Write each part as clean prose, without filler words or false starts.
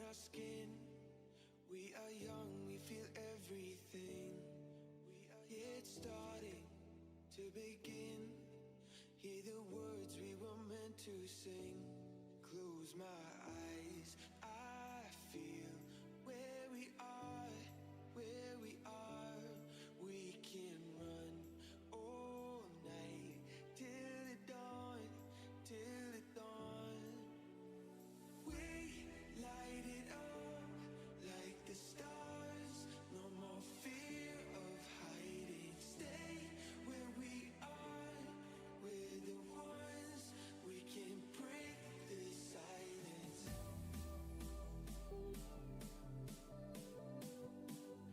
our skin. We are young, we feel everything. It's starting to begin. Hear the words we were meant to sing. Close my eyes, I feel where we are, where we are. We can run all night till the dawn, till the dawn. We light it up like the stars. No more fear of hiding. Stay where we are. We're the ones. We can break the silence.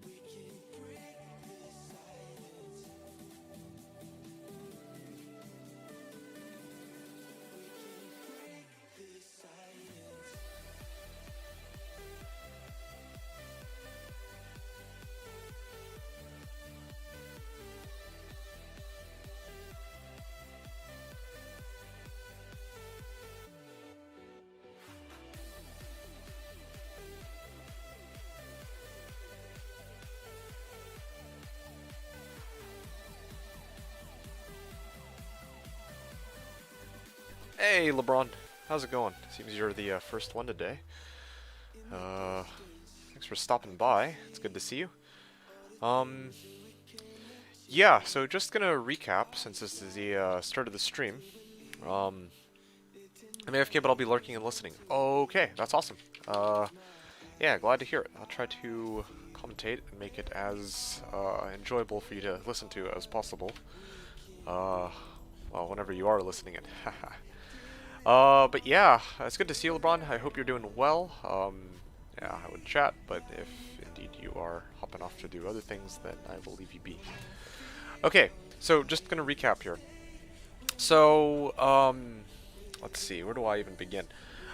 We can break the silence. We can break the silence. Hey LeBron, how's it going? Seems you're the first one today. Thanks for stopping by. It's good to see you. Yeah, so just gonna recap since this is the start of the stream. I'm AFK, but I'll be lurking and listening. Okay, that's awesome. Yeah, glad to hear it. I'll try to commentate and make it as enjoyable for you to listen to as possible. Well, whenever you are listening it. But yeah, it's good to see you, LeBron. I hope you're doing well. Yeah, I would chat, but if indeed you are hopping off to do other things, then I will leave you be. Okay, so just gonna recap here. So, let's see, where do I even begin?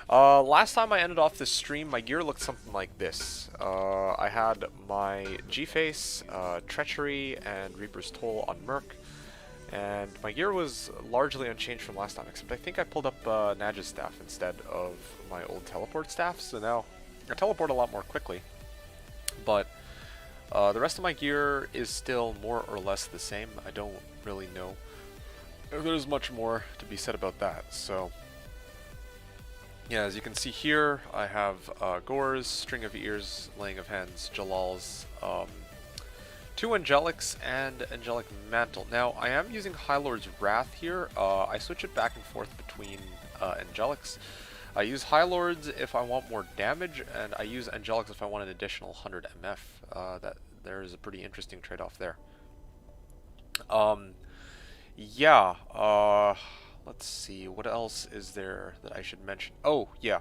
Last time I ended off this stream, my gear looked something like this. I had my G-Face, Treachery, and Reaper's Toll on Merc. And my gear was largely unchanged from last time, except I think I pulled up Naj's staff instead of my old teleport staff, so now I teleport a lot more quickly. But the rest of my gear is still more or less the same. I don't really know if there's much more to be said about that. So yeah, as you can see here, I have Gores, String of Ears, Laying of Hands, Jalal's, 2 Angelics, and Angelic Mantle. Now, I am using High Lord's Wrath here. I switch it back and forth between Angelics. I use High Lords if I want more damage, and I use Angelics if I want an additional 100 MF. There is a pretty interesting trade-off there. Yeah, let's see, what else is there that I should mention? Oh, yeah.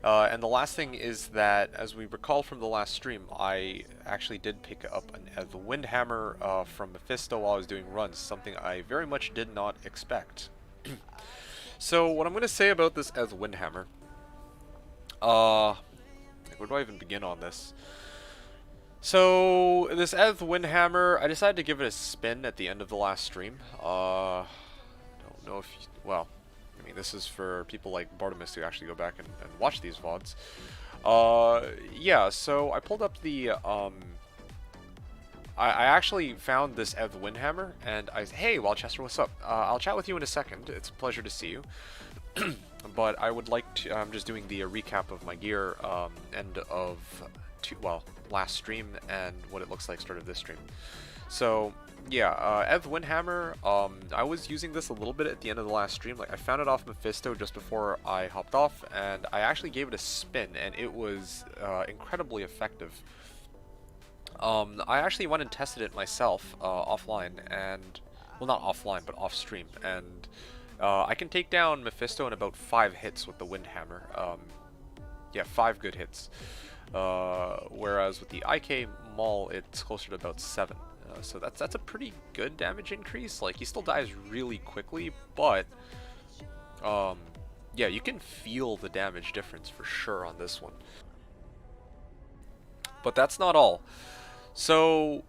And the last thing is that, as we recall from the last stream, I actually did pick up the Windhammer from Mephisto while I was doing runs, something I very much did not expect. So, what I'm going to say about this as Windhammer, where do I even begin on this? So, this Eth Windhammer, I decided to give it a spin at the end of the last stream. Don't know if you, well, I mean, this is for people like Bartimus to actually go back and watch these VODs. Yeah, so I pulled up the, I actually found this Eth Windhammer, and I said, hey, Wildchester, what's up? I'll chat with you in a second. It's a pleasure to see you. But I would like to, I'm just doing the recap of my gear, end of, last stream, and what it looks like start of this stream. So, yeah, Eth Windhammer, I was using this a little bit at the end of the last stream. Like, I found it off Mephisto just before I hopped off, and I actually gave it a spin, and it was incredibly effective. I actually went and tested it myself offline, and, well, not offline, but off stream, and I can take down Mephisto in about 5 hits with the Windhammer. Yeah, 5 good hits. Whereas with the IK Maul, it's closer to about 7. So that's a pretty good damage increase. Like, he still dies really quickly, but yeah, you can feel the damage difference for sure on this one. But that's not all. So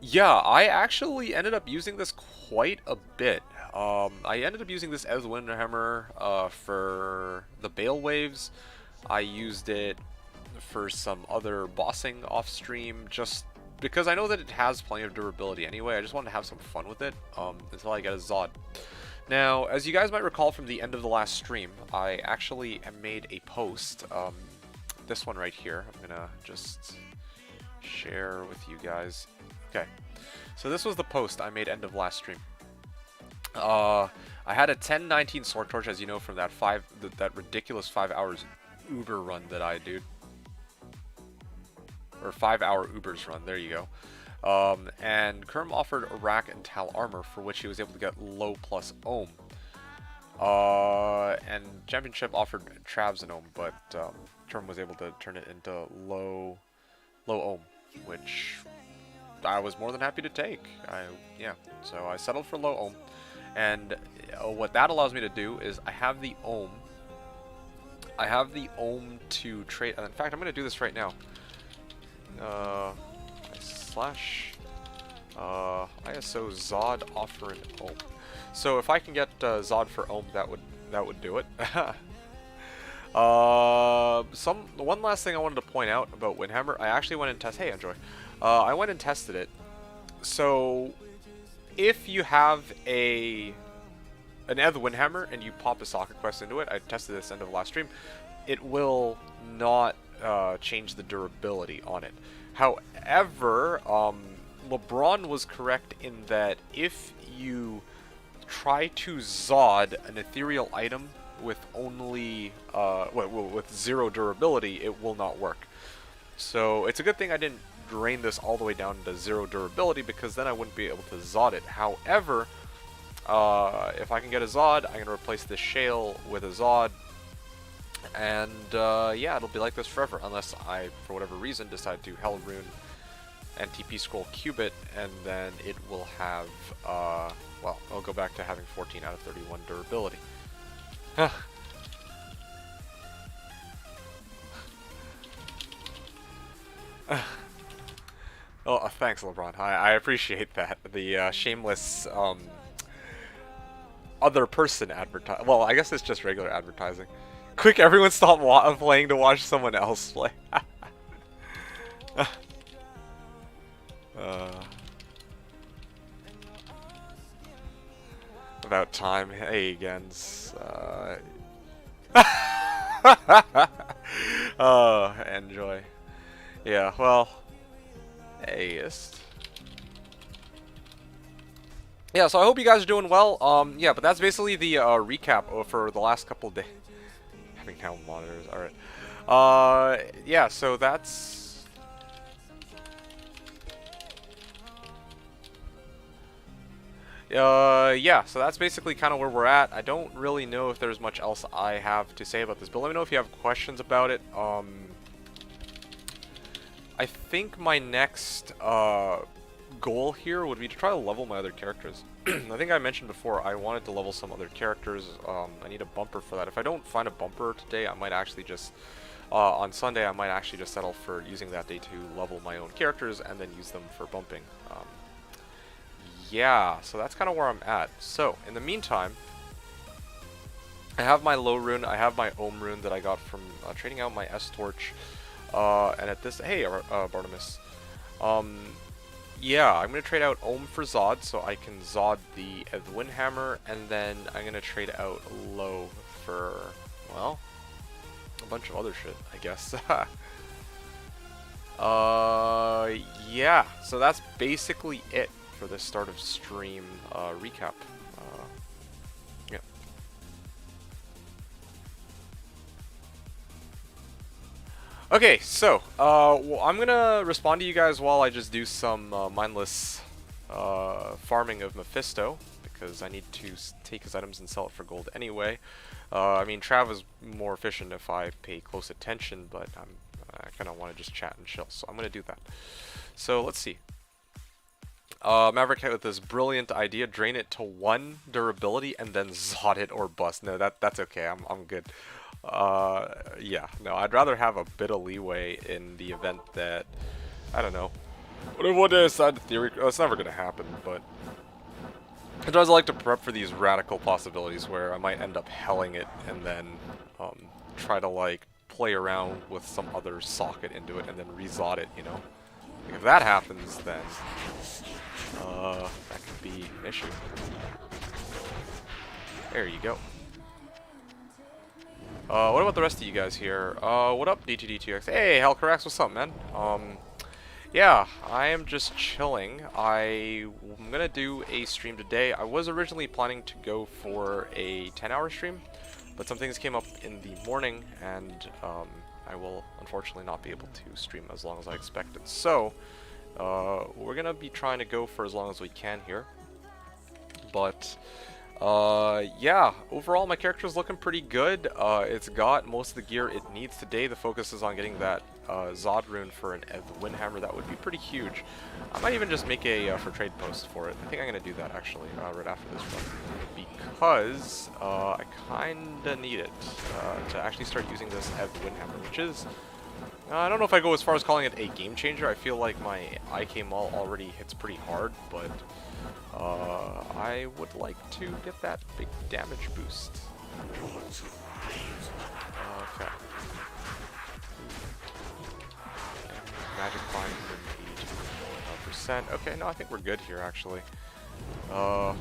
yeah, I actually ended up using this quite a bit. I ended up using this as Windhammer for the Bale Waves. I used it for some other bossing off stream, just because I know that it has plenty of durability anyway. I just wanted to have some fun with it until I get a Zod. Now, as you guys might recall from the end of the last stream, I actually made a post, this one right here. I'm gonna just share with you guys. Okay, so this was the post I made end of last stream. I had a 10-19 Sword Torch, as you know, from that that ridiculous 5 hours Uber run that I do. Or 5-hour Ubers run, there you go. And Kerm offered Arak and Tal armor, for which he was able to get low plus ohm. And Championship offered Travs and ohm, but Kerm was able to turn it into low ohm, which I was more than happy to take. Yeah, so I settled for low ohm. And what that allows me to do is I have the ohm. I have the ohm to trade. In fact, I'm going to do this right now. ISO Zod offer an ohm. So if I can get Zod for ohm, that would do it. One last thing I wanted to point out about Windhammer. I actually went and tested. Hey, enjoy. I went and tested it. So if you have an Eth Windhammer and you pop a socket quest into it, I tested this end of last stream, it will not change the durability on it. However, LeBron was correct in that if you try to Zod an ethereal item with only with 0 durability, it will not work. So it's a good thing I didn't drain this all the way down to 0 durability, because then I wouldn't be able to Zod it. However, if I can get a Zod, I'm going to replace this Shale with a Zod, and yeah, it'll be like this forever, unless I, for whatever reason, decide to Hell Rune and TP Scroll Cube it, and then it will have, well, I'll go back to having 14 out of 31 durability. Oh, thanks, LeBron. I appreciate that. The shameless other person advertise. Well, I guess it's just regular advertising. Quick, everyone stop playing to watch someone else play. About time. Hey, Gens. Oh, enjoy. Yeah, well. Heyest. Yeah, so I hope you guys are doing well. Yeah, but that's basically the recap for the last couple of days. Having now monitors, alright. Yeah, so that's... yeah, so that's basically kind of where we're at. I don't really know if there's much else I have to say about this, but let me know if you have questions about it. I think my next goal here would be to try to level my other characters. I think I mentioned before I wanted to level some other characters. I need a bumper for that. If I don't find a bumper today, I might actually just on Sunday I might actually just settle for using that day to level my own characters and then use them for bumping. Yeah, so that's kind of where I'm at. So in the meantime, I have my low rune, I have my ohm rune that I got from trading out my S torch. And at this, hey, Bartimus. Yeah, I'm gonna trade out Ohm for Zod, so I can Zod the Windhammer, and then I'm gonna trade out Low for, well, a bunch of other shit, I guess. Yeah, so that's basically it for this start of stream recap. Yeah. Okay, so, well, I'm gonna respond to you guys while I just do some mindless farming of Mephisto, because I need to take his items and sell it for gold anyway. I mean, Trav is more efficient if I pay close attention, but I kind of want to just chat and chill, so I'm gonna do that. So, let's see. Maverick with this brilliant idea, drain it to 1 durability and then Zod it or bust. No, that's okay, I'm good. Yeah, no, I'd rather have a bit of leeway in the event that, I don't know, what if one day I decide to theory, it's never gonna happen, but sometimes I like to prep for these radical possibilities where I might end up helling it and then, try to, like, play around with some other socket into it and then re-Zod it, you know? Like if that happens, then that could be an issue. There you go. What about the rest of you guys here? What up, D2D2X? Hey, Hellcarax, what's up, man? Yeah, I am just chilling. I'm gonna do a stream today. I was originally planning to go for a 10-hour stream, but some things came up in the morning, and I will unfortunately not be able to stream as long as I expected. So, we're gonna be trying to go for as long as we can here. But, yeah, overall my character is looking pretty good. It's got most of the gear it needs today. The focus is on getting that Zod rune for an Eth Windhammer. That would be pretty huge. I might even just make a for trade post for it. I think I'm going to do that actually right after this run, because I kind of need it to actually start using this Eth Windhammer, which is, I don't know if I go as far as calling it a game changer. I feel like my IK Maul already hits pretty hard, but I would like to get that big damage boost. Okay. Magic Bind in 80%. Okay, no, I think we're good here actually. Battle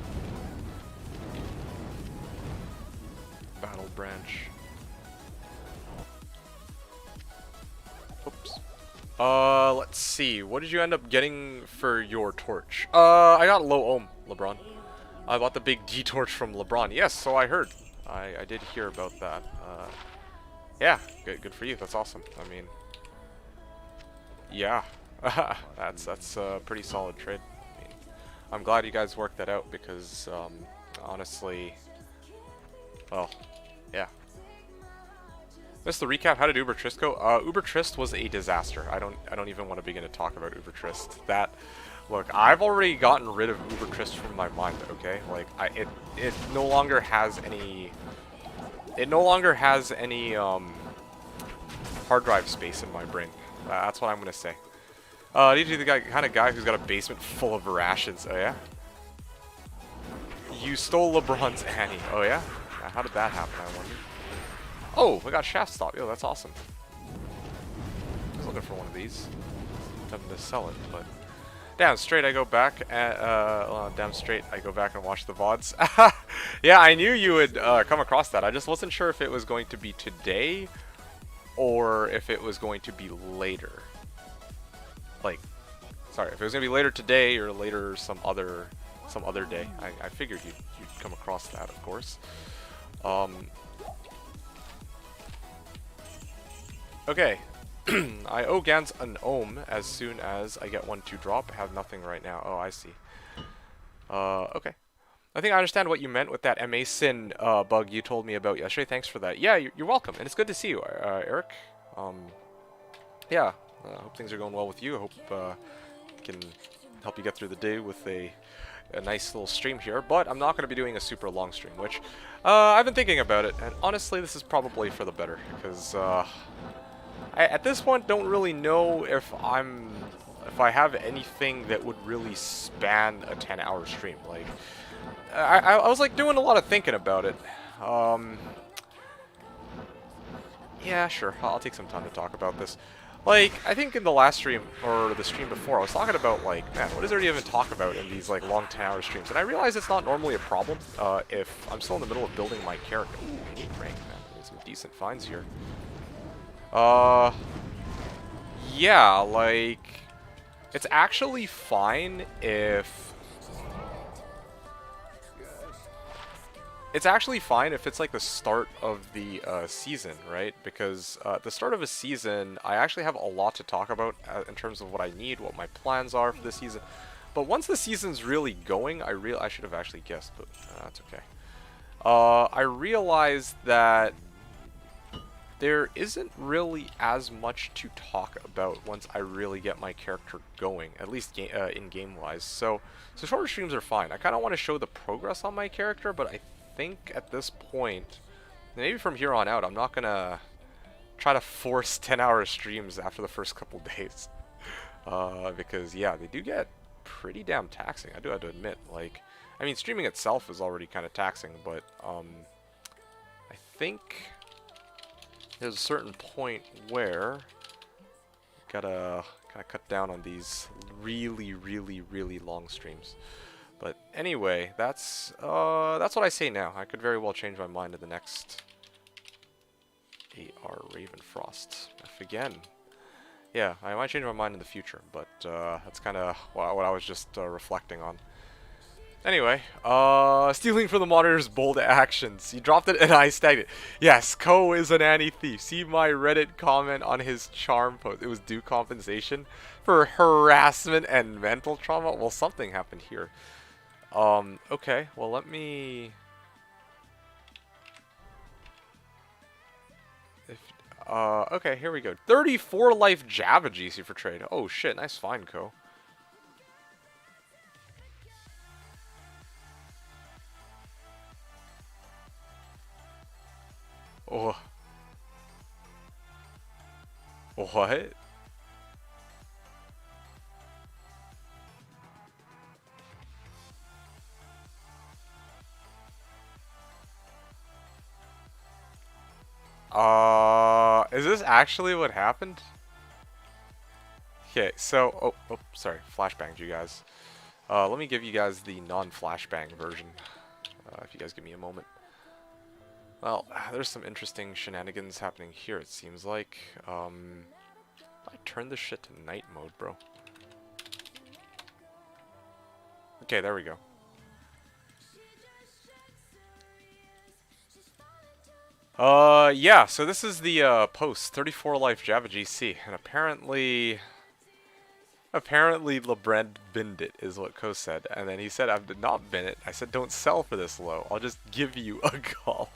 Branch. Oops. Let's see. What did you end up getting for your torch? I got low ohm, LeBron. I bought the big D torch from LeBron. Yes, so I heard. I did hear about that. Yeah, good for you. That's awesome. I mean, yeah, that's a pretty solid trade. I mean, I'm glad you guys worked that out because honestly, well, yeah. Missed the recap. How did Uber Trist go? Uber Trist was a disaster. I don't even want to begin to talk about Uber Trist. That, look, I've already gotten rid of Uber Trist from my mind. Okay, like it no longer has any. It no longer has any hard drive space in my brain. That's what I'm gonna say. Need to be the kind of guy who's got a basement full of rations. Oh yeah. You stole LeBron's Annie. Oh yeah. How did that happen? I wonder. Oh, we got shaft stop. Yo, that's awesome. I was looking for one of these. Tempted to sell it, but damn straight I go back and damn straight I go back and watch the VODs. Yeah, I knew you would come across that. I just wasn't sure if it was going to be today or if it was going to be later. Like, sorry, if it was gonna be later today or later some other day. I figured you'd come across that, of course. Okay. I owe Gans an ohm as soon as I get one to drop. I have nothing right now. Oh, I see. Okay. I think I understand what you meant with that MA Sin bug you told me about yesterday. Thanks for that. Yeah, you're welcome. And it's good to see you, Eric. Yeah, I hope things are going well with you. I hope can help you get through the day with a nice little stream here. But I'm not going to be doing a super long stream, which I've been thinking about it. And honestly, this is probably for the better. Because I, at this point, don't really know if I have anything that would really span a 10-hour stream. Like, I was like doing a lot of thinking about it. Yeah, sure. I'll take some time to talk about this. Like, I think in the last stream, or the stream before, I was talking about, like, man, what is there to even talk about in these, like, long 10-hour streams? And I realize it's not normally a problem if I'm still in the middle of building my character. Ooh, we need rank, man. There's some decent finds here. Yeah, like, it's actually fine if... It's actually fine if it's like the start of the season, right? Because at the start of a season, I actually have a lot to talk about in terms of what I need, what my plans are for the season. But once the season's really going, I should have actually guessed, but that's okay. I realized that there isn't really as much to talk about once I really get my character going, at least in game-wise. So shorter streams are fine. I kind of want to show the progress on my character, but I think at this point, maybe from here on out, I'm not gonna try to force 10-hour streams after the first couple days, because yeah, they do get pretty damn taxing. I do have to admit. Like, I mean, streaming itself is already kind of taxing, but I think there's a certain point where gotta kind of cut down on these really, really, really long streams. But anyway, that's what I say now. I could very well change my mind in the next AR Ravenfrost. F again. Yeah, I might change my mind in the future, but that's kind of what I was just reflecting on. Anyway, stealing from the monitor's bold actions. He dropped it and I snagged it. Yes, Ko is an anti-thief. See my Reddit comment on his charm post. It was due compensation for harassment and mental trauma. Well, something happened here. Okay, well let me... okay, here we go. 34 life Java GC for trade. Oh shit, nice find, Ko. Oh. What? Is this actually what happened? Okay, so, oh, sorry, flashbanged you guys. Let me give you guys the non-flashbang version, if you guys give me a moment. Well, there's some interesting shenanigans happening here, it seems like. I turned this shit to night mode, bro. Okay, there we go. Yeah, so this is the, post, 34 life Java GC, and apparently LeBrand binned it, is what Ko said, and then he said, I did not bin it. I said, don't sell for this low, I'll just give you a call.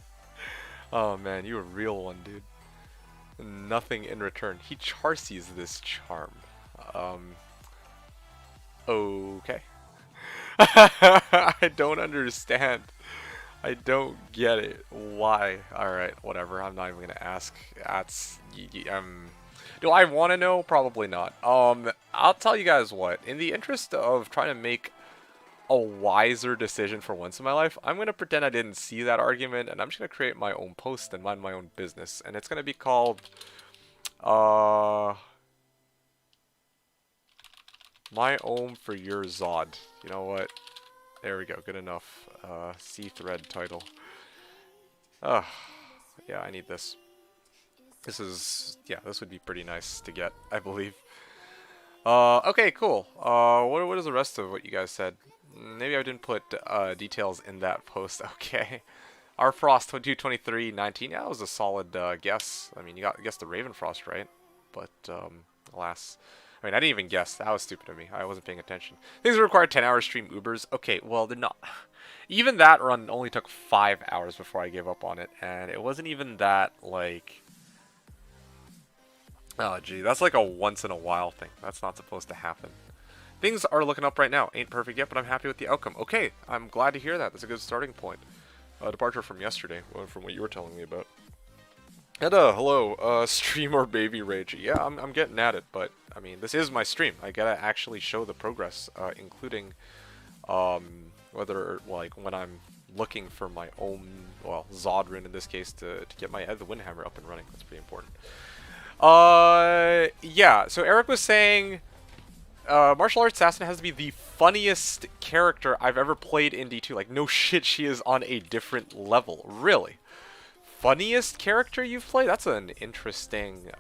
Oh man, you a real one, dude. Nothing in return. He charsees this charm. Okay. I don't understand. I don't get it. Why? Alright, whatever. I'm not even gonna ask. That's... do I want to know? Probably not. I'll tell you guys what. In the interest of trying to make a wiser decision for once in my life, I'm going to pretend I didn't see that argument, and I'm just going to create my own post and mind my own business. And it's going to be called... My Own for Your Zod. You know what? There we go. Good enough. C-thread title. Yeah, I need this. This is... yeah, this would be pretty nice to get, I believe. Okay, cool. What is the rest of what you guys said? Maybe I didn't put details in that post. Okay. Our Frost 222319. Yeah, that was a solid guess. I mean, you guessed the Ravenfrost right, but alas. I mean, I didn't even guess. That was stupid of me. I wasn't paying attention. Things require 10-hour stream Ubers. Okay, well, they're not. Even that run only took 5 hours before I gave up on it, and it wasn't even that, like... oh, gee, that's like a once-in-a-while thing. That's not supposed to happen. Things are looking up right now. Ain't perfect yet, but I'm happy with the outcome. Okay, I'm glad to hear that. That's a good starting point. Departure from yesterday, from what you were telling me about. And, hello, stream or baby rage. Yeah, I'm getting at it, but, I mean, this is my stream. I gotta actually show the progress, including, whether, like, when I'm looking for my own, well, Zod rune in this case, to get my Eth Windhammer up and running. That's pretty important. Yeah, so Eric was saying, Martial Arts Assassin has to be the funniest character I've ever played in D2. Like, no shit, she is on a different level. Really? Funniest character you've played? That's an interesting,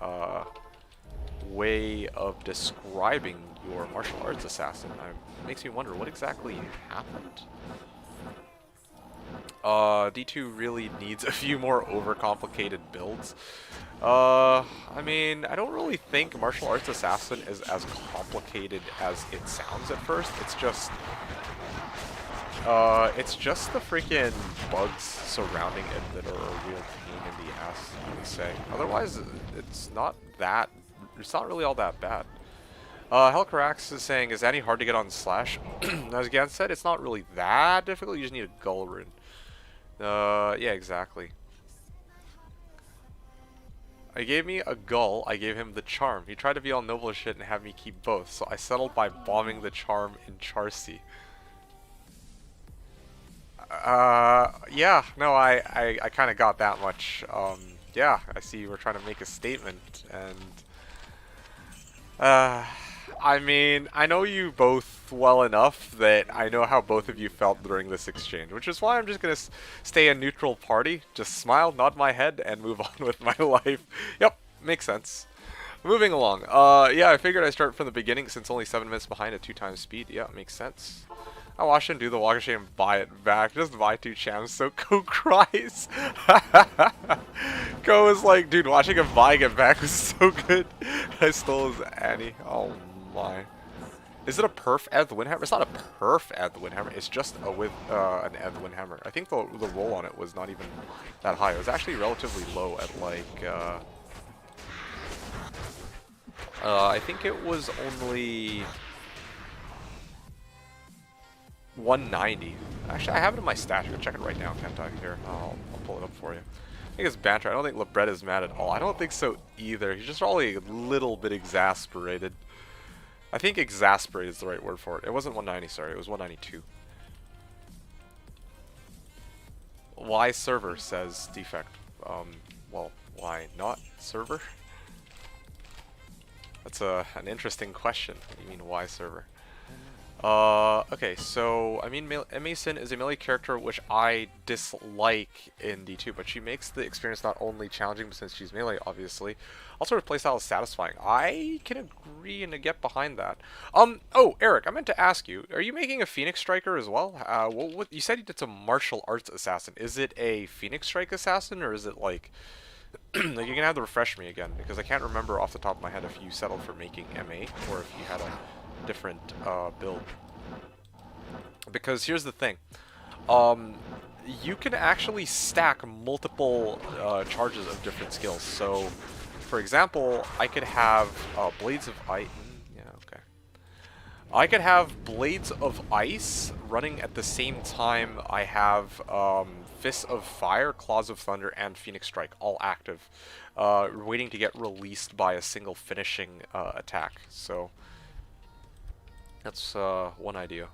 way of describing your Martial Arts Assassin. It makes me wonder, what exactly happened? D2 really needs a few more overcomplicated builds. I mean, I don't really think Martial Arts Assassin is as complicated as it sounds at first. It's just the freaking bugs surrounding it that are a real pain in the ass, I would say. Otherwise, it's not really all that bad. Helcarax is saying, is Annie hard to get on Slash? As Gan said, it's not really that difficult, you just need a Gull rune. Yeah, exactly. He gave me a Gull, I gave him the Charm. He tried to be all noble as shit and have me keep both, so I settled by bombing the Charm in Charcy. Yeah, no, I kind of got that much yeah, I see you were trying to make a statement, and I mean, I know you both well enough that I know how both of you felt during this exchange, which is why I'm just gonna stay a neutral party, just smile, nod my head, and move on with my life. Yep, makes sense. Moving along. Yeah, I figured I'd start from the beginning since only 7 minutes behind at 2 times speed. Yeah, makes sense. I watched him do the walk of shame and buy it back. Just buy 2 chams so Ko cries. Ko was like, dude, watching him buying it back was so good. I stole his Annie. Oh my. Is it a perf Eth Windhammer? It's not a perf Eth Windhammer. It's just a with an Eth Windhammer. I think the roll on it was not even that high. It was actually relatively low at like I think it was only 190. Actually, I have it in my stash. I can check it right now, can't I? Here, I'll pull it up for you. I think it's Banter. I don't think LeBret is mad at all. I don't think so either. He's just probably a little bit exasperated. I think exasperated is the right word for it. It wasn't 190, sorry. It was 192. Why server, says Defect. Well, why not server? That's an interesting question. What do you mean, why server? Okay, so, I mean, Mason is a melee character which I dislike in D2, but she makes the experience not only challenging, but since she's melee, obviously, also her playstyle is satisfying. I can agree and get behind that. Oh, Eric, I meant to ask you, are you making a Phoenix Striker as well? What you said you did some martial arts assassin. Is it a Phoenix Strike assassin, or is it like... like, you're gonna have to refresh me again, because I can't remember off the top of my head if you settled for making MA, or if you had a different build. Because here's the thing, you can actually stack multiple charges of different skills. So, for example, I could have Blades of Ice. Yeah, okay. I could have Blades of Ice running at the same time I have Fists of Fire, Claws of Thunder, and Phoenix Strike all active, waiting to get released by a single finishing attack. So that's one idea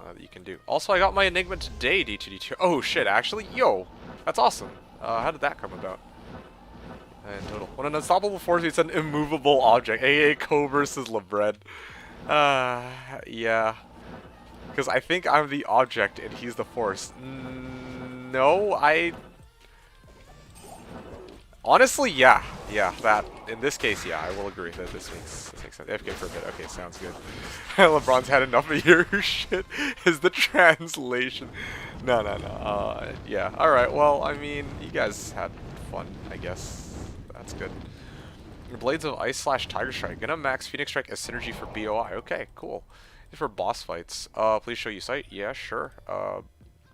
that you can do. Also, I got my Enigma today, D2D2. Oh shit, actually? Yo! That's awesome. How did that come about? In total. When an unstoppable force meets an immovable object, aka Ko versus LeBred. Yeah. Because I think I'm the object and he's the force. No, honestly, yeah. Yeah, that, in this case, yeah, I will agree that this makes sense. AFK for a bit. Okay, sounds good. LeBron's had enough of your shit, is the translation. No. Yeah, alright, well, I mean, you guys had fun, I guess. That's good. Blades of Ice / Tiger Strike. Gonna max Phoenix Strike as synergy for BOI. Okay, cool. For boss fights. Please show you site. Yeah, sure.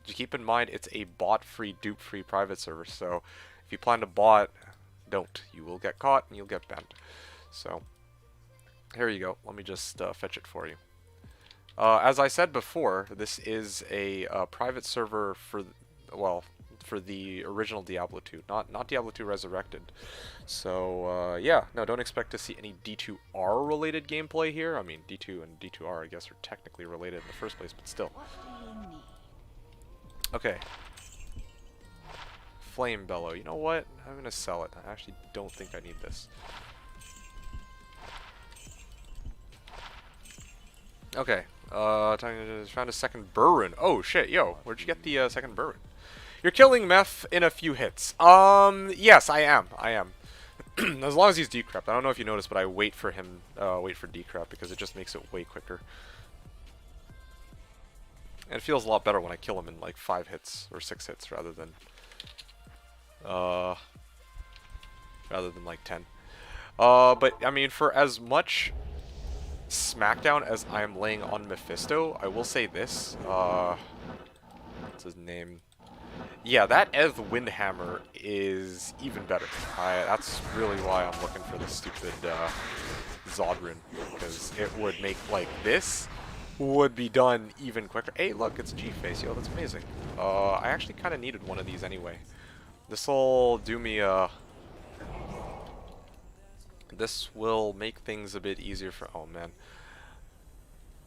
Just keep in mind, it's a bot-free, dupe-free private server, so if you plan to bot, don't. You will get caught and you'll get banned. So, here you go. Let me just fetch it for you. As I said before, this is a private server for, well, for the original Diablo 2, not Diablo 2 Resurrected. So, yeah, no, don't expect to see any D2R related gameplay here. I mean, D2 and D2R, I guess, are technically related in the first place, but still. Okay. Flame Bellow. You know what? I'm gonna sell it. I actually don't think I need this. Okay. Found a second Burrun. Oh shit, yo, where'd you get the second Burrun? You're killing Meth in a few hits. Yes, I am. As long as he's decrept. I don't know if you noticed, but I wait for him, wait for decrep because it just makes it way quicker. And it feels a lot better when I kill him in like 5 hits or 6 hits rather than like 10. But I mean, for as much smackdown as I am laying on Mephisto, I will say this. What's his name? Yeah, that Eth Windhammer is even better. That's really why I'm looking for this stupid Zod rune, because it would make, like, this would be done even quicker. Hey, look, it's G-Face, yo, that's amazing. I actually kind of needed one of these anyway. This'll do me, this will make things a bit easier for, oh man.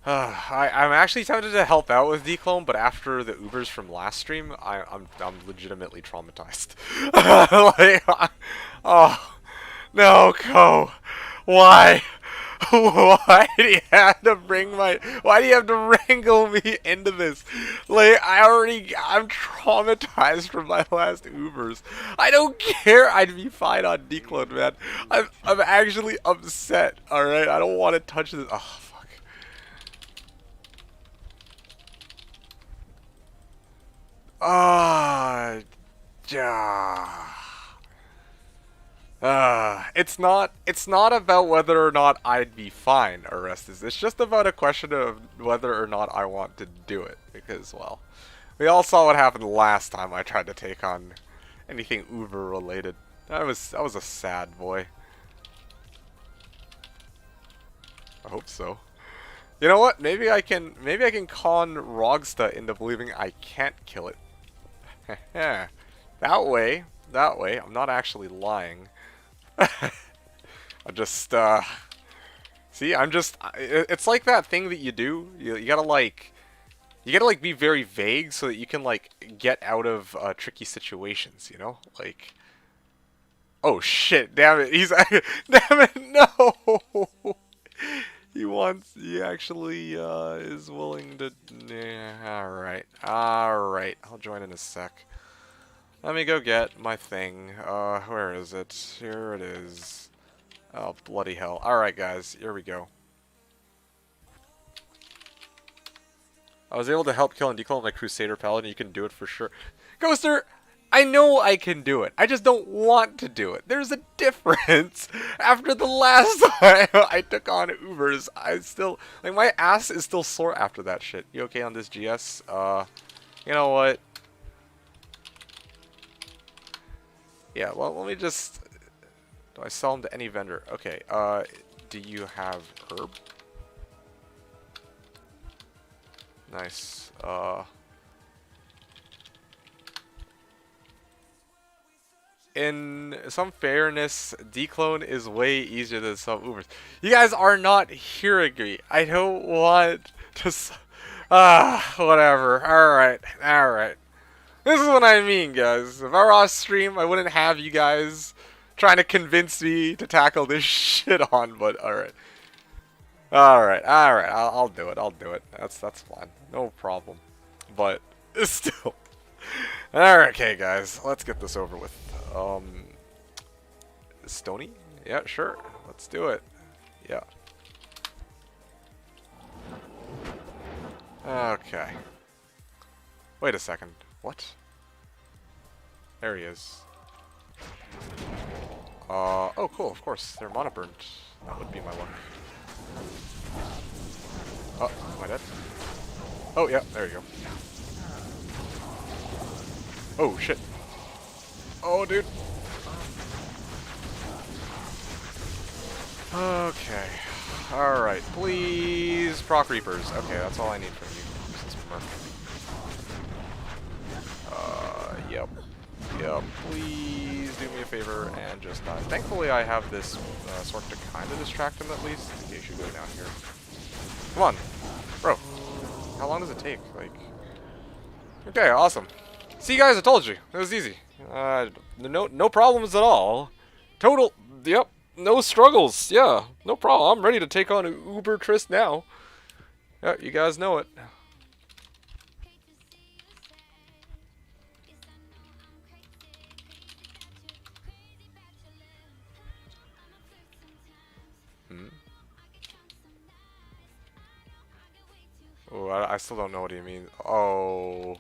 I'm actually tempted to help out with Declone, but after the Ubers from last stream, I'm legitimately traumatized. Like, oh no, Ko, why? Why do you have to bring my? Why do you have to wrangle me into this? Like, I'm traumatized from my last Ubers. I don't care. I'd be fine on Declone, man. I'm actually upset. All right, I don't want to touch this. Oh fuck. Ah, yeah. It's not about whether or not I'd be fine, Orestes. It's just about a question of whether or not I want to do it. Because, well, we all saw what happened last time I tried to take on anything Uber related. I was a sad boy. I hope so. You know what? Maybe I can con Rogsta into believing I can't kill it. That way, I'm not actually lying. I'm just, see, it's like that thing that you do. You gotta like be very vague so that you can like get out of tricky situations, you know? Like, oh shit, damn it, damn it, no! He actually, is willing to, yeah, alright, I'll join in a sec. Let me go get my thing. Where is it? Here it is. Oh, bloody hell. Alright, guys. Here we go. I was able to help kill and declone my Crusader Paladin. You can do it for sure. Ghoster, I know I can do it. I just don't want to do it. There's a difference. After the last time I took on Ubers, I still... Like, my ass is still sore after that shit. You okay on this GS? You know what? Yeah, well, let me just... Do I sell them to any vendor? Okay, do you have herb? Nice. In some fairness, Declone is way easier than some Ubers. You guys are not hearing me. I don't want to... whatever. Alright. This is what I mean, guys. If I were off stream, I wouldn't have you guys trying to convince me to tackle this shit on, but alright. I'll do it. That's fine. No problem. But, still. Alright, okay, guys. Let's get this over with. Stony? Yeah, sure. Let's do it. Yeah. Okay. Wait a second. What? There he is. Oh cool, of course. They're mana burnt. That would be my luck. Oh, am I dead? Oh, yeah, there you go. Oh, shit. Oh, dude. Okay. Alright, please proc Reapers. Okay, that's all I need from you. Since Yep. Please do me a favor and just die. Thankfully, I have this sort to kind of distract him at least. In case you go down here. Come on, bro. How long does it take? Like, okay, awesome. See, guys, I told you it was easy. No problems at all. Total. Yep. No struggles. Yeah, no problem. I'm ready to take on Uber Trist now. Yeah, you guys know it. Oh, I still don't know what he means. Oh.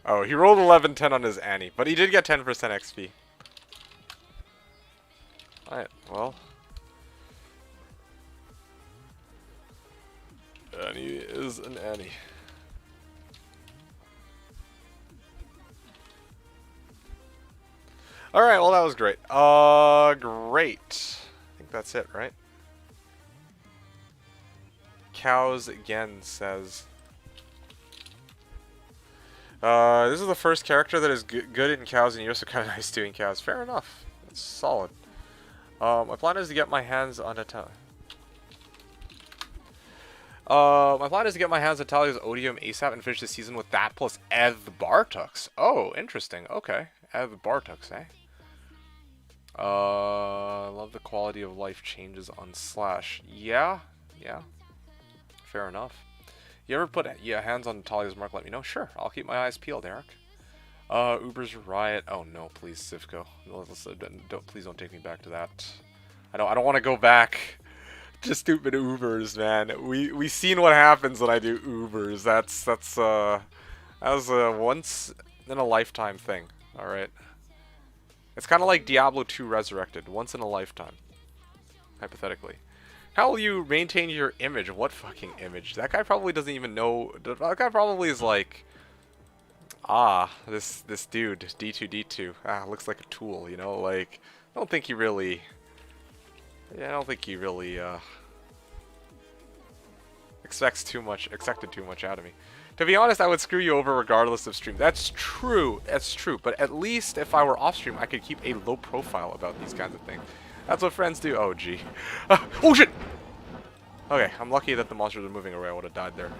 Oh, he rolled 11-10 on his Annie, but he did get 10% XP. Alright, well. Annie is an Annie. Alright, well that was great. Great. I think that's it, right? Cows again says... this is the first character that is good in cows, and you're also kind of nice doing cows. Fair enough. That's solid. My plan is to get my hands on my plan is to get my hands on Talia's Odium ASAP and finish the season with that plus Eth Bartux. Oh, interesting. Okay. Eth Bartux, eh? Love the quality of life changes on Slash. Yeah. Fair enough. You ever put hands on Talia's mark, let me know. Sure, I'll keep my eyes peeled, Eric. Uber's Riot. Oh no, please, Sivko. Please don't take me back to that. I don't want to go back to stupid Ubers, man. We seen what happens when I do Ubers. That was a once in a lifetime thing. All right. It's kind of like Diablo 2 Resurrected, once in a lifetime, hypothetically. How will you maintain your image? What fucking image? That guy probably doesn't even know. That guy probably is like, this dude, D2, looks like a tool, you know? Like, I don't think he really expected too much out of me. To be honest, I would screw you over regardless of stream. That's true. But at least if I were off stream, I could keep a low profile about these kinds of things. That's what friends do. Oh, gee. Oh, shit! Okay, I'm lucky that the monsters are moving away. I would have died there.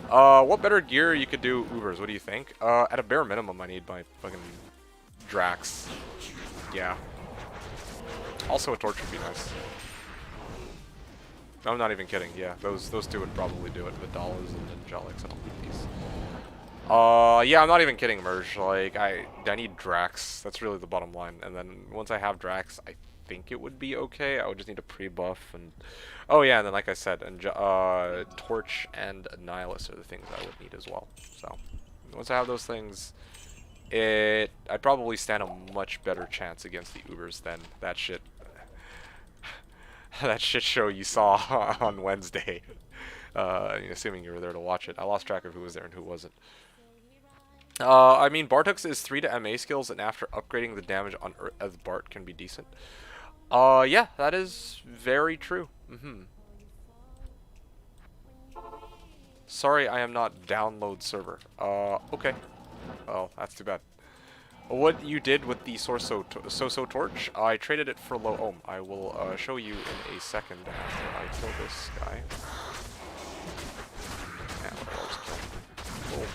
What better gear you could do Ubers? What do you think? At a bare minimum, I need my fucking Drax. Yeah. Also, a torch would be nice. I'm not even kidding. Yeah, those two would probably do it. Vidalas and Angelics. I don't need these. Yeah, I'm not even kidding, Merge. Like, I need Drax. That's really the bottom line. And then once I have Drax, I think it would be okay. I would just need a pre-buff and... Oh yeah, and then like I said, Torch and Nihilus are the things I would need as well. So, once I have those things, I'd probably stand a much better chance against the Ubers than that shit. That shit show you saw on Wednesday. Assuming you were there to watch it. I lost track of who was there and who wasn't. I mean, Bartux is 3 to MA skills, and after upgrading, the damage on Earth Bart can be decent. Yeah, that is very true. Sorry, I am not download server. Okay. Well, that's too bad. What you did with the So-So Torch, I traded it for low ohm. I will show you in a second after I kill this guy. Yeah, whatever, I'll just kill him. Cool.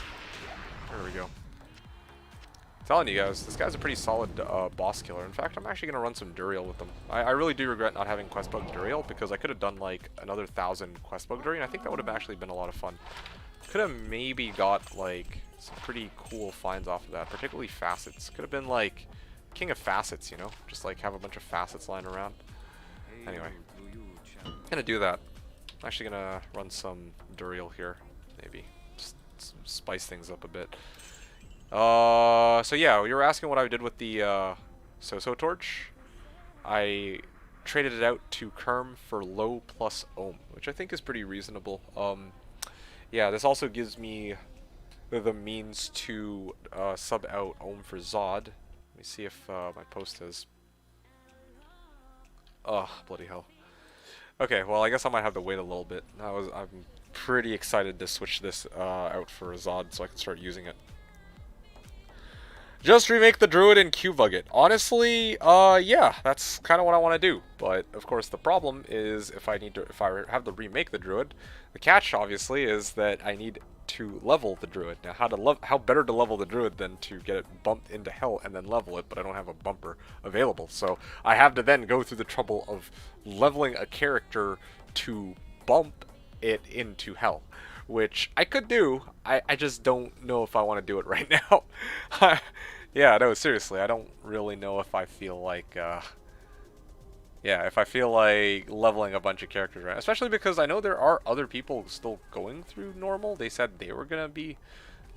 There we go. Telling you guys, this guy's a pretty solid boss killer. In fact, I'm actually going to run some Duriel with him. I really do regret not having Questbug Duriel, because I could have done like another 1,000 Questbug Duriel, and I think that would have actually been a lot of fun. Could have maybe got like some pretty cool finds off of that, particularly facets. Could have been like king of facets, you know? Just like have a bunch of facets lying around. Anyway, I'm going to do that. I'm actually going to run some Duriel here, maybe. Just spice things up a bit. So yeah, you were asking what I did with the So-So Torch. I traded it out to Kerm for low plus ohm, which I think is pretty reasonable. Yeah, this also gives me the means to sub out ohm for Zod. Let me see if my post has... Ugh, bloody hell. Okay, well, I guess I might have to wait a little bit. I'm pretty excited to switch this out for Zod so I can start using it. Just remake the Druid and Q-Bug it. Honestly, yeah, that's kind of what I want to do. But of course, the problem is if I have to remake the Druid, the catch obviously is that I need to level the Druid. Now, how better to level the Druid than to get it bumped into hell and then level it? But I don't have a bumper available, so I have to then go through the trouble of leveling a character to bump it into hell. Which I could do, I just don't know if I want to do it right now. Yeah, no, seriously, I don't really know if I feel like, yeah, if I feel like leveling a bunch of characters right, especially because I know there are other people still going through normal. They said they were gonna be,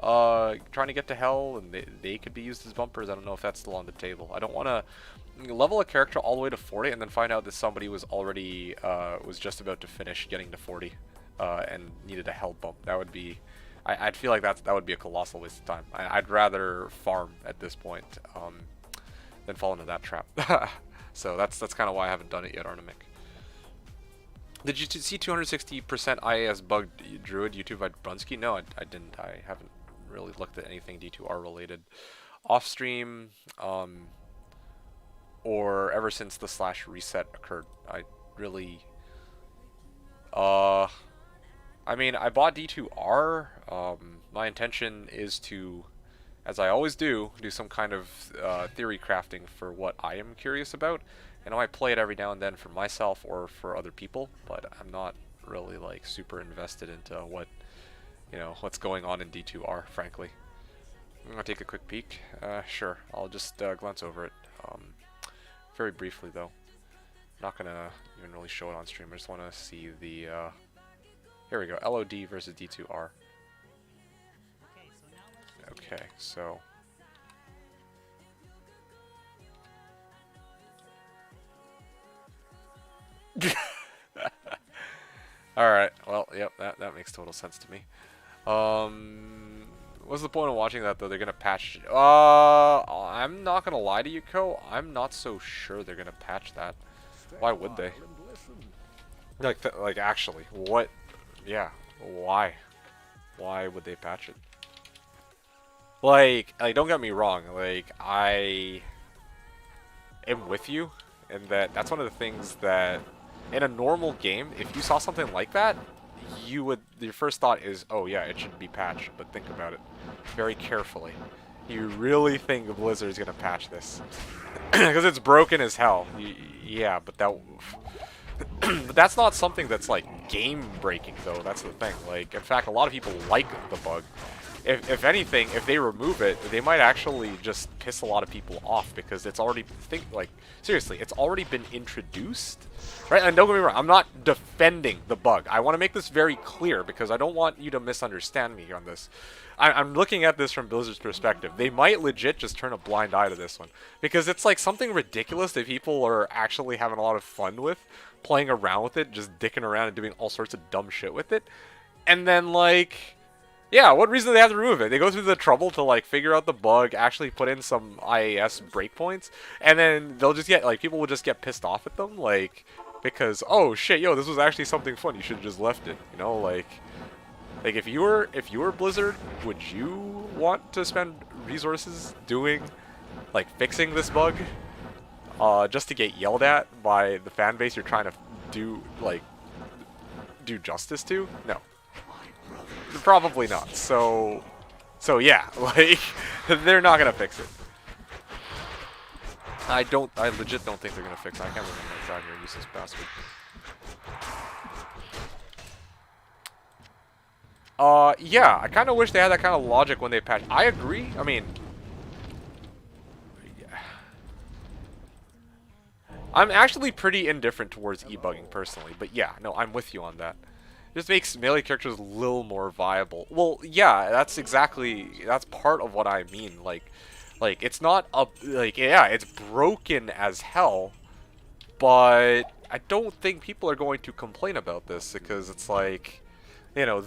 trying to get to hell, and they could be used as bumpers. I don't know if that's still on the table. I don't want to level a character all the way to 40 and then find out that somebody was already, was just about to finish getting to 40. And needed a hell bump. That would be, I'd feel like that would be a colossal waste of time. I'd rather farm at this point than fall into that trap. So that's kind of why I haven't done it yet, Arnamic. Did you see 260% IAS bugged Druid YouTube by Brunsky? No, I didn't. I haven't really looked at anything D2R related. Off stream, or ever since the slash reset occurred. I really, I mean, I bought D2R. My intention is to, as I always do some kind of theory crafting for what I am curious about. And I might play it every now and then for myself or for other people, but I'm not really like super invested into what, you know, what's going on in D2R, frankly. I'm gonna take a quick peek. Sure, I'll just glance over it. Very briefly though. Not gonna even really show it on stream. I just want to see the. Here we go. LOD versus D2R. Okay, so. Alright, well, yep, that makes total sense to me. What's the point of watching that, though? They're gonna patch... I'm not gonna lie to you, Ko. I'm not so sure they're gonna patch that. Why would they? Like, actually, what... Yeah, why? Why would they patch it? Like, don't get me wrong, like, I am with you, and that's one of the things that... In a normal game, if you saw something like that, your first thought is, oh yeah, it should be patched, but think about it very carefully. You really think Blizzard is going to patch this? Because it's broken as hell. Yeah, but but that's not something that's like game breaking though, that's the thing. Like, in fact, a lot of people like the bug. If anything, if they remove it, they might actually just piss a lot of people off because it's already, seriously, it's already been introduced, right? And don't get me wrong, I'm not defending the bug. I want to make this very clear because I don't want you to misunderstand me on this. I'm looking at this from Blizzard's perspective. They might legit just turn a blind eye to this one because it's like something ridiculous that people are actually having a lot of fun with, playing around with it, just dicking around and doing all sorts of dumb shit with it. And then, like... Yeah, what reason do they have to remove it? They go through the trouble to, like, figure out the bug, actually put in some IAS breakpoints, and then they'll just get, like, people will just get pissed off at them, like, because, oh, shit, yo, this was actually something fun, you should have just left it, you know, like, if you were Blizzard, would you want to spend resources doing, like, fixing this bug, just to get yelled at by the fan base you're trying to do justice to? No. Probably not. So yeah, like, they're not gonna fix it. I legit don't think they're gonna fix it. I can't remember my driver, useless bastard. Yeah, I kind of wish they had that kind of logic when they patch. I agree. I mean, I'm actually pretty indifferent towards e-bugging personally, but yeah, no, I'm with you on that. Just makes melee characters a little more viable. Well, yeah, that's part of what I mean. Like it's not yeah, it's broken as hell, but I don't think people are going to complain about this because it's like, you know,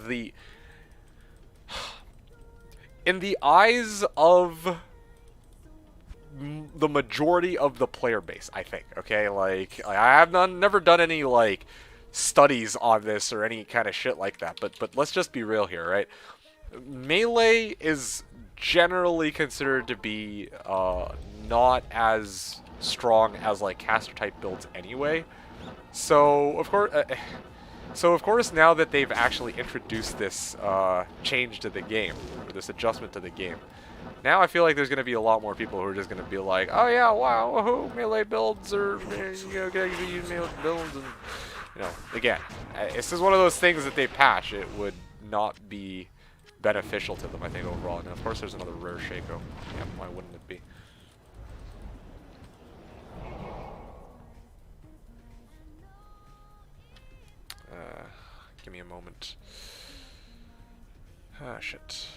in the eyes of the majority of the player base, I think, okay? Like I have never done any, like, studies on this or any kind of shit like that, but let's just be real here, right? Melee is generally considered to be not as strong as, like, caster type builds anyway. So of course, now that they've actually introduced this change to the game, or this adjustment to the game, now I feel like there's going to be a lot more people who are just going to be like, oh yeah, wow, woohoo, melee builds are, you know, gotta use melee builds, and, you know, again, this is one of those things that they patch. It would not be beneficial to them, I think, overall. And of course, there's another rare Shaco. Yeah, why wouldn't it be? Give me a moment. Ah, shit.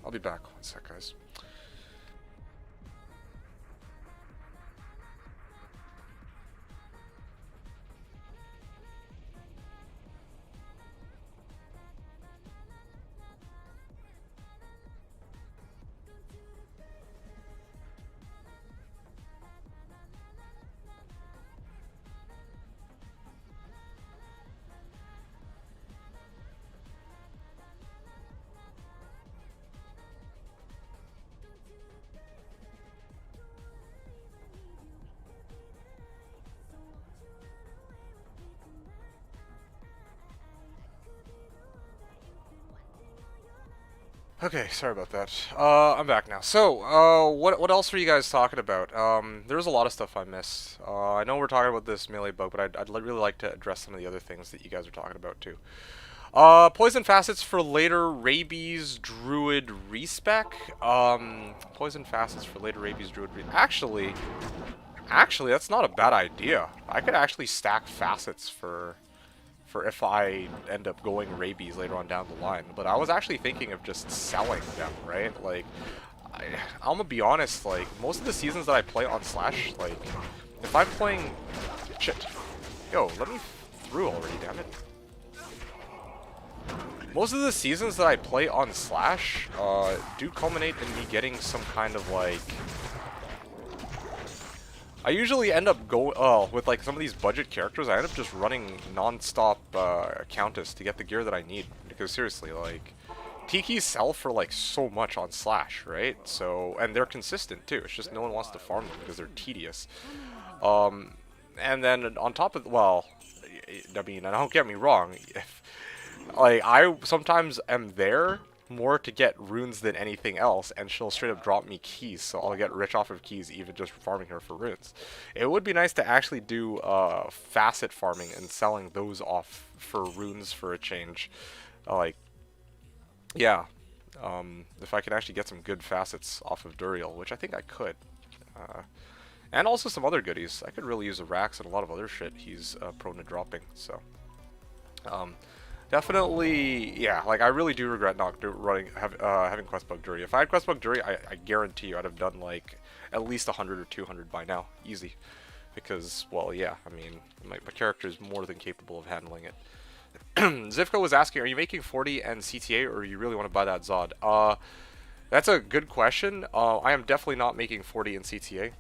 I'll be back. One sec, guys. Okay, sorry about that. I'm back now. So, what else were you guys talking about? There was a lot of stuff I missed. I know we're talking about this melee bug, but really like to address some of the other things that you guys are talking about too. Poison facets for later rabies druid respec. Poison facets for later rabies druid actually, that's not a bad idea. I could actually stack facets for if I end up going rabies later on down the line. But I was actually thinking of just selling them, right? Like, I'm gonna be honest, like, most of the seasons that I play on Slash, like, if I'm playing... Shit. Yo, let me through already, damn it. Most of the seasons that I play on Slash do culminate in me getting some kind of, like... I usually end up with like some of these budget characters, I end up just running non-stop Countess to get the gear that I need. Because seriously, like, Tikis sell for like so much on Slash, right? So, and they're consistent too, it's just no one wants to farm them because they're tedious. And then on top of, well, I mean, don't get me wrong, if, like, I sometimes am there more to get runes than anything else, and she'll straight up drop me keys, so I'll get rich off of keys even just farming her for runes. It would be nice to actually do facet farming and selling those off for runes for a change. Like, yeah, if I can actually get some good facets off of Duriel, which I think I could. And also some other goodies. I could really use a Rax and a lot of other shit he's prone to dropping, so... definitely, yeah, like, I really do regret not having Questbug Jury. If I had Questbug Jury, I guarantee you I'd have done, like, at least 100 or 200 by now. Easy. Because, well, yeah, I mean, my character is more than capable of handling it. Zivko was asking, are you making 40 and CTA, or you really want to buy that Zod? That's a good question. I am definitely not making 40 in CTA.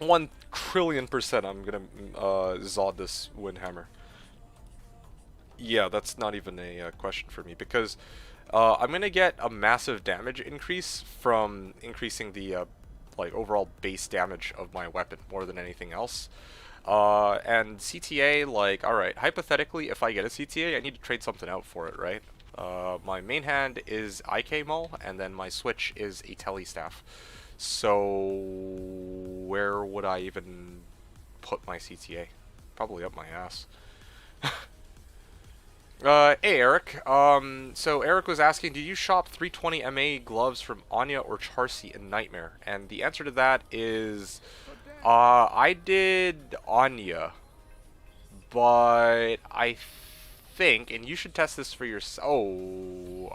1 trillion% I'm gonna Zod this Windhammer. Yeah, that's not even a question for me, because I'm gonna get a massive damage increase from increasing the like overall base damage of my weapon more than anything else. And CTA, like, alright, hypothetically, if I get a CTA, I need to trade something out for it, right? My main hand is IK Mull, and then my switch is a Tele Staff. So, where would I even put my CTA? Probably up my ass. Hey Eric, so Eric was asking, did you shop 320 MA gloves from Anya or Charcy in Nightmare? And the answer to that is, I did Anya, but I think, and you should test this for yourself,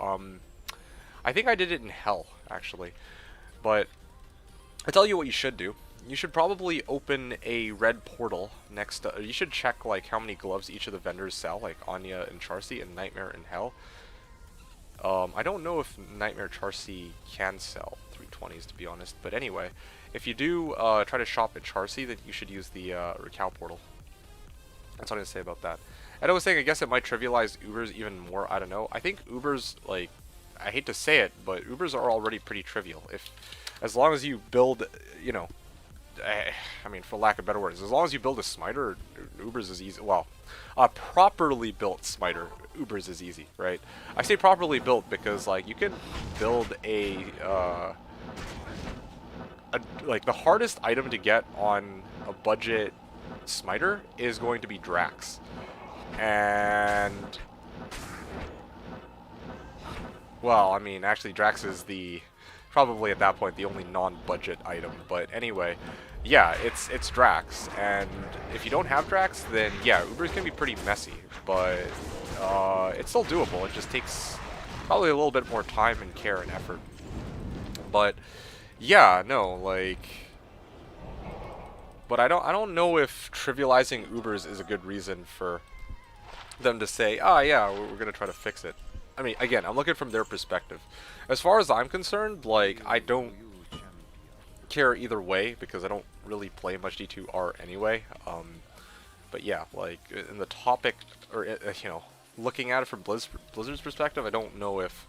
I think I did it in Hell, actually, but I tell you what you should do. You should probably open a red portal next to... You should check, like, how many gloves each of the vendors sell, like Anya and Charcy and Nightmare and Hell. I don't know if Nightmare Charcy can sell 320s, to be honest. But anyway, if you do try to shop at Charcy, then you should use the Racal portal. That's what I'm going to say about that. And I was saying, I guess it might trivialize Ubers even more. I don't know. I think Ubers, like... I hate to say it, but Ubers are already pretty trivial. As long as you build, you know... I mean, for lack of better words, as long as you build a smiter, Ubers is easy. Well, a properly built smiter, Ubers is easy, right? I say properly built because, like, you can build like, the hardest item to get on a budget smiter is going to be Drax. And, well, I mean, actually, Drax is probably at that point the only non-budget item, but anyway, yeah, it's Drax, and if you don't have Drax, then yeah, Ubers can be pretty messy, but it's still doable. It just takes probably a little bit more time and care and effort. But yeah, no, like, but I don't know if trivializing Ubers is a good reason for them to say, ah, yeah, we're gonna try to fix it. I mean, again, I'm looking from their perspective. As far as I'm concerned, like, I don't care either way, because I don't really play much D2R anyway. But yeah, like, in the topic, or, you know, looking at it from Blizzard's perspective, I don't know if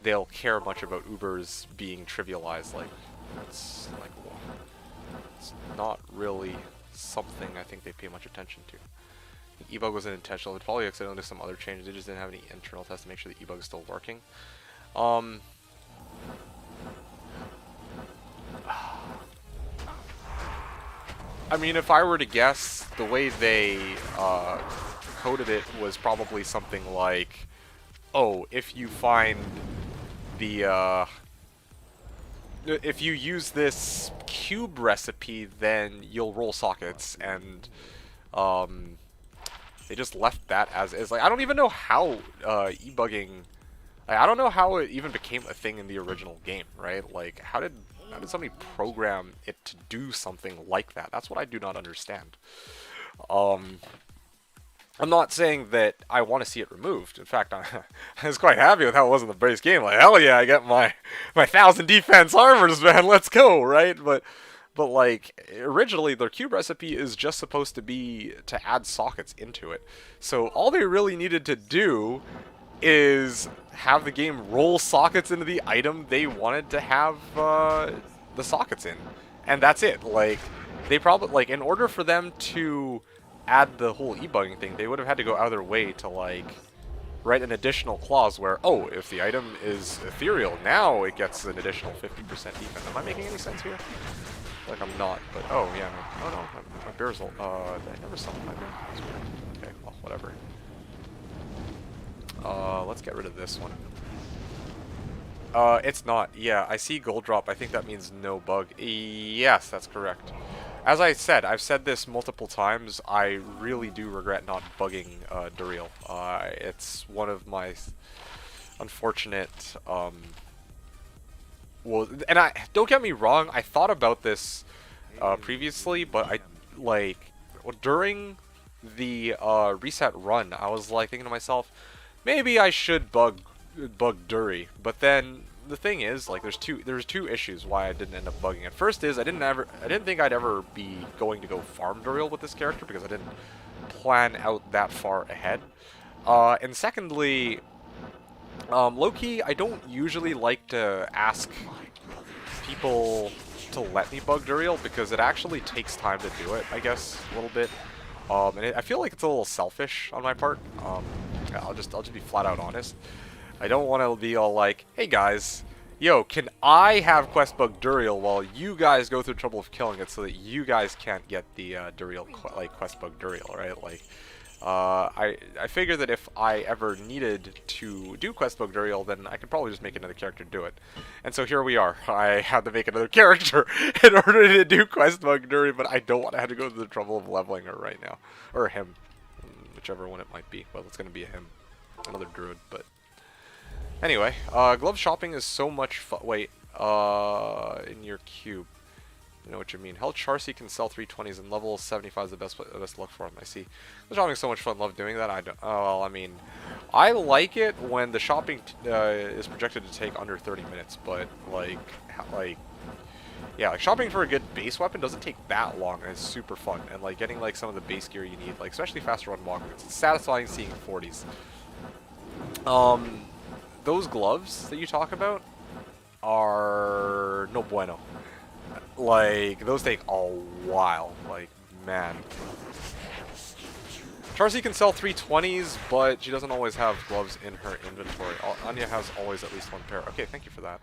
they'll care much about Ubers being trivialized. Like, that's, like, well, it's not really something I think they pay much attention to. E-bug wasn't intentional. It probably accidentally did some other changes. They just didn't have any internal tests to make sure the e-bug is still working. I mean, if I were to guess, the way they coded it was probably something like, oh, if you find the, if you use this cube recipe, then you'll roll sockets, and, they just left that as is. Like, I don't even know how, e-bugging, like, I don't know how it even became a thing in the original game, right? Like, how did somebody program it to do something like that? That's what I do not understand. I'm not saying that I want to see it removed. In fact, I was quite happy with how it was in the base game. Like, hell yeah, I get my 1,000 defense armors, man. Let's go, right? But like, originally their cube recipe is just supposed to be to add sockets into it. So all they really needed to do is have the game roll sockets into the item they wanted to have the sockets in, and that's it. Like, they probably, like, in order for them to add the whole e-bugging thing, they would have had to go out of their way to, like, write an additional clause where, oh, if the item is ethereal, now it gets an additional 50% defense. Am I making any sense here? Like, I'm not, but oh yeah, no, oh no, my bear's did I never summon my bear? That's weird. Okay, well, whatever. Let's get rid of this one. It's not. Yeah, I see gold drop. I think that means no bug. Yes, that's correct. As I said, I've said this multiple times, I really do regret not bugging Duriel. It's one of my unfortunate, well, and don't get me wrong, I thought about this previously, but during the reset run, I was like thinking to myself, maybe I should bug Duri, but then the thing is, like, there's two issues why I didn't end up bugging it. First is I didn't think I'd ever be going to go farm Duriel with this character because I didn't plan out that far ahead. And secondly, low-key, I don't usually like to ask people to let me bug Duriel because it actually takes time to do it, I guess, a little bit. And I feel like it's a little selfish on my part. I'll just be flat out honest. I don't want to be all like, hey guys, yo, can I have quest bug Duriel while you guys go through trouble of killing it so that you guys can't get the Duriel, like, quest bug Duriel, right? Like, I figure that if I ever needed to do quest bug Duriel, then I could probably just make another character do it. And so here we are. I had to make another character in order to do quest bug Duriel, but I don't want to have to go through the trouble of leveling her right now. Or him. Whichever one it might be. Well, it's going to be a him. Another druid, but... Anyway, glove shopping is so much fun. Wait, in your cube. You know what you mean. Hell, Charcy can sell 320s and level 75 is the best luck for him. I see. The shopping is so much fun. Love doing that. I don't. Oh, well, I mean, I like it when the shopping is projected to take under 30 minutes. But yeah, like shopping for a good base weapon doesn't take that long, and it's super fun. And like getting like some of the base gear you need, like especially faster run walking, it's satisfying seeing 40s. Those gloves that you talk about are no bueno. Like, those take a while. Like, man. Charcy can sell 320s, but she doesn't always have gloves in her inventory. Anya has always at least one pair. Okay, thank you for that.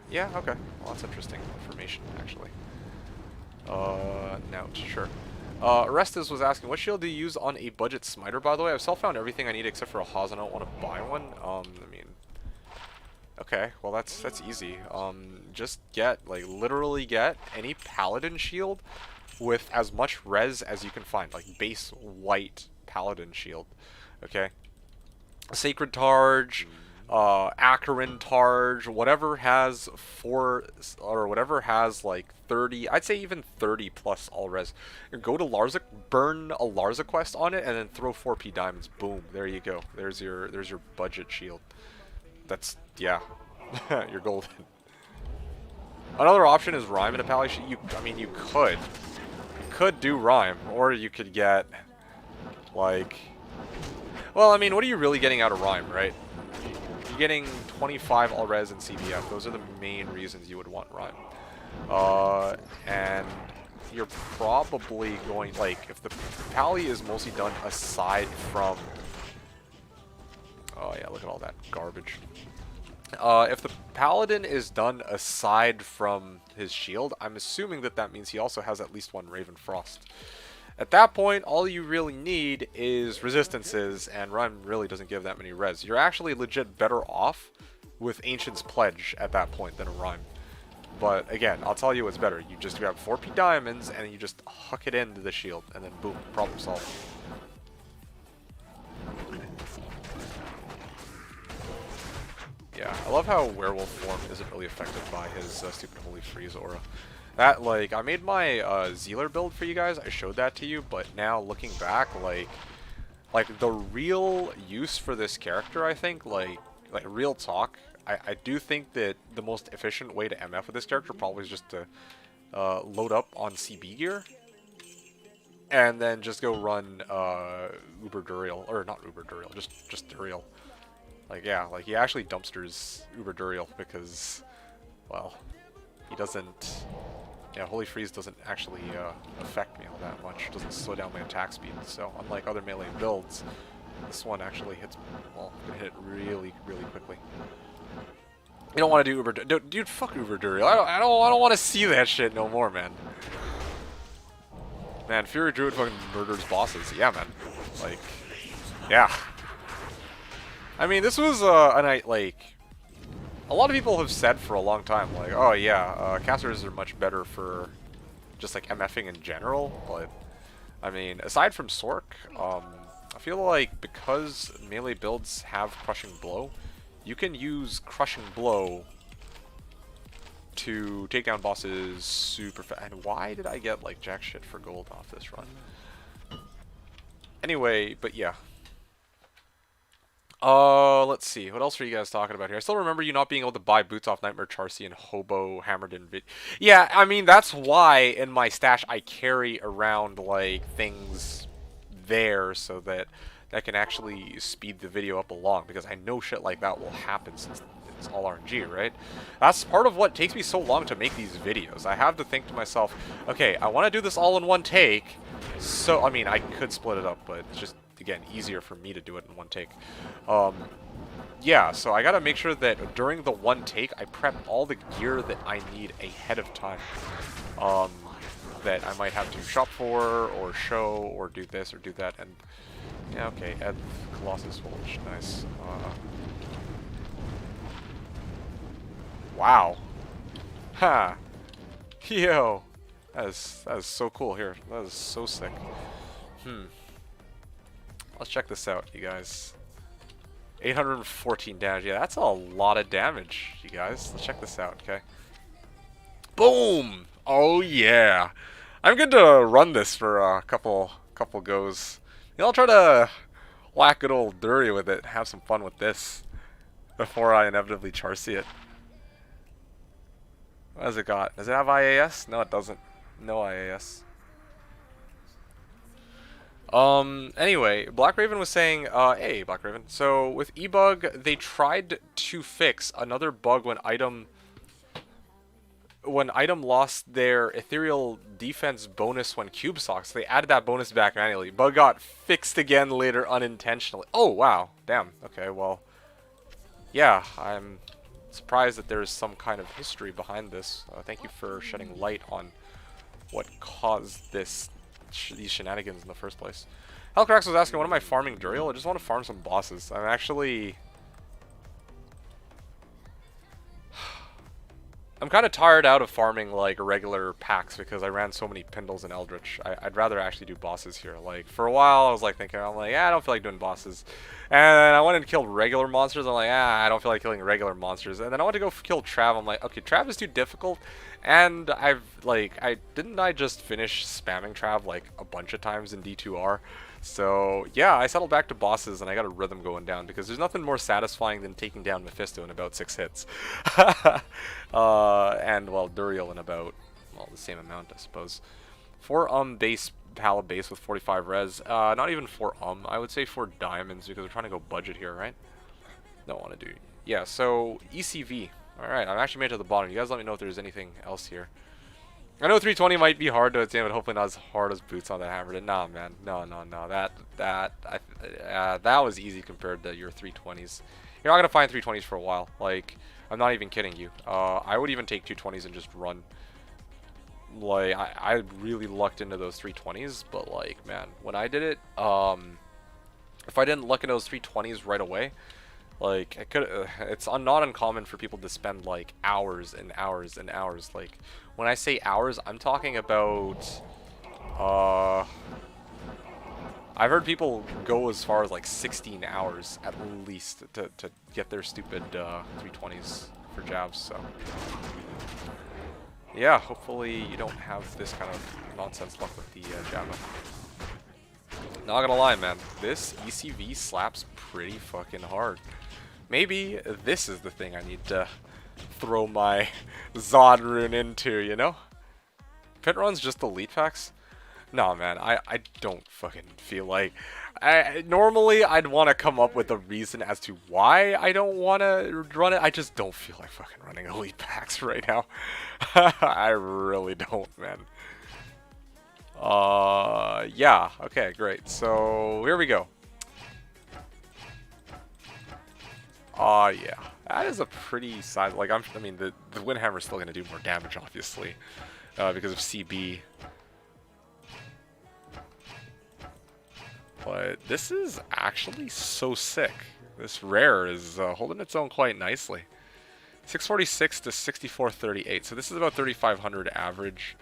Yeah, okay. Well, that's interesting information, actually. Now, sure. Orestes was asking, what shield do you use on a budget smiter, by the way? I've self-found everything I need except for a Haas, and I don't want to buy one. I mean... Okay, well that's easy. Just literally get any paladin shield with as much res as you can find. Like, base white paladin shield. Okay? Sacred Targe... Acheron Targe, whatever has whatever has like 30, I'd say even 30 plus all res. Go to Larza, burn a Larza quest on it, and then throw 4p diamonds. Boom, there you go. There's your budget shield. That's, yeah, you're golden. Another option is Rhyme in a pally shield. I mean, you could do Rhyme, or you could get like, well, I mean, what are you really getting out of Rhyme, right? You're getting 25 all res and CBF. Those are the main reasons you would want Rhyme. And you're probably going, like, if the pally is mostly done aside from... Oh yeah, look at all that garbage. If the paladin is done aside from his shield, I'm assuming that that means he also has at least one Raven Frost. At that point, all you really need is resistances, and Rhyme really doesn't give that many res. You're actually legit better off with Ancient's Pledge at that point than a Rhyme. But again, I'll tell you what's better. You just grab 4p diamonds, and you just huck it into the shield, and then boom, problem solved. Yeah, I love how Werewolf form isn't really affected by his stupid Holy Freeze aura. That, like, I made my Zealer build for you guys, I showed that to you, but now looking back, like the real use for this character, I think, like real talk, I do think that the most efficient way to MF with this character probably is just to load up on CB gear, and then just go run Uber Duriel, or not Uber Duriel, just Duriel. Like, yeah, like he actually dumpsters Uber Duriel because, well, he doesn't. Yeah, Holy Freeze doesn't actually affect me all that much. It doesn't slow down my attack speed. So unlike other melee builds, this one actually hits. Well, can hit it really, really quickly. You don't want to do Uber, dude. Fuck Uber Duriel. I don't want to see that shit no more, man. Man, Fury Druid fucking murders bosses. Yeah, man. Like, yeah. I mean, this was a night like. A lot of people have said for a long time, like, oh yeah, casters are much better for just like MFing in general, but I mean, aside from Sork, I feel like because melee builds have Crushing Blow, you can use Crushing Blow to take down bosses super fast. And why did I get like jack shit for gold off this run? Anyway, but yeah. Let's see. What else are you guys talking about here? I still remember you not being able to buy boots off Nightmare Charcy and Hobo Hammered in vid. Yeah, I mean, that's why in my stash I carry around, like, things there so that that can actually speed the video up along, because I know shit like that will happen since it's all RNG, right? That's part of what takes me so long to make these videos. I have to think to myself, okay, I want to do this all in one take, so, I mean, I could split it up, but it's just, again, easier for me to do it in one take. Yeah, so I gotta make sure that during the one take, I prep all the gear that I need ahead of time. That I might have to shop for, or show, or do this, or do that, and... Yeah, okay, Eth Colossus Vulture, nice. Wow. Ha! Yo! That is so cool here. That is so sick. Let's check this out, you guys. 814 damage. Yeah, that's a lot of damage, you guys. Let's check this out, okay? Boom! Oh, yeah. I'm good to run this for a couple goes. You know, I'll try to whack good old Dury with it, have some fun with this before I inevitably Charcy it. What has it got? Does it have IAS? No, it doesn't. No IAS. Anyway, Black Raven was saying, hey, Black Raven. So, with E-Bug, they tried to fix another bug when item lost their ethereal defense bonus when cube socks. They added that bonus back manually. Bug got fixed again later unintentionally. Oh, wow. Damn. Okay, well, yeah, I'm surprised that there's some kind of history behind this. Thank you for shedding light on what caused these shenanigans in the first place. Hellcrax was asking, what am I farming Duriel? I just want to farm some bosses. I'm actually... I'm kind of tired out of farming like regular packs because I ran so many Pindles and Eldritch. I'd rather actually do bosses here. Like, for a while I was like thinking, I'm like, yeah, I don't feel like doing bosses. And then I wanted to kill regular monsters. I'm like, I don't feel like killing regular monsters. And then I want to go kill Trav. I'm like, okay, Trav is too difficult. And didn't I just finish spamming Trav like a bunch of times in D2R? So yeah, I settled back to bosses and I got a rhythm going down because there's nothing more satisfying than taking down Mephisto in about 6 hits. And well, Duriel in about, well, the same amount, I suppose. 4 base Pala base with 45 res. Not even 4 I would say 4 diamonds because we're trying to go budget here, right? Don't want to do. Yeah, so ECV. Alright, I'm actually made it to the bottom. You guys let me know if there's anything else here. I know 320 might be hard to attain, but hopefully not as hard as Boots on that hammer. Nah, man. No. That was easy compared to your 320s. You're not gonna find 320s for a while. Like, I'm not even kidding you. I would even take 220s and just run. Like, I really lucked into those 320s, but like, man, when I did it, if I didn't look into those 320s right away, like, I could. It's not uncommon for people to spend like hours and hours and hours. Like, when I say hours, I'm talking about. I've heard people go as far as like 16 hours at least to get their stupid 320s for jabs. So, yeah, hopefully you don't have this kind of nonsense luck with the Java. Not gonna lie, man, this ECV slaps pretty fucking hard. Maybe this is the thing I need to throw my Zod rune into, you know? Pit runs just elite packs? Nah, man, I don't fucking feel like... normally, I'd want to come up with a reason as to why I don't want to run it. I just don't feel like fucking running elite packs right now. I really don't, man. Yeah, okay, great. So, here we go. Yeah. That is a pretty size... Like, I mean, the Windhammer's still going to do more damage, obviously. Because of CB. But this is actually so sick. This rare is holding its own quite nicely. 646 to 6438. So this is about 3,500 average.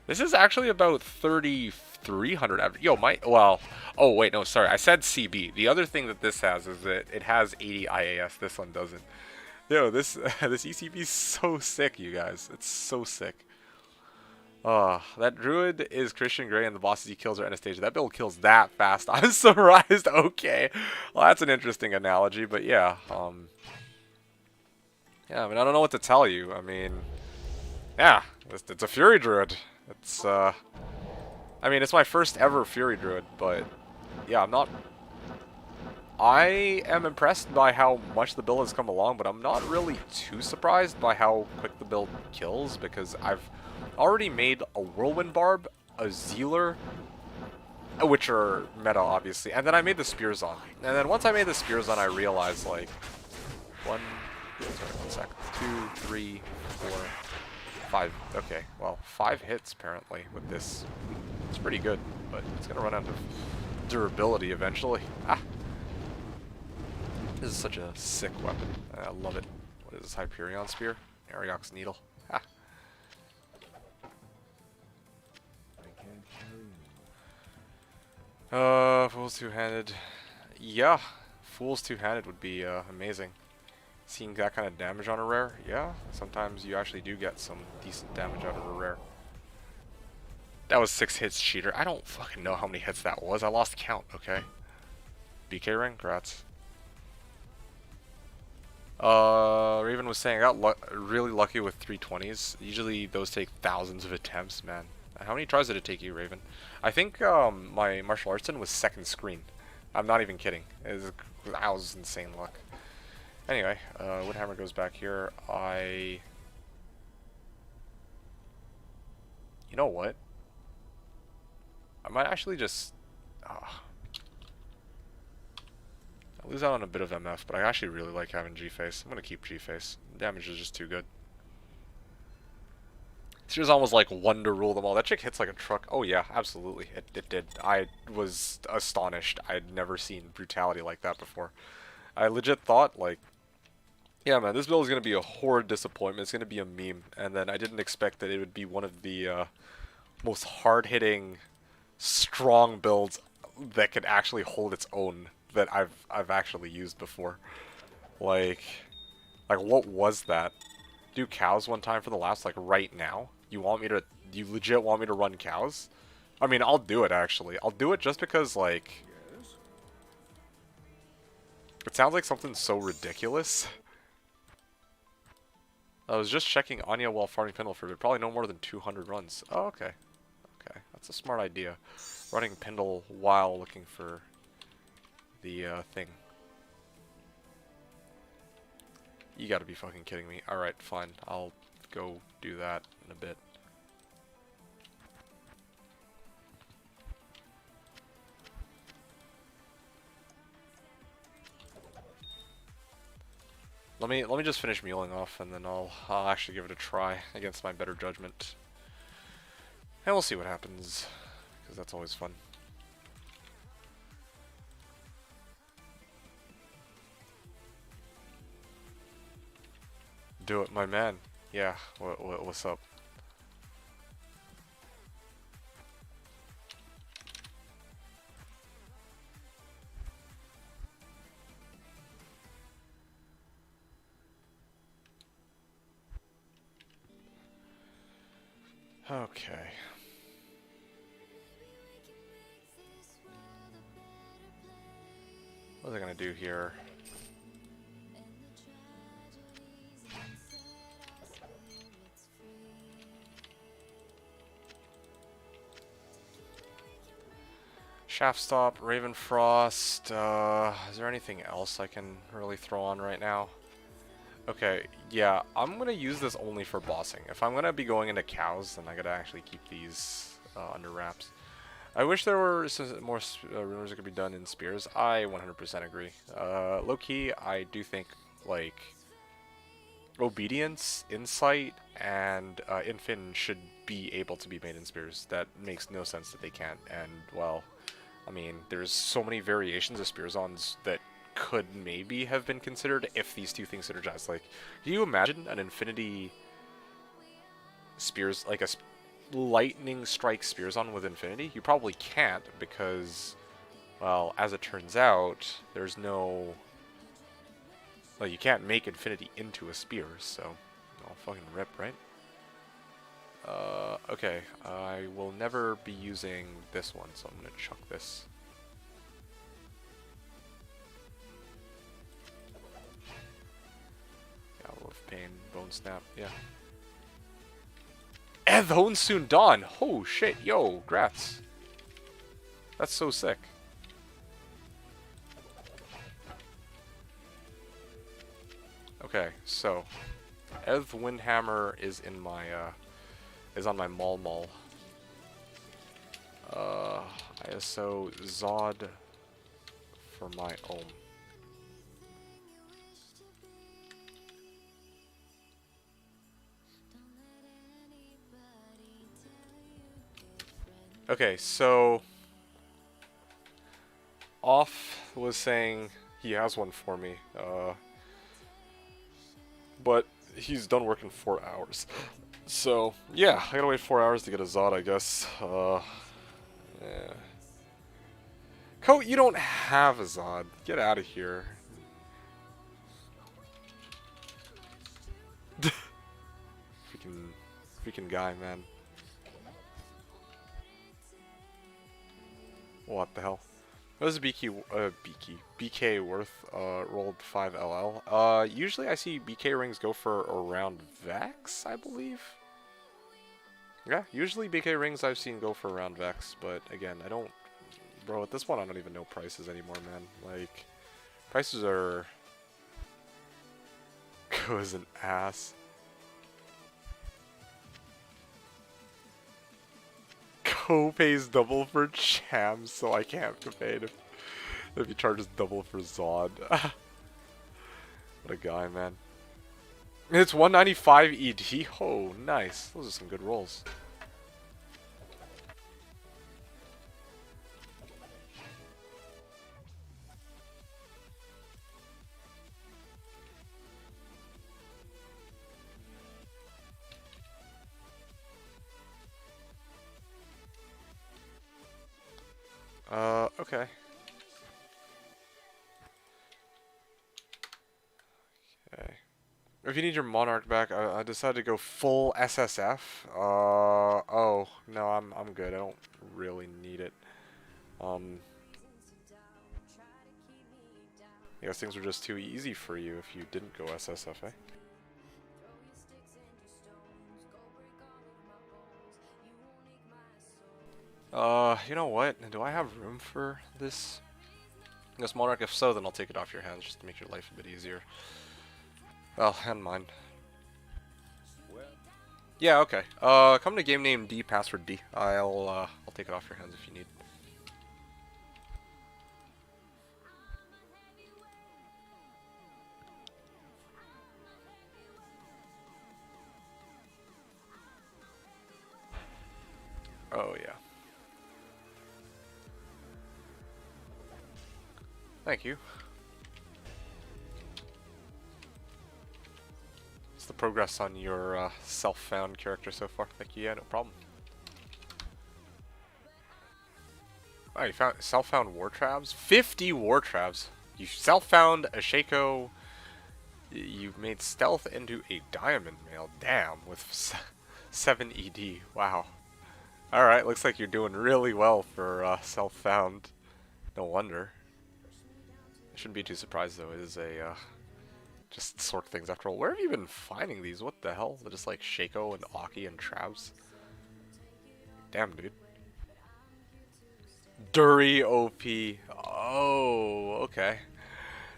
This is actually about 3,300 average. Yo, well, oh wait, no, sorry. I said CB. The other thing that this has is that it has 80 IAS. This one doesn't. Yo, this ECB is so sick, you guys. It's so sick. That Druid is Christian Grey and the bosses he kills are Anastasia. That build kills that fast. I'm surprised. Okay. Well, that's an interesting analogy, but yeah. Yeah, I mean, I don't know what to tell you. I mean, yeah, it's a Fury Druid. It's, I mean, it's my first ever Fury Druid, but yeah, I am impressed by how much the build has come along, but I'm not really too surprised by how quick the build kills, because I've already made a Whirlwind Barb, a Zealer, which are meta, obviously, and then I made the Spears on. And then once I made the Spears on, I realized, like, 1 sec, 2, 3, 4, 5. Okay, well, 5 hits, apparently, with this. It's pretty good, but it's going to run out of durability eventually. Ah! This is such a sick weapon. I love it. What is this, Hyperion Spear? Ariok's Needle. Ah! Fool's Two-Handed. Yeah, Fool's Two-Handed would be amazing. Seeing that kind of damage on a rare, yeah, sometimes you actually do get some decent damage out of a rare. That was 6 hits, cheater. I don't fucking know how many hits that was. I lost count, okay? BK ring? Grats. Raven was saying I got really lucky with 320s. Usually those take thousands of attempts, man. How many tries did it take you, Raven? I think my martial arts was second screen. I'm not even kidding. That was insane luck. Anyway, Windhammer goes back here. You know what? I might actually just... I lose out on a bit of MF, but I actually really like having G-Face. I'm going to keep G-Face. Damage is just too good. She was almost like one to rule them all. That chick hits like a truck. Oh yeah, absolutely. It did. I was astonished. I'd never seen brutality like that before. I legit thought, like, yeah, man, this build is going to be a horrid disappointment. It's going to be a meme. And then I didn't expect that it would be one of the most hard-hitting, strong builds that could actually hold its own that I've actually used before. Like what was that? Do cows one time for the last, like, right now? You legit want me to run cows? I mean, I'll do it, actually. I'll do it just because, like, it sounds like something so ridiculous. I was just checking Anya while farming Pindle for a bit. Probably no more than 200 runs. Oh, okay. Okay, that's a smart idea. Running Pindle while looking for the thing. You gotta be fucking kidding me. Alright, fine. I'll go do that in a bit. Let me just finish mealing off, and then I'll actually give it a try against my better judgment, and we'll see what happens, because that's always fun. Do it, my man. Yeah. What's up? Okay. What was I gonna do here? Shaftstop, Ravenfrost. Is there anything else I can really throw on right now? Okay, yeah, I'm gonna use this only for bossing. If I'm gonna be going into cows, then I gotta actually keep these under wraps. I wish there were more rumors that could be done in spears. I 100% agree. Low key, I do think like obedience, insight, and infin should be able to be made in spears. That makes no sense that they can't. And well, I mean, there's so many variations of spearsons that could maybe have been considered if these two things synergize. Like, can you imagine an infinity spears, like a lightning strike spearson with infinity? You probably can't because, well, as it turns out, there's no, well, you can't make infinity into a spear, so I'll fucking rip, right? Okay, I will never be using this one, so I'm gonna chuck this. Pain, Bone Snap, yeah. And the Hone's soon dawn! Oh shit, yo, grats. That's so sick. Okay, so Eth Windhammer is in my is on my Maul. ISO Zod for my Ohm. Okay, so Off was saying he has one for me, but he's done work in 4 hours. So yeah, I gotta wait 4 hours to get a Zod, I guess. Yeah. Coat, you don't have a Zod. Get out of here. freaking guy, man. What the hell? What is BK worth? Rolled 5 LL. Usually I see BK rings go for around Vex, I believe. Yeah, usually BK rings I've seen go for around Vex, but again, I don't... Bro, at this point I don't even know prices anymore, man. Like, prices are... Go as an ass. Co pays double for Cham, so I can't have to pay it if he charges double for Zod. What a guy, man. It's 195 ED. Oh, nice. Those are some good rolls. Okay. Okay. If you need your Monarch back, I decided to go full SSF. Oh, no, I'm good. I don't really need it. I guess things were just too easy for you if you didn't go SSF, eh? You know what? Do I have room for this? This Monarch? If so, then I'll take it off your hands just to make your life a bit easier. Well, and mine. Yeah, okay. Come to game name D, password D. I'll take it off your hands if you need. Oh, yeah. Thank you. What's the progress on your self-found character so far? Thank you. Yeah, no problem. Oh, you found self-found war traps? 50 war traps. You self-found a Shaco. You made stealth into a diamond mail. Damn, with 7 ED. Wow. Alright, looks like you're doing really well for self-found. No wonder. I shouldn't be too surprised though. It is a just sort things after all. Where have you been finding these? What the hell? They're just like Shaco and Aki and Travs. Damn, dude. Dury OP. Oh, okay.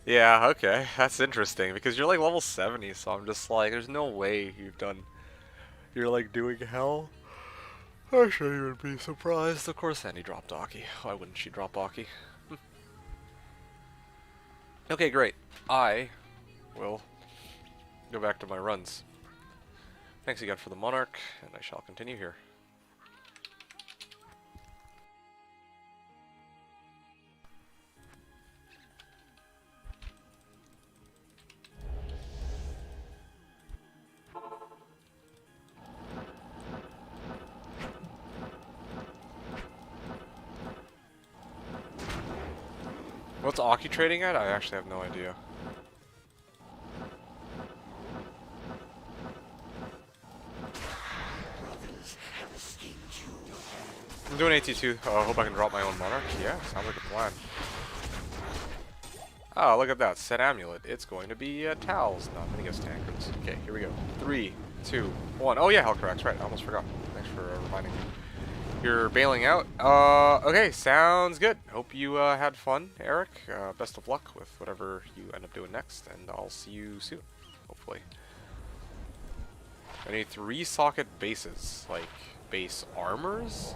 Yeah, okay. That's interesting because you're like level 70, so I'm just like, there's no way you're like doing hell. I shouldn't even be surprised. Of course Annie dropped Aki. Why wouldn't she drop Aki? Okay, great. I will go back to my runs. Thanks again for the Monarch, and I shall continue here. What's Aki trading at? I actually have no idea. I'm doing AT2. I hope I can drop my own Monarch. Yeah, sounds like a plan. Oh, look at that. Set Amulet. It's going to be Towels. No, I'm going to guess Tankards. Okay, here we go. 3, 2, 1. Oh, yeah, Hellcarax. Right, I almost forgot. Thanks for reminding me. You're bailing out. Okay, sounds good. Hope you had fun, Eric. Best of luck with whatever you end up doing next, and I'll see you soon, hopefully. I need 3-socket bases, like base armors.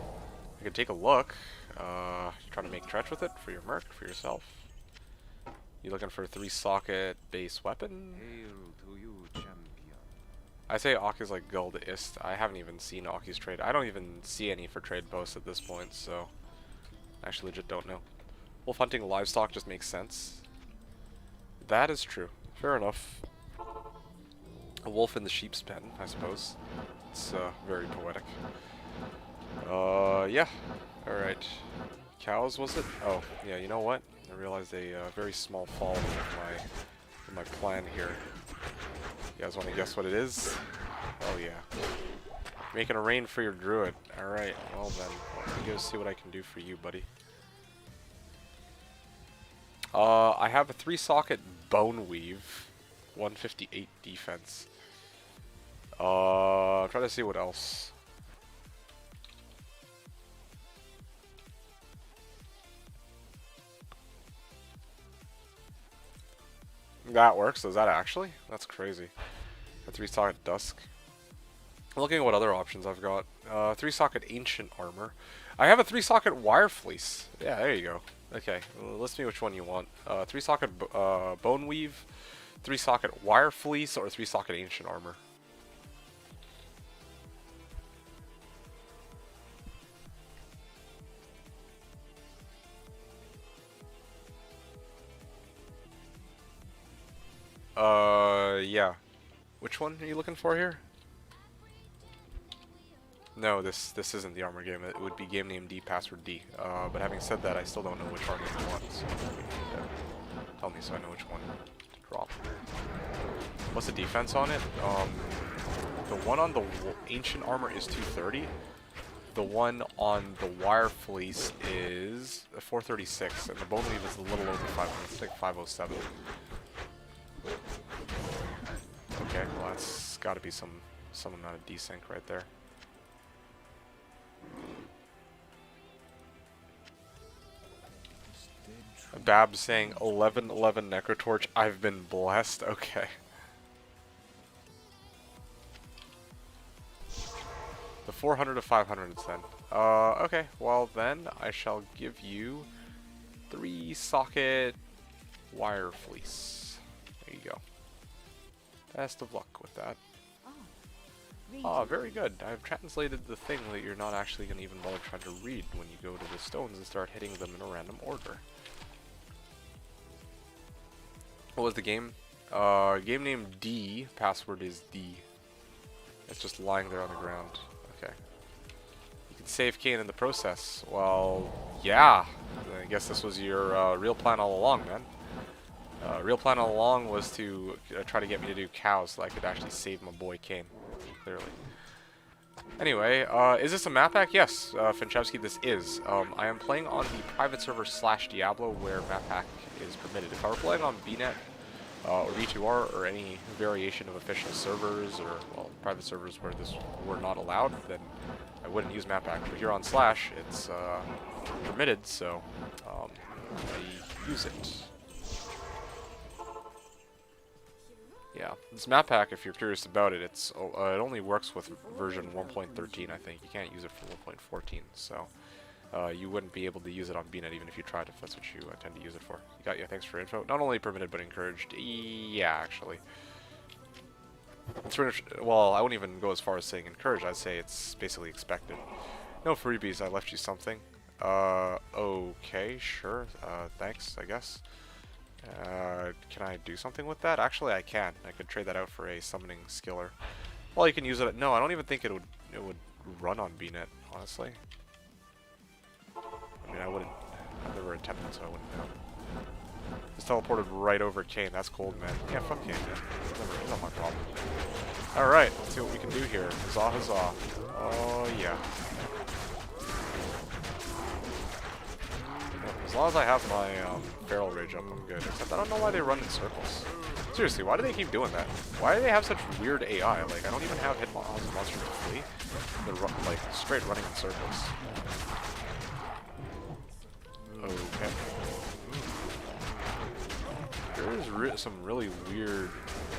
I could take a look. Trying to make Tretch with it for your merc, for yourself. You looking for a 3-socket base weapon? Hail to you, champion. I say Aki's like Gold Ist. I haven't even seen Aki's trade. I don't even see any for trade posts at this point, so I actually legit don't know. Wolf hunting livestock just makes sense. That is true. Fair enough. A wolf in the sheep's pen, I suppose. It's very poetic. Yeah. Alright. Cows, was it? Oh, yeah, you know what? I realized a very small fault in my plan here. You guys want to guess what it is? Oh, yeah. Making a rain for your druid. Alright, well then. Let me go see what I can do for you, buddy. I have a 3-socket Bone Weave. 158 defense. I'm trying to see what else. That works, does that actually? That's crazy. A 3-socket Dusk. I'm looking at what other options I've got. 3-socket Ancient Armor. I have a 3-socket Wire Fleece. Yeah, there you go. Okay, list me which one you want. 3-socket Bone Weave, 3-socket Wire Fleece, or 3-socket Ancient Armor. Yeah. Which one are you looking for here? No, this isn't the armor game. It would be game name D, password D. But having said that, I still don't know which armor you want. So tell me so I know which one to drop. What's the defense on it? The one on the ancient armor is 230. The one on the wire fleece is 436, and the bone weave is a little over 500. It's like 507. Okay, well that's got to be some amount of desync right there. Bab saying 1111 Necrotorch. I've been blessed. Okay. The 400 to 500 then. Okay. Well then, I shall give you 3-socket wire fleece. There you go. Best of luck with that. Ah, very good. I've translated the thing that you're not actually going to even bother trying to read when you go to the stones and start hitting them in a random order. What was the game? Game name D. Password is D. It's just lying there on the ground. Okay. You can save Kane in the process. Well, yeah. I guess this was your real plan all along, man. Real plan all along was to try to get me to do cows so I could actually save my boy Kane. Clearly. Anyway, is this a map pack? Yes, Finchevsky, this is. I am playing on the private server Slashdiablo where map pack is permitted. If I were playing on BNet or V2R or any variation of official servers or, well, private servers where this were not allowed, then I wouldn't use map pack. But here on Slash, it's permitted, so I use it. Yeah, this map pack, if you're curious about it, it only works with version 1.13, I think. You can't use it for 1.14, so you wouldn't be able to use it on BNet even if you tried, if that's what you intend to use it for. You got yeah, thanks for info. Not only permitted, but encouraged. Yeah, actually. It's well, I wouldn't even go as far as saying encouraged. I'd say it's basically expected. No freebies, I left you something. Okay, sure. Thanks, I guess. Can I do something with that? Actually, I can. I could trade that out for a summoning skiller. Well, you can use it. No, I don't even think it would run on BNet, honestly. I mean, I've never attempted, so I wouldn't know. Just teleported right over Kane. That's cold, man. Yeah, fuck Kane, man. It's not my problem. Alright, let's see what we can do here. Huzzah, huzzah. Oh, yeah. As long as I have my barrel rage up, I'm good. Except I don't know why they run in circles. Seriously, why do they keep doing that? Why do they have such weird AI? Like, I don't even have hit monsters to flee. They're like straight running in circles. Okay. There is some really weird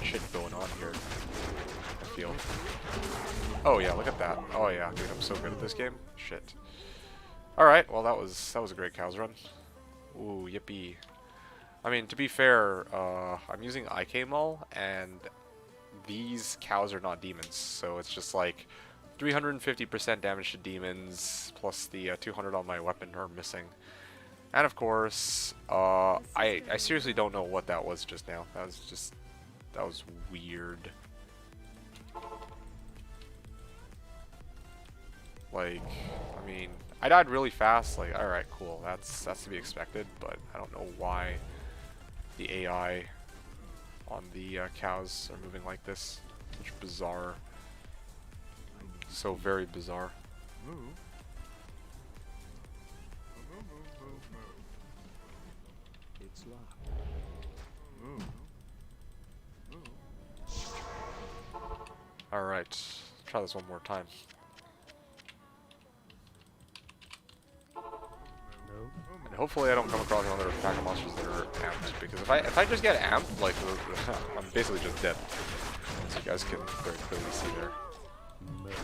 shit going on here, I feel. Oh yeah, look at that. Oh yeah, dude, I'm so good at this game. Shit. Alright, well that was a great cows run. Ooh, yippee. I mean, to be fair, I'm using IK Mull, and these cows are not demons, so it's just like 350% damage to demons, plus the 200 on my weapon are missing. And of course, I seriously don't know what that was just now. That was weird. Like, I mean, I died really fast, like, alright, cool, that's to be expected, but I don't know why the AI on the cows are moving like this. Such bizarre, so very bizarre. It's locked. Alright, try this one more time. And hopefully I don't come across another pack of monsters that are amped, because if I just get amped, like, I'm basically just dead. So you guys can very clearly see there.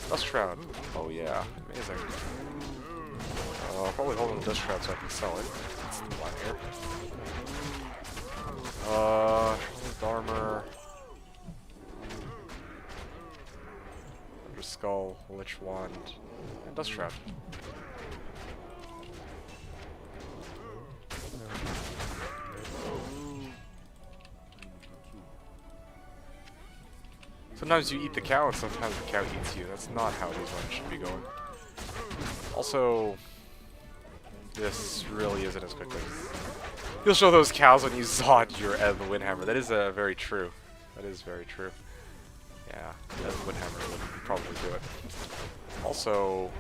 Dust Shroud. Oh yeah, amazing. I'll probably hold on the Dust Shroud so I can sell it. That's the one here. Armor. Thunder Skull, Lich Wand, and Dust Shroud. Sometimes you eat the cow and sometimes the cow eats you. That's not how these runs should be going. Also, this really isn't as quick as... You'll show those cows when you Zod your Eth Windhammer. That is very true. That is very true. Yeah, Eth Windhammer would probably do it. Also,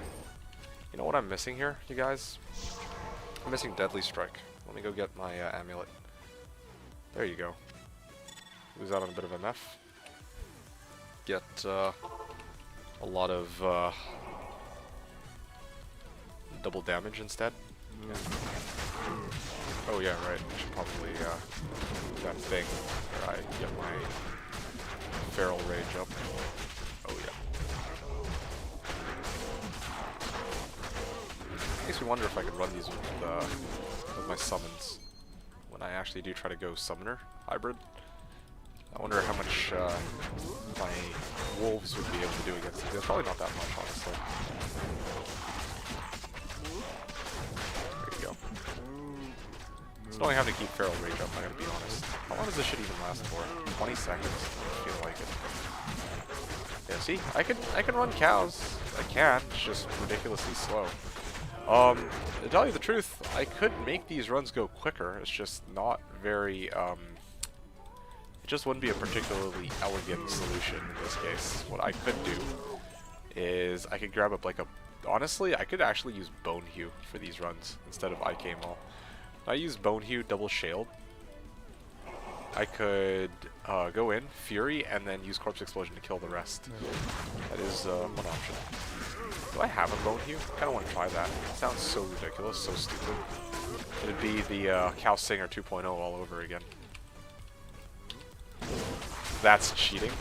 you know what I'm missing here, you guys? I'm missing Deadly Strike. Let me go get my amulet. There you go. Lose out on a bit of MF. Get a lot of double damage instead. Yeah. Oh yeah, right. I should probably do that thing where I get my feral rage up. Oh yeah. Makes me wonder if I could run these with my summons when I actually do try to go summoner hybrid. I wonder how much my wolves would be able to do against it. It's probably not that much, honestly. There you go. It's annoying having to keep feral rage up, I gotta be honest. How long does this shit even last for? 20 seconds? I feel like it. Yeah, see? I can run cows. I can. It's just ridiculously slow. To tell you the truth, I could make these runs go quicker. It's just not very, it just wouldn't be a particularly elegant solution in this case. What I could do is I could grab up like a... Honestly, I could actually use Bone Hew for these runs instead of IK Maul. If I use Bone Hew double Shield, I could go in, Fury, and then use Corpse Explosion to kill the rest. That is one option. Do I have a Bone Hew? I kind of want to try that. It sounds so ridiculous, so stupid. It'd be the Cow Singer 2.0 all over again. That's cheating?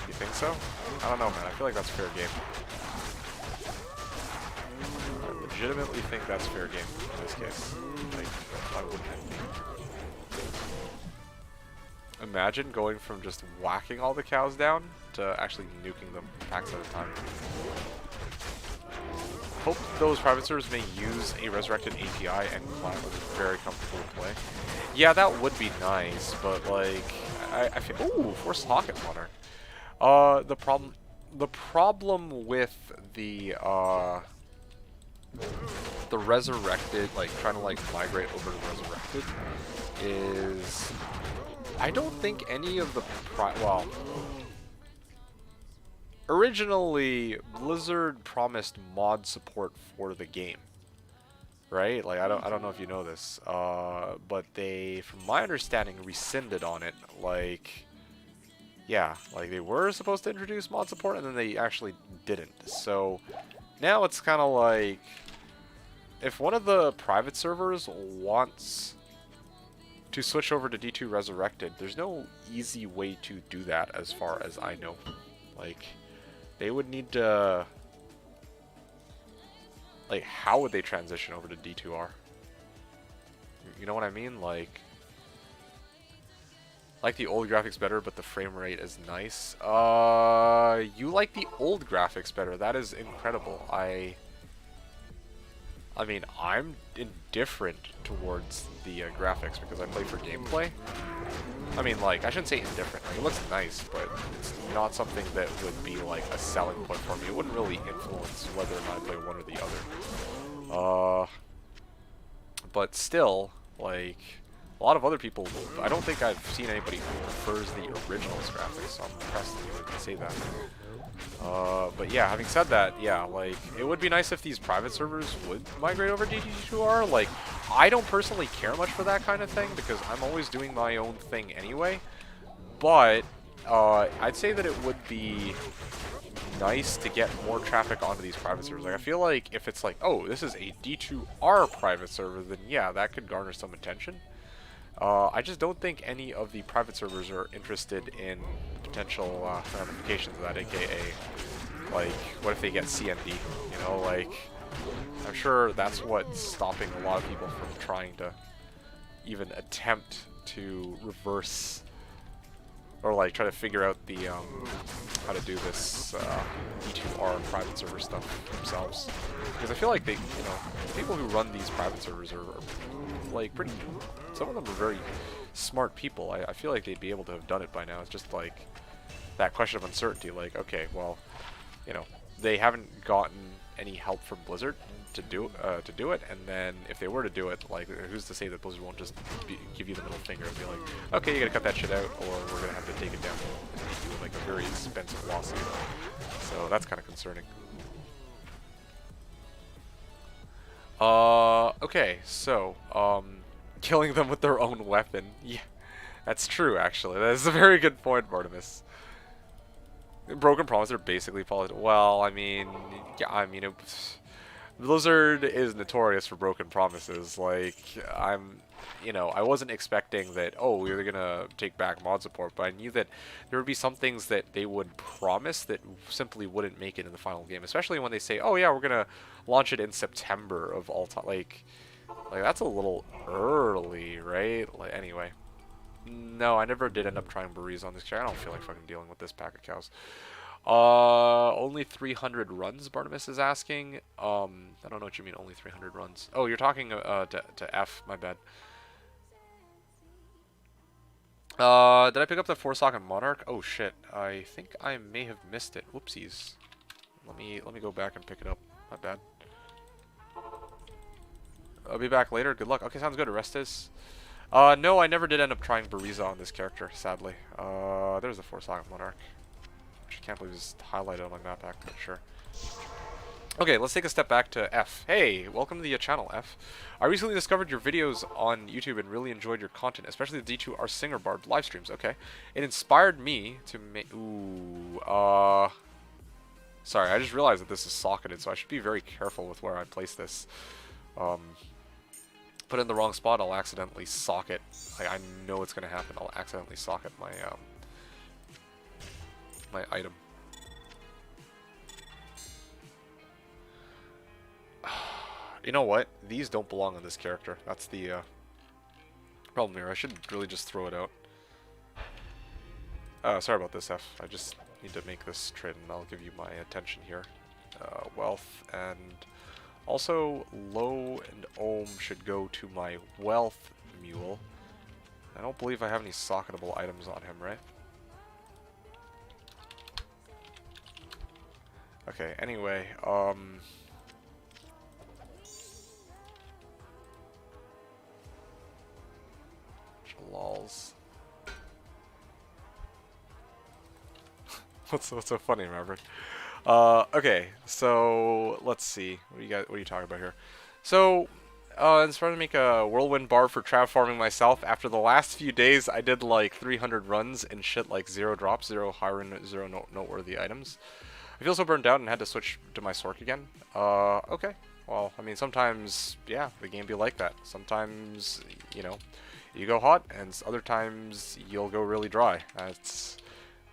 You think so? I don't know, man. I feel like that's fair game. I legitimately think that's fair game in this case. Like, why wouldn't it be? Imagine going from just whacking all the cows down to actually nuking them packs at a time. Hope those private servers may use a resurrected API and climb with very comfortable play. Yeah, that would be nice, but like I feel ooh, forced pocket runner. The problem with the resurrected, like trying to like migrate over to resurrected is I don't think any of the well, originally Blizzard promised mod support for the game, right? Like I don't know if you know this, but they, from my understanding, rescinded on it. Like, yeah, like they were supposed to introduce mod support and then they actually didn't. So now it's kind of like if one of the private servers wants to switch over to D2 Resurrected, there's no easy way to do that as far as I know. Like, they would need to... Like, how would they transition over to D2R? You know what I mean? Like the old graphics better, but the frame rate is nice. You like the old graphics better. That is incredible. I mean, I'm indifferent towards the graphics because I play for gameplay. I mean, like, I shouldn't say indifferent. Like, it looks nice, but it's not something that would be, like, a selling point for me. It wouldn't really influence whether or not I play one or the other. But still, like, a lot of other people, I don't think I've seen anybody who prefers the original's graphics, so I'm impressed that you would say that. But yeah, having said that, yeah, like, it would be nice if these private servers would migrate over to D2R. Like, I don't personally care much for that kind of thing because I'm always doing my own thing anyway. But, I'd say that it would be nice to get more traffic onto these private servers. Like, I feel like if it's like, oh, this is a D2R private server, then yeah, that could garner some attention. I just don't think any of the private servers are interested in potential ramifications of that, aka, like, what if they get CND, you know, like, I'm sure that's what's stopping a lot of people from trying to even attempt to reverse, or like, try to figure out the, how to do this, D2R private server stuff themselves. Because I feel like they, you know, people who run these private servers are like, pretty, some of them are very smart people. I feel like they'd be able to have done it by now. It's just like that question of uncertainty, like, okay, well, you know, they haven't gotten any help from Blizzard to do it, and then if they were to do it, like, who's to say that Blizzard won't just give you the middle finger and be like, okay, you gotta cut that shit out, or we're gonna have to take it down and do like a very expensive lawsuit. So that's kind of concerning. Okay, so, killing them with their own weapon. Yeah, that's true, actually. That is a very good point, Bartimus. Broken Promise are basically political. Well, I mean, yeah, I mean, Blizzard is notorious for broken promises. Like, you know, I wasn't expecting that, oh, we were gonna take back mod support, but I knew that there would be some things that they would promise that simply wouldn't make it in the final game, especially when they say, oh yeah, we're gonna launch it in September of all time. Like that's a little early, right? Like, anyway, No, I never did end up trying Breeze on this character. I don't feel like fucking dealing with this pack of cows. Only 300 runs, Barnabas is asking. I don't know what you mean, only 300 runs. Oh, you're talking to F, my bad. Did I pick up the 4-socket Monarch? Oh shit, I think I may have missed it. Whoopsies. Let me go back and pick it up. My bad. I'll be back later. Good luck. Okay, sounds good. Orestes. No, I never did end up trying Bariza on this character, sadly. There's the 4-socket Monarch. Which I can't believe is highlighted on my map pack, but sure. Okay, let's take a step back to F. Hey, welcome to the channel, F. I recently discovered your videos on YouTube and really enjoyed your content, especially the D2R Singer Bard live streams. Okay. It inspired me to make... Ooh, sorry, I just realized that this is socketed, so I should be very careful with where I place this. Put it in the wrong spot, I'll accidentally socket. Like, I know it's gonna happen. I'll accidentally socket my my item. You know what? These don't belong on this character. That's the problem here. I should really just throw it out. Sorry about this, F. I just need to make this trade, and I'll give you my attention here. Wealth and... Also, Low and Ohm should go to my Wealth Mule. I don't believe I have any socketable items on him, right? Okay, anyway, lols. What's so funny, Maverick? Okay, so let's see. What are you talking about here? So, I'm starting to make a whirlwind bar for trav farming myself. After the last few days, I did like 300 runs and shit like 0 drops, 0 high run, 0 noteworthy items. I feel so burned out and had to switch to my Sork again. Okay. Well, I mean, sometimes, yeah, the game be like that. Sometimes, you know, you go hot, and other times you'll go really dry. That's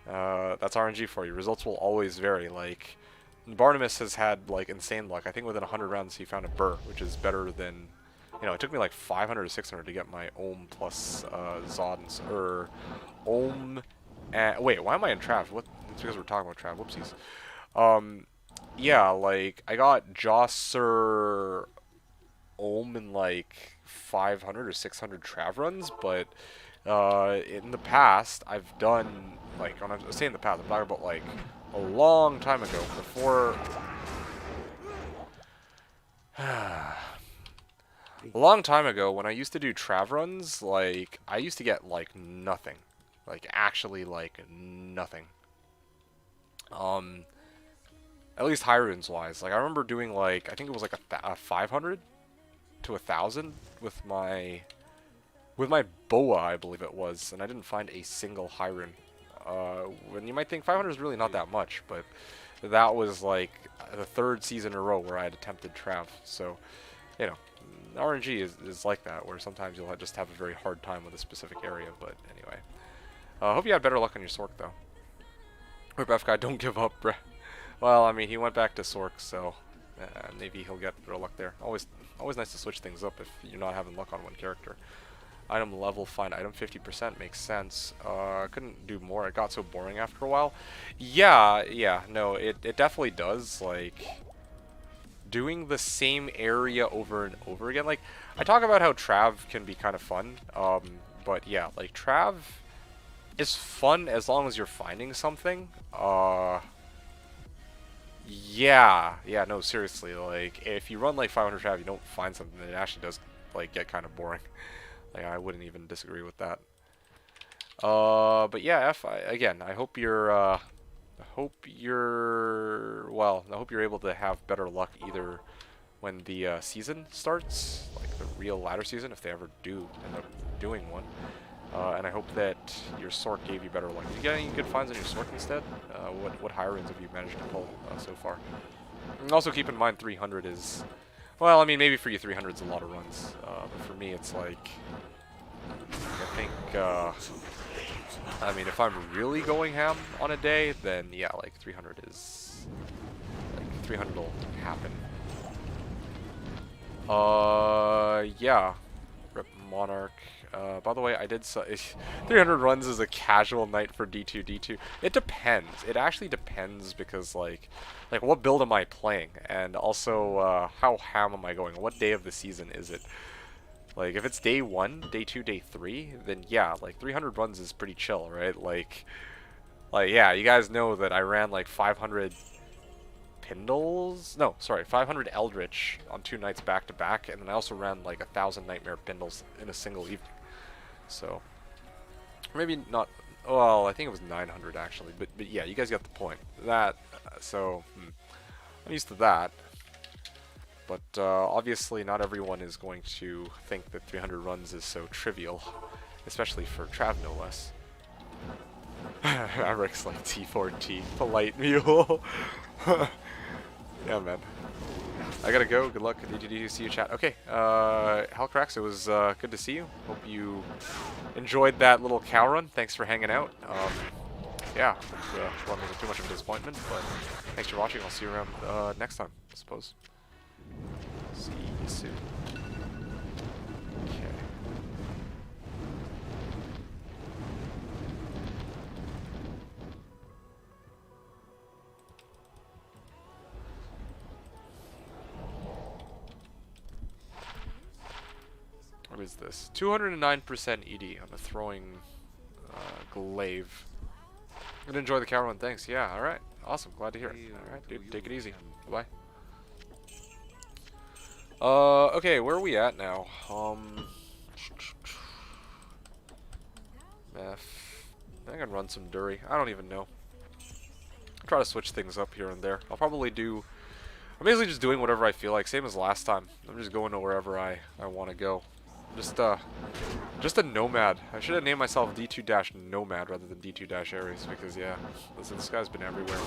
RNG for you. Results will always vary. Like, Barnabas has had, like, insane luck. I think within 100 rounds he found a burr, which is better than... You know, it took me like 500 or 600 to get my Ohm plus Zod and... Ohm... And, wait, why am I in Trav? What? It's because we're talking about Trav. Whoopsies. Yeah, like, I got Josser Ohm in, like, 500 or 600 Trav runs, but in the past, I've done... Like, when I'm saying the past, I'm talking about, like, a long time ago, before... A long time ago, when I used to do trav runs, like, I used to get, like, nothing. Like, actually, like, nothing. At least high runes-wise. Like, I remember doing, like, I think it was, like, a 500 to 1,000 with my boa, I believe it was, and I didn't find a single high rune. When you might think 500 is really not that much, but that was like the 3rd season in a row where I had attempted trav. So, you know, RNG is like that, where sometimes you'll just have a very hard time with a specific area. But anyway, I hope you had better luck on your Sork though. Rip F guy, don't give up, bruh. Well, I mean, he went back to Sork, so maybe he'll get better luck there. Always nice to switch things up if you're not having luck on one character. Item level, find item 50% makes sense. Couldn't do more. It got so boring after a while. Yeah, no, it definitely does. Like, doing the same area over and over again. Like, I talk about how Trav can be kind of fun. But yeah, like, Trav is fun as long as you're finding something. Yeah, no, seriously. Like, if you run like 500 Trav, you don't find something, then it actually does, like, get kind of boring. Like, I wouldn't even disagree with that. But yeah, F, again, I hope you're able to have better luck either when the season starts, like the real ladder season, if they ever do end up doing one. And I hope that your Sork gave you better luck. Did you get any good finds on your Sork instead? What high runes have you managed to pull so far? And also keep in mind 300 is... Well, I mean, maybe for you 300 is a lot of runs, but for me it's like, I think, I mean, if I'm really going ham on a day, then yeah, like 300 is, like 300 will happen. Yeah, Rip Monarch. By the way, I did 300 runs is a casual night for D2 D2. It depends. It actually depends because like what build am I playing, and also how ham am I going? What day of the season is it? Like if it's day 1, day 2, day 3, then yeah, like 300 runs is pretty chill, right? Like yeah, you guys know that I ran like 500 Pindles? No, sorry, 500 Eldritch on 2 nights back to back, and then I also ran like 1,000 Nightmare Pindles in a single evening. So, maybe not, well, I think it was 900 actually, but yeah, you guys got the point. That, I'm used to that. But obviously not everyone is going to think that 300 runs is so trivial, especially for Trav no less. Eric's like T4T, polite mule. Yeah, man. I gotta go. Good luck. Did see you chat? Okay. Hellcracks, it was good to see you. Hope you enjoyed that little cow run. Thanks for hanging out. Yeah, it wasn't too much of a disappointment, but thanks for watching. I'll see you around next time, I suppose. See you soon. Okay. What is this? 209% ED on a throwing glaive. I'm gonna enjoy the cow run. Thanks. Yeah. All right. Awesome. Glad to hear it. All right, dude. Take it easy. Bye. Okay. Where are we at now? I think I'd run some Dury. I don't even know. Try to switch things up here and there. I'll probably do. I'm basically just doing whatever I feel like, same as last time. I'm just going to wherever I want to go. Just a nomad. I should have named myself D2-Nomad rather than D2-Ares because yeah, listen, this guy's been everywhere.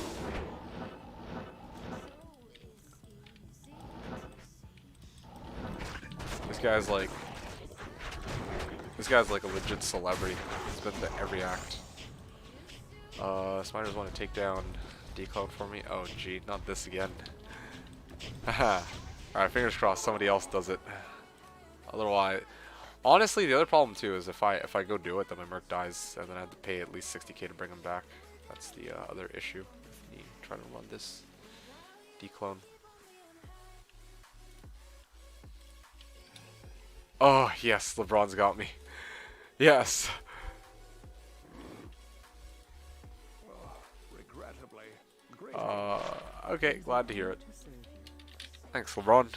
This guy's like a legit celebrity. He's been to every act. Spiders want to take down Decloak for me. Oh gee, not this again. Haha. Alright, fingers crossed somebody else does it. Otherwise, honestly, the other problem too is if I go do it, then my merc dies, and then I have to pay at least 60k to bring him back. That's the other issue with me trying to run this declone. Oh yes, LeBron's got me. Yes. Okay, glad to hear it. Thanks, LeBron.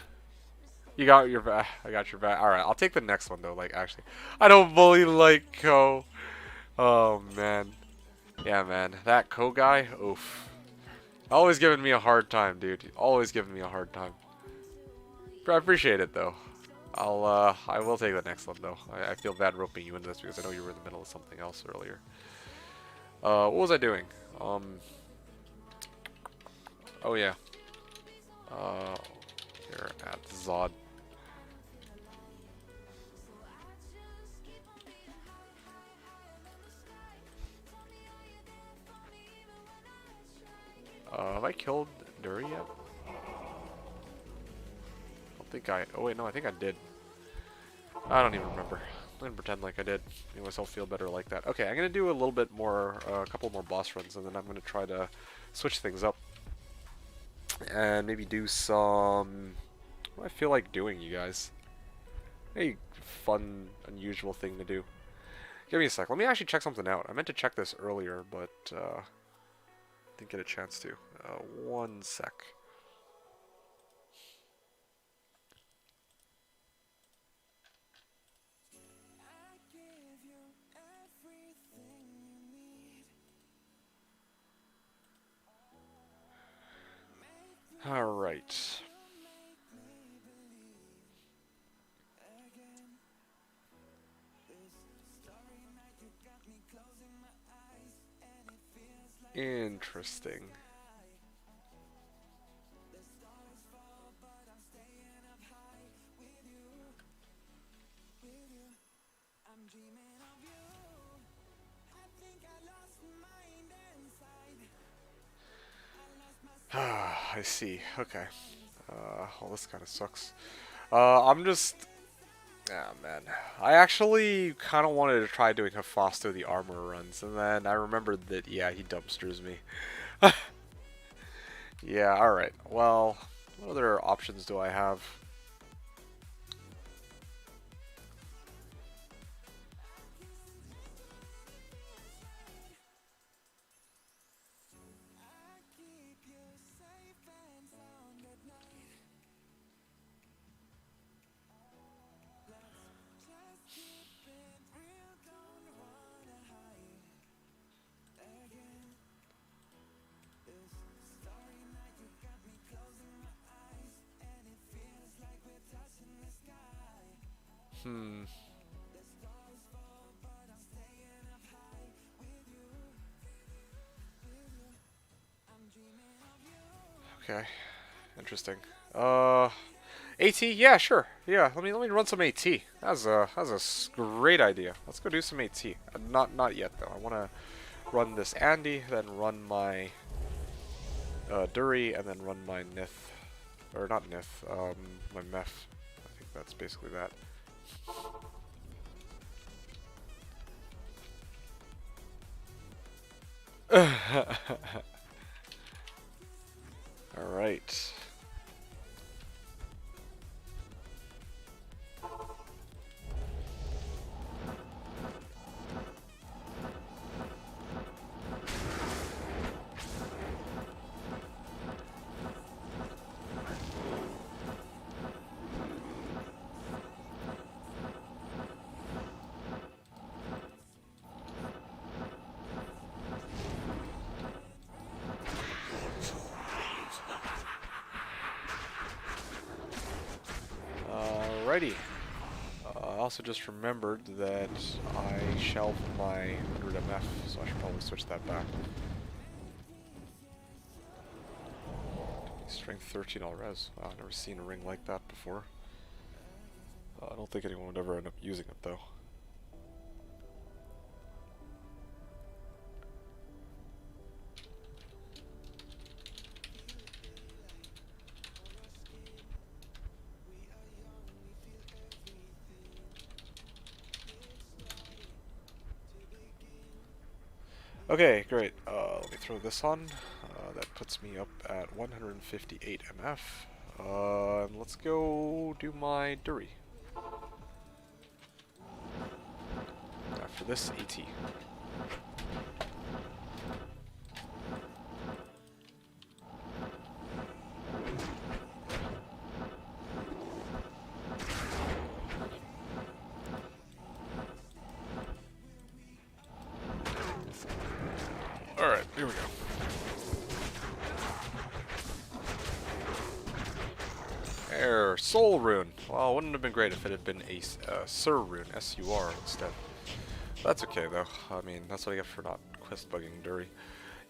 You got your back. I got your back. Alright, I'll take the next one, though. Like, actually. I don't bully like Ko. Oh, man. Yeah, man. That Ko guy, oof. Always giving me a hard time, dude. Always giving me a hard time. But I appreciate it, though. I will take the next one, though. I feel bad roping you into this because I know you were in the middle of something else earlier. What was I doing? Oh, yeah. Here at Zod. Have I killed Dury yet? I don't think I... Oh wait, no, I think I did. I don't even remember. I'm gonna pretend like I did. Make myself feel better like that. Okay, I'm gonna do a little bit more, a couple more boss runs, and then I'm gonna try to switch things up. And maybe do some... What do I feel like doing, you guys? A fun, unusual thing to do. Give me a sec. Let me actually check something out. I meant to check this earlier, but didn't get a chance to. One sec. All right. Interesting. I see. Okay. Well, this kind of sucks. I'm just... Ah, man. I actually kind of wanted to try doing Hephasto the armor runs, and then I remembered that, yeah, he dumpsters me. Yeah, alright. Well, what other options do I have? Hmm. Okay. Interesting. AT? Yeah, sure. Yeah, let me run some AT. That's a great idea. Let's go do some AT. Not yet though. I want to run this Andy, then run my Dury, and then run my Nith, or not Nith, my Meph. I think that's basically that. All right. Alrighty. I also just remembered that I shelved my 100 MF, so I should probably switch that back. Strength 13 all res. Wow, I've never seen a ring like that before. I don't think anyone would ever end up using it though. Okay, great. Let me throw this on. That puts me up at 158 MF. And let's go do my Dury. After this, AT. Alright, here we go. There, Soul Rune. Well, it wouldn't have been great if it had been a Sur Rune, S-U-R, instead. That's okay, though. I mean, that's what I get for not quest bugging Dury.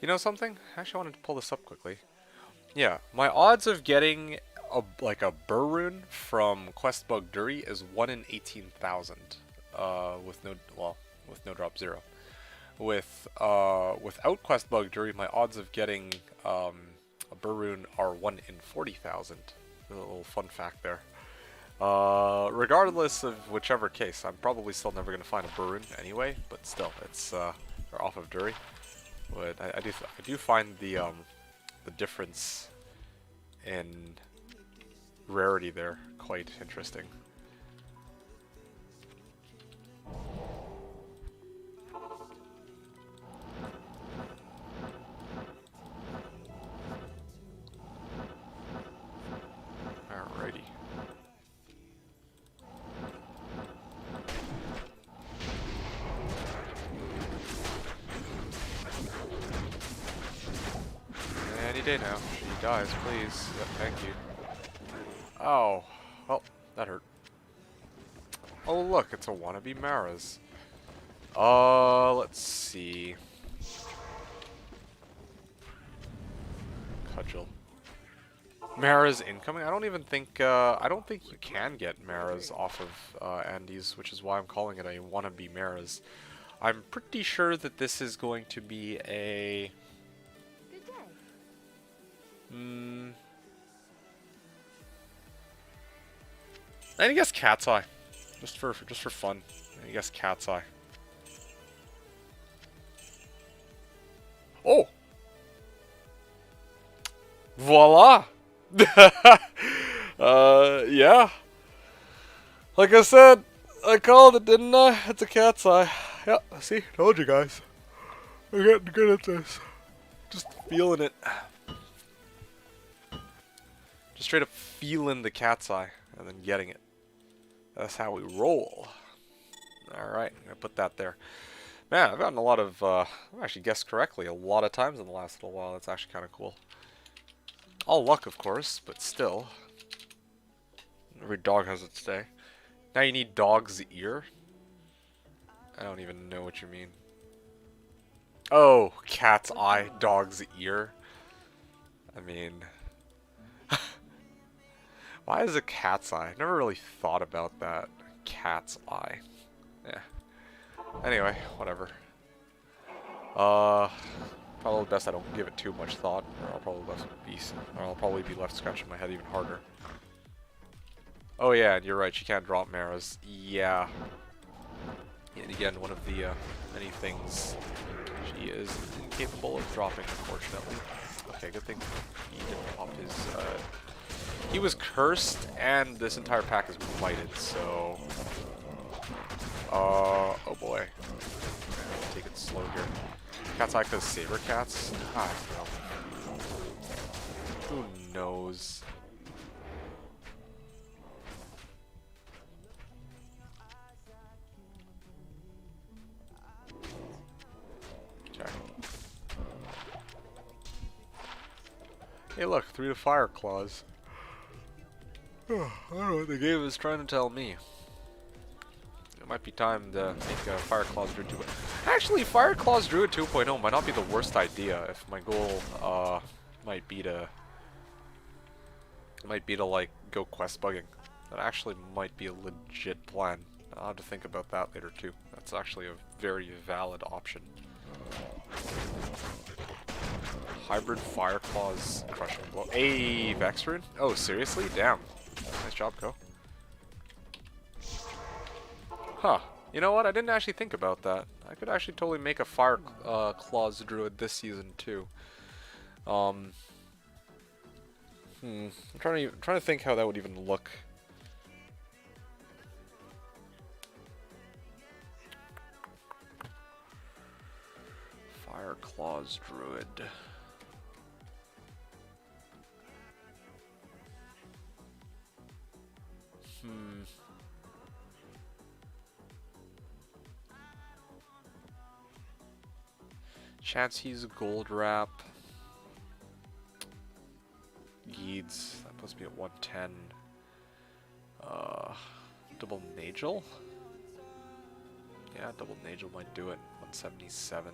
You know something? Actually, I wanted to pull this up quickly. Yeah, my odds of getting a Burr Rune from quest bug Dury is 1 in 18,000. With no drop 0. Without quest bug Dury, my odds of getting a Burr Rune are 1 in 40,000. A little fun fact there. Regardless of whichever case, I'm probably still never gonna find a Burr Rune anyway. But still, it's they're off of Dury. But I do find the difference in rarity there quite interesting. Alrighty. Any day now. She dies, please. Yep, thank you. Oh. Well, that hurt. Oh, look, it's a wannabe Mara's. Let's see. Cudgel. Mara's incoming? I don't think you can get Mara's off of Andes, which is why I'm calling it a wannabe Mara's. I'm pretty sure that this is going to be a... Good day. I guess Cat's Eye. Just for fun. I guess cat's eye. Oh! Voila! Yeah. Like I said, I called it, didn't I? It's a cat's eye. Yeah, see? Told you guys. We're getting good at this. Just feeling it. Just straight up feeling the cat's eye and then getting it. That's how we roll. Alright, I'm gonna put that there. Man, I've gotten a lot of, I've actually guessed correctly a lot of times in the last little while. That's actually kind of cool. All luck, of course, but still. Every dog has its day. Now you need dog's ear? I don't even know what you mean. Oh, cat's eye, dog's ear. I mean... Why is a cat's eye? I've never really thought about that. Cat's eye. Yeah. Anyway, whatever. Probably best I don't give it too much thought, or I'll probably be left scratching my head even harder. Oh yeah, and you're right, she can't drop Maras. Yeah. And again, one of the many things she is incapable of dropping, unfortunately. Okay, good thing he didn't pop his, he was cursed, and this entire pack is mighted, so... oh boy. Take it slow here. Cat's eye because saber cats? I don't know. Who knows? Okay. Hey look, 3 to fire claws. I don't know what the game is trying to tell me. It might be time to make a Fire Claws Druid 2.0. Actually, Fire Claws Druid 2.0 might not be the worst idea if my goal might be to like go quest bugging. That actually might be a legit plan. I'll have to think about that later too. That's actually a very valid option. Hybrid Fire Claws Crushing Blow. Hey, Vexrune? Oh, seriously? Damn. Nice job, Co. Huh. You know what? I didn't actually think about that. I could actually totally make a Fire Claws Druid this season too. I'm trying to think how that would even look. Fire Claws Druid. Chansey's Gold Wrap. Geeds, that puts me at 110. Double Nagel? Yeah, double Nagel might do it. 177.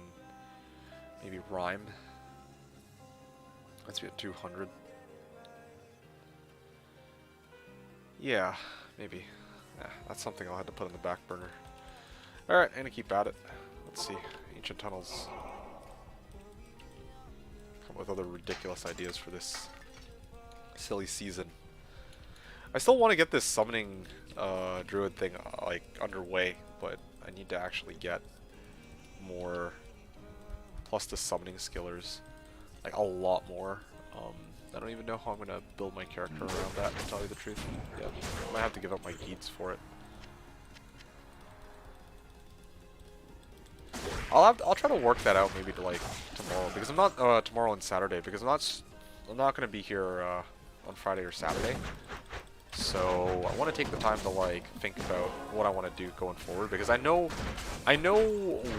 Maybe Rhyme. Let's be at 200. Yeah, maybe. Yeah, that's something I'll have to put on the back burner. Alright, I'm gonna keep at it. Let's see. Ancient Tunnels. Come up with other ridiculous ideas for this silly season. I still want to get this summoning druid thing like underway, but I need to actually get more plus the summoning skillers, like a lot more. I don't even know how I'm gonna build my character around that, to tell you the truth. Yeah, I might have to give up my Geeds for it. I'll try to work that out maybe to like tomorrow, because I'm not tomorrow and Saturday, because I'm not gonna be here on Friday or Saturday. So I want to take the time to like think about what I want to do going forward, because I know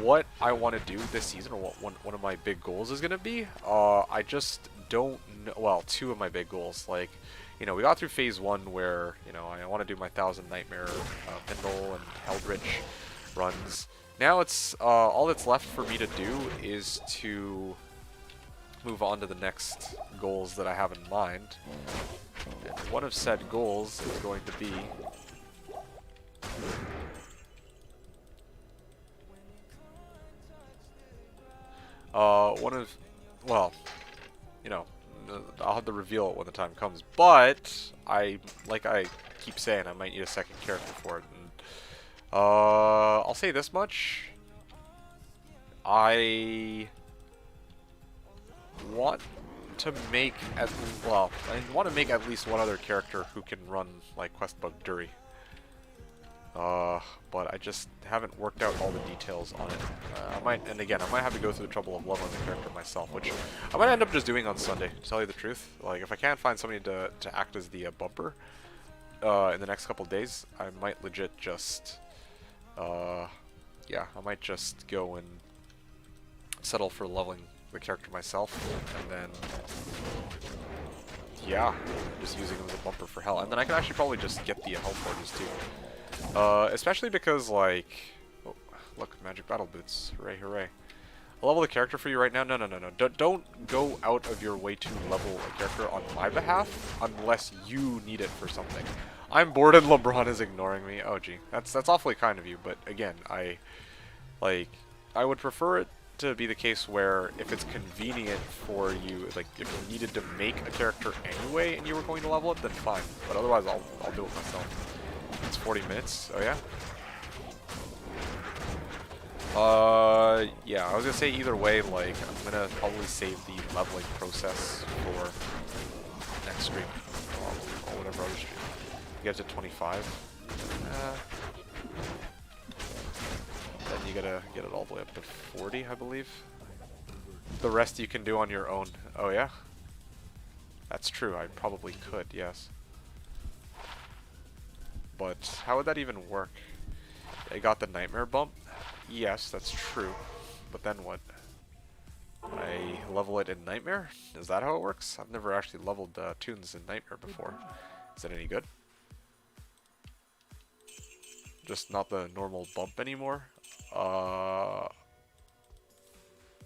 what I want to do this season, or what one of my big goals is gonna be. I just don't know. Well, two of my big goals, like, you know, we got through phase 1 where, you know, I want to do my 1000 Nightmare, Pendle, and Eldritch runs. Now it's all that's left for me to do is to move on to the next goals that I have in mind. And one of said goals is going to be well, you know, I'll have to reveal it when the time comes, but like I keep saying, I might need a second character for it, and I'll say this much. I want to make I want to make at least one other character who can run like Questbug Dury. But I just haven't worked out all the details on it. I might have to go through the trouble of leveling the character myself, which I might end up just doing on Sunday, to tell you the truth. Like, if I can't find somebody to act as the bumper in the next couple of days, I might legit just, yeah, I might just go and settle for leveling the character myself, and then, yeah, just using him as a bumper for hell. And then I can actually probably just get the health forges too. Especially because, like, oh, look, magic battle boots, hooray, hooray. I'll level the character for you right now. No. Don't go out of your way to level a character on my behalf unless you need it for something. I'm bored and LeBron is ignoring me. Oh, gee, that's awfully kind of you. But again, I would prefer it to be the case where if it's convenient for you, like if you needed to make a character anyway and you were going to level it, then fine. But otherwise, I'll do it myself. It's 40 minutes. Oh yeah. Yeah, I was gonna say either way, like, I'm gonna probably save the leveling process for next stream, or whatever other stream. Get to 25. Then you gotta get it all the way up to 40, I believe. The rest you can do on your own. Oh yeah? That's true, I probably could, yes. But how would that even work? I got the nightmare bump? Yes, that's true. But then what? I level it in nightmare? Is that how it works? I've never actually leveled tunes in nightmare before. Is it any good? Just not the normal bump anymore?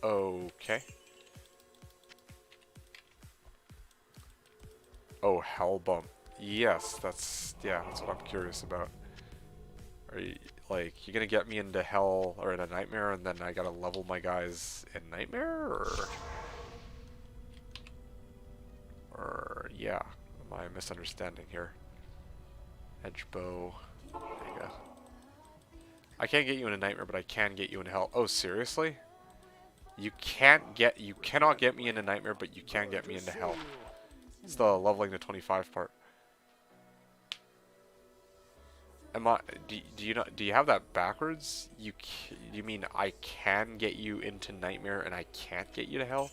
Okay. Oh, hell bump. Yes, that's what I'm curious about. Are you, like, you gonna get me into hell or in a nightmare and then I gotta level my guys in nightmare, or yeah, am I misunderstanding here? Edge bow. There you go. I can't get you in a nightmare, but I can get you in hell. Oh, seriously? You cannot get me into nightmare, but you can get me into hell. It's the leveling to 25 part. Do you have that backwards? You mean I can get you into nightmare and I can't get you to hell?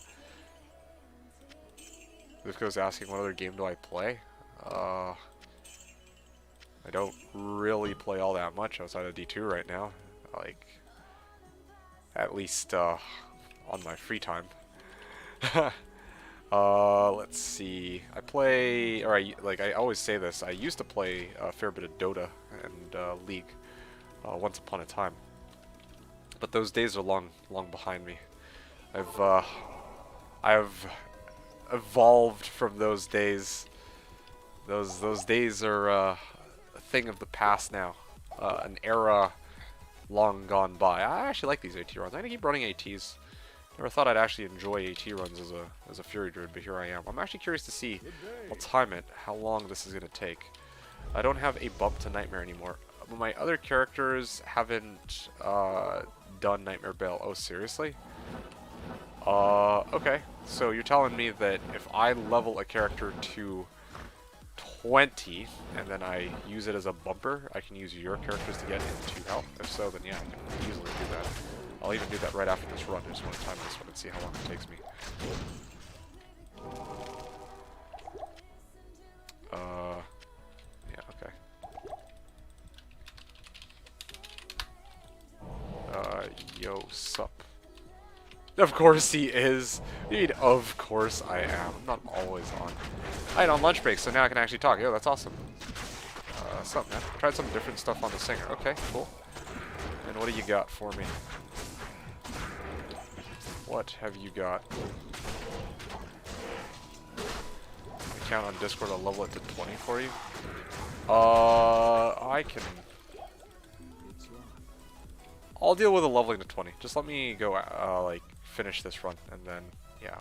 This goes asking what other game do I play? I don't really play all that much outside of D2 right now. Like, at least on my free time. Let's see. I play, or I always say this, I used to play a fair bit of Dota and League once upon a time. But those days are long behind me. I've evolved from those days. Those days are a thing of the past now. An era long gone by. I actually like these AT runs. I'm gonna keep running ATs. Never thought I'd actually enjoy AT runs as a Fury Druid, but here I am. I'm actually curious to see, I'll time it, how long this is going to take. I don't have a bump to Nightmare anymore. My other characters haven't done Nightmare Bale. Oh, seriously? Okay. So you're telling me that if I level a character to 20, and then I use it as a bumper, I can use your characters to get into health? If so, then yeah, I can easily do that. I'll even do that right after this run. I just want to time this one and see how long it takes me. Yeah, okay. Yo, sup. Of course he is. You mean, of course I am. I'm not always on. I had on lunch break, so now I can actually talk. Yo, that's awesome. Sup, man. Tried some different stuff on the singer. Okay, cool. And what do you got for me? What have you got? Account on Discord, I'll level it to 20 for you. I can... I'll deal with a leveling to 20. Just let me go, like, finish this run, and then, yeah,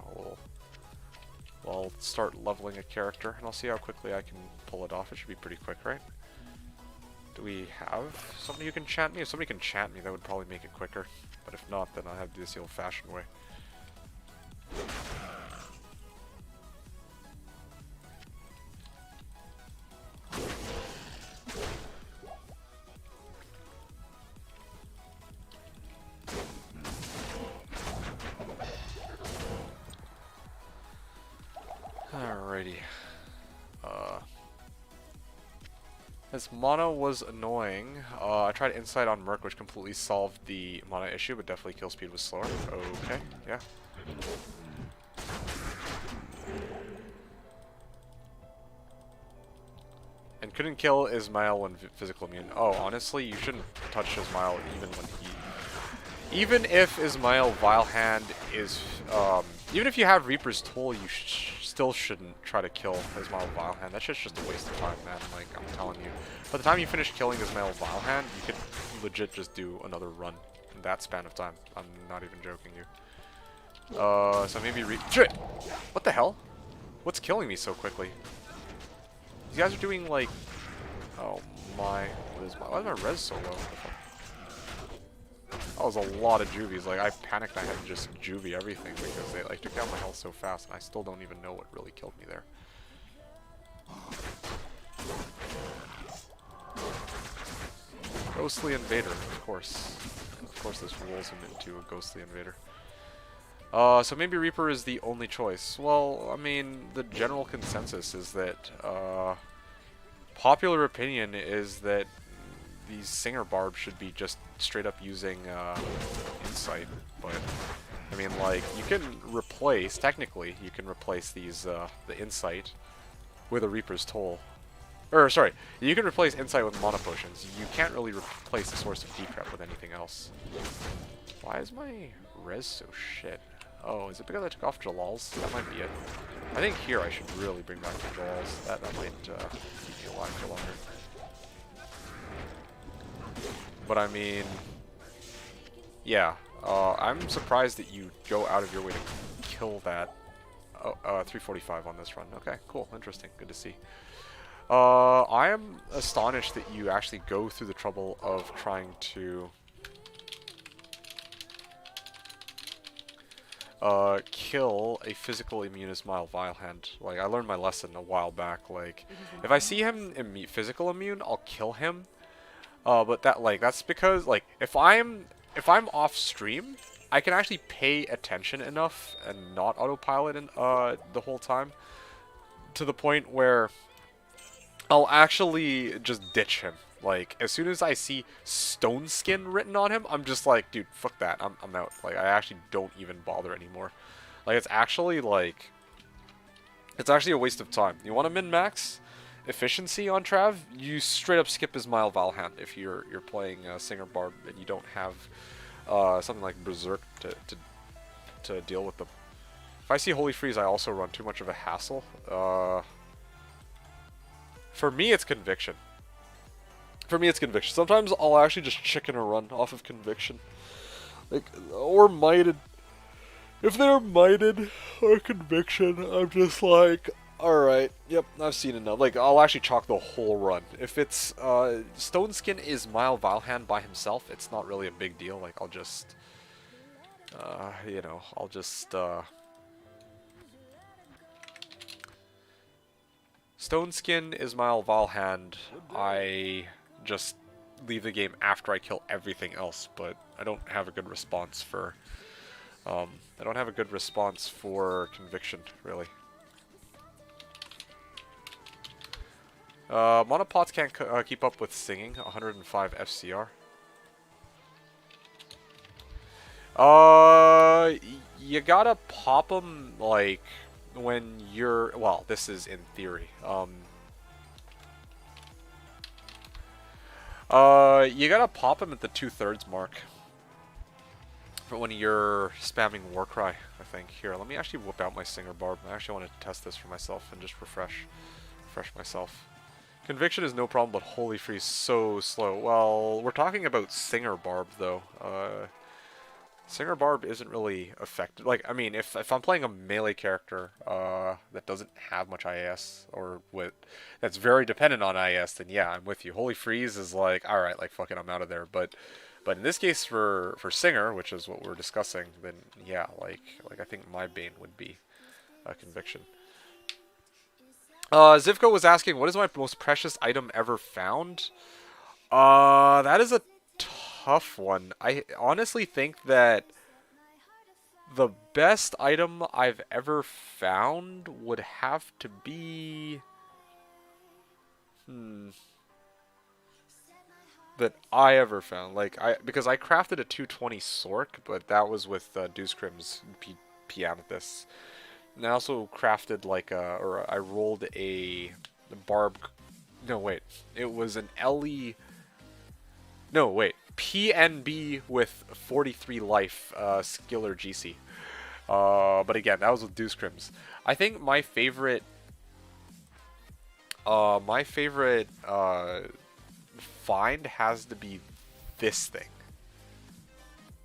we'll start leveling a character, and I'll see how quickly I can pull it off. It should be pretty quick, right? Do we have somebody who can chant me? If somebody can chant me, that would probably make it quicker. But if not, then I have to do this the old-fashioned way. Alrighty. His mana was annoying. I tried Insight on Merc, which completely solved the mana issue, but definitely kill speed was slower. Okay, yeah. And couldn't kill Ismail when physical immune. Oh, honestly, you shouldn't touch Ismail even when he... Even if Ismail Vile Hand is... even if you have Reaper's Toll, you still shouldn't try to kill Ismail Vile Hand. That shit's just a waste of time, man. Like, I'm telling you. By the time you finish killing Ismail Vile Hand, you could legit just do another run in that span of time. I'm not even joking you. So maybe Shit! What the hell? What's killing me so quickly? These guys are doing like... Oh my... Why is my res so low? That was a lot of juvies. Like, I panicked I had to just juvie everything because they like took down my health so fast, and I still don't even know what really killed me there. Ghostly Invader, of course. Of course this rolls him into a Ghostly Invader. So maybe Reaper is the only choice. Well, I mean, the general consensus is that, popular opinion is that these Singer Barbs should be just straight up using, Insight. But, I mean, like, you can replace, technically, you can replace these, the Insight with a Reaper's Toll. Or, sorry, you can replace Insight with Mana Potions. You can't really replace the source of decrep with anything else. Why is my res so shit? Oh, is it because I took off Jalal's? That might be it. I think here I should really bring back the Jalal's. That might keep me alive for longer. But I mean... Yeah. I'm surprised that you go out of your way to kill that. 345 on this run. Okay, cool. Interesting. Good to see. I am astonished that you actually go through the trouble of trying to... kill a physical immune Ismail Vile Hand. Like, I learned my lesson a while back. Like, if I see him physical immune, I'll kill him. But that's because, like, if I'm off stream, I can actually pay attention enough and not autopilot the whole time to the point where I'll actually just ditch him. Like, as soon as I see Stone Skin written on him, I'm just like, dude, fuck that. I'm out. Like, I actually don't even bother anymore. Like, it's actually a waste of time. You want to min-max efficiency on Trav? You straight up skip Ismail Vile Hand if you're playing Singer Barb and you don't have something like Berserk to deal with them. If I see Holy Freeze, I also run too much of a hassle. For me, it's Conviction. Sometimes I'll actually just chicken a run off of Conviction. Like, or Mighted. If they're Mighted or Conviction, I'm just like, alright, yep, I've seen enough. Like, I'll actually chalk the whole run. If it's, Stone Skin is Ismail Vile Hand by himself, it's not really a big deal. Like, I'll just, you know, Stone Skin is Ismail Vile Hand. I just leave the game after I kill everything else, but I don't have a good response for Conviction, really. Monopots can't keep up with singing. 105 FCR. You gotta pop them like when you're. Well, this is in theory. You gotta pop them at the 2/3 mark. For when you're spamming Warcry, I think. Here, let me actually whip out my Singer Barb. I actually want to test this for myself and just refresh myself. Conviction is no problem, but Holy Freeze so slow. Well, we're talking about Singer Barb though. Singer Barb isn't really effective. Like, I mean, if I'm playing a melee character that doesn't have much IAS or that's very dependent on IAS, then yeah, I'm with you. Holy Freeze is like, all right, like fucking, I'm out of there. But in this case for Singer, which is what we're discussing, then yeah, like I think my Bane would be a Conviction. Zivko was asking, what is my most precious item ever found? That is a tough one. I honestly think that the best item I've ever found would have to be... that I ever found. Because I crafted a 220 Sork, but that was with Deuce Crim's P Amethyst. And I also crafted I rolled a Barb... No, wait. It was an Ellie... No, wait. PNB with 43 life, Skiller GC. But again, that was with Deuce Crims. I think my favorite find has to be this thing.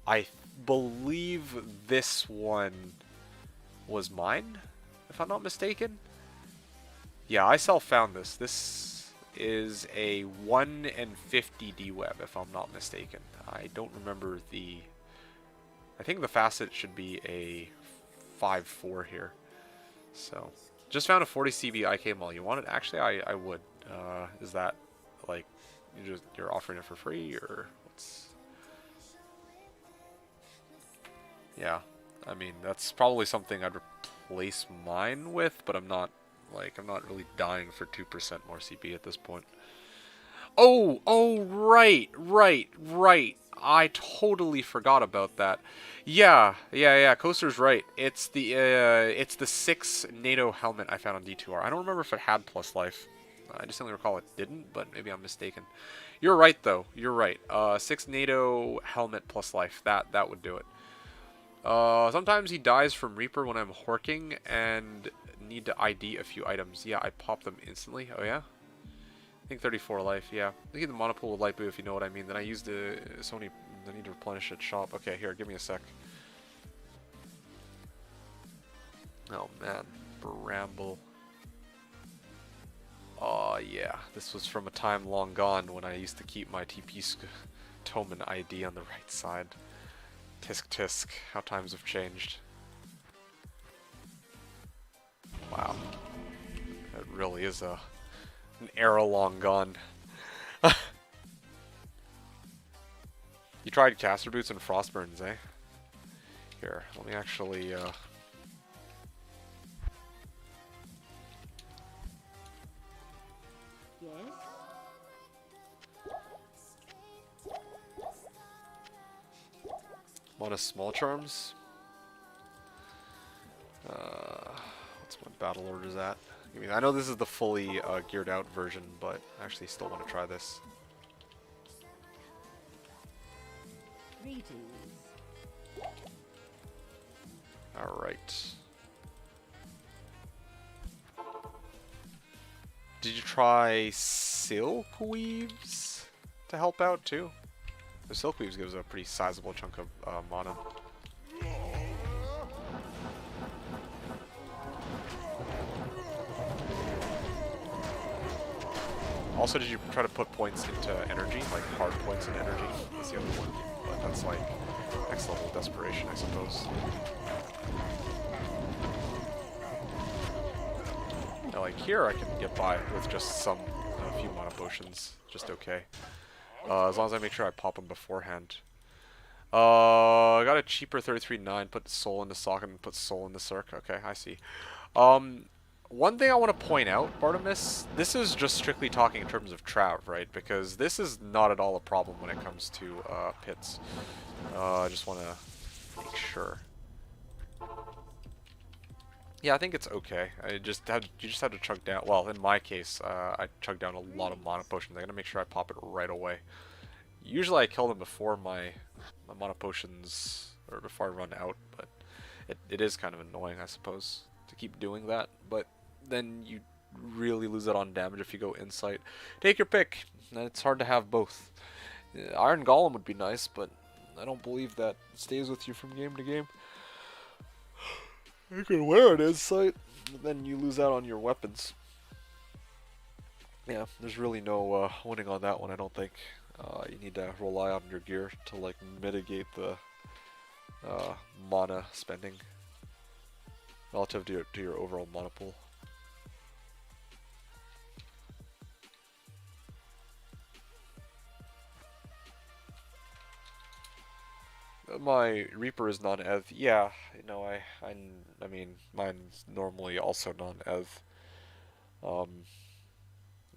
I believe this one was mine, if I'm not mistaken. Yeah, I self-found this. This is a 1 in 50 D-Web, if I'm not mistaken. I don't remember the... I think the facet should be a 5-4 here. So, just found a 40 CB IK mall. You want it? Actually, I would. Is that, like, you're offering it for free, or what's... Yeah, I mean, that's probably something I'd replace mine with, but I'm not really dying for 2% more CP at this point. Oh, right. I totally forgot about that. Yeah. Coaster's right. It's the 6 NATO helmet I found on D2R. I don't remember if it had plus life. I distinctly recall it didn't, but maybe I'm mistaken. You're right though. You're right. 6 NATO helmet plus life. That would do it. Sometimes he dies from Reaper when I'm horking and need to ID a few items. Yeah, I pop them instantly. Oh yeah? I think 34 life, yeah. I think the monopool with light blue, if you know what I mean. Then I use the Sony. I need to replenish it shop. Okay, here, give me a sec. Oh man, Bramble. Oh yeah, this was from a time long gone when I used to keep my TP Toman ID on the right side. Tisk, how times have changed. Wow, that really is an era long gone. You tried caster boots and frostburns, eh? Here, let me actually Yes. one of small charms. What's my battle orders at? I mean, I know this is the fully geared out version, but I actually still want to try this. Greetings. Alright. Did you try Silk Weaves to help out too? The Silk Weaves gives a pretty sizable chunk of mana. Also, did you try to put points into energy, like hard points in energy? That's the other one, but that's like next level desperation, I suppose. Now, like here, I can get by with just a few mana potions, just okay. As long as I make sure I pop them beforehand. I got a cheaper 33.9, put soul in the socket and put soul in the circ. Okay, I see. One thing I want to point out, Bartimus, this is just strictly talking in terms of Trav, right? Because this is not at all a problem when it comes to pits. I just want to make sure. Yeah, I think it's okay. You just had to chug down. Well, in my case, I chugged down a lot of mana potions. I gotta make sure I pop it right away. Usually, I kill them before my mana potions, or before I run out. But it is kind of annoying, I suppose, to keep doing that. But then you really lose out on damage if you go insight. Take your pick. It's hard to have both. Iron Golem would be nice, but I don't believe that stays with you from game to game. You can wear an insight, but then you lose out on your weapons. Yeah, there's really no winning on that one, I don't think. You need to rely on your gear to like mitigate the mana spending relative to your overall mana pool. My Reaper is non-EV. Yeah, you know, I mean, mine's normally also non-EV.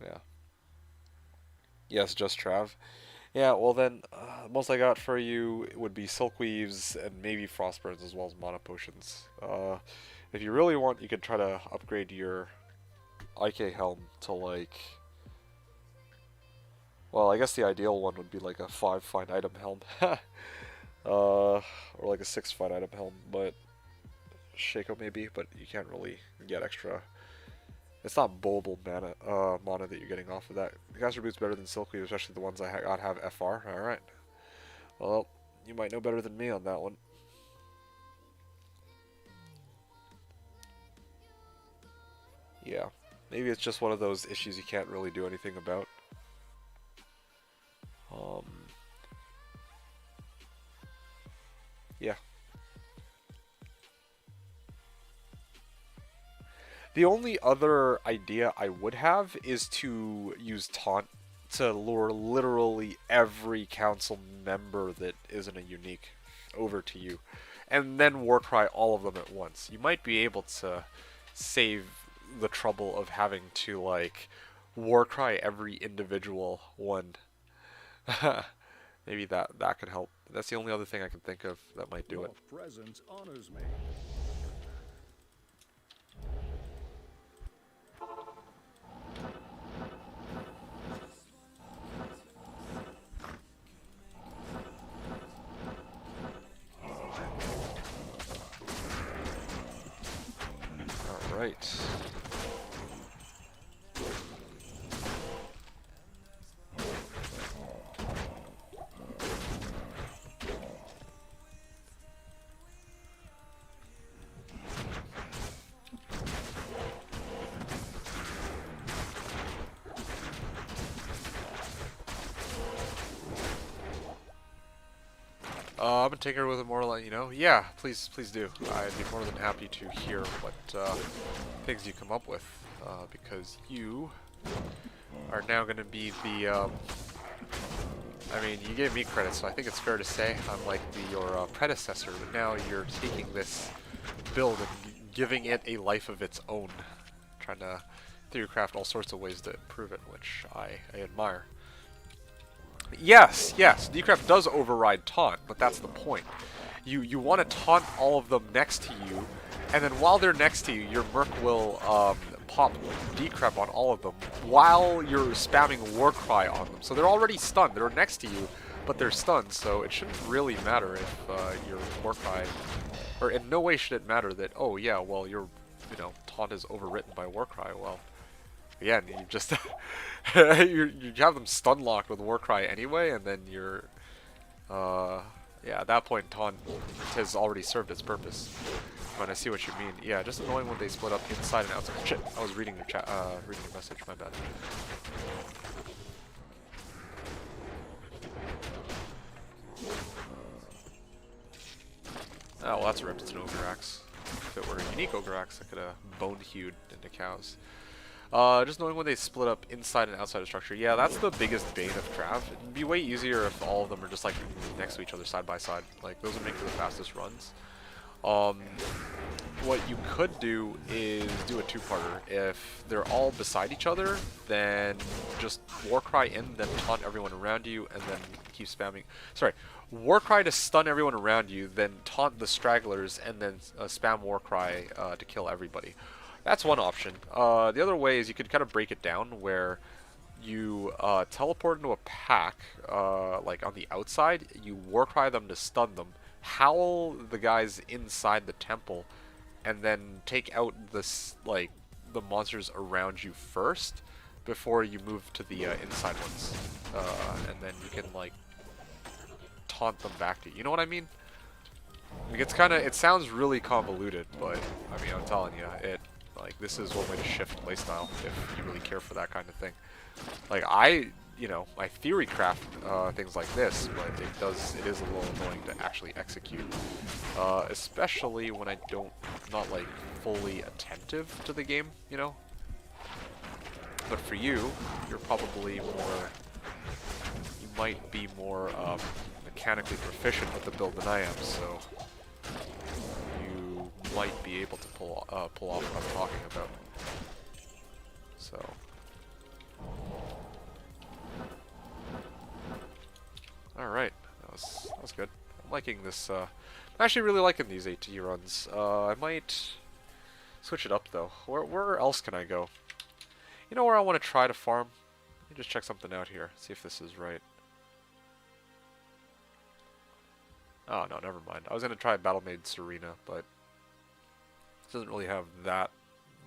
Yeah. Yes, just Trav. Yeah, well then, most I got for you would be Silkweaves and maybe Frostburns as well as Mana Potions. If you really want, you could try to upgrade your IK Helm to like... Well, I guess the ideal one would be like a 5 fine item helm. Or like a 6 fine item helm, but... Shaco maybe, but you can't really get extra... It's not bowable mana that you're getting off of that. Caster Boot's better than Silkweave, especially the ones I have FR. Alright. Well, you might know better than me on that one. Yeah. Maybe it's just one of those issues you can't really do anything about. Yeah. The only other idea I would have is to use Taunt to lure literally every council member that isn't a unique over to you, and then Warcry all of them at once. You might be able to save the trouble of having to like Warcry every individual one. Maybe that could help. That's the only other thing I can think of that might do it. Your presence honors me. Right. I've been taking her with Immortal, you know? Yeah, please do. I'd be more than happy to hear what things you come up with, because you are now going to be the, I mean, you gave me credit, so I think it's fair to say I'm like your predecessor, but now you're taking this build and giving it a life of its own, trying to theorycraft all sorts of ways to improve it, which I admire. Yes, Decraft does override Taunt, but that's the point. You want to taunt all of them next to you, and then while they're next to you, your Merc will pop Decrep on all of them while you're spamming Warcry on them. So they're already stunned. They're next to you, but they're stunned, so it shouldn't really matter if your Warcry... Or in no way should it matter that, oh yeah, well, your Taunt is overwritten by Warcry. Well, again, you just... you have them stun locked with Warcry anyway, and then you're... yeah, at that point, Taunt has already served its purpose. But I see what you mean. Yeah, just annoying when they split up inside and outside. Shit, I was reading your chat, reading your message. My bad. Oh, well, that's ripped. It's an Ogre Axe. If it were a unique Ogre Axe, I could have bone-hewed into cows. Just knowing when they split up inside and outside of structure. Yeah, that's the biggest bane of Trav. It'd be way easier if all of them are just like next to each other side by side. Like, those would make for the fastest runs. What you could do is do a two-parter. If they're all beside each other, then just Warcry in, then taunt everyone around you, and then keep spamming. Sorry, Warcry to stun everyone around you, then taunt the stragglers, and then spam Warcry to kill everybody. That's one option. The other way is you could kind of break it down where you teleport into a pack, like on the outside, you Warcry them to stun them, howl the guys inside the temple, and then take out the monsters around you first before you move to the inside ones. And then you can like taunt them back to you. You know what I mean? Like, it's kind of, it sounds really convoluted, but I mean, I'm telling you, like, this is one way to shift playstyle if you really care for that kind of thing. Like, you know, I theory craft things like this, but it is a little annoying to actually execute, especially when I'm not like fully attentive to the game, you know. But for you, you're probably more, you might be more mechanically proficient with the build than I am, so you might be able to pull off what I'm talking about. So. Alright, that was good. I'm liking this, I'm actually really liking these AT runs. I might switch it up though. Where else can I go? You know where I want to try to farm? Let me just check something out here, see if this is right. Oh no, never mind. I was going to try Battle Maid Serena, but it doesn't really have that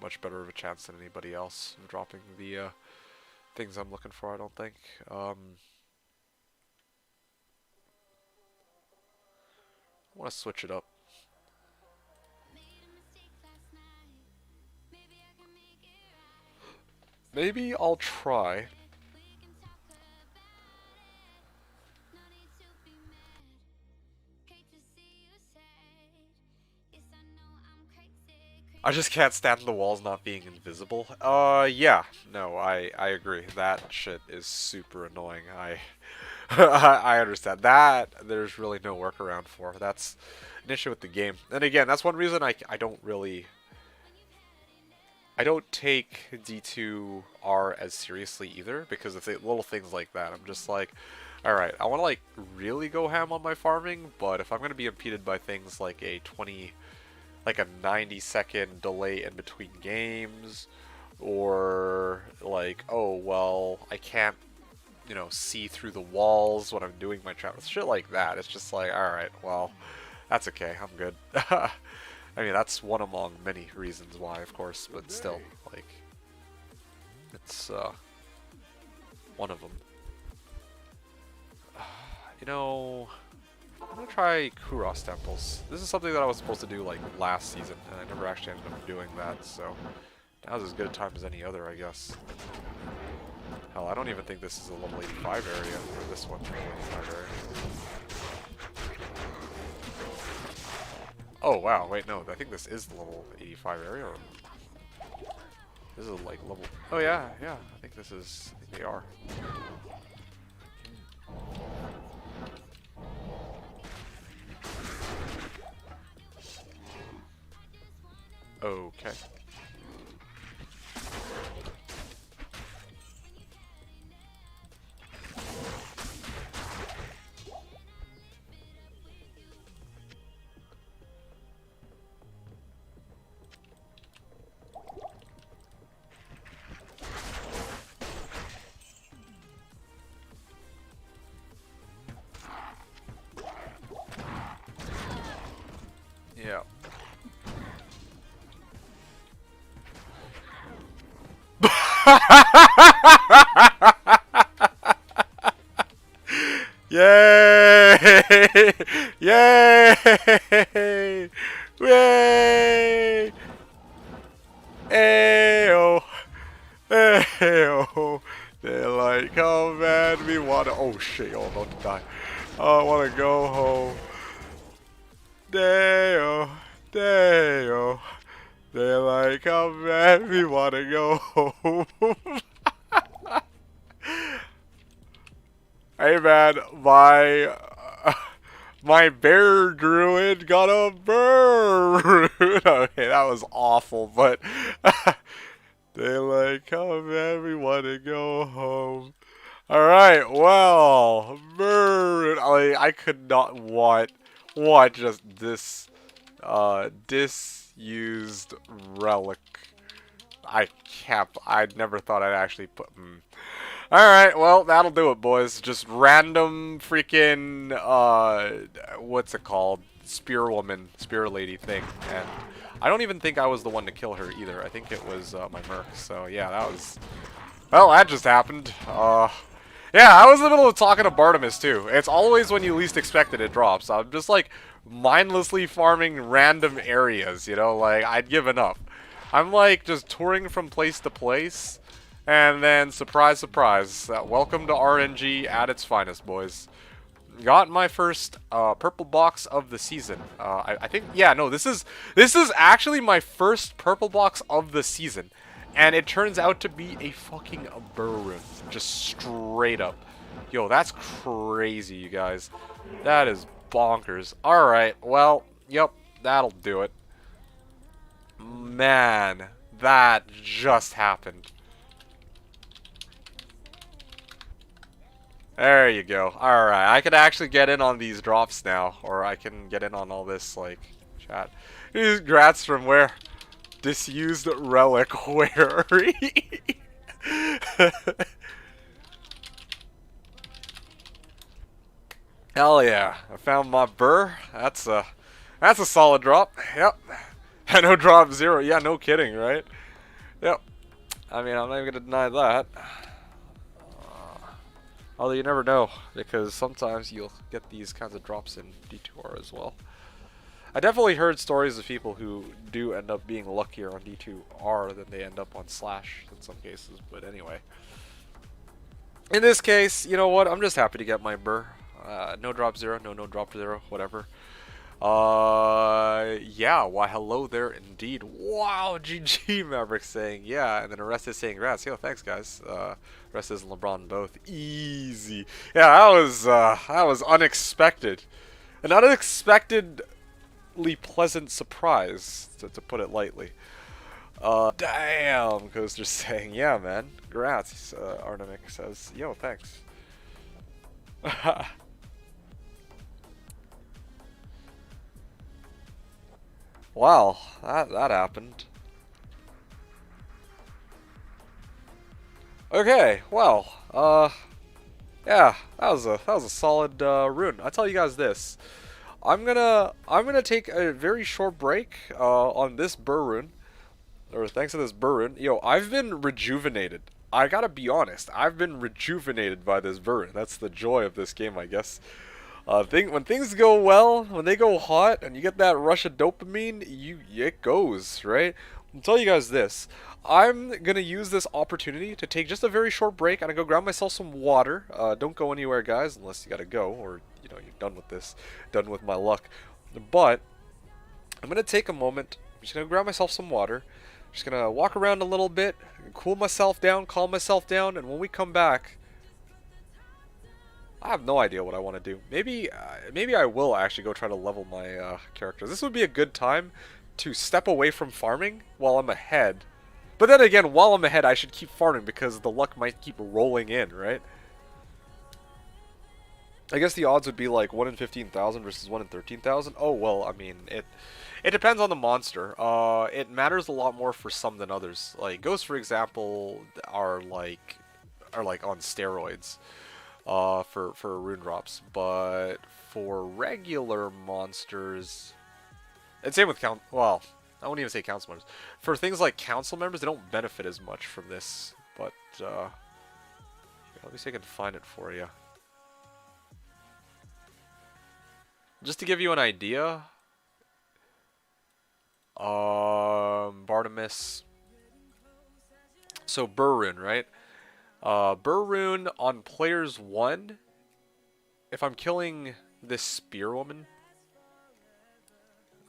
much better of a chance than anybody else of dropping the things I'm looking for, I don't think. I want to switch it up. Maybe I'll try. I just can't stand the walls not being invisible. Yeah. No, I agree. That shit is super annoying. I understand. That, there's really no workaround for. That's an issue with the game. And again, that's one reason I don't take D2R as seriously either, because of the little things like that. I'm just like, alright, I want to like really go ham on my farming, but if I'm going to be impeded by things like a 90-second delay in between games, or like, oh, well, I can't, you know, see through the walls when I'm doing my travels, shit like that. It's just like, alright, well, that's okay, I'm good. I mean, that's one among many reasons why, of course, but still, like, it's, one of them. You know, I'm gonna try Kuros Temples. This is something that I was supposed to do, like, last season, and I never actually ended up doing that, so now's as good a time as any other, I guess. Hell, I don't even think this is a level 85 area, or this one's a level 85 area. Oh, wow, wait, no, I think this is the level 85 area, or this is, like, level... Oh, yeah, I think this is... I think they are. Okay. Yeah. Yay! Yay! Yay! Ayo! Ayo! They're like, oh man, we wanna. Oh shit, oh, I'm about to die. Oh, I wanna go home. Dayo! Dayo! They're like, oh man, we wanna go home. Hey man, my bear druid got a bird. Okay, that was awful, but they're like, oh man, we wanna go home. Alright, well, bird. I could not what just this disused relic. I never thought I'd actually put. Alright, well, that'll do it, boys. Just random freaking, what's it called? Spear lady thing. And I don't even think I was the one to kill her either. I think it was my merc. So, yeah, that was... Well, that just happened. Yeah, I was in the middle of talking to Bartimus too. It's always when you least expect it, it drops. I'm just like mindlessly farming random areas, you know, like I'd given up. I'm like just touring from place to place, and then surprise, surprise, welcome to RNG at its finest, boys. Got my first purple box of the season. I think, yeah, no, this is actually my first purple box of the season. And it turns out to be a fucking Burroon. Just straight up. Yo, that's crazy, you guys. That is bonkers. Alright, well, yep, that'll do it. Man, that just happened. There you go. Alright, I can actually get in on these drops now. Or I can get in on all this, like, chat. These grats from where? Disused reliquary. Hell yeah. I found my burr. That's a solid drop. Yep. I know drop 0. Yeah, no kidding, right? Yep. I mean, I'm not even gonna deny that. Although you never know, because sometimes you'll get these kinds of drops in D2R as well. I definitely heard stories of people who do end up being luckier on D2R than they end up on Slash in some cases, but anyway. In this case, you know what, I'm just happy to get my burr. No drop 0, no drop 0, whatever. Yeah, why hello there indeed. Wow, GG Maverick saying yeah, and then Arrested saying rats. Yo, thanks guys. Arrested and LeBron both. Easy. Yeah, that was unexpected. An unexpectedly pleasant surprise, to put it lightly. Damn, Coaster's saying, yeah man, grats, Arnamic says, yo, thanks. Wow, that happened. Okay, well, yeah, that was a solid rune. I'll tell you guys this. I'm gonna take a very short break on this burr rune, or thanks to this burr rune. Yo, I've been rejuvenated. I gotta be honest. I've been rejuvenated by this burr rune. That's the joy of this game, I guess. When things go well, when they go hot, and you get that rush of dopamine, it goes, right? I'll tell you guys this. I'm gonna use this opportunity to take just a very short break, and I go grab myself some water. Don't go anywhere, guys, unless you gotta go, or you know you're done with this, done with my luck. But I'm gonna take a moment. I'm just gonna grab myself some water. Just gonna walk around a little bit, cool myself down, calm myself down, and when we come back, I have no idea what I want to do. Maybe I will actually go try to level my characters. This would be a good time to step away from farming while I'm ahead. But then again, while I'm ahead, I should keep farming because the luck might keep rolling in, right? I guess the odds would be like 1 in 15,000 versus 1 in 13,000. Oh, well, I mean, it depends on the monster. It matters a lot more for some than others. Like, ghosts, for example, are like on steroids. For rune drops, but for regular monsters, and same with well, I wouldn't even say council members. For things like council members, they don't benefit as much from this, but, let me see if I can find it for you. Just to give you an idea, Bartimus, so burr rune, right? Burr rune on players 1, if I'm killing this spear woman,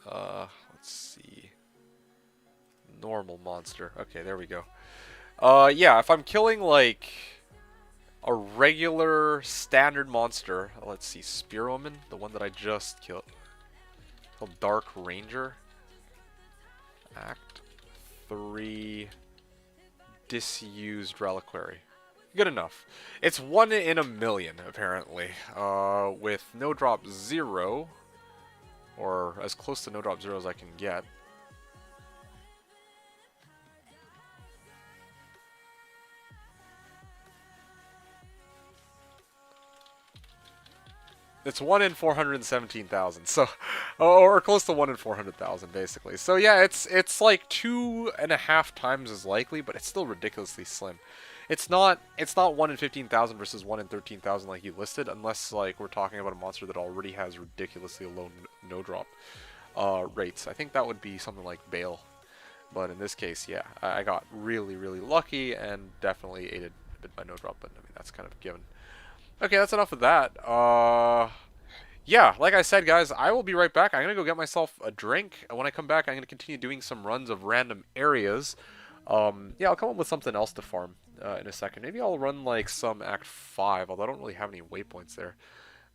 let's see, normal monster, okay, there we go. Yeah, if I'm killing like a regular standard monster, let's see, spear woman, the one that I just killed, called Dark Ranger, Act 3, disused reliquary. Good enough. It's 1 in a million, apparently, with no drop 0, or as close to no drop 0 as I can get. It's 1 in 417,000, so, or close to 1 in 400,000, basically. So yeah, it's like 2.5 times as likely, but it's still ridiculously slim. It's not 1 in 15,000 versus 1 in 13,000 like you listed, unless like we're talking about a monster that already has ridiculously low no drop rates. I think that would be something like Bale. But in this case, yeah, I got really, really lucky and definitely aided a bit by no drop, but I mean, that's kind of given. Okay, that's enough of that. Yeah, like I said, guys, I will be right back. I'm going to go get myself a drink. When I come back, I'm going to continue doing some runs of random areas. Yeah, I'll come up with something else to farm in a second. Maybe I'll run like some Act 5, although I don't really have any waypoints there.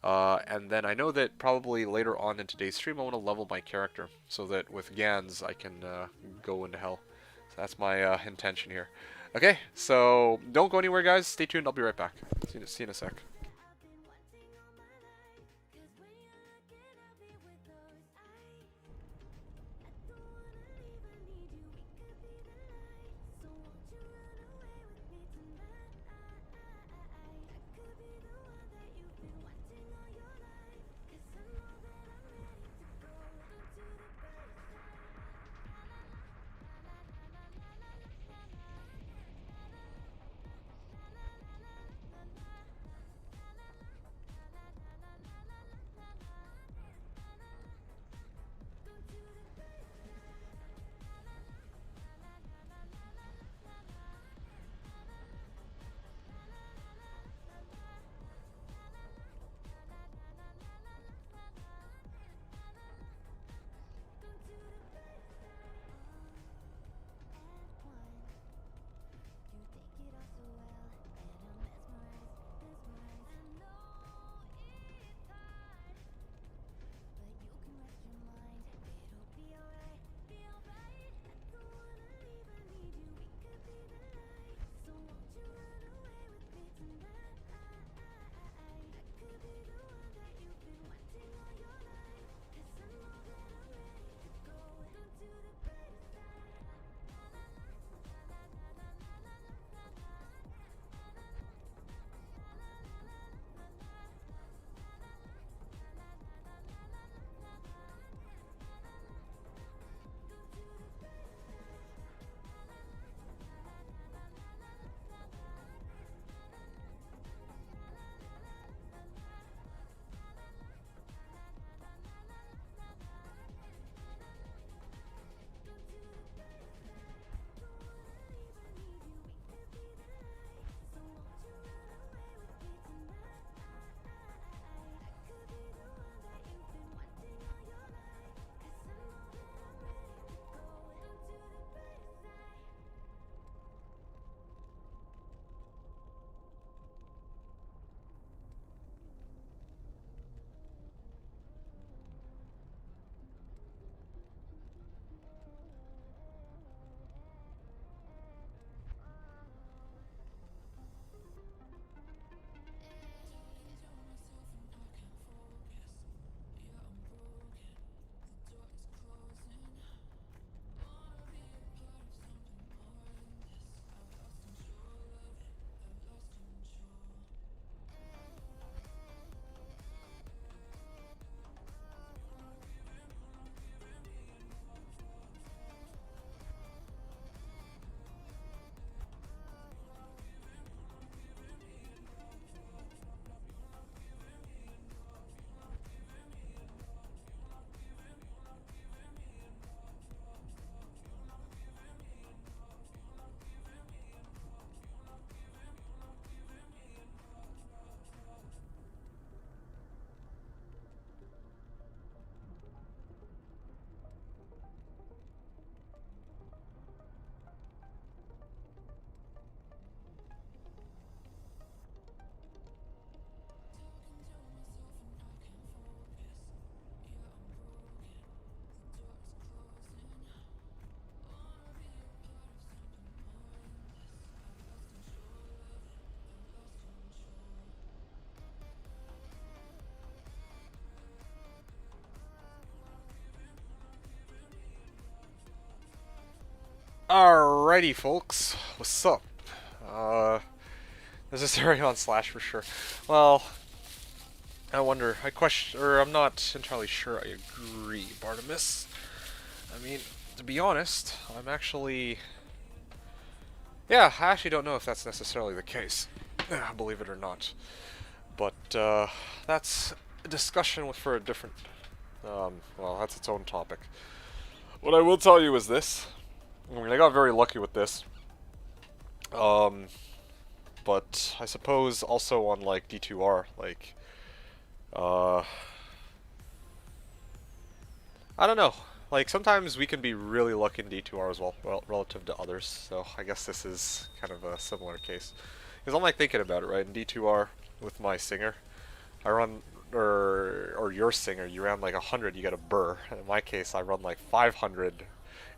And then I know that probably later on in today's stream I want to level my character so that with Gans I can go into hell. So that's my intention here. Okay, so don't go anywhere, guys. Stay tuned. I'll be right back. See you in a sec. Alrighty, folks. What's up? This is Arion Slash for sure. Well, I wonder. I question, or I'm not entirely sure I agree, Bartimus. I mean, to be honest, I'm actually Yeah, I actually don't know if that's necessarily the case, believe it or not. But that's a discussion for a different. Well, that's its own topic. What I will tell you is this. I mean, I got very lucky with this. But I suppose also on like D2R, like, I don't know. Like, sometimes we can be really lucky in D2R as well, relative to others, so I guess this is kind of a similar case. Because I'm like thinking about it, right? In D2R, with my singer, I run, or your singer, you ran like 100, you get a burr. In my case, I run like 500, and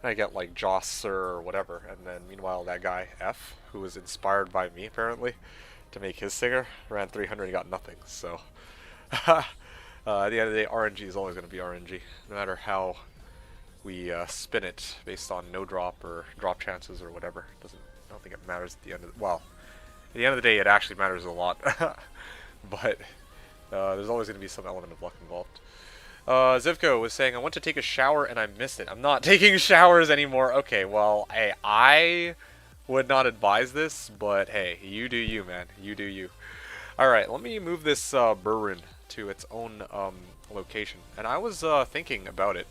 I get like Joss or whatever. And then meanwhile, that guy, F, who was inspired by me, apparently, to make his singer, ran 300 and got nothing, so... at the end of the day, RNG is always going to be RNG, no matter how we spin it based on no drop or drop chances or whatever. I don't think it matters at the end of the, well, at the end of the day, it actually matters a lot. But there's always going to be some element of luck involved. Zivko was saying, I went to take a shower and I missed it. I'm not taking showers anymore. Okay, well, hey, I would not advise this, but hey, you do you, man. You do you. Alright, let me move this Burrun to its own location. And I was thinking about it.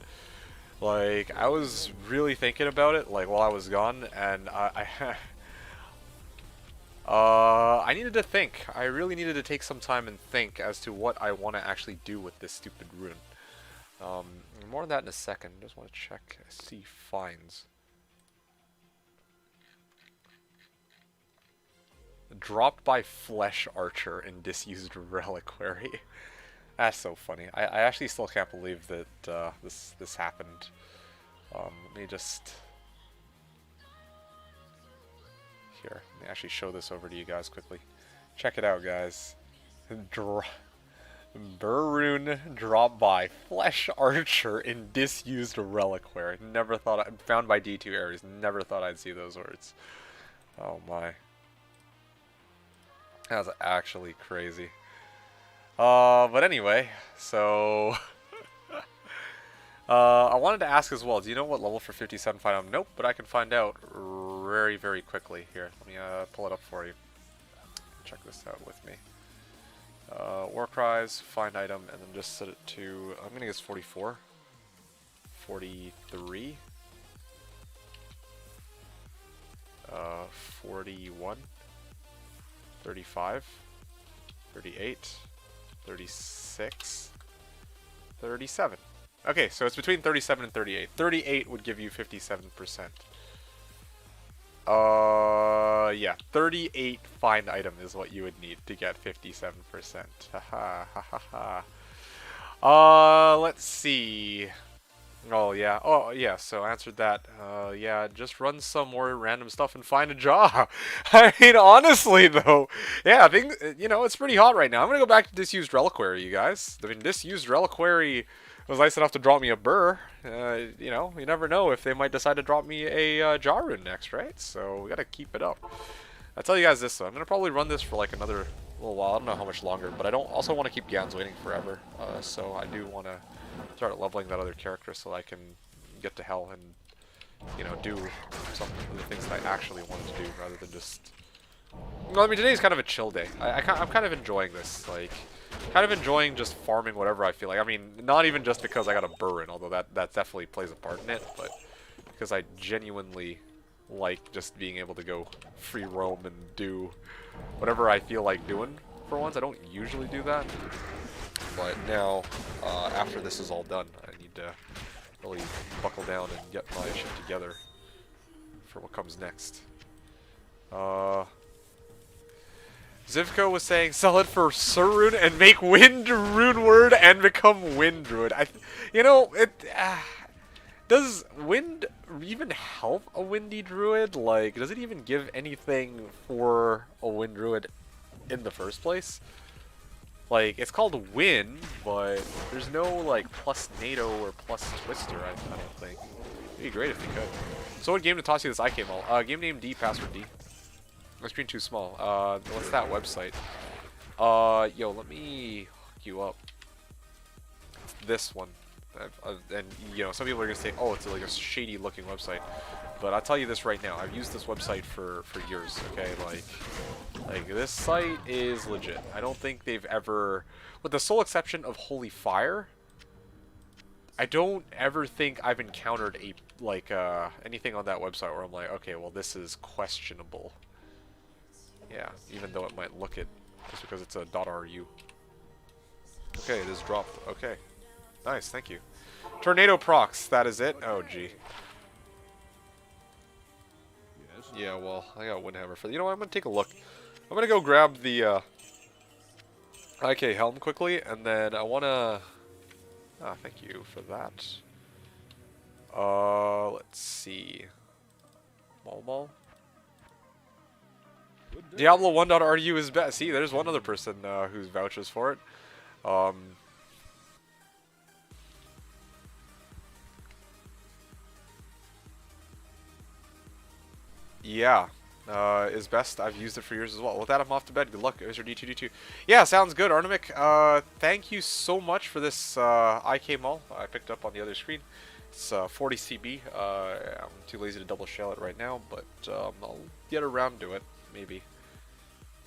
Like, I was really thinking about it, like, while I was gone, and I needed to think. I really needed to take some time and think as to what I want to actually do with this stupid rune. More on that in a second. Just want to check, see finds. Dropped by Flesh Archer in disused reliquary. That's so funny. I actually still can't believe that this happened. Let me just... Here, let me actually show this over to you guys quickly. Check it out, guys. Burrun dropped by Flesh Archer in disused reliquary. Never thought found by D2 Ares. Never thought I'd see those words. Oh my. That's actually crazy. But anyway, so... I wanted to ask as well, do you know what level for 57 find item? Nope, but I can find out very, very quickly. Here, let me pull it up for you. Check this out with me. War Cries, find item, and then just set it to, I'm gonna guess 44. 43. 41. 35. 38. 36. 37. Okay, so it's between 37 and 38. 38 would give you 57%. Yeah, 38 find item is what you would need to get 57%. Haha, ha ha ha. Let's see. Oh yeah, so I answered that. Yeah, just run some more random stuff and find a job. I mean, honestly though, yeah, things, you know, it's pretty hot right now. I'm gonna go back to disused reliquary, you guys. I mean, disused reliquary was nice enough to drop me a burr. You know, you never know if they might decide to drop me a Jarun next, right? So we gotta keep it up. I'll tell you guys this though, I'm gonna probably run this for like another little while. I don't know how much longer, but I don't also want to keep Gans waiting forever. So I do want to start leveling that other character so I can get to hell and, you know, do some of the things that I actually wanted to do rather than just... Well, I mean, today's kind of a chill day. I'm kind of enjoying this, like, kind of enjoying just farming whatever I feel like. I mean, not even just because I got a burr in, although that definitely plays a part in it, but because I genuinely like just being able to go free roam and do whatever I feel like doing for once. I don't usually do that, but now, after this is all done, I need to really buckle down and get my shit together for what comes next. Zivko was saying, sell it for Surrune and make Wind Rune Word and become Wind Druid. You know, does Wind even help a Windy Druid? Like, does it even give anything for a Wind Druid in the first place? Like, it's called Wind, but there's no, like, plus NATO or plus Twister, I don't think. It'd be great if they could. So what game to toss you this IK mall? Game name D, password D. My screen too small. What's that website? Yo, let me hook you up. It's this one. And you know, some people are gonna say, "Oh, it's like a shady-looking website," but I'll tell you this right now: I've used this website for years. Okay, like this site is legit. I don't think they've ever, with the sole exception of Holy Fire, I don't ever think I've encountered a anything on that website where I'm like, okay, well, this is questionable. Yeah, even though it might look it, just because it's a .ru. Okay, it is dropped. Okay. Nice, thank you. Tornado procs, that is it? Oh, gee. Yeah, well, I got Windhammer for... You know what, I'm going to take a look. I'm going to go grab the IK helm quickly, and then I want to... Ah, thank you for that. Let's see. Mall. Diablo 1.ru is best. See, there's one other person who vouches for it. Yeah, is best. I've used it for years as well. With that, I'm off to bed. Good luck, Mr. D2D2. Yeah, sounds good, Arnamic. Thank you so much for this IK Mall I picked up on the other screen. It's 40 CB. I'm too lazy to double shell it right now, but I'll get around to it, maybe.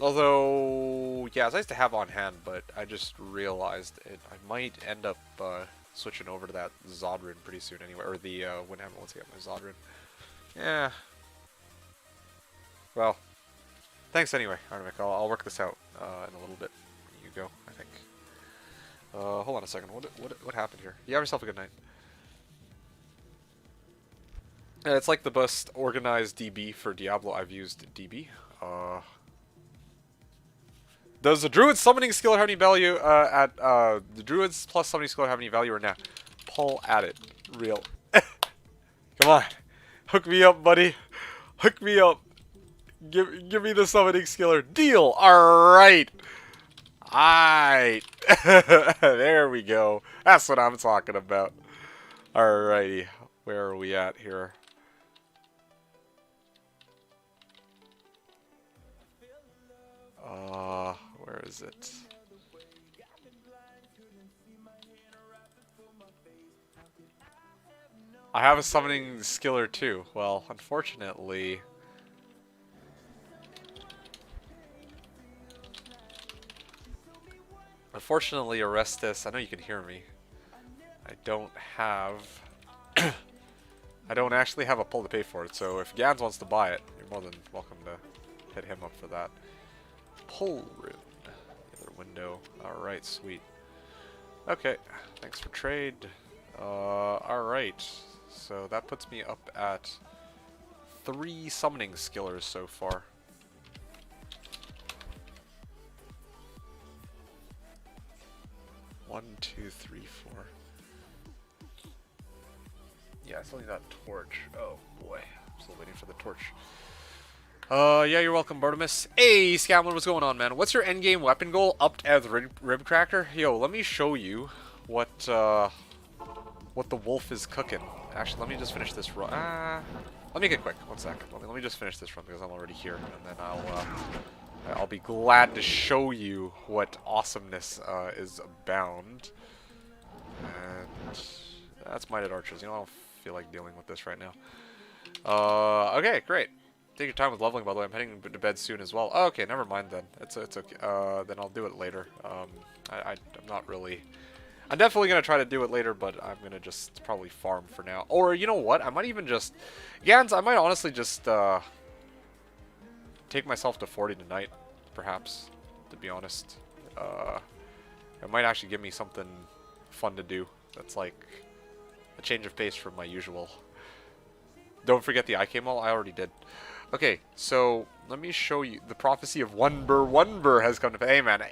Although, yeah, it's nice to have on hand, but I just realized I might end up switching over to that Zodrin pretty soon anyway, or the Windhammer once I get my Zodrin. Yeah. Well, thanks anyway, Arnamic. I'll work this out in a little bit. You go, I think. Hold on a second. What happened here? You have yourself a good night. It's like the best organized DB for Diablo I've used DB. Does the Druid summoning skill have any value at the Druid's plus summoning skill have any value or not? Pull at it. Real. Come on. Hook me up, buddy. Hook me up. Give me the summoning skiller. Deal. Alright. Alright. There we go. That's what I'm talking about. Alrighty. Where are we at here? Where is it? I have a summoning skiller too. Well, unfortunately... Orestes, I know you can hear me. I don't have... I don't actually have a pull to pay for it, so if Gans wants to buy it, you're more than welcome to hit him up for that. Pull rune. The other window. Alright, sweet. Okay, thanks for trade. Alright, so that puts me up at 3 summoning skillers so far. One, two, three, four. Yeah, I still need that torch. Oh boy, I'm still waiting for the torch. Yeah, you're welcome, Bartimus. Hey, Scamlin, what's going on, man? What's your endgame weapon goal? Upped as rib cracker? Yo, let me show you what the wolf is cooking. Actually, let me just finish this run. Let me get quick. 1 second. Let me just finish this run because I'm already here, and then I'll be glad to show you what awesomeness is abound. And that's Minded Archers. You know, I don't feel like dealing with this right now. Okay, great. Take your time with leveling, by the way. I'm heading to bed soon as well. Oh, okay, never mind then. It's okay. Then I'll do it later. I'm not really... I'm definitely going to try to do it later, but I'm going to just probably farm for now. Or, you know what? I might even just... Gans, I might honestly just take myself to 40 tonight, perhaps, to be honest. It might actually give me something fun to do. That's like a change of pace from my usual. Don't forget the IK Mall. I already did. Okay, so let me show you the prophecy of Wonbur. Wonbur has come to... Hey, man,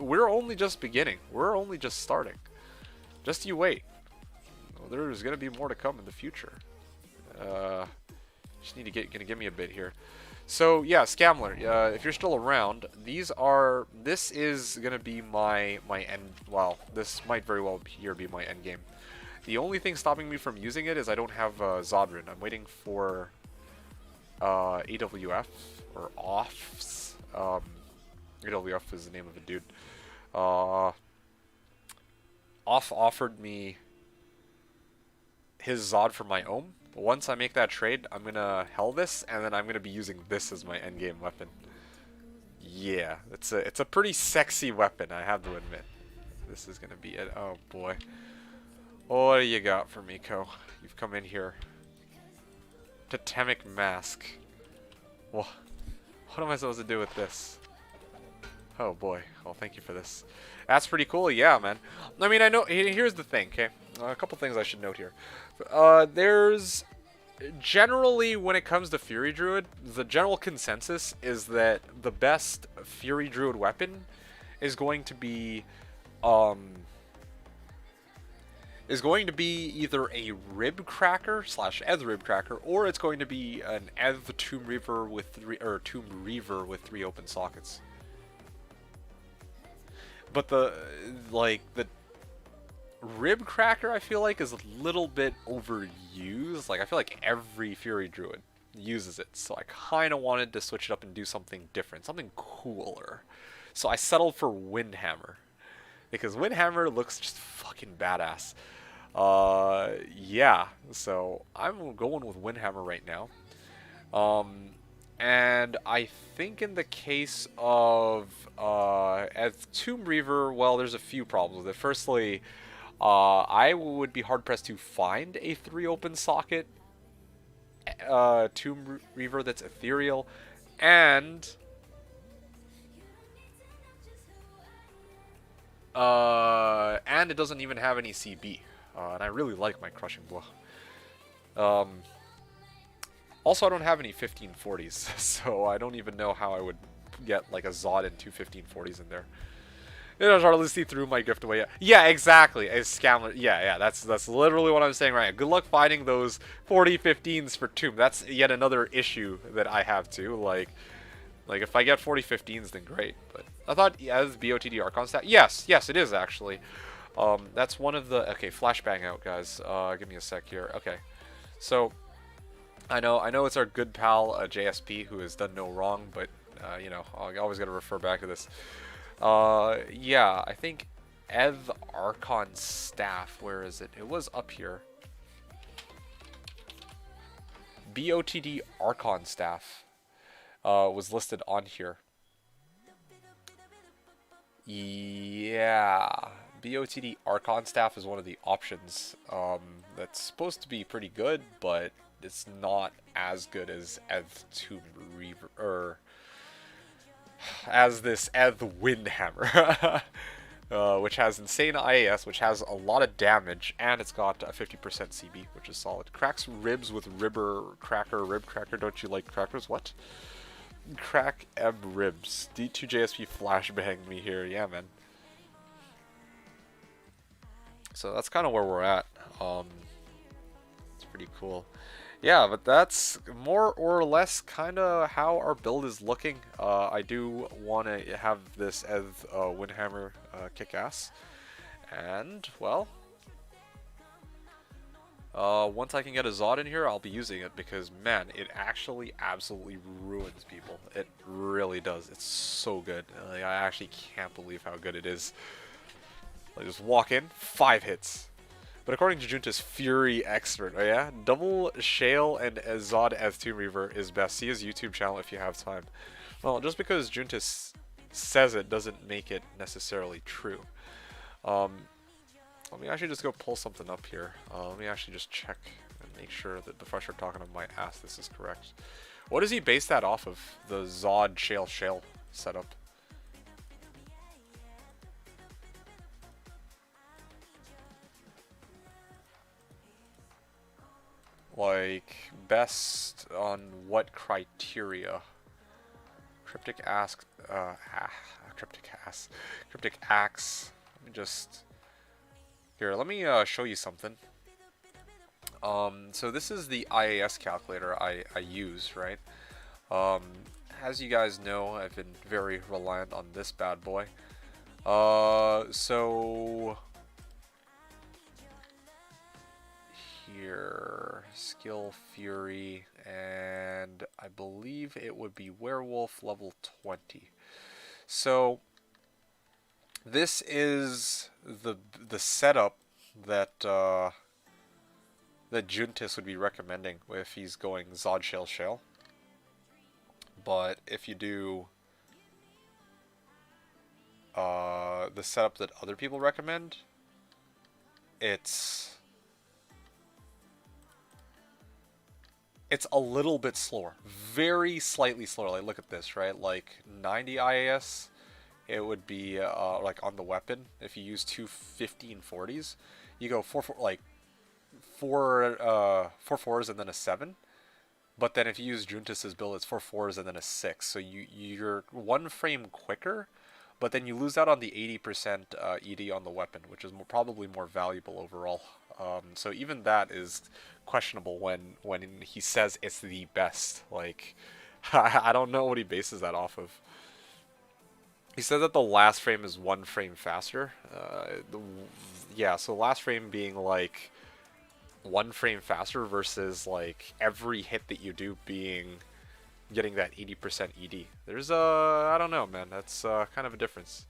we're only just beginning. We're only just starting. Just you wait. There's going to be more to come in the future. Just need to give me a bit here. So, yeah, Scamler, if you're still around, this is going to be my end... Well, this might very well be my end game. The only thing stopping me from using it is I don't have Zodrin. I'm waiting for... AWF or offs. AWF is the name of a dude. offered me his Zod for my own. Once I make that trade, I'm gonna hell this, and then I'm gonna be using this as my endgame weapon. Yeah, it's a pretty sexy weapon, I have to admit. This is gonna be it. Oh boy. What do you got for me, Ko? You've come in here. Totemic Mask. Well, what am I supposed to do with this? Oh boy. Well, thank you for this. That's pretty cool. Yeah, man. I mean, I know. Here's the thing, okay? A couple things I should note here. There's generally, when it comes to Fury Druid, the general consensus is that the best Fury Druid weapon is going to be either a Rib Cracker / Eth Rib Cracker, or it's going to be an Eth Tomb Reaver with three open sockets. But the Rib Cracker, I feel like, is a little bit overused. Like, I feel like every Fury Druid uses it, so I kind of wanted to switch it up and do something different, something cooler. So I settled for Windhammer, because Windhammer looks just fucking badass. Yeah, so I'm going with Windhammer right now. And I think in the case of as Tomb Reaver, well, there's a few problems with it. Firstly, I would be hard pressed to find a 3 open socket Tomb Reaver that's ethereal, and it doesn't even have any CB, and I really like my Crushing Blow. Also, I don't have any 1540s, so I don't even know how I would get like a Zod and 2 1540s in there. It'll hardly see through my gift away. Yeah, exactly. A scammer. Yeah. That's literally what I'm saying right now. Good luck finding those 4015s for Tomb. That's yet another issue that I have too. Like if I get 4015s, then great. But I thought as BOTD Archon stat. Yes, it is actually. That's one of the. Okay, flashbang out, guys. Give me a sec here. Okay, so I know it's our good pal JSP who has done no wrong, but you know, I always got to refer back to this. Yeah, I think Eth Archon Staff, where is it? It was up here. BOTD Archon Staff was listed on here. Yeah, BOTD Archon Staff is one of the options. That's supposed to be pretty good, but it's not as good as Eth Tomb Reaver, or as this Eth Windhammer, which has insane IAS, which has a lot of damage, and it's got a 50% CB, which is solid. Cracks ribs with rib cracker. Don't you like crackers? What? Crack ebb ribs. D2JSP flashbanged me here. Yeah, man. So that's kind of where we're at. It's pretty cool. Yeah, but that's more or less kind of how our build is looking. I do want to have this as Windhammer kick ass. And, well, once I can get a Zod in here, I'll be using it because, man, it actually absolutely ruins people. It really does. It's so good. I actually can't believe how good it is. I just walk in, 5 hits. But according to Junta's Fury expert, oh yeah, double Shale and Zod Eth Tomb Reaver is best. See his YouTube channel if you have time. Well, just because Junta says it doesn't make it necessarily true. Let me actually just go pull something up here. Let me actually just check and make sure that before I start talking on my ass, this is correct. What does he base that off of? The Zod Shale setup. Like, best on what criteria? Cryptic Axe. Let me just... Here, let me show you something. So this is the IAS calculator I use, right? As you guys know, I've been very reliant on this bad boy. So... Here, skill fury, and I believe it would be werewolf level 20. So This is the setup that that Juntis would be recommending if he's going Zod Shale Shale. But if you do the setup that other people recommend, it's a little bit slower, very slightly slower. Like, look at this, right? Like 90 IAS, it would be like on the weapon. If you use two 1540s, you go 4 like four 4s and then a 7. But then if you use Juntis's build, it's 4 4s and then a 6. So you're one frame quicker, but then you lose out on the 80% ED on the weapon, which is probably more valuable overall. So even that is questionable when he says it's the best. Like, I don't know what he bases that off of. He said that the last frame is 1 frame faster. Yeah, so last frame being like 1 frame faster versus like every hit that you do getting that 80% ED. There's I don't know, man. That's kind of a difference.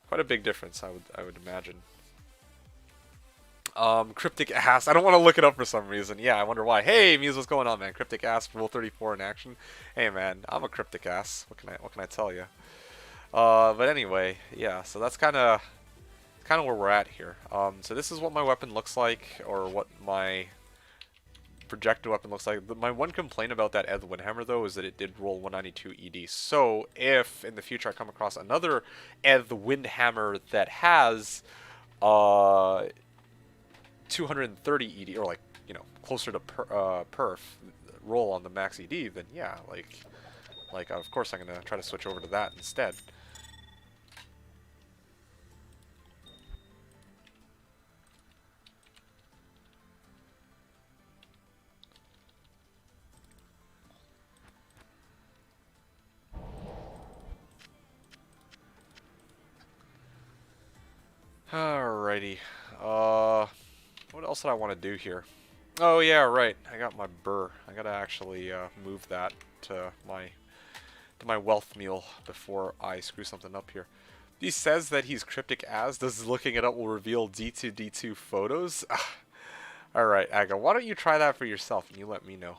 Quite a big difference, I would imagine. Cryptic Ass. I don't want to look it up for some reason. Yeah, I wonder why. Hey, Muse, what's going on, man? Cryptic Ass, Rule 34 in action. Hey, man, I'm a Cryptic Ass. What can I tell you? But anyway, yeah. So that's kind of where we're at here. So this is what my weapon looks like, or what my projected weapon looks like. My one complaint about that Eth Windhammer, though, is that it did roll 192 ED. So if in the future I come across another Eth Windhammer that has 230 ED, or like, you know, closer to perf roll on the max ED, then yeah, like of course I'm gonna try to switch over to that instead. Alrighty. What else did I want to do here? Oh yeah, right. I got my burr. I gotta actually move that to my wealth meal before I screw something up here. He says that he's cryptic as. Does looking it up will reveal D2D2 photos? Alright, Aga, why don't you try that for yourself and you let me know.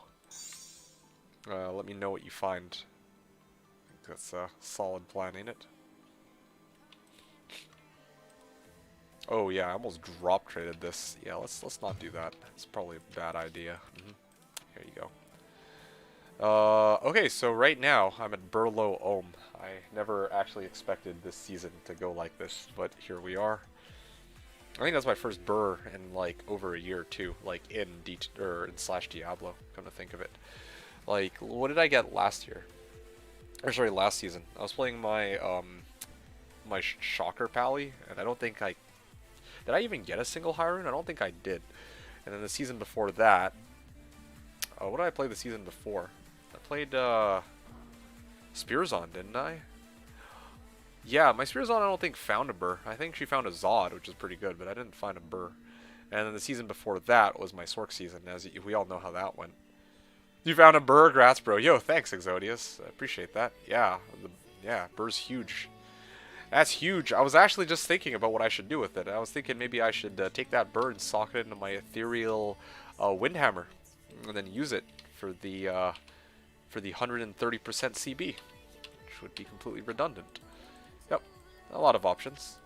Let me know what you find. I think that's a solid plan, ain't it? Oh yeah, I almost drop traded this. Yeah, let's not do that. It's probably a bad idea. Here you go. Okay, so right now I'm at Burlow Ohm. I never actually expected this season to go like this, but here we are. I think that's my first burr in like over a year too, like in Slashdiablo. Come to think of it, like what did I get last year? Or sorry, last season. I was playing my my Shocker Pally, and I don't think did I even get a single high rune? I don't think I did. And then the season before that, what did I play the season before? I played Spearzon, didn't I? Yeah, my Spearzon I don't think found a burr. I think she found a Zod, which is pretty good, but I didn't find a burr. And then the season before that was my Sork season, as we all know how that went. You found a burr? Grats, bro. Yo, thanks, Exodius. I appreciate that. Yeah, yeah, burr's huge. That's huge. I was actually just thinking about what I should do with it. I was thinking maybe I should take that burr and sock it into my ethereal Windhammer, and then use it for the 130% CB, which would be completely redundant. Yep, a lot of options.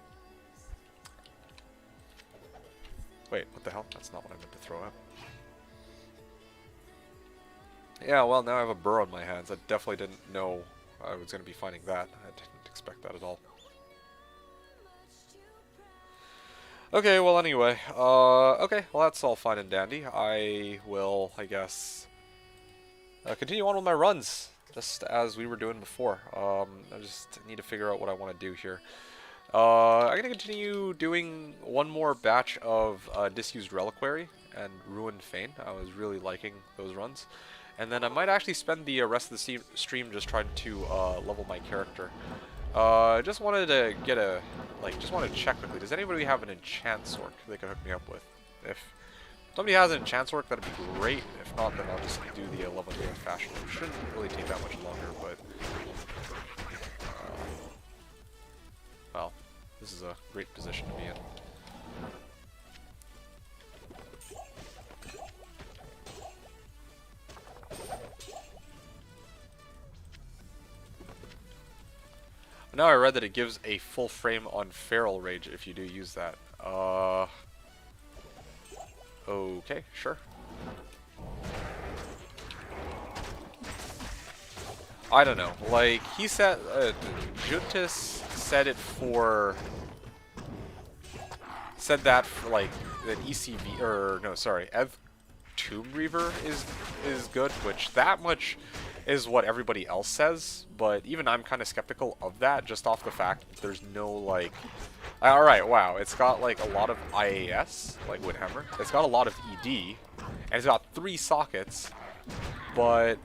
Wait, what the hell? That's not what I meant to throw out. Yeah, well, now I have a burr on my hands. I definitely didn't know I was going to be finding that. I didn't expect that at all. Okay, well, anyway, okay, well, that's all fine and dandy. I will, I guess, continue on with my runs, just as we were doing before. I just need to figure out what I want to do here. I'm going to continue doing one more batch of Disused Reliquary and Ruined Fane. I was really liking those runs. And then I might actually spend the rest of the stream just trying to level my character. I just wanted to get just wanted to check quickly. Does anybody have an enchant Sork they can hook me up with? If somebody has an enchant Sork, that'd be great. If not, then I'll just do the level in the fashion. It shouldn't really take that much longer, but well, This is a great position to be in. Now I read that it gives a full frame on Feral Rage if you do use that. Okay, sure. I don't know. Like, he said, Juntis said it for... Said that for, like, an ECV, or, no, sorry, Tomb Reaver is good, which that much is what everybody else says, but even I'm kind of skeptical of that, just off the fact that there's no, like... Alright, wow, it's got, like, a lot of IAS, like Windhammer. It's got a lot of ED, and it's got 3 sockets, but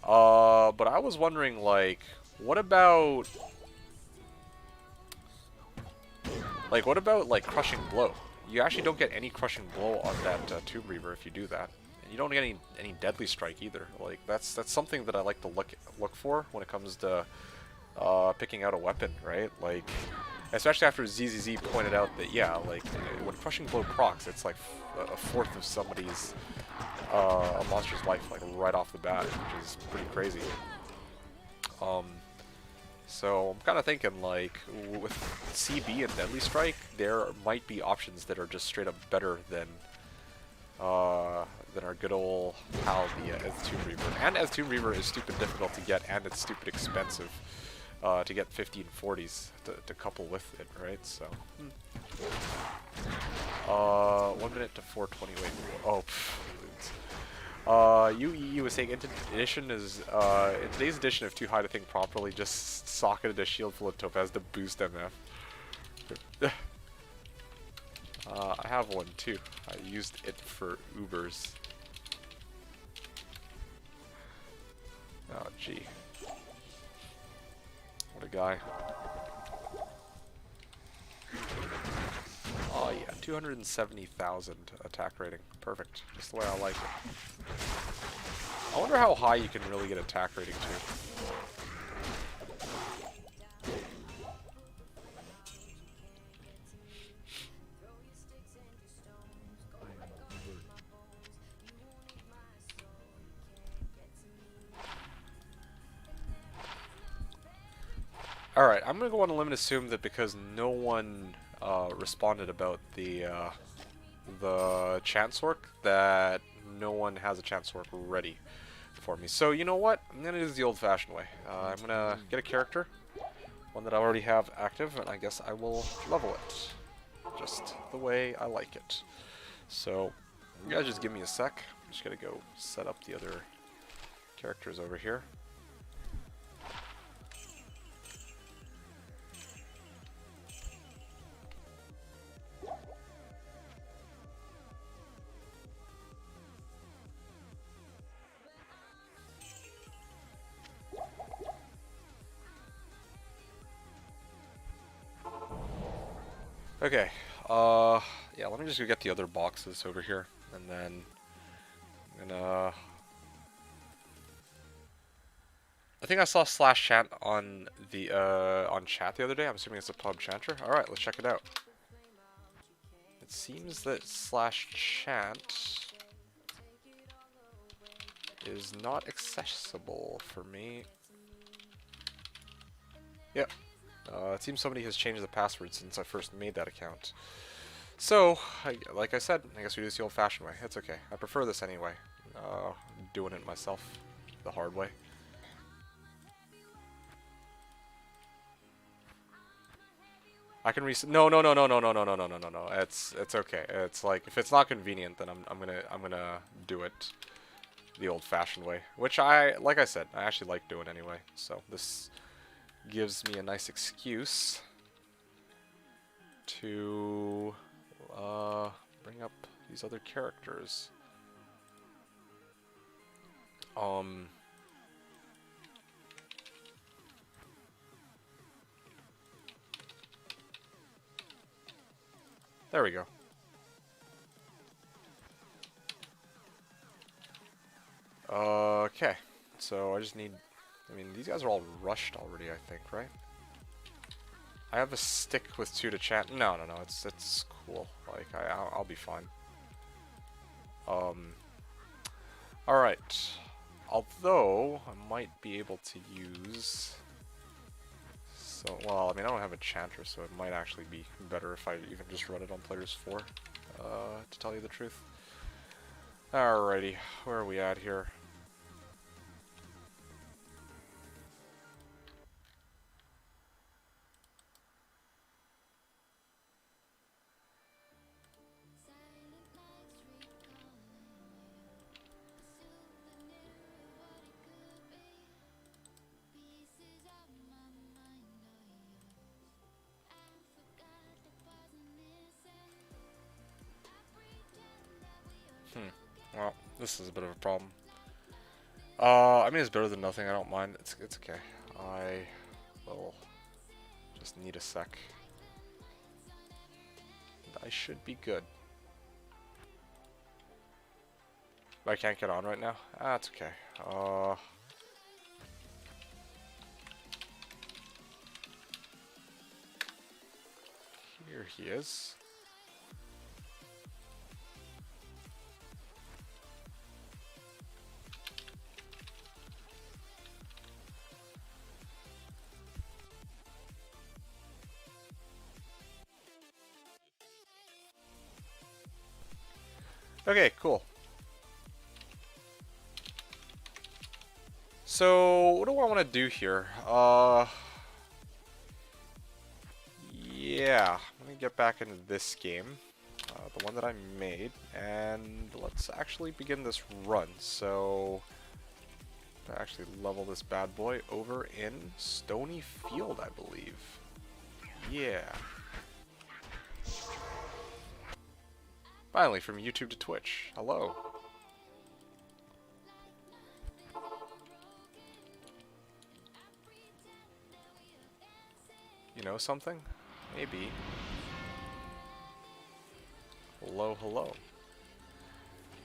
I was wondering, like, what about... Like, what about, like, Crushing Blow? You actually don't get any Crushing Blow on that Tomb Reaver if you do that. And you don't get any Deadly Strike either. Like, that's something that I like to look for when it comes to picking out a weapon, right? Like, especially after ZZZ pointed out that, yeah, like, when Crushing Blow procs, it's like a fourth of somebody's, a monster's life, like, right off the bat, which is pretty crazy. So I'm kind of thinking, like, with CB and Deadly Strike, there might be options that are just straight up better than our good old pal, the Ez Tomb Reaver. And Ez Tomb Reaver is stupid difficult to get, and it's stupid expensive to get 50 and 40s to couple with it, right? So, 1 minute to 4:20. Wait, oh. You was saying in today's edition, if too high to think properly, just socketed a shield full of Topaz to boost MF. I have one too. I used it for Ubers. Oh gee. What a guy. Oh yeah, 270,000 attack rating. Perfect. Just the way I like it. I wonder how high you can really get attack rating to. Alright, I'm gonna go on a limb and assume that because no one responded about the chance work, that no one has a chance work ready for me. So you know what? I'm gonna do this the old-fashioned way. I'm gonna get a character, one that I already have active, and I guess I will level it, just the way I like it. So you guys just give me a sec. I'm just gonna go set up the other characters over here. Okay, yeah, let me just go get the other boxes over here, and then I'm gonna... I think I saw Slash Chant on the, on chat the other day. I'm assuming it's a pub chanter. Alright, let's check it out. It seems that Slash Chant is not accessible for me. Yep. It seems somebody has changed the password since I first made that account. So, like I said, I guess we do this the old-fashioned way. It's okay. I prefer this anyway. Doing it myself the hard way. I can reset. No. It's okay. It's like, if it's not convenient, then I'm gonna do it the old-fashioned way, which like I said, I actually like doing anyway. So this gives me a nice excuse to bring up these other characters. There we go. Okay, so I just need I mean, these guys are all rushed already, I think, right? I have a stick with 2 to chant. No, it's cool. Like, I'll be fine. Alright. Although, I might be able to use... So, well, I mean, I don't have a chanter, so it might actually be better if I even just run it on players 4, to tell you the truth. Alrighty, where are we at here? Well, this is a bit of a problem. I mean, it's better than nothing. I don't mind. It's okay. I will just need a sec. I should be good. I can't get on right now. That's okay. Here he is. Okay, cool. So, what do I want to do here? Yeah, I'm gonna get back into this game, the one that I made, and let's actually begin this run. So, I actually level this bad boy over in Stony Field, I believe. Yeah. Finally, from YouTube to Twitch. Hello. You know something? Maybe. Hello, hello.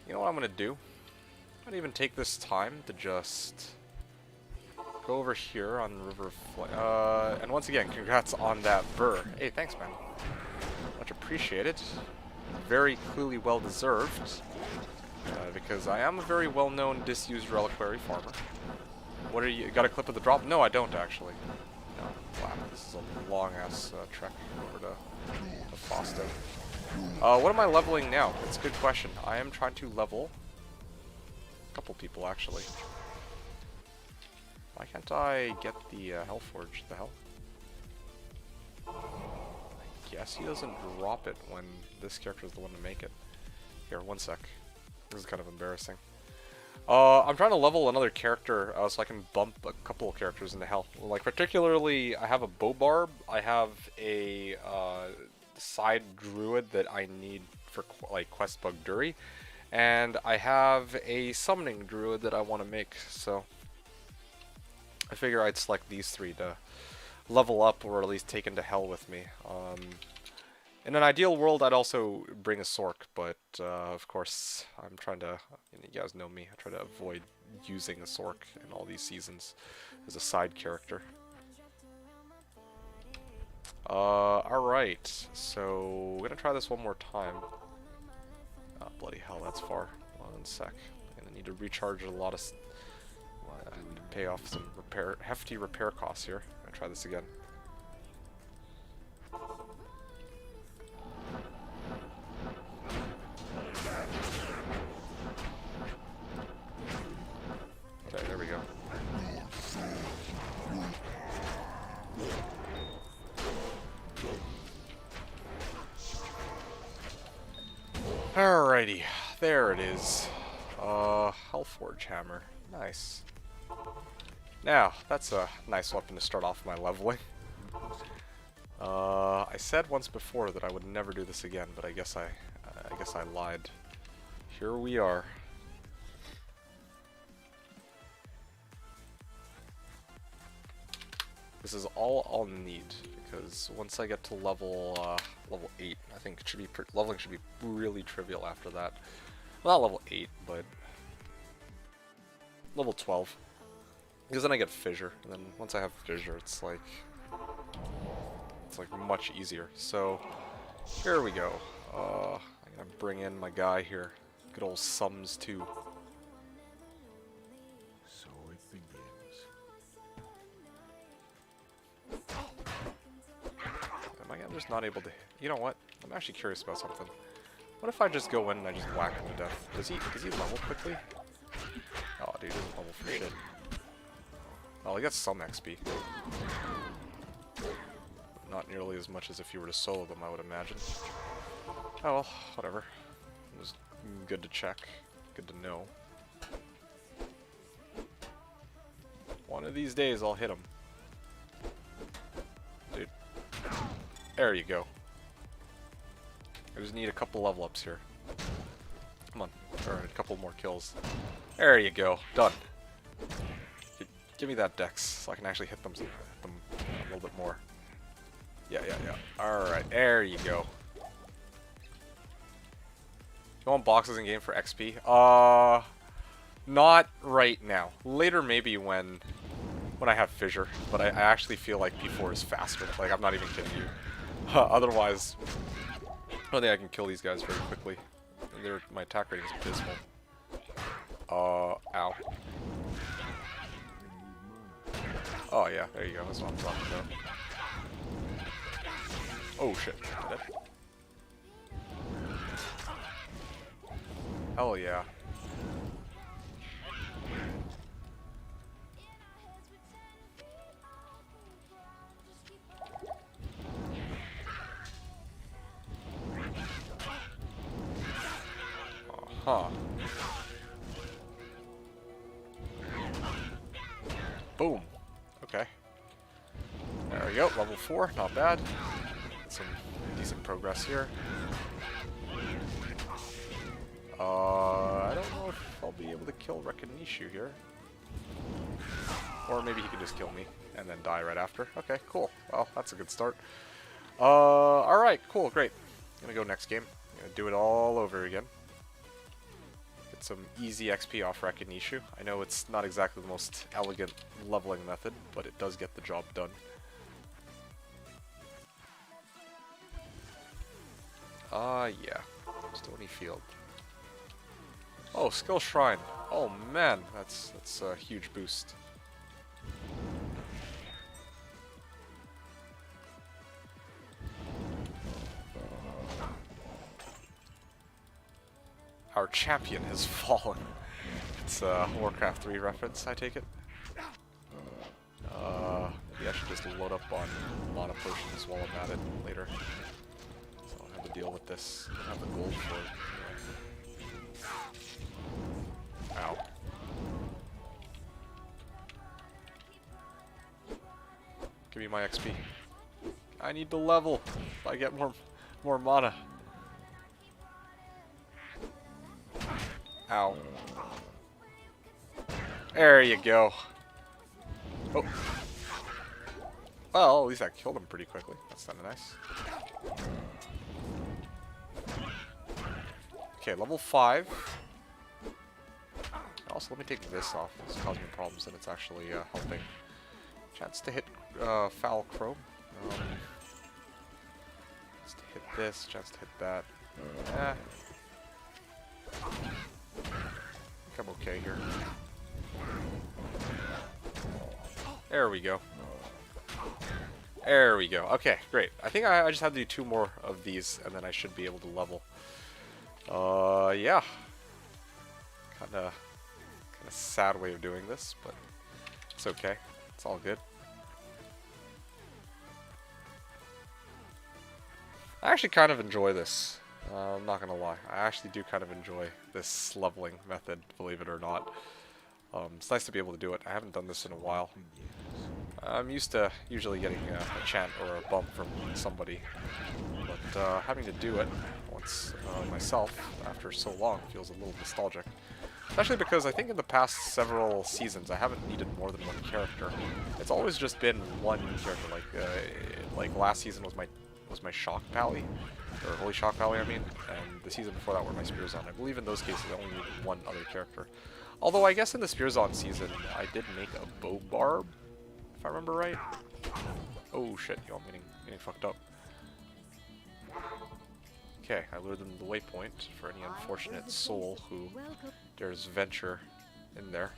You know what I'm gonna do? I'm gonna even take this time to just go over here on River and once again, congrats on that Burr. Hey, thanks, man. Much appreciated. Very clearly well deserved, because I am a very well-known disused reliquary farmer. What are you? Got a clip of the drop? No, I don't actually. No. Wow, this is a long-ass trek over to Fosto. What am I leveling now? That's a good question. I am trying to level a couple people actually. Why can't I get the Hellforge? The hell? I guess he doesn't drop it when this character is the one to make it. Here, one sec. This is kind of embarrassing. I'm trying to level another character so I can bump a couple of characters into hell. Like, particularly, I have a bow barb, I have a side druid that I need for like quest bug Duri, and I have a summoning druid that I want to make. So I figure I'd select these 3 to level up or at least take into hell with me. In an ideal world, I'd also bring a Sork, but of course, I'm trying to, you guys know me, I try to avoid using a Sork in all these seasons as a side character. Alright, so we're gonna try this one more time. Oh, bloody hell, that's far. One sec. I'm gonna need to recharge a lot of, to pay off some hefty repair costs here. I'm gonna try this again. Okay, there we go. Alrighty, there it is. Hellforge hammer. Nice. Now, that's a nice weapon to start off my leveling. I said once before that I would never do this again, but I guess I lied. Here we are. This is all I'll need, because once I get to level 8, I think it should be leveling should be really trivial after that. Well, not level 8, but level 12. Because then I get fissure, and then once I have fissure, it's like much easier. So here we go. I'm gonna bring in my guy here. Good old Sums too. So it begins. Am I just not able to? You know what? I'm actually curious about something. What if I just go in and I just whack him to death? Does he level quickly? Oh, dude, he doesn't level for shit. Oh, he gets some XP. Not nearly as much as if you were to solo them, I would imagine. Oh well, whatever. It was good to check. Good to know. One of these days I'll hit him. Dude. There you go. I just need a couple level ups here. Come on. Or a couple more kills. There you go. Done. Give me that dex so I can actually hit them a little bit more. Yeah. Alright, there you go. You want boxes in game for XP? Not right now. Later maybe when I have fissure, but I actually feel like P4 is faster. Like, I'm not even kidding you. Otherwise, I don't think I can kill these guys very quickly. My attack rating is abysmal. Ow. Oh yeah, there you go. That's what I'm talking about. Oh shit. Did it? Hell yeah. Uh-huh. Boom. Okay. There we go. Level 4. Not bad. Some decent progress here. I don't know if I'll be able to kill Rekinishu here. Or maybe he can just kill me and then die right after. Okay, cool. Well, that's a good start. Alright, cool, great. I'm gonna go next game. I'm gonna do it all over again. Get some easy XP off Rekinishu. I know it's not exactly the most elegant leveling method, but it does get the job done. Yeah. Stony Field. Oh, Skill Shrine. Oh man, that's a huge boost. Our champion has fallen. It's a Warcraft 3 reference, I take it. Maybe I should just load up on mana potions while I'm at it later. So I don't have to deal with this. I don't have the gold for it. Ow. Give me my XP. I need to level if I get more mana. Ow. There you go. Oh. Well, at least I killed him pretty quickly. That's kind of nice. Okay, level 5. Also, let me take this off. It's causing me problems, and it's actually helping. Chance to hit Foul Chrome. Chance to hit this. Chance to hit that. I think I'm okay here. There we go. There we go. Okay, great. I think I just have to do 2 more of these, and then I should be able to level. Yeah. Kinda sad way of doing this, but it's okay. It's all good. I actually kind of enjoy this. I'm not gonna lie. I actually do kind of enjoy this leveling method, believe it or not. It's nice to be able to do it. I haven't done this in a while. I'm used to usually getting a chant or a bump from somebody, but having to do it once myself after so long feels a little nostalgic. Especially because I think in the past several seasons I haven't needed more than 1 character. It's always just been 1 character. Like last season was my Shock Pally, or Holy Shock Pally, I mean, and the season before that were my Spears on. I believe in those cases I only needed 1 other character. Although I guess in the Spearzon season, I did make a bow barb, if I remember right. Oh shit, yo, I'm getting fucked up. Okay, I lured them to the waypoint for any unfortunate soul who dares venture in there.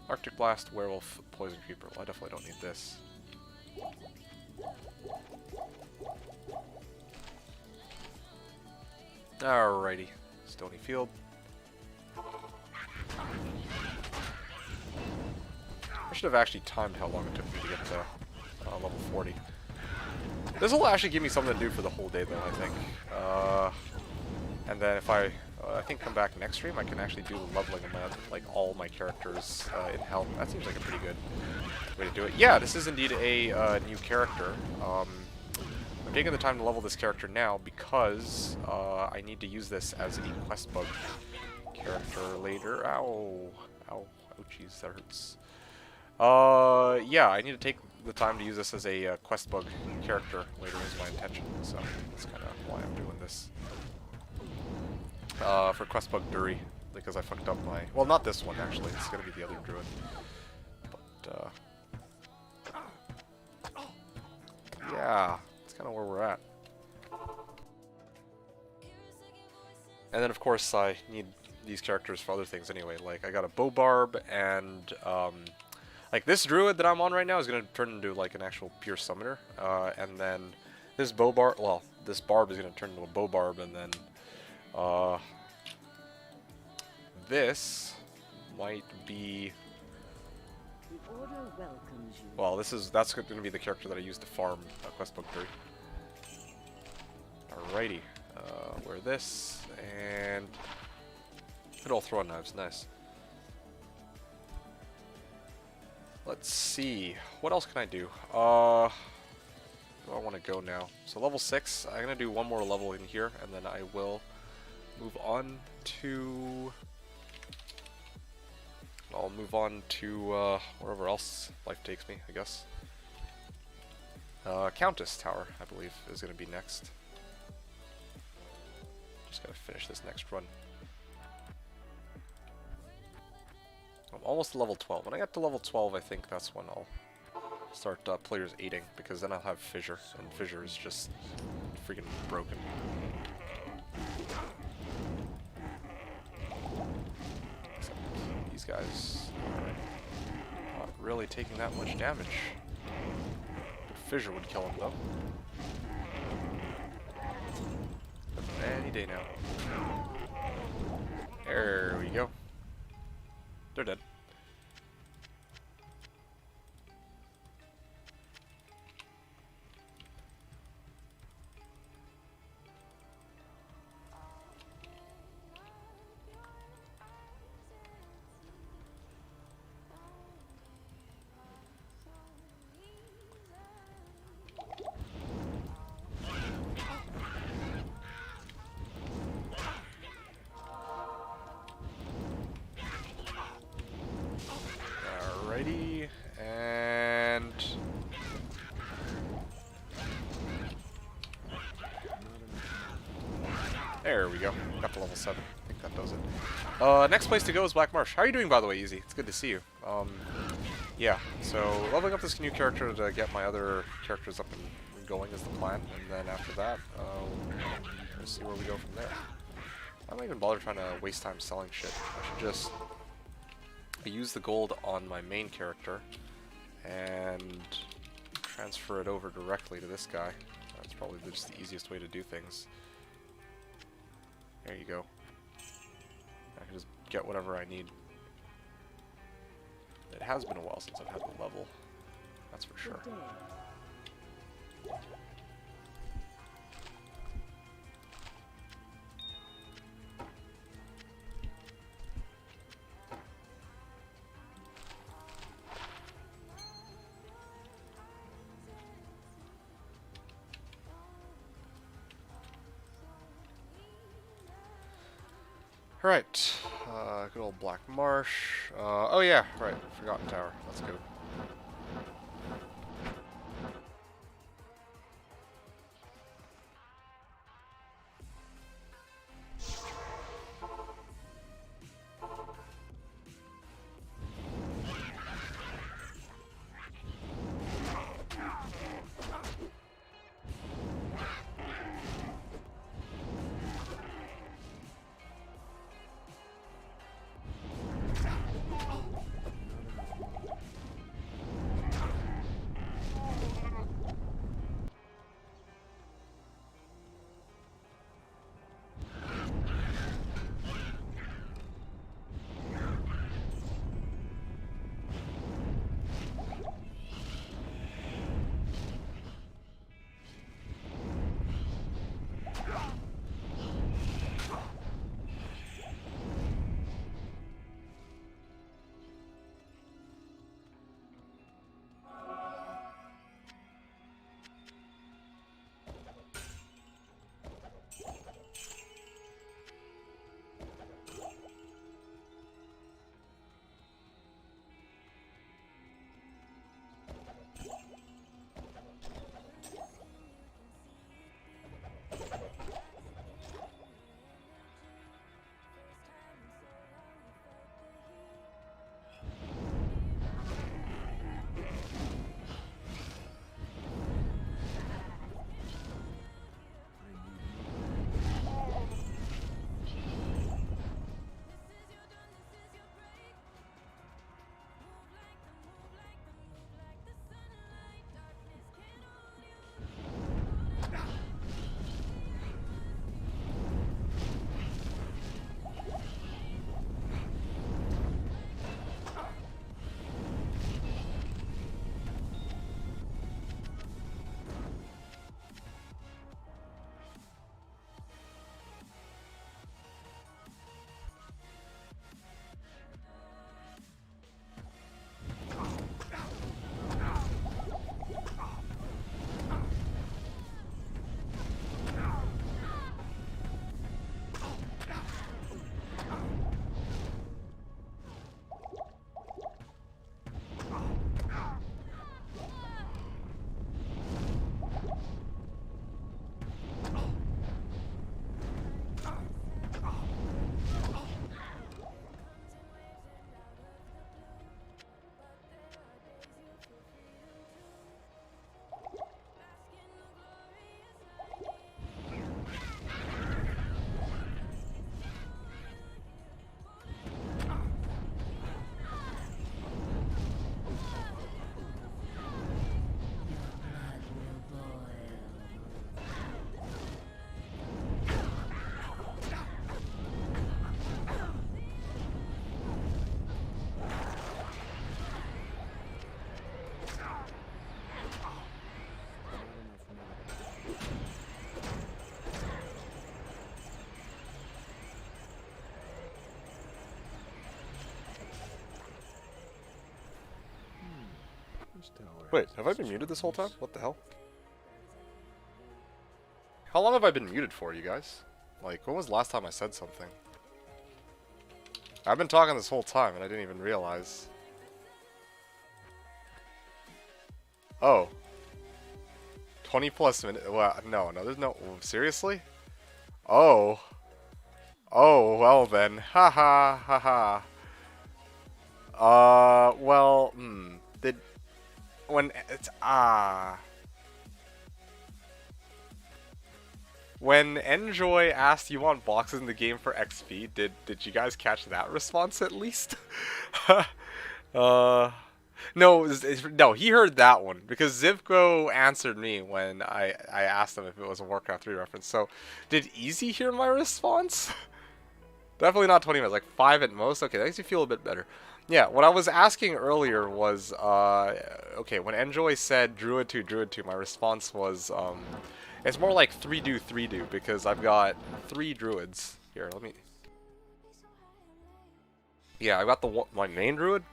Arctic Blast, Werewolf, Poison Creeper. Well, I definitely don't need this. Alrighty. Stony Field. I should have actually timed how long it took me to get to level 40. This will actually give me something to do for the whole day, though, I think. And then if I think come back next stream, I can actually do the leveling of my, like, all my characters in health. That seems like a pretty good way to do it. Yeah, this is indeed a new character. I'm taking the time to level this character now because I need to use this as a quest bug character later. Ow. Ow. Ouchies, that hurts. Yeah, I need to take the time to use this as a quest bug character later is my intention, so that's kind of why I'm doing this. For quest bug Dury, because I fucked up my... Well, not this one, actually. It's going to be the other Druid. But, yeah, that's kind of where we're at. And then, of course, I need these characters for other things anyway. Like, I got a bow barb, and, like, this Druid that I'm on right now is going to turn into, like, an actual pure summoner. And then this bow barb... Well, this barb is going to turn into a bow barb, and then... this might be... The order welcomes you. Well, that's going to be the character that I use to farm quest book 3. Alrighty, wear this and good old throwing knives, nice. Let's see, what else can I do? Where do I want to go now? So level 6, I'm gonna do one more level in here, and then I will move on to... I'll move on to wherever else life takes me, I guess. Countess Tower, I believe, is going to be next. Just gotta finish this next run. I'm almost to level 12. When I get to level 12, I think that's when I'll start players aiding, because then I'll have Fissure, and Fissure is just freaking broken. These guys are not really taking that much damage. Fissure would kill him though. Any day now. There we go. They're dead. Alrighty, and there we go. Got to level 7. I think that does it. Next place to go is Black Marsh. How are you doing, by the way, Easy? It's good to see you. Yeah, so leveling up this new character to get my other characters up and going is the plan, and then after that, we'll see where we go from there. I don't even bother trying to waste time selling shit. I should just use the gold on my main character and transfer it over directly to this guy. That's probably just the easiest way to do things. There you go. I can just get whatever I need. It has been a while since I've had the level, that's for sure. Right, good old Black Marsh. Oh yeah, right, Forgotten Tower. Let's go. This tower Wait, has have I been its muted this whole time? challenges. What the hell? How long have I been muted for, you guys? Like, when was the last time I said something? I've been talking this whole time and I didn't even realize. Oh. 20 plus minutes. Well, no, there's no. Seriously? Oh. Oh, well then. Haha, haha. Well, Did. When it's. When Enjoy asked you want boxes in the game for XP, did you guys catch that response at least? No, he heard that one because Zivko answered me when I asked him if it was a Warcraft 3 reference. So, did Easy hear my response? Definitely not 20 minutes, like 5 at most. Okay, that makes me feel a bit better. Yeah, what I was asking earlier was, okay, when Enjoy said Druid 2, my response was, it's more like 3-do, 3-do, because I've got 3 Druids. Here, let me... Yeah, I got my main Druid,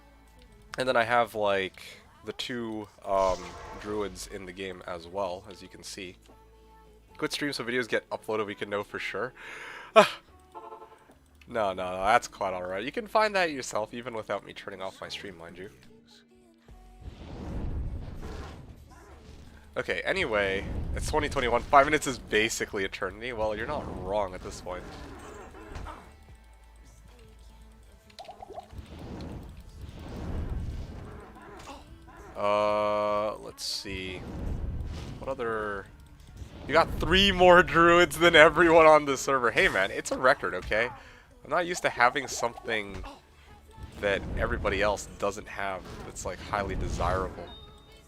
and then I have, like, the 2 Druids in the game as well, as you can see. Good stream so videos get uploaded, we can know for sure. No, that's quite alright. You can find that yourself, even without me turning off my stream, mind you. Okay, anyway, it's 2021. 5 minutes is basically eternity. Well, you're not wrong at this point. Let's see. What other... You got 3 more druids than everyone on the server. Hey man, it's a record, okay? I'm not used to having something that everybody else doesn't have that's like highly desirable.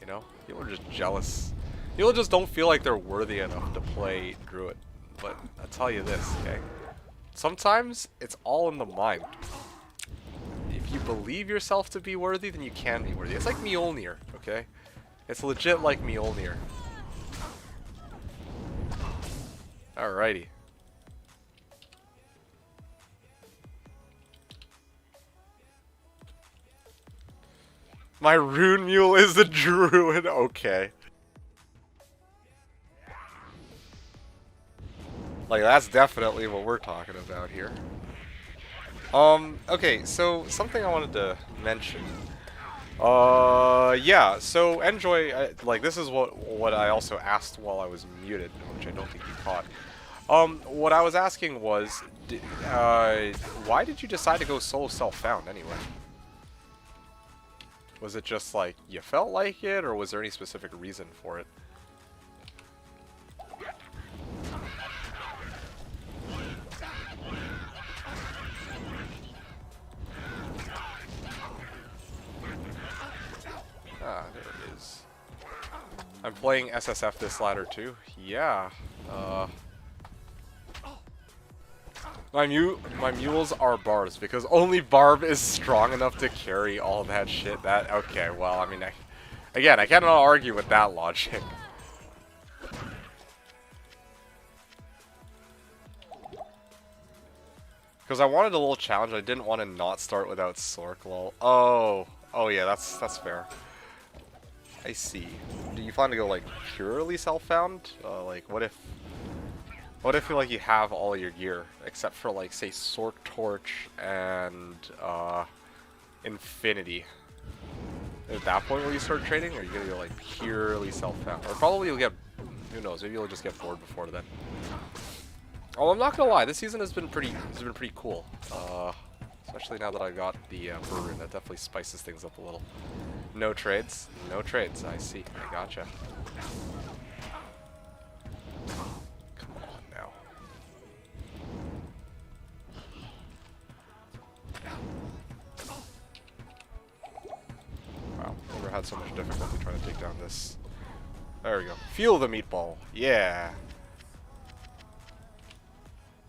You know? People are just jealous. People just don't feel like they're worthy enough to play druid. But I'll tell you this, okay? Sometimes it's all in the mind. If you believe yourself to be worthy, then you can be worthy. It's like Mjolnir, okay? It's legit like Mjolnir. Alrighty. My rune mule is a druid. Okay. Like, that's definitely what we're talking about here. Okay, so something I wanted to mention. Yeah, so Enjoy, like, this is what I also asked while I was muted, which I don't think you caught. What I was asking was, why did you decide to go solo self-found anyway? Was it just like, you felt like it, or was there any specific reason for it? Ah, there it is. I'm playing SSF this ladder too. Yeah. My mules are barbs because only Barb is strong enough to carry all that shit. Okay, well, I mean, again, I cannot argue with that logic. Because I wanted a little challenge. I didn't want to not start without Sork, lol. Oh yeah, that's fair. I see. Do you plan to go like purely self-found? Like, what if like you have all your gear except for like say Sork Torch and Infinity? At that point, will you start trading, or are you gonna go like purely self-found? Or probably you'll get, who knows? Maybe you'll just get bored before then. Oh, I'm not gonna lie. This season has been pretty cool. Especially now that I got the Burn. That definitely spices things up a little. No trades. No trades. I see. I gotcha. Come on now. Wow. Never had so much difficulty trying to take down this. There we go. Feel the meatball. Yeah.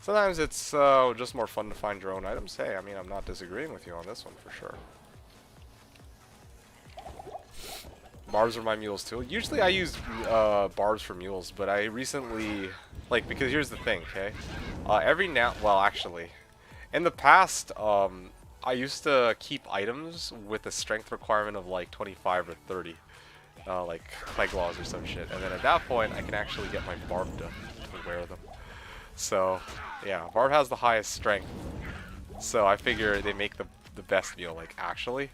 Sometimes it's just more fun to find your own items. Hey, I mean, I'm not disagreeing with you on this one for sure. Barbs are my mules too. Usually I use barbs for mules, but I recently, like, because here's the thing, okay? Well, actually, in the past, I used to keep items with a strength requirement of like 25 or 30. like plague laws or some shit, and then at that point I can actually get my barb to wear them. So yeah, barb has the highest strength, so I figure they make the best mule, like, actually.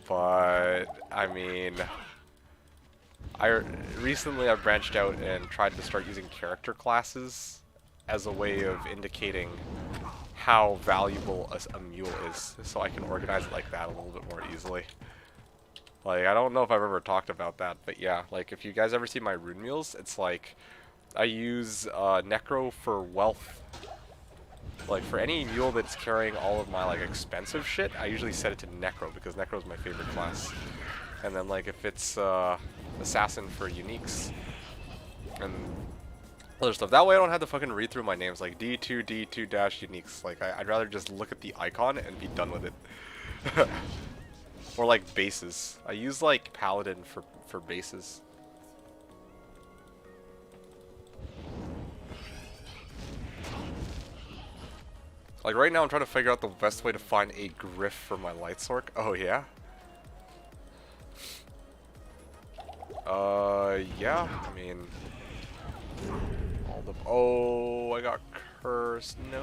But I mean, recently I've branched out and tried to start using character classes as a way of indicating how valuable a mule is, so I can organize it like that a little bit more easily. Like, I don't know if I've ever talked about that, but yeah, like, if you guys ever see my rune mules, it's like, I use Necro for wealth. Like, for any mule that's carrying all of my, like, expensive shit, I usually set it to Necro, because Necro is my favorite class. And then, like, if it's Assassin for uniques, and other stuff. That way I don't have to fucking read through my names, like D2, D2-uniques. Like, I'd rather just look at the icon and be done with it. Or, like, bases. I use, like, Paladin for bases. Like, right now I'm trying to figure out the best way to find a Griff for my Lightsork. Oh, yeah? Yeah, I mean... Oh, I got cursed. No.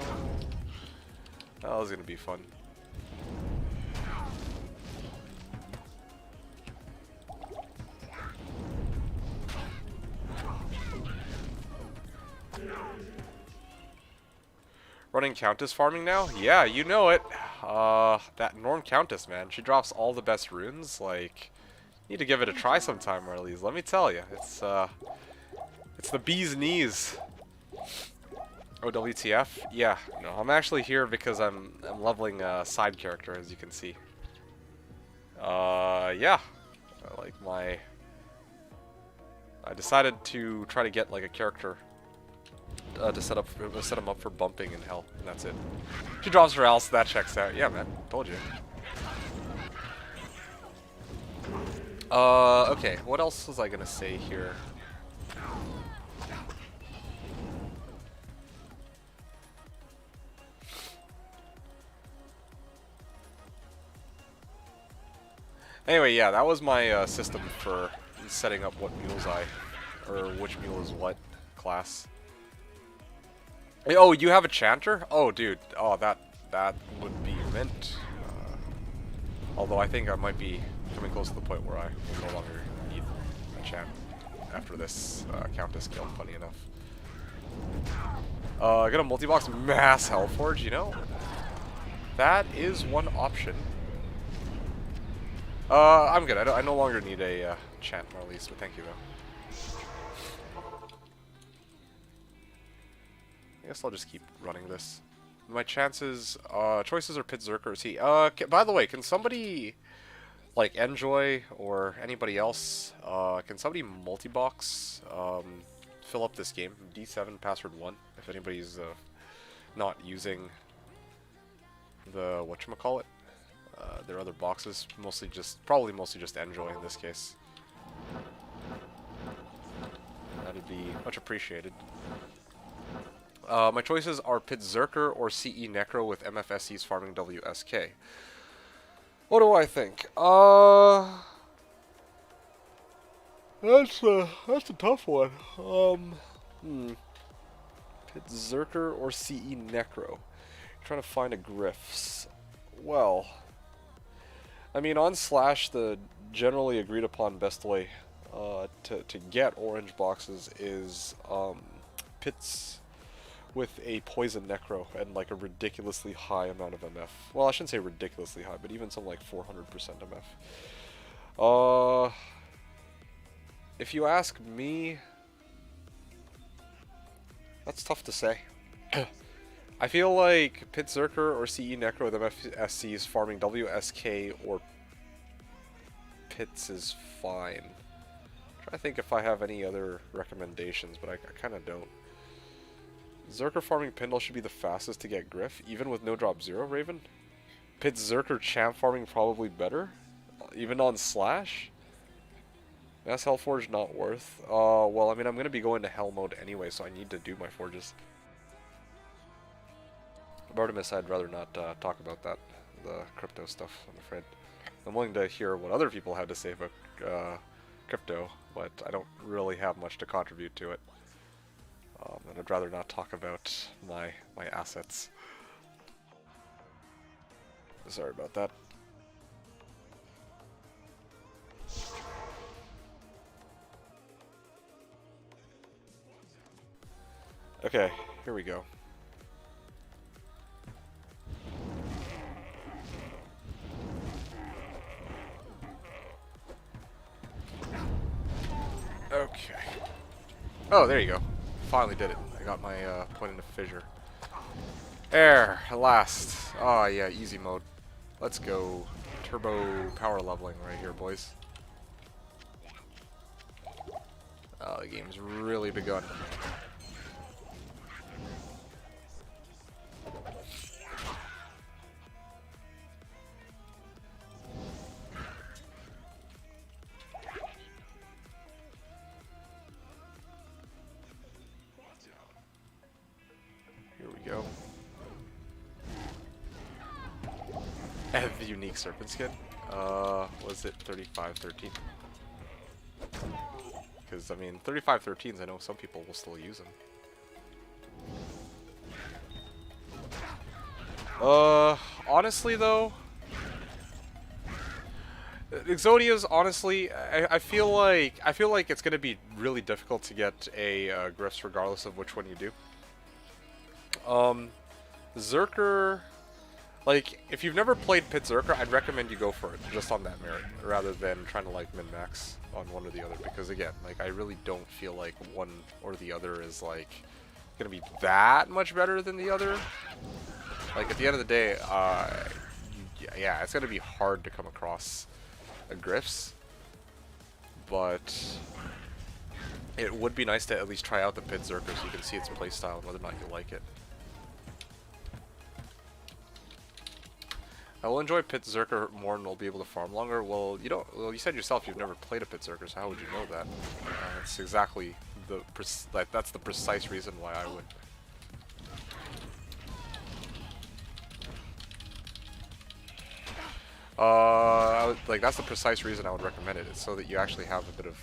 That was gonna be fun. Running Countess farming now? Yeah, you know it. That Norm Countess, man. She drops all the best runes. Like, need to give it a try sometime, Marlies. Let me tell you, it's the bee's knees. Oh, WTF? Yeah, no, I'm actually here because I'm leveling a side character, as you can see. Yeah, I decided to try to get like a character to set him up for bumping in hell, and that's it. She drops her else, that checks out. Yeah, man, told you. Okay, what else was I gonna say here? Anyway, yeah, that was my system for setting up what mules or which mule is what class. Oh, you have a chanter? Oh, dude. Oh, that would be mint. Although I think I might be coming close to the point where I will no longer need a chant after this Countess kill, funny enough. I got a multi-box mass Hellforge, you know? That is one option. I'm good. I no longer need a chant Marlies, but thank you though. I guess I'll just keep running this. My chances, choices are Pit Zerker or T. By the way, can somebody, like Enjoy or anybody else, can somebody multi-box, fill up this game? D7 password 1, if anybody's, not using the, whatchamacallit? Their other boxes, probably mostly just Enjoy in this case. That'd be much appreciated. My choices are Pit Zerker or CE Necro with MFSE's farming WSK. What do I think? That's a tough one. Pit Zerker or CE Necro. Trying to find a Griffs. Well, I mean, on Slash, the generally agreed upon best way to get orange boxes is pits with a poison necro and like a ridiculously high amount of MF. Well, I shouldn't say ridiculously high, but even something like 400% MF. If you ask me, that's tough to say. I feel like Pit Zerker or CE Necro with MFSC's farming WSK or Pits is fine. I'm trying to think if I have any other recommendations, but I kind of don't. Zerker farming Pindle should be the fastest to get Griff, even with no drop 0, Raven. Pit Zerker champ farming probably better, even on Slash. Mass Hellforge not worth. Well, I mean, I'm going to be going to Hell mode anyway, so I need to do my forges. Bartimus, I'd rather not talk about that, the crypto stuff, I'm afraid. I'm willing to hear what other people have to say about crypto, but I don't really have much to contribute to it. And I'd rather not talk about my assets. Sorry about that. Okay, here we go. Okay. Oh, there you go. Finally did it. I got my point into fissure. There, at last. Oh yeah, easy mode. Let's go. Turbo power leveling right here, boys. Oh, the game's really begun. Here we go. And the unique serpent skin. Was it 3513? Because, I mean, 3513s, I know some people will still use them. Honestly, though, Exodia's, honestly, I feel like it's gonna be really difficult to get a Griffs regardless of which one you do. Zerker, like, if you've never played Pit Zerker, I'd recommend you go for it, just on that merit, rather than trying to, like, min-max on one or the other, because, again, like, I really don't feel like one or the other is, like, gonna be that much better than the other. Like, at the end of the day, yeah, it's gonna be hard to come across a Griffs, but it would be nice to at least try out the Pit Zerker so you can see its playstyle and whether or not you like it. I will enjoy Pit Zerker more and will be able to farm longer. Well, you don't. Well, you said yourself you've never played a Pit Zerker, so how would you know that? That's exactly the that's the precise reason why I would. Like, that's the precise reason I would recommend it. It's so that you actually have a bit of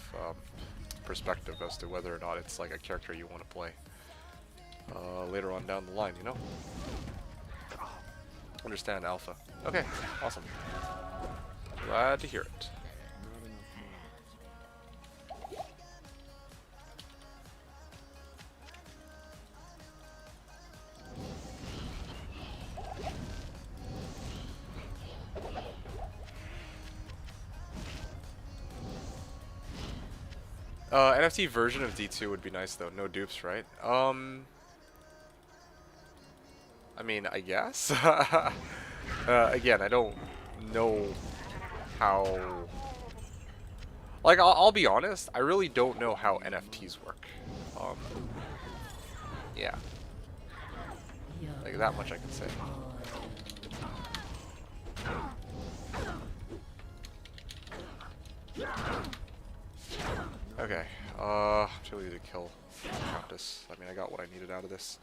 perspective as to whether or not it's like a character you want to play later on down the line, you know? Understand alpha. Okay, awesome. Glad to hear it. NFT version of D2 would be nice though. No dupes, right? I mean, I guess. Again, I don't know how. Like, I'll be honest. I really don't know how NFTs work. Yeah. Like, that much I can say. Okay. Too easy to kill Countess. I mean, I got what I needed out of this.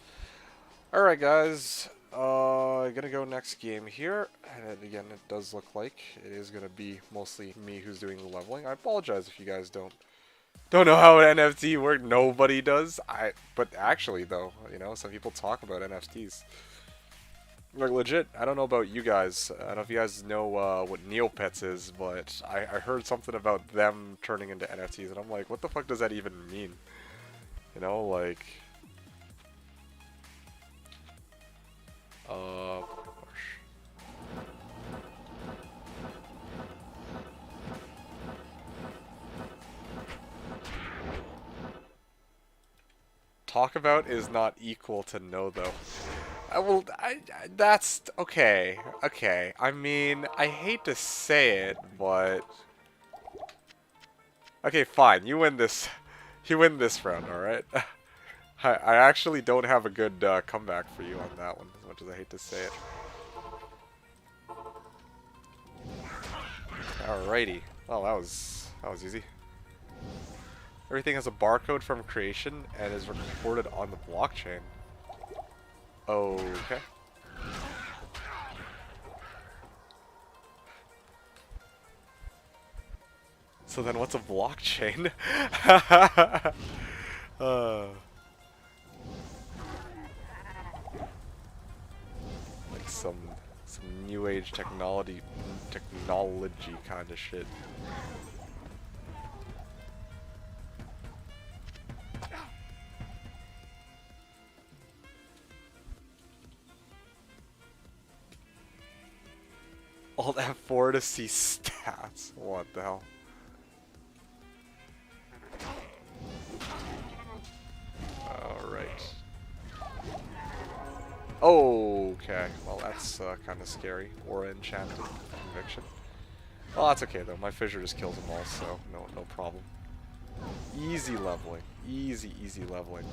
Alright, guys. Gonna go next game here. And again, it does look like it is gonna be mostly me who's doing the leveling. I apologize if you guys don't know how an NFT works. Nobody does. But actually, though, you know, some people talk about NFTs. Like, legit, I don't know about you guys. I don't know if you guys know what Neopets is, but I heard something about them turning into NFTs, and I'm like, what the fuck does that even mean? You know, like... Talk about is not equal to know, though. That's okay. Okay. I mean, I hate to say it, but okay, fine. You win this. You win this round, all right? I actually don't have a good comeback for you on that one, as much as I hate to say it. Alrighty. Well, that was easy. Everything has a barcode from creation and is recorded on the blockchain. Okay. So then what's a blockchain? uh, like some new age technology kind of shit. Alt F4 to see stats. What the hell? Alright. Okay. Well, that's kind of scary. Aura enchanted. Conviction. Well, that's okay though. My fissure just kills them all, so no problem. Easy leveling. Easy leveling.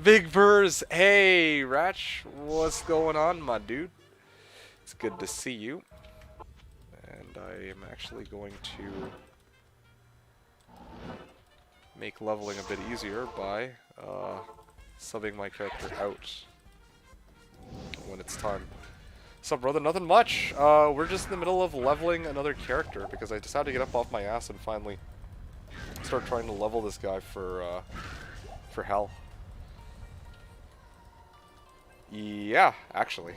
Big Burrs! Hey, Ratch! What's going on, my dude? It's good to see you. And I am actually going to make leveling a bit easier by subbing my character out when it's time. Sup, brother? Nothing much. We're just in the middle of leveling another character because I decided to get up off my ass and finally start trying to level this guy for hell. Yeah, actually.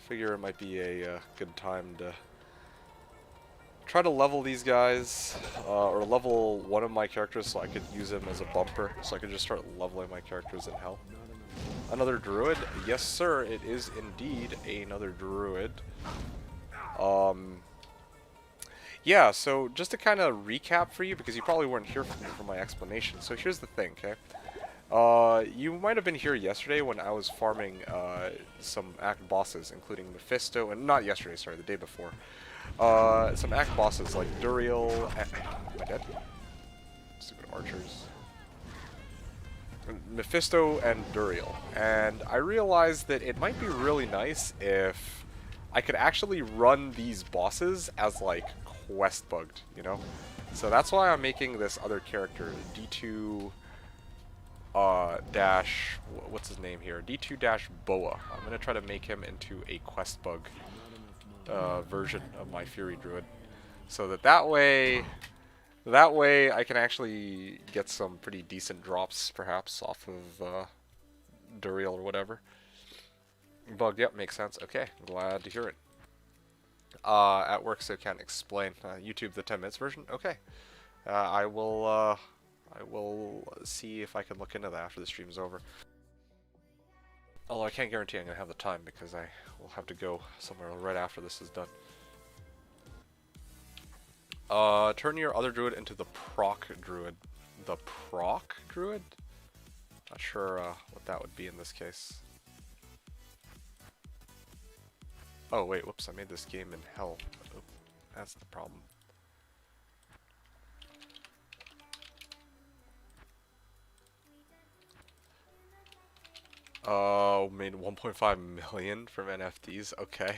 Figure it might be a good time to try to level these guys, or level one of my characters so I could use him as a bumper, so I could just start leveling my characters in hell. Another druid? Yes sir, it is indeed another druid. Yeah, so just to kind of recap for you, because you probably weren't here for my explanation. So here's the thing, okay? You might have been here yesterday when I was farming some act bosses, including Mephisto, and not yesterday, sorry, the day before. Some act bosses like Duriel. Am I dead? Stupid archers. Mephisto and Duriel. And I realized that it might be really nice if I could actually run these bosses as like quest bugged, you know? So that's why I'm making this other character, D2 dash, what's his name here? D2 dash Boa. I'm gonna try to make him into a quest bug version of my Fury Druid, so that way I can actually get some pretty decent drops, perhaps off of Duriel or whatever. Bugged, yep, makes sense. Okay, glad to hear it. At work, so can't explain. YouTube the 10 minutes version. Okay, I will see if I can look into that after the stream's over. Although I can't guarantee I'm going to have the time because I will have to go somewhere right after this is done. Turn your other druid into the proc druid. The proc druid? Not sure what that would be in this case. Oh wait, whoops, I made this game in hell. Oh, that's the problem. Made 1.5 million from NFTs. Okay.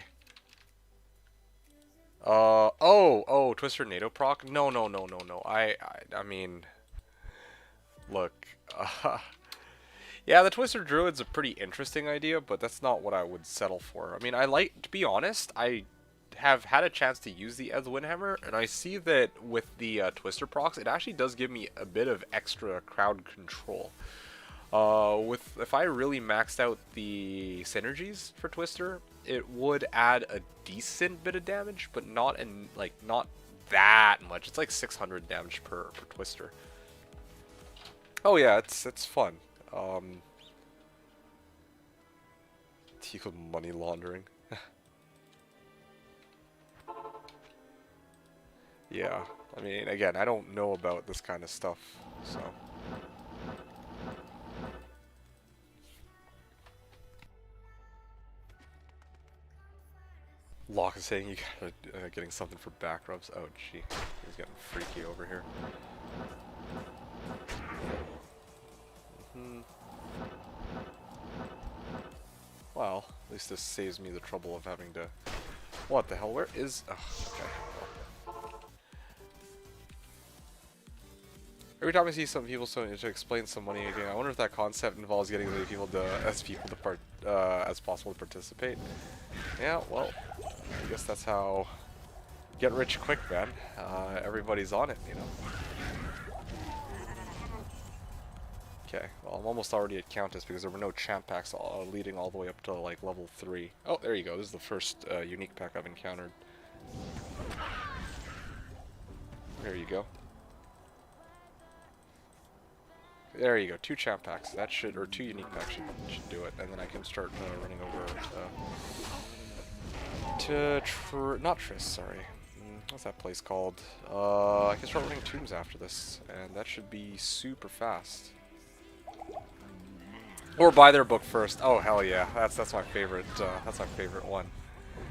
Oh, Twister NATO proc? No. I mean, look. Yeah, the Twister Druid's a pretty interesting idea, but that's not what I would settle for. I mean, to be honest, I have had a chance to use the Zod Eth Windhammer, and I see that with the Twister procs, it actually does give me a bit of extra crowd control. If I really maxed out the synergies for Twister, it would add a decent bit of damage, but not that much. It's like 600 damage per Twister. Oh yeah, it's fun. Equal money laundering. Yeah, I mean, again, I don't know about this kind of stuff, so. Locke is saying you got getting something for back rubs. Oh gee, he's getting freaky over here. Well, at least this saves me the trouble of having to. What the hell? Where is? Oh, okay. Every time I see some people to explain some money again, I wonder if that concept involves getting as many people as possible to participate. Yeah, well, I guess that's how get rich quick, man. Everybody's on it, you know. Okay, well, I'm almost already at Countess because there were no champ packs leading all the way up to like level 3. Oh, there you go. This is the first unique pack I've encountered. There you go. There you go. 2 champ packs. That should, or 2 unique packs should do it, and then I can start running over to not Triss. Sorry. What's that place called? I can start running tombs after this, and that should be super fast. Or buy their book first. Oh hell yeah, that's my favorite. That's my favorite one.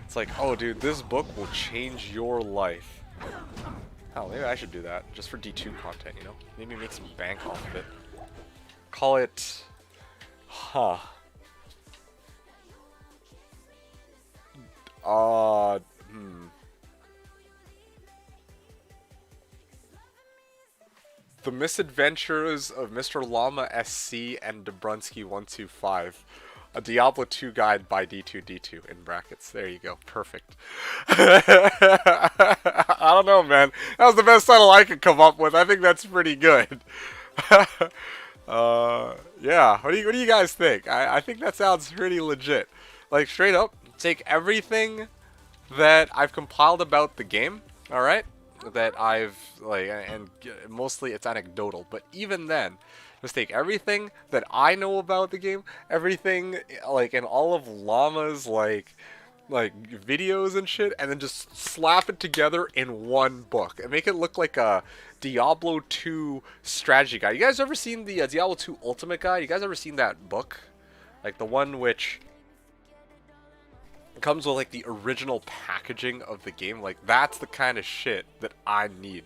It's like, oh dude, this book will change your life. Hell, maybe I should do that just for D2 content, you know? Maybe make some bank off of it. Call it, The Misadventures of Mr. Llama SC and Dobrunsky 125. A Diablo 2 guide by D2D2 in brackets. There you go. Perfect. I don't know, man. That was the best title I could come up with. I think that's pretty good. Yeah. What do you guys think? I think that sounds pretty legit. Like, straight up, take everything that I've compiled about the game, alright? That I've, like, and mostly it's anecdotal, but even then, just take everything that I know about the game, everything, like, in all of Llama's, like videos and shit, and then just slap it together in one book and make it look like a Diablo 2 strategy guide. You guys ever seen the Diablo 2 Ultimate Guide? You guys ever seen that book? Like, the one which comes with like the original packaging of the game. Like, that's the kind of shit that I need.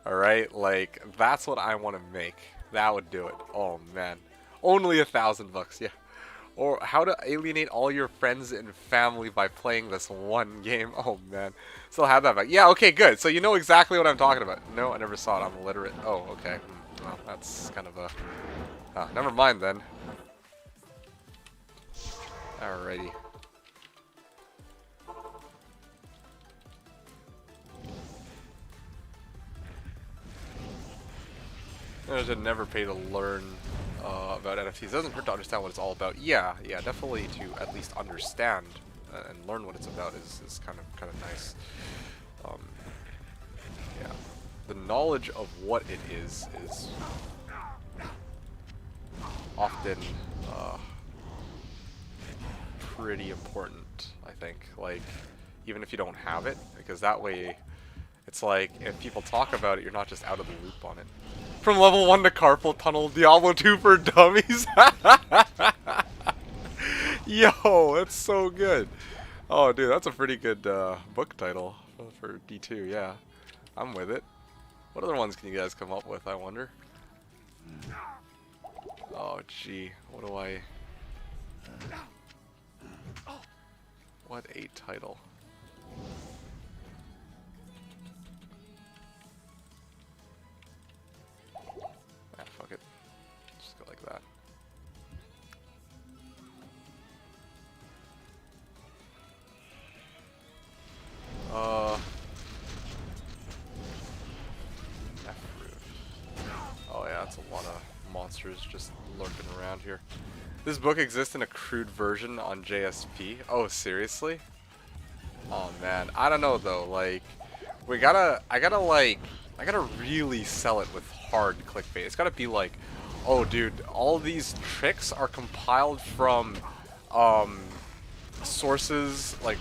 Alright, like, that's what I want to make. That would do it. Oh man, only $1,000, yeah. Or how to alienate all your friends and family by playing this one game. Oh man, still have that back. Yeah, okay, good. So you know exactly what I'm talking about. No, I never saw it. I'm illiterate. Oh, okay. Well, that's kind of a never mind then. Alrighty. I should never pay to learn about NFTs. It doesn't hurt to understand what it's all about. Yeah, definitely to at least understand and learn what it's about is kind of nice. Yeah, the knowledge of what it is often pretty important, I think. Like, even if you don't have it, because that way, it's like, if people talk about it, you're not just out of the loop on it. From level 1 to Carpal Tunnel, Diablo 2 for dummies. Yo, that's so good. Oh, dude, that's a pretty good book title for D2, yeah. I'm with it. What other ones can you guys come up with, I wonder? Oh, gee. What do I... What a title. Fuck it. Just go like that. Oh yeah, that's a lot of monsters just lurking around here. This book exists in a crude version on JSP. Oh, seriously? Oh man, I don't know though. Like, I gotta really sell it with hard clickbait. It's gotta be like, oh dude, all these tricks are compiled from sources like,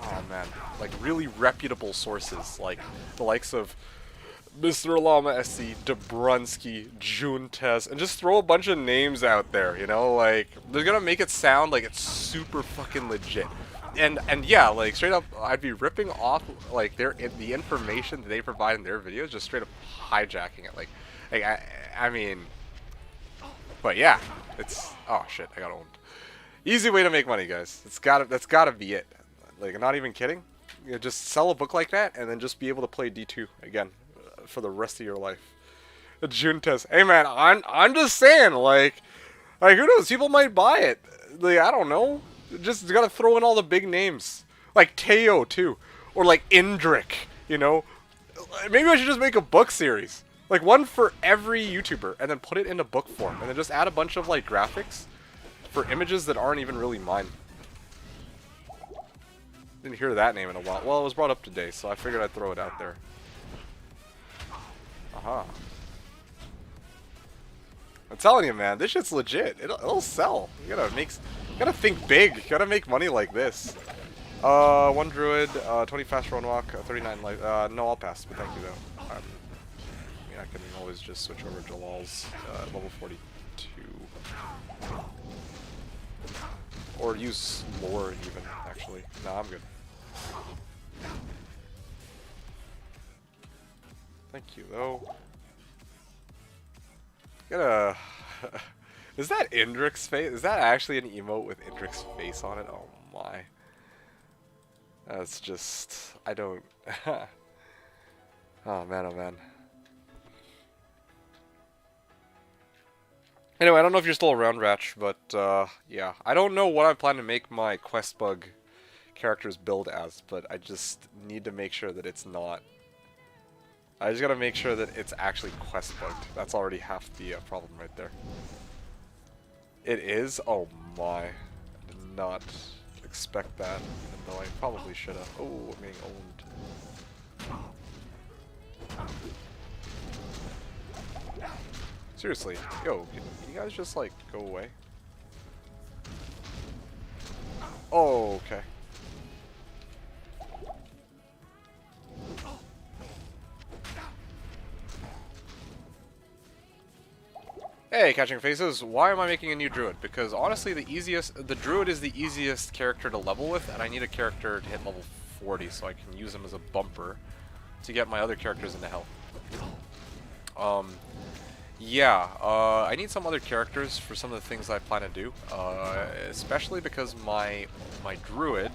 oh man, like really reputable sources, like the likes of Mr. Llama SC, Dobrunsky, Juntes, and just throw a bunch of names out there, you know, like, they're gonna make it sound like it's super fucking legit. And yeah, like, straight up, I'd be ripping off, like, the information that they provide in their videos, just straight up hijacking it, like I mean, but yeah, it's, oh shit, I got owned. Easy way to make money, guys. That's gotta be it. Like, I'm not even kidding. You know, just sell a book like that, and then just be able to play D2 again for the rest of your life. The Juntes. Hey man, I'm just saying, like who knows? People might buy it. Like, I don't know. Just gotta throw in all the big names, like Teo too, or like Indrik. You know, maybe I should just make a book series, like one for every YouTuber, and then put it into book form, and then just add a bunch of like graphics for images that aren't even really mine. Didn't hear that name in a while. Well, it was brought up today, so I figured I'd throw it out there. Aha. I'm telling you, man, this shit's legit. It'll sell. You gotta think big. You gotta make money like this. 1 druid, 20 fast run walk, 39 life. No, I'll pass, but thank you though. I mean, I can always just switch over to Jalal's level 42. Or use lore even, actually. Nah, I'm good. Thank you though. Gotta. Is that Indrik's face? Is that actually an emote with Indrik's face on it? Oh my. That's just. I don't. Oh man, oh man. Anyway, I don't know if you're still around, Ratch, but yeah. I don't know what I plan to make my quest bug characters build as, but I just need to make sure that it's not. I just gotta make sure that it's actually quest bugged. That's already half the problem right there. It is? Oh my. I did not expect that, even though I probably should have. Oh, I'm being owned. Seriously, yo, can you guys just like go away? Oh, okay. Hey, Catching Faces, why am I making a new druid? Because honestly, the druid is the easiest character to level with, and I need a character to hit level 40 so I can use him as a bumper to get my other characters into health. Yeah, I need some other characters for some of the things I plan to do, especially because my druid,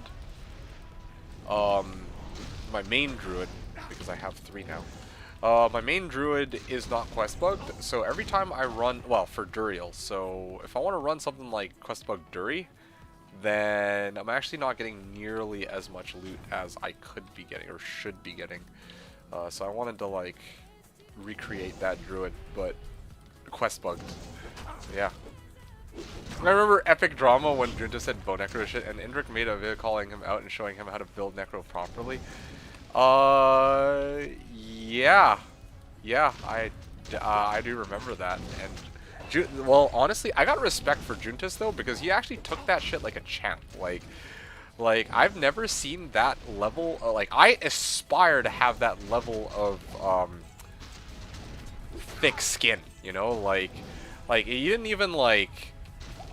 my main druid, because I have 3 now. My main druid is not quest bugged, so every time I run, well, for Duriel, so if I want to run something like quest bug Duri, then I'm actually not getting nearly as much loot as I could be getting, or should be getting. So I wanted to, like, recreate that druid, but quest bugged. So, yeah. I remember Epic Drama when Junta said bow necro shit, and Indrik made a video calling him out and showing him how to build necro properly. Yeah, I do remember that, and well, honestly, I got respect for Juntas though, because he actually took that shit like a champ. Like I've never seen that level. Like I aspire to have that level of thick skin, you know, like he didn't even like.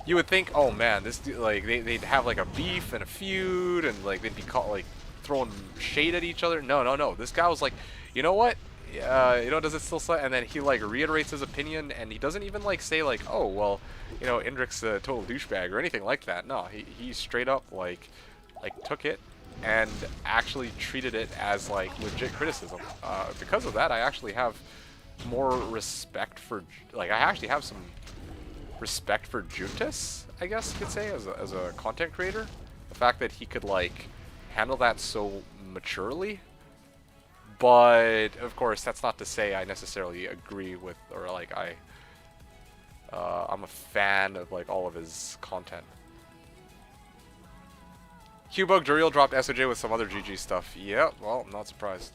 You would think, oh man, this like they'd have like a beef and a feud, and like they'd be caught like throwing shade at each other. No. This guy was like, you know what? You know, does it still say? And then he like reiterates his opinion, and he doesn't even like say like, oh well, you know, Indrik's a total douchebag or anything like that. No, he straight up like took it and actually treated it as like legit criticism. Because of that, I actually have more respect for I actually have some respect for Juntas, I guess you could say, as a content creator. The fact that he could like handle that so maturely. But of course, that's not to say I necessarily agree with, or like I'm a fan of like all of his content. Qbug Duriel dropped SOJ with some other GG stuff. Yeah, well, I'm not surprised.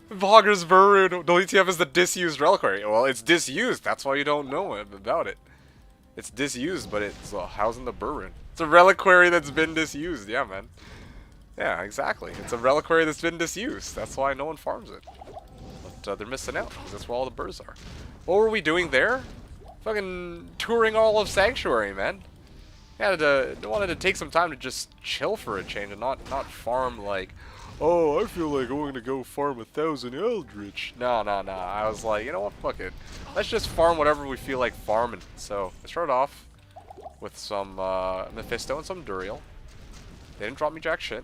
Vlogger's Varun. The ETF is the disused reliquary. Well, it's disused. That's why you don't know about it. It's disused, but it's housing the Burun. It's a reliquary that's been disused. Yeah, man. Yeah, exactly. It's a reliquary that's been disused. That's why no one farms it. But they're missing out, because that's where all the birds are. What were we doing there? Fucking touring all of Sanctuary, man. Wanted to take some time to just chill for a change and not farm like, oh, I feel like I'm gonna go farm 1,000 Eldritch. No. I was like, you know what, fuck it. Let's just farm whatever we feel like farming. So I started off with some Mephisto and some Duriel. They didn't drop me jack shit.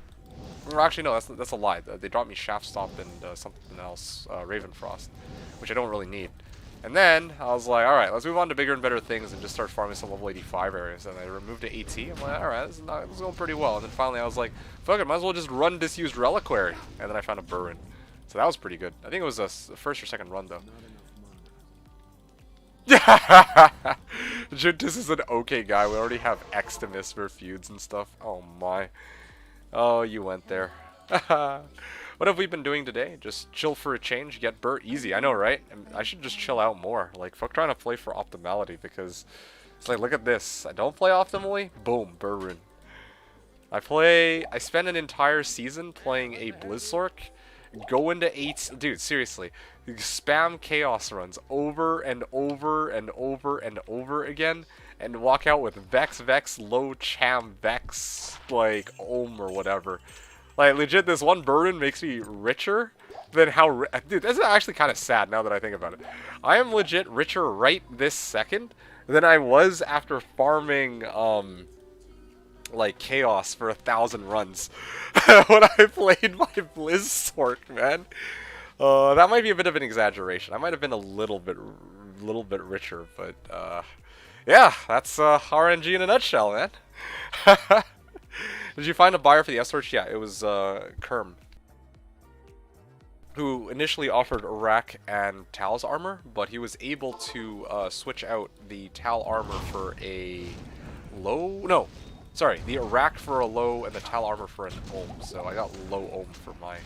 Or actually, no, that's a lie. They dropped me Shaft Stop and something else, Ravenfrost, which I don't really need. And then I was like, alright, let's move on to bigger and better things and just start farming some level 85 areas. And I removed the AT. I'm like, alright, this is going pretty well. And then finally I was like, fuck it, might as well just run Disused Reliquary. And then I found a Burin. So that was pretty good. I think it was a first or second run though. Juntis is an okay guy. We already have X to miss for feuds and stuff. Oh my. Oh, you went there. What have we been doing today? Just chill for a change, get Burt easy. I know, right? I should just chill out more. Like, fuck trying to play for optimality because it's like, look at this. I don't play optimally. Boom, Burrun. I spend an entire season playing a Blizzork, go into 8, dude, seriously. Spam chaos runs over and over and over and over again and walk out with Vex, low cham, Vex, like, Ohm or whatever. Like, legit, this one Burden makes me richer than how... Dude, this is actually kind of sad now that I think about it. I am legit richer right this second than I was after farming, like, Chaos for 1,000 runs when I played my Blizzork, man. That might be a bit of an exaggeration. I might have been a little bit richer, but, yeah, that's RNG in a nutshell, man. Did you find a buyer for the S-Torch? Yeah, it was Kerm, who initially offered Iraq and Tal's armor, but he was able to switch out the Tal armor for a low... No, sorry, the Iraq for a low and the Tal armor for an Ohm, so I got low Ohm for my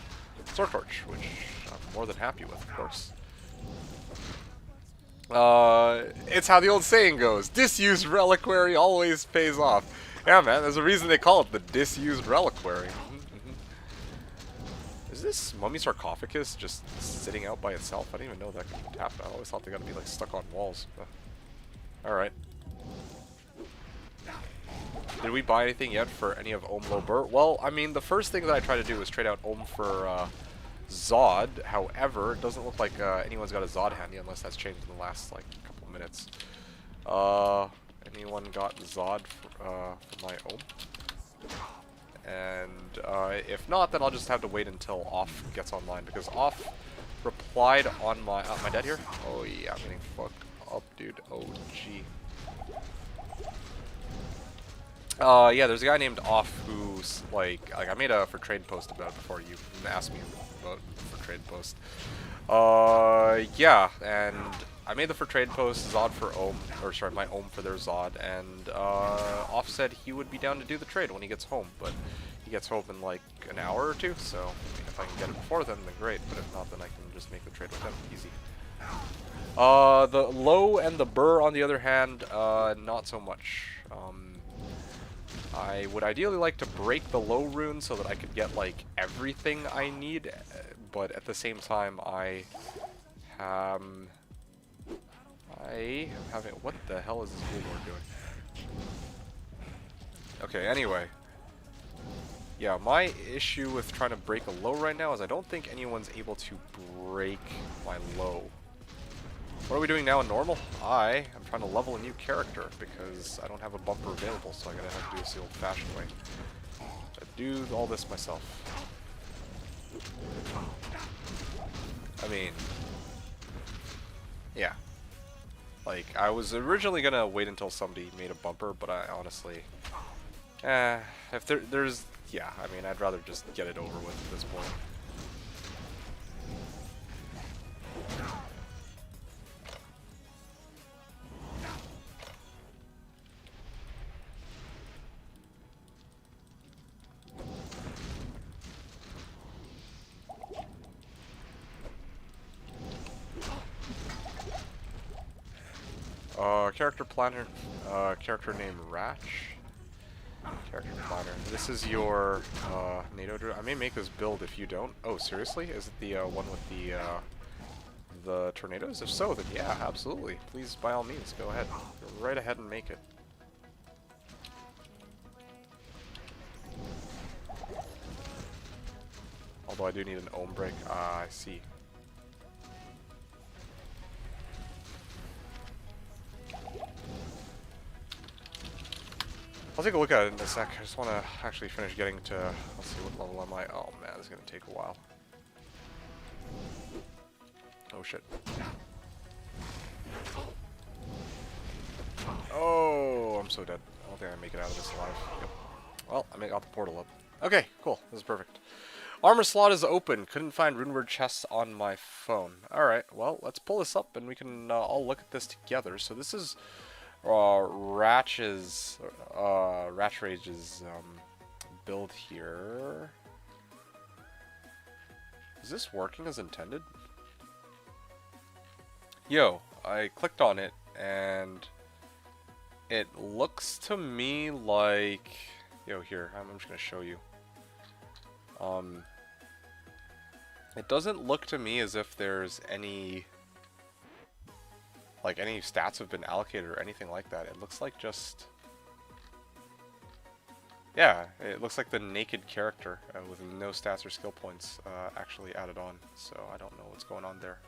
Sword Torch, which I'm more than happy with, of course. It's how the old saying goes, disused reliquary always pays off. Yeah, man, there's a reason they call it the disused reliquary. Is this mummy sarcophagus just sitting out by itself? I didn't even know that could happen. I always thought they gotta be like stuck on walls. Alright. Did we buy anything yet for any of Ohm Low Burt? Well, I mean, the first thing that I tried to do was trade out Ohm for Zod. However, it doesn't look like anyone's got a Zod handy unless that's changed in the last like couple of minutes. Anyone got Zod for my Ohm? And if not, then I'll just have to wait until Off gets online, because Off replied on my... am I dead here? Oh yeah, I'm getting fucked up, dude. Oh gee. Yeah, there's a guy named Off who's like I made a for trade post about it before you asked me about for trade post. Yeah, and I made the for trade post, Zod for Ohm, or sorry, my Ohm for their Zod, and Off said he would be down to do the trade when he gets home, but he gets home in like an hour or two, so if I can get it before then great, but if not, then I can just make the trade with him, easy. The Low and the Burr, on the other hand, not so much. I would ideally like to break the Low rune so that I could get like everything I need, but at the same time I am having... What the hell is this Bulldog doing? Okay, anyway. Yeah, my issue with trying to break a Low right now is I don't think anyone's able to break my Low. What are we doing now in normal? I am trying to level a new character because I don't have a bumper available, so I'm gonna have to do this the old-fashioned way. I do all this myself. I mean, yeah. Like, I was originally gonna wait until somebody made a bumper, but I honestly, if there's, yeah, I mean, I'd rather just get it over with at this point. Character planner, character named Ratch. Character planner. This is your NATO Druid. I may make this build if you don't. Oh, seriously? Is it the one with the tornadoes? If so, then yeah, absolutely. Please, by all means, go ahead. Go right ahead and make it. Although I do need an ohm break. Ah, I see. I'll take a look at it in a sec. I just want to actually finish getting to... Let's see, what level am I? Oh man, this is going to take a while. Oh shit. so dead. I don't think I can make it out of this alive. Yep. Well, I got the portal up. Okay, cool. This is perfect. Armor slot is open. Couldn't find runeward chests on my phone. Alright, well, let's pull this up and we can all look at this together. So this is Ratchrage's build here. Is this working as intended? Yo, I clicked on it and it looks to me like... Yo, here, I'm just gonna show you. It doesn't look to me as if there's any... like, any stats have been allocated or anything like that. It looks like just... yeah, it looks like the naked character with no stats or skill points actually added on. So I don't know what's going on there.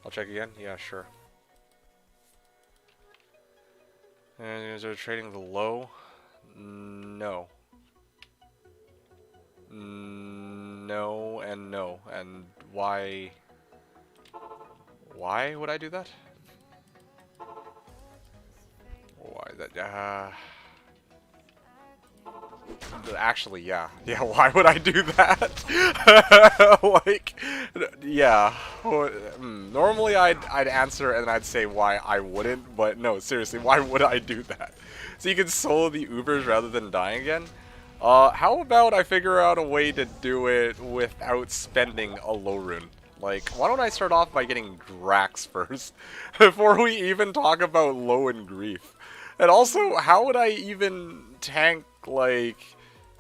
I'll check again? Yeah, sure. And is there trading the low? No. No and no. And why? Why would I do that? Why that? Actually, yeah. Yeah, why would I do that? Like, yeah. Normally I'd answer and I'd say why I wouldn't, but no, seriously, why would I do that? So you can solo the Ubers rather than dying again? How about I figure out a way to do it without spending a low rune? Like, why don't I start off by getting Drax first, before we even talk about low and grief? And also, how would I even tank, like,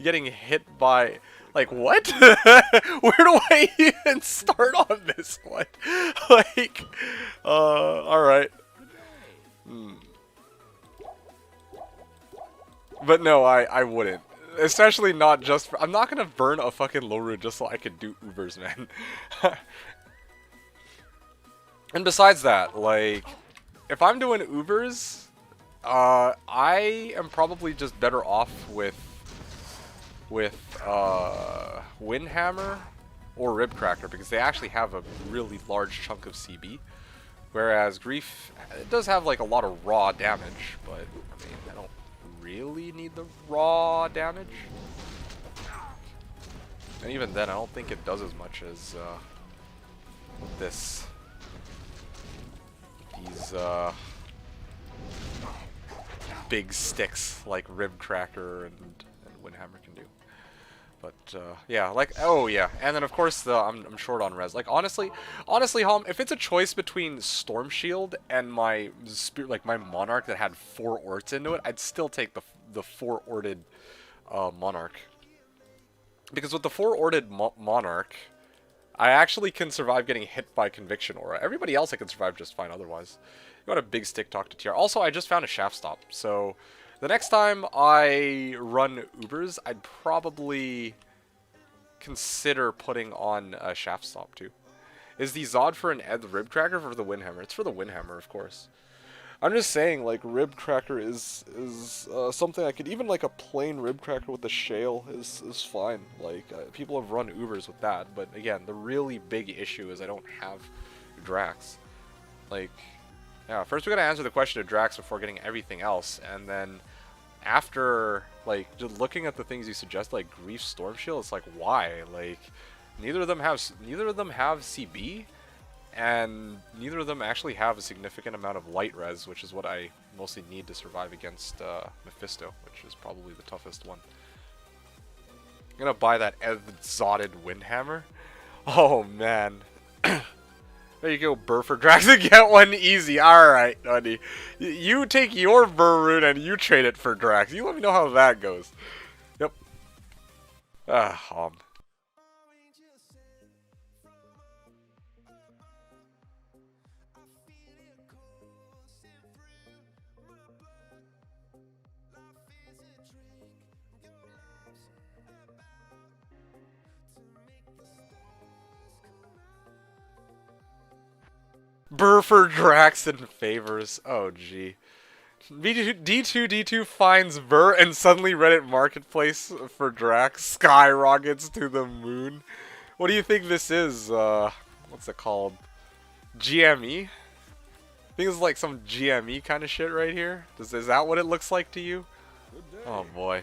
getting hit by... like, what? Where do I even start on this one? Like, alright. But no, I wouldn't. Especially not just for... I'm not gonna burn a fucking low rune just so I could do Ubers, man. And besides that, like, if I'm doing Ubers... I am probably just better off with Windhammer or Ribcracker because they actually have a really large chunk of CB, whereas Grief, it does have like a lot of raw damage, but I mean I don't really need the raw damage, and even then I don't think it does as much as these big sticks like Ribcracker and Windhammer can do. But yeah, like, oh yeah, and then of course I'm short on res. Like honestly, Hom, if it's a choice between Storm Shield and my spirit, like my Monarch that had 4 orts into it, I'd still take the 4 orted Monarch, because with the 4 orted Monarch, I actually can survive getting hit by Conviction Aura. Everybody else I can survive just fine otherwise. You got a big stick talk to TR. Also, I just found a shaft stop, so the next time I run Ubers, I'd probably consider putting on a shaft stop too. Is the Zod for an Ed the Ribcracker or for the Windhammer? It's for the Windhammer, of course. I'm just saying, like, Ribcracker is something I could, even like a plain Ribcracker with the shale is fine. Like, people have run Ubers with that, but again, the really big issue is I don't have Drax. Like, yeah, first we gotta answer the question of Drax before getting everything else, and then after, like, just looking at the things you suggest, like Grief Storm Shield, it's like, why? Like, neither of them have CB, and neither of them actually have a significant amount of light res, which is what I mostly need to survive against Mephisto, which is probably the toughest one. I'm gonna buy that Zodded Windhammer. Oh man. There you go, Burr for Drax, and get one easy. Alright, buddy. You take your Burr rune and you trade it for Drax. You let me know how that goes. Yep. Burr for Drax and favors. Oh, gee. D2 finds Burt and suddenly Reddit Marketplace for Drax skyrockets to the moon. What do you think this is? What's it called? GME? I think it's like some GME kind of shit right here. Is that what it looks like to you? Oh boy.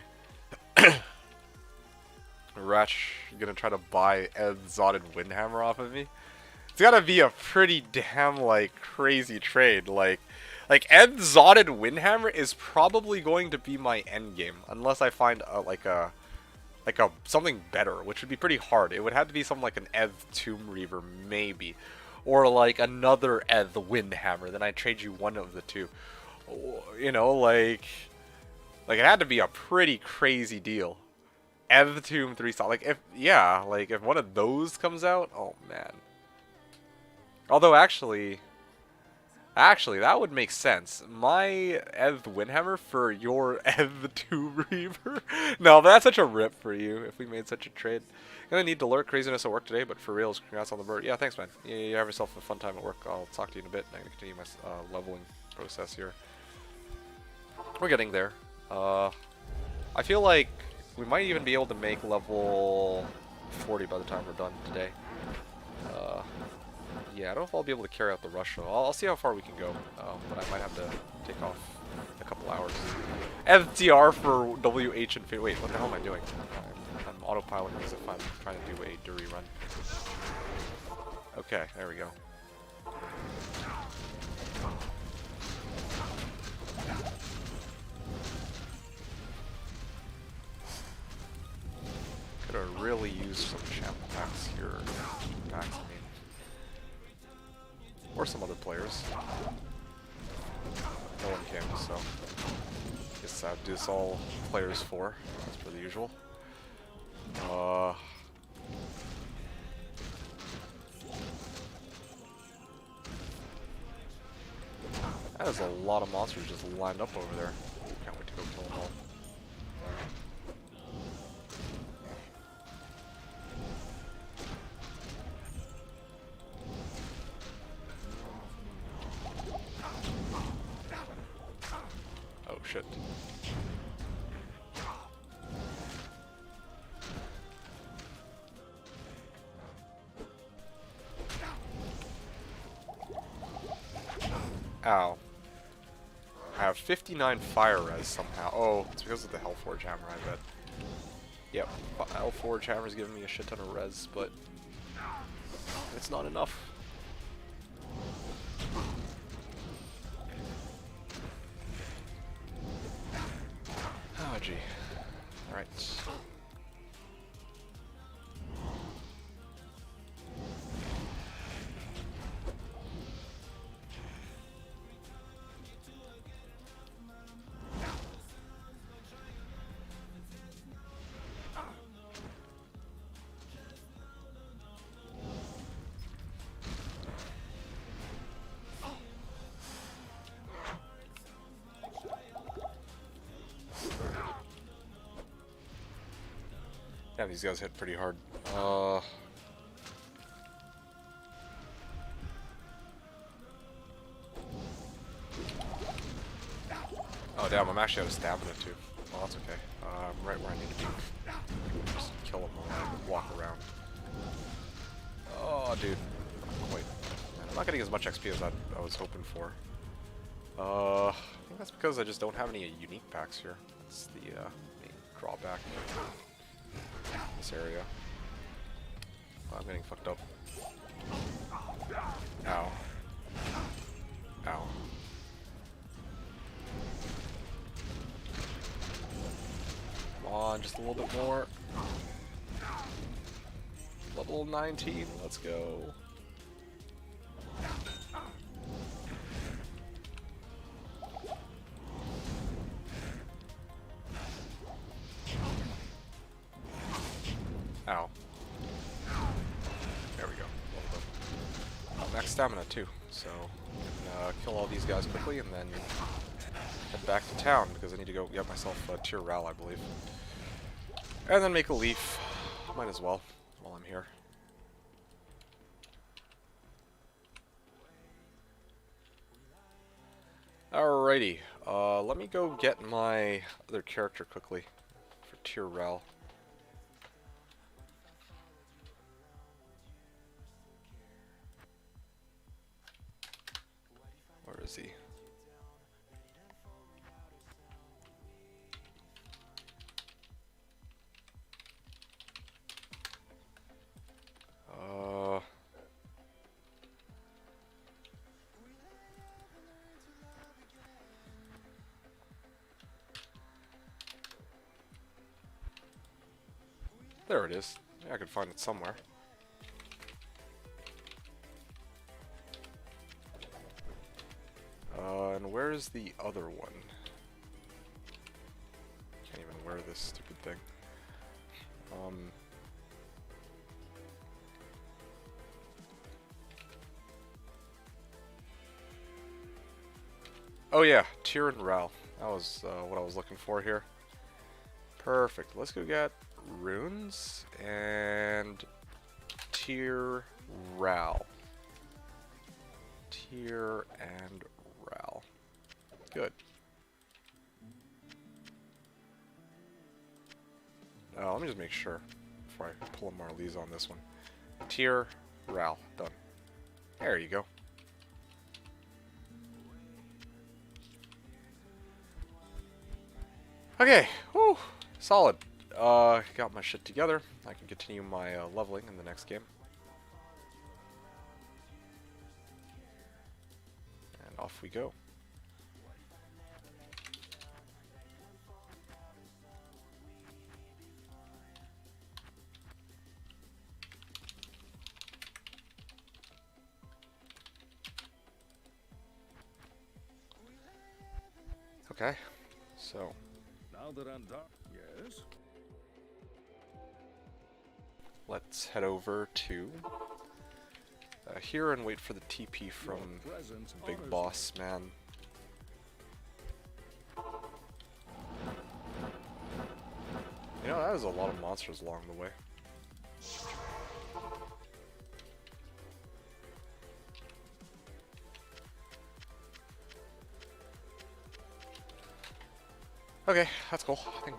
Ratch gonna try to buy Ed Zod Eth Windhammer off of me. It's gotta be a pretty damn like crazy trade. Like Ed Zod Eth Windhammer is probably going to be my end game unless I find like a something better, which would be pretty hard. It would have to be something like an Eth Tomb Reaver maybe, or like another Eth Windhammer. Then I trade you one of the two. You know, like it had to be a pretty crazy deal. Eth Tomb 3-star. Like if one of those comes out, oh man. Although actually that would make sense. My Eth Windhammer for your Eth Tomb Reaver. No, but that's such a rip for you if we made such a trade. Gonna need to lurk craziness at work today, but for reals, congrats on the bird. Yeah, thanks, man. You have yourself a fun time at work. I'll talk to you in a bit. I'm gonna continue my leveling process here. We're getting there. I feel like we might even be able to make level 40 by the time we're done today. Yeah, I don't know if I'll be able to carry out the rush though. I'll see how far we can go, but I might have to take off a couple hours. FTR for WH and wait, what the hell am I doing? I'm autopiloting as if I'm trying to do a Dury run. Okay, there we go. Could have really used some champ packs here. Packs, I mean. Or some other players. No one came, so guess I'd do this all players for, as per the usual. That is a lot of monsters just lined up over there. Can't wait to go kill them all. Oh shit. Ow. I have 59 fire res somehow. Oh, it's because of the Hellforge hammer, I bet. Yep, Hellforge hammer's giving me a shit ton of res, but it's not enough. Oh, gee. Alright. Yeah, these guys hit pretty hard. Oh damn, I'm actually out of stamina too. Well, that's okay. I'm right where I need to be. Just kill him while I walk around. Oh, dude. Wait. Man, I'm not getting as much XP as I was hoping for. I think that's because I just don't have any unique packs here. That's the main drawback. This area. Oh, I'm getting fucked up. Ow. Ow. Come on, just a little bit more. Level 19, let's go. Ow. There we go. Max stamina too, so I can kill all these guys quickly and then head back to town because I need to go get myself a tier ral, I believe. And then make a leaf. Might as well while I'm here. Alrighty. Let me go get my other character quickly for tier Rel. Where is he? There it is. Yeah, I could find it somewhere. And where's the other one? Can't even wear this stupid thing. Oh yeah, Tyr and Ral. That was what I was looking for here. Perfect. Let's go get runes and Tyr Ral. Tyr and Ral. Good. Let me just make sure before I pull a Marlies on this one. Tyr Ral. Done. There you go. Okay, whew, solid. Got my shit together. I can continue my leveling in the next game. And off we go. Okay, so Now that I'm done. Yes? let's head over to here and wait for the TP from Your presence Big honors Boss Man. You know, that was a lot of monsters along the way. Okay, that's cool. I think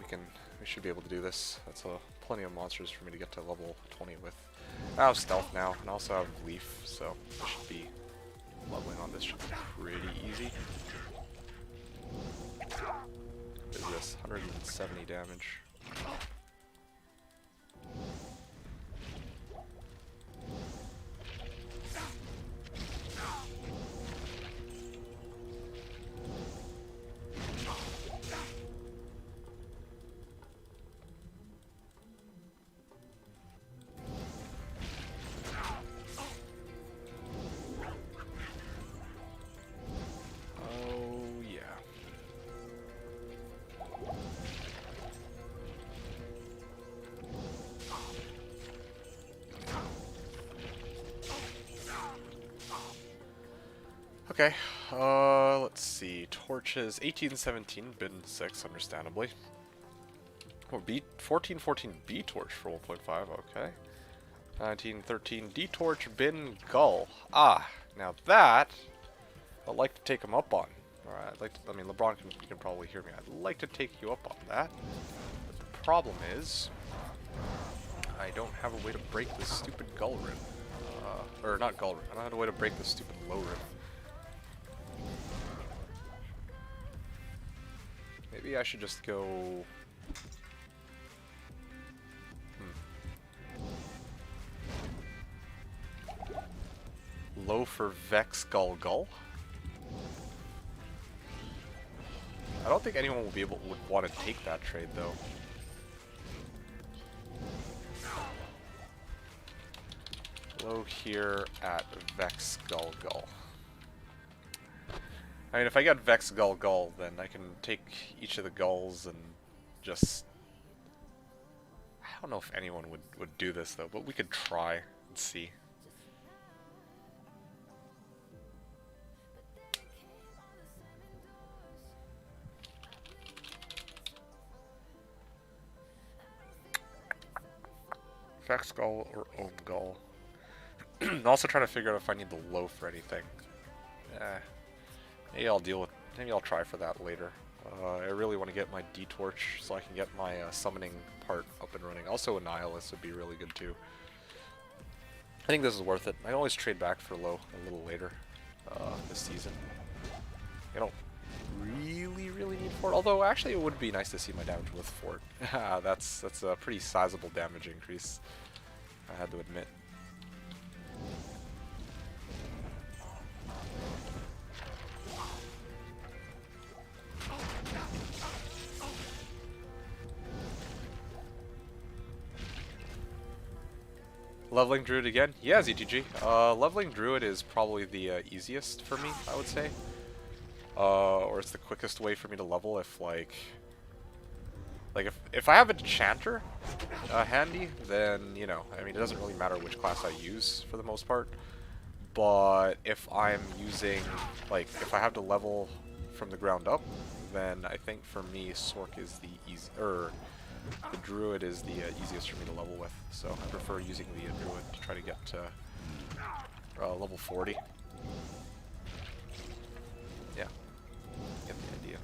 we should be able to do this. That's plenty of monsters for me to get to level 20 with. I have stealth now, and I also have leaf, so I should be leveling on this should be pretty easy. What is this? 170 damage. Okay, let's see. Torches, 1817, bin 6, understandably. Oh, 1414 B torch for 1.5, okay. 1913 D torch, bin gull. Ah, now that I'd like to take him up on. Alright, I mean, LeBron you can probably hear me. I'd like to take you up on that. But the problem is, I don't have a way to break this stupid gull rip. Or not gull rip. I don't have a way to break this stupid low rip. Maybe I should just go... Low for Vex Gull Gull? I don't think anyone would want to take that trade though. Low here at Vex Gull Gull. I mean, if I get Vex Gull Gull, then I can take each of the gulls and just... I don't know if anyone would do this, though, but we could try and see. Vex Gull or Ohm Gull. I'm also trying to figure out if I need the low for anything. Maybe I'll deal with Maybe I'll try for that later. I really want to get my D-Torch so I can get my summoning part up and running. Also, a Nihilist would be really good too. I think this is worth it. I always trade back for low a little later this season. I don't really need Fort. Although, actually, it would be nice to see my damage with Fort. that's a pretty sizable damage increase, I had to admit. Leveling Druid again? Yeah, ZTG. Leveling Druid is probably the easiest for me, I would say. Or it's the quickest way for me to level if, like if I have a Chanter handy, then, you know, I mean, it doesn't really matter which class I use for the most part. But if I'm using, like, if I have to level from the ground up, then I think for me, Sork is the the Druid is the easiest for me to level with, so I prefer using the Druid to try to get to level 40. Yeah, get the idea.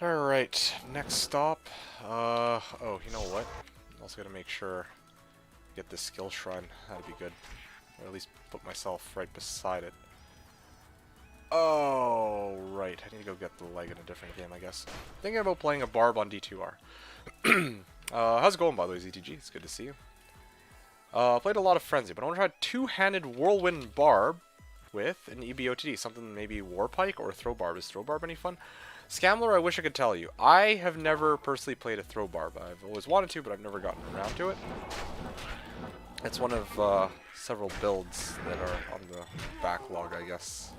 Alright, next stop. Oh, you know what? I'm also gotta make sure I get this skill shrine. That'd be good. Or at least put myself right beside it. Oh, right. I need to go get the leg in a different game, I guess. Thinking about playing a Barb on D2R. How's it going, by the way, ZTG? It's good to see you. Played a lot of Frenzy, but I want to try two-handed Whirlwind Barb with an EBOTD. Something maybe Warpike or Throw Barb. Is Throw Barb any fun? Scamler, I wish I could tell you. I have never personally played a Throw Barb. I've always wanted to, but I've never gotten around to it. It's one of several builds that are on the backlog, I guess.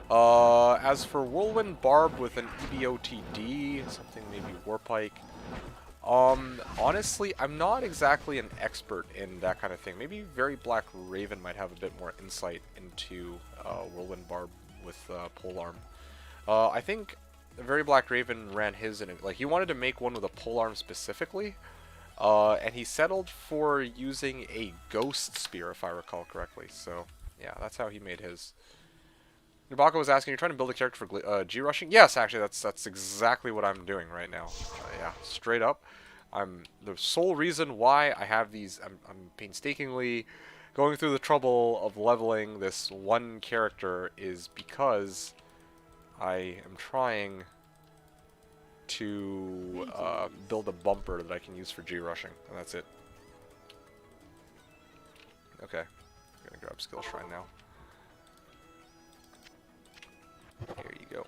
As for Whirlwind Barb with an EBOTD, something maybe Warpike. Honestly, I'm not exactly an expert in that kind of thing. Maybe Very Black Raven might have a bit more insight into Whirlwind Barb with Polearm. I think Very Black Raven ran his in it. Like, he wanted to make one with a polearm specifically, and he settled for using a Ghost Spear, if I recall correctly. So, yeah, that's how he made his. Nabaka was asking, you're trying to build a character for G-Rushing? Yes, actually, that's exactly what I'm doing right now. Yeah, straight up. The sole reason why I have these, I'm painstakingly going through the trouble of leveling this one character is because I am trying to build a bumper that I can use for G-Rushing, and that's it. Okay, I'm gonna grab Skill Shrine now. Here you go.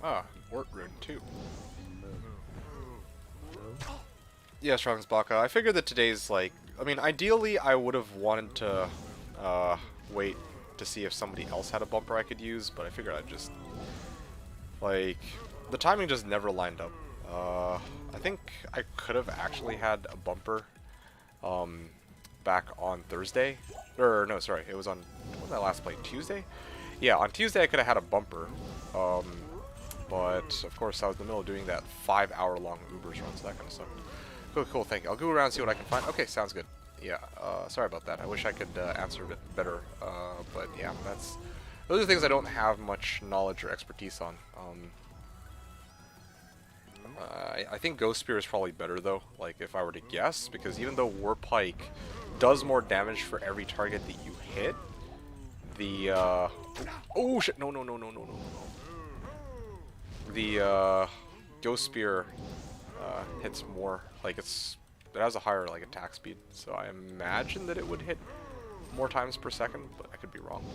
Ah, Wart Rune too. Yeah, Strong's Baka. I figured that today's like, I mean, ideally I would have wanted to wait to see if somebody else had a bumper I could use, but I figured I'd just, like, the timing just never lined up. I think I could have actually had a bumper back on Thursday, or no, sorry, it was on, when did I last play? Tuesday? Yeah, on Tuesday I could have had a bumper. But, of course, I was in the middle of doing that 5-hour-long Ubers run, so that kind of sucked. Cool, thank you. I'll go around and see what I can find. Okay, sounds good. Yeah, sorry about that. I wish I could answer a bit better, but yeah, those are things I don't have much knowledge or expertise on. I think Ghost Spear is probably better, though, like, if I were to guess, because even though Warpike does more damage for every target that you hit, the, oh, shit, no. The Ghost Spear hits more, like it has a higher like attack speed, so I imagine that it would hit more times per second, but I could be wrong.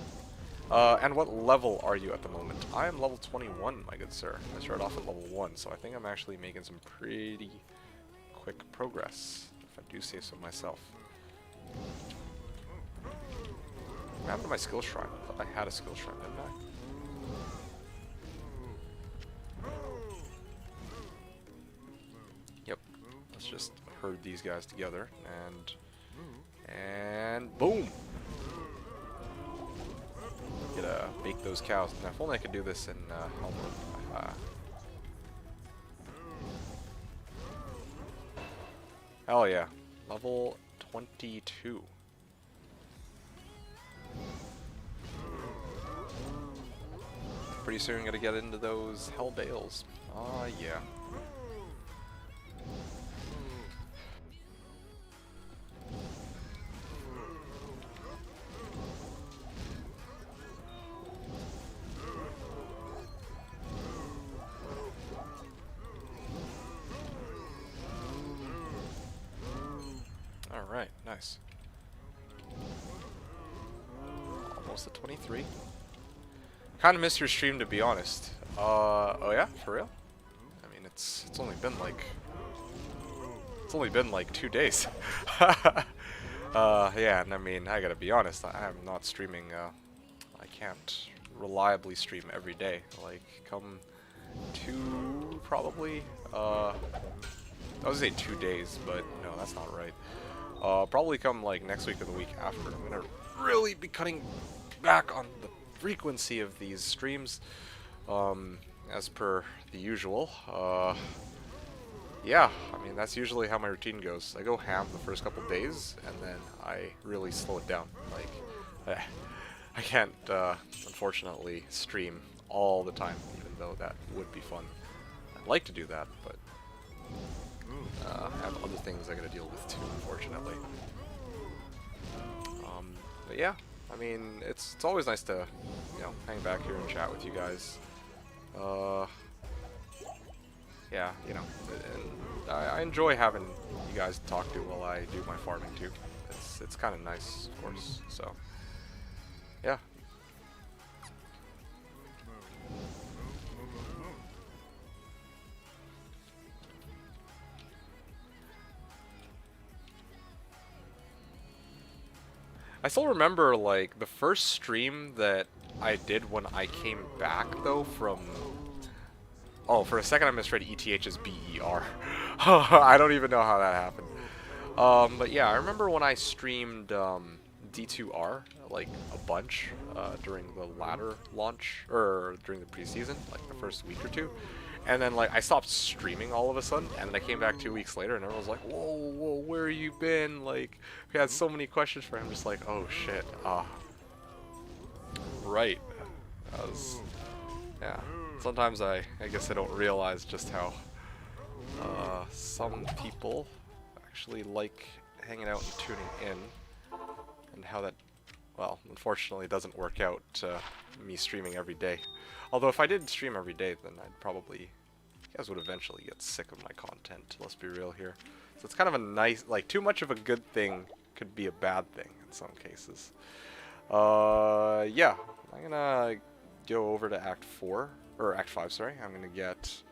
And what level are you at the moment? I am level 21, my good sir. I started off at level 1, so I think I'm actually making some pretty quick progress, if I do say so myself. What happened to my skill shrine? I thought I had a skill shrine, didn't I? Yep. Let's just herd these guys together, and boom! Gotta bake those cows. Now, if only I could do this in hell mode. Hell yeah. Level 22. Pretty soon gonna get into those hell bales. Oh yeah. Alright, nice. Almost at 23. Kind of missed your stream, to be honest. Oh yeah, for real? I mean, it's only been like 2 days. Yeah, and I mean, I gotta be honest, I am not streaming. I can't reliably stream every day. Like, come 2 probably. I was gonna say 2 days, but no, that's not right. Probably come like next week or the week after. I'm gonna really be cutting back on the frequency of these streams, as per the usual. Yeah, I mean, that's usually how my routine goes. I go ham the first couple days, and then I really slow it down. Like, I can't, unfortunately, stream all the time, even though that would be fun. I'd like to do that, but I have other things I gotta deal with too, unfortunately. But yeah, I mean, it's always nice to, you know, hang back here and chat with you guys. Yeah, you know, and I enjoy having you guys to talk to while I do my farming too. It's kind of nice, of course. So, yeah. I still remember, like, the first stream that I did when I came back, though, from... Oh, for a second I misread ETH as BER. I don't even know how that happened. But yeah, I remember when I streamed D2R, like, a bunch during the ladder launch, or during the preseason, like the first week or two. And then, like, I stopped streaming all of a sudden, and then I came back 2 weeks later, and everyone was like, whoa, where have you been? Like, we had so many questions for him, just like, oh shit, right. That was, yeah. Sometimes I guess I don't realize just how some people actually like hanging out and tuning in, and how that, well, unfortunately doesn't work out, me streaming every day. Although if I did stream every day, then I'd probably, you guys would eventually get sick of my content, let's be real here. So it's kind of a nice, like, too much of a good thing could be a bad thing in some cases. Yeah, I'm gonna go over to Act 4, or Act 5, sorry. I'm gonna get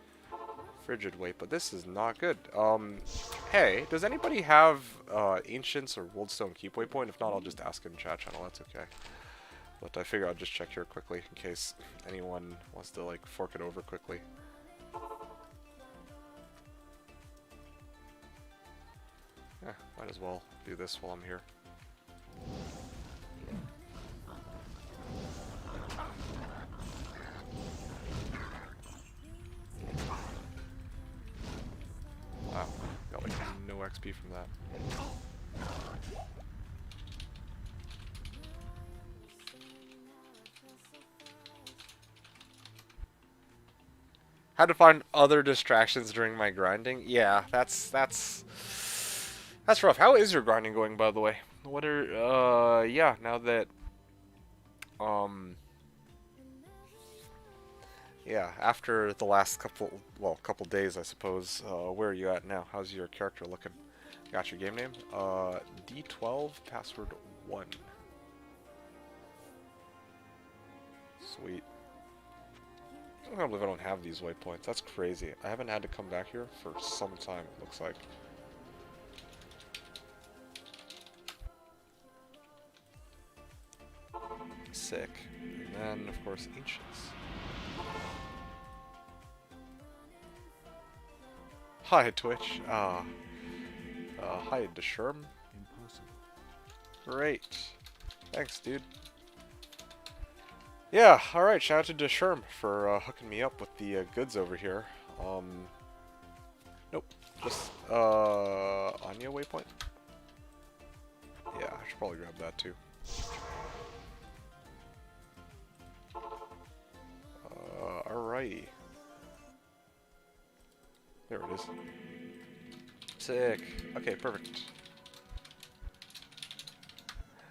Frigid Weight, but this is not good. Hey, does anybody have Ancients or Woldstone Keep Waypoint? If not, I'll just ask in chat channel, that's okay. But I figure I'll just check here quickly in case anyone wants to, like, fork it over quickly. Yeah, might as well do this while I'm here. Wow, got like no XP from that. Had to find other distractions during my grinding. Yeah, that's rough. How is your grinding going, by the way? What are yeah, now that you yeah, after the last couple days, I suppose, where are you at now? How's your character looking? Got your game name? D12, password 1. Sweet. I can't believe I don't have these waypoints. That's crazy. I haven't had to come back here for some time, it looks like. Sick. And then, of course, Ancients. Hi, Twitch. Hi, Desherm. Impossible. Great. Thanks, dude. Yeah, alright, shout out to Desherm for hooking me up with the goods over here. Nope. Just, Anya waypoint? Yeah, I should probably grab that too. Alrighty. There it is. Sick. Okay, perfect.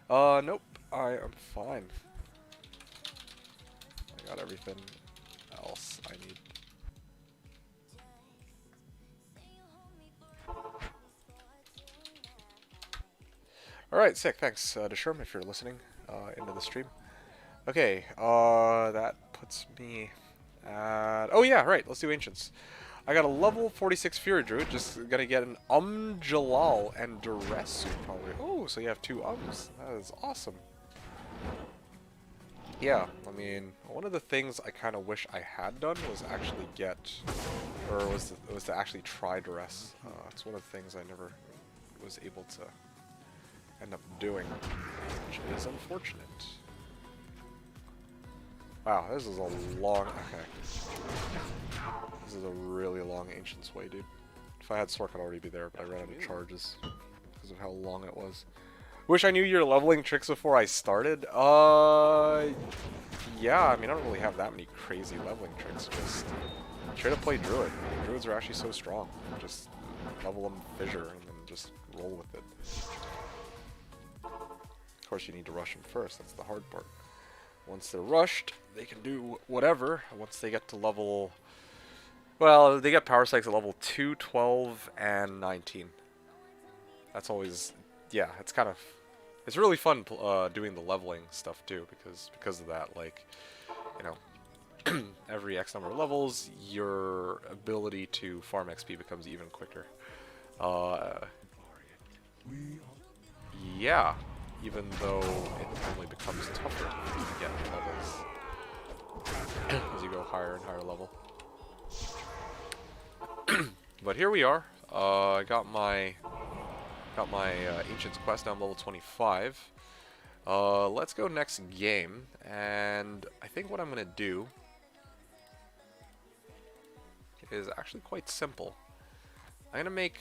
Nope. I am fine. I got everything else I need. Alright, sick. Thanks, Desherm, if you're listening into the stream. Okay, that puts me at... Oh yeah, right, let's do Ancients. I got a level 46 Fury Druid, just gonna get an Jalal and Duress soon, probably. Oh, so you have 2 Ums. That is awesome. Yeah, I mean, one of the things I kind of wish I had done was actually get... Or was to actually try Duress. It's one of the things I never was able to end up doing, which is unfortunate. Wow, this is a long... Okay. This is a really long Ancient's Way, dude. If I had Sork, I'd already be there, but I ran out of charges because of how long it was. Wish I knew your leveling tricks before I started. Yeah, I mean, I don't really have that many crazy leveling tricks. Just try to play Druid. Druids are actually so strong. Just level them Fissure and then just roll with it. Of course, you need to rush them first. That's the hard part. Once they're rushed, they can do whatever. Once they get to level... Well, they get power spikes at level 2, 12, and 19. That's always... Yeah, it's kind of... It's really fun doing the leveling stuff, too, because of that. Like, you know, every X number of levels, your ability to farm XP becomes even quicker. Yeah, even though it only becomes tougher to get levels as you go higher and higher level. But here we are. I got my Ancient's Quest. Now I'm level 25. Let's go next game, and I think what I'm gonna do is actually quite simple. I'm gonna make...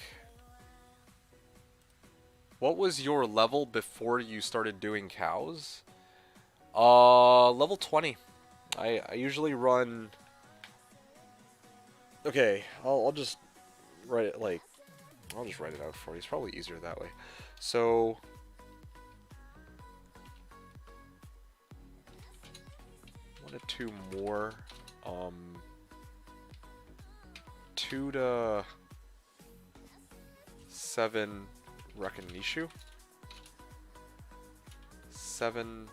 What was your level before you started doing cows? Level 20. I usually run... Okay, I'll just write it like... I'll just write it out for you. It's probably easier that way. So... 1 to 2 more. 2 to 7 Recognition. 7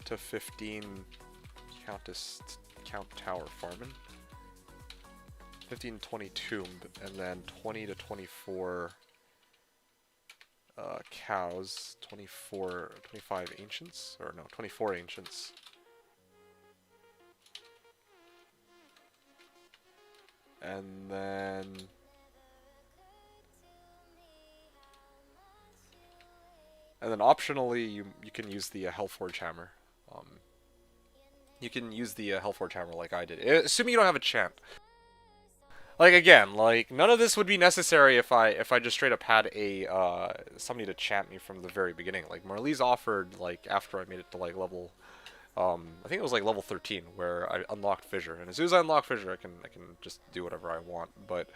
to 15 Count Tower Farming. 15 to 20 Tomb, and then 20 to 24 cows, 25 Ancients, or no, 24 Ancients. And then... optionally, you can use the Hellforge Hammer. You can use the Hellforge Hammer like I did, assuming you don't have a chant. Like, again, like, none of this would be necessary if I just straight up had a, somebody to chant me from the very beginning. Like, Marlies offered, like, after I made it to, like, level, I think it was, like, level 13, where I unlocked Fissure. And as soon as I unlock Fissure, I can just do whatever I want. But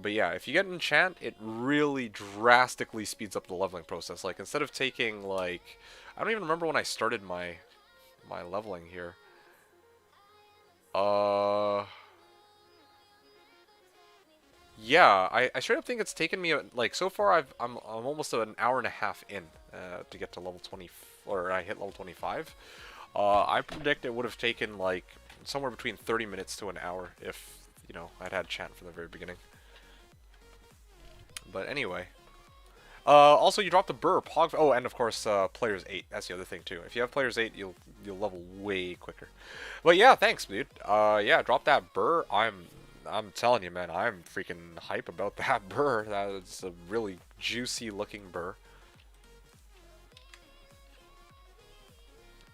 yeah, if you get enchant, it really drastically speeds up the leveling process. Like, instead of taking, like, I don't even remember when I started my my leveling here. Yeah, I straight up think it's taken me like so far. I'm almost an hour and a half in to get to level 20, or I hit level 25. I predict it would have taken like somewhere between 30 minutes to an hour if I'd had chant from the very beginning. But anyway. Also, you dropped the burr, pog. Oh, and of course, players 8. That's the other thing too. If you have players 8, you'll level way quicker. But yeah, thanks, dude. Yeah, drop that burr. I'm telling you, man, I'm freaking hype about that burr. That's a really juicy looking burr.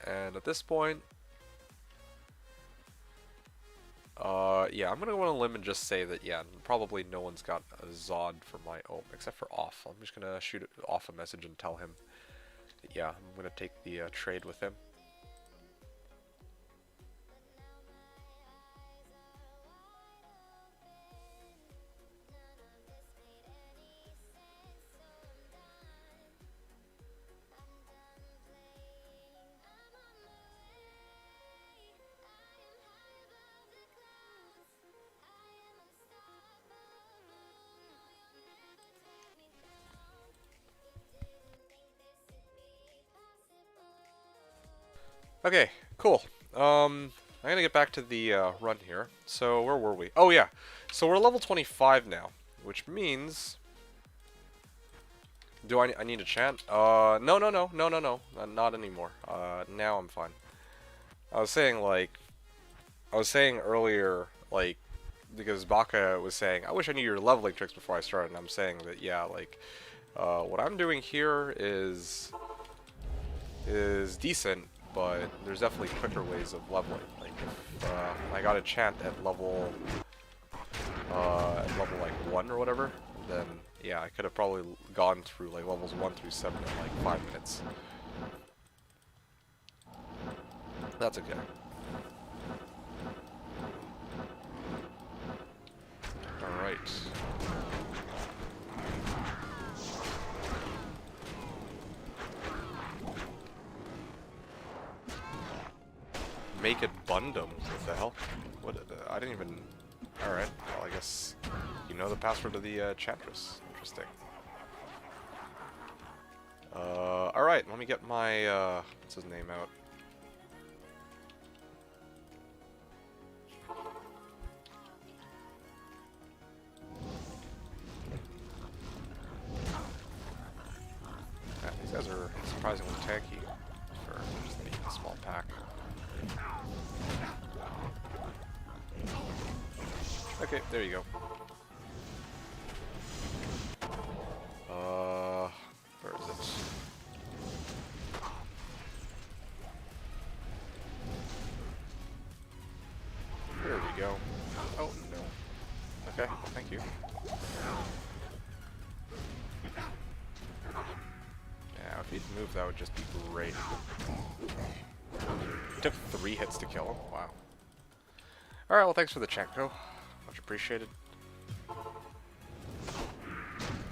And at this point, yeah, I'm gonna go on a limb and just say that, yeah, probably no one's got a Zod for my except for Off. I'm just gonna shoot Off a message and tell him that, yeah, I'm gonna take the trade with him. Okay, cool. I'm gonna get back to the run here. So where were we? Oh yeah, so we're level 25 now, which means, do I need a chant? No, not anymore. Now I'm fine. I was saying earlier, like, because Baka was saying, I wish I knew your leveling tricks before I started, and I'm saying that, yeah, like, what I'm doing here is decent, but there's definitely quicker ways of leveling. Like, if I got a chant at level like 1 or whatever, then yeah, I could have probably gone through like levels 1 through 7 in like 5 minutes. That's okay. Alright. Make it Bundum. What the hell? What? I didn't even... Alright, well, I guess you know the password of the Chantress. Interesting. Alright, let me get my, what's his name out? Yeah, these guys are surprisingly tanky for just being a small pack. Okay, there you go. Where is it? There we go. Oh, no. Okay, thank you. Yeah, if he'd move, that would just be great. It took 3 hits to kill him. Wow. Alright, well, thanks for the Chenko. Much appreciated.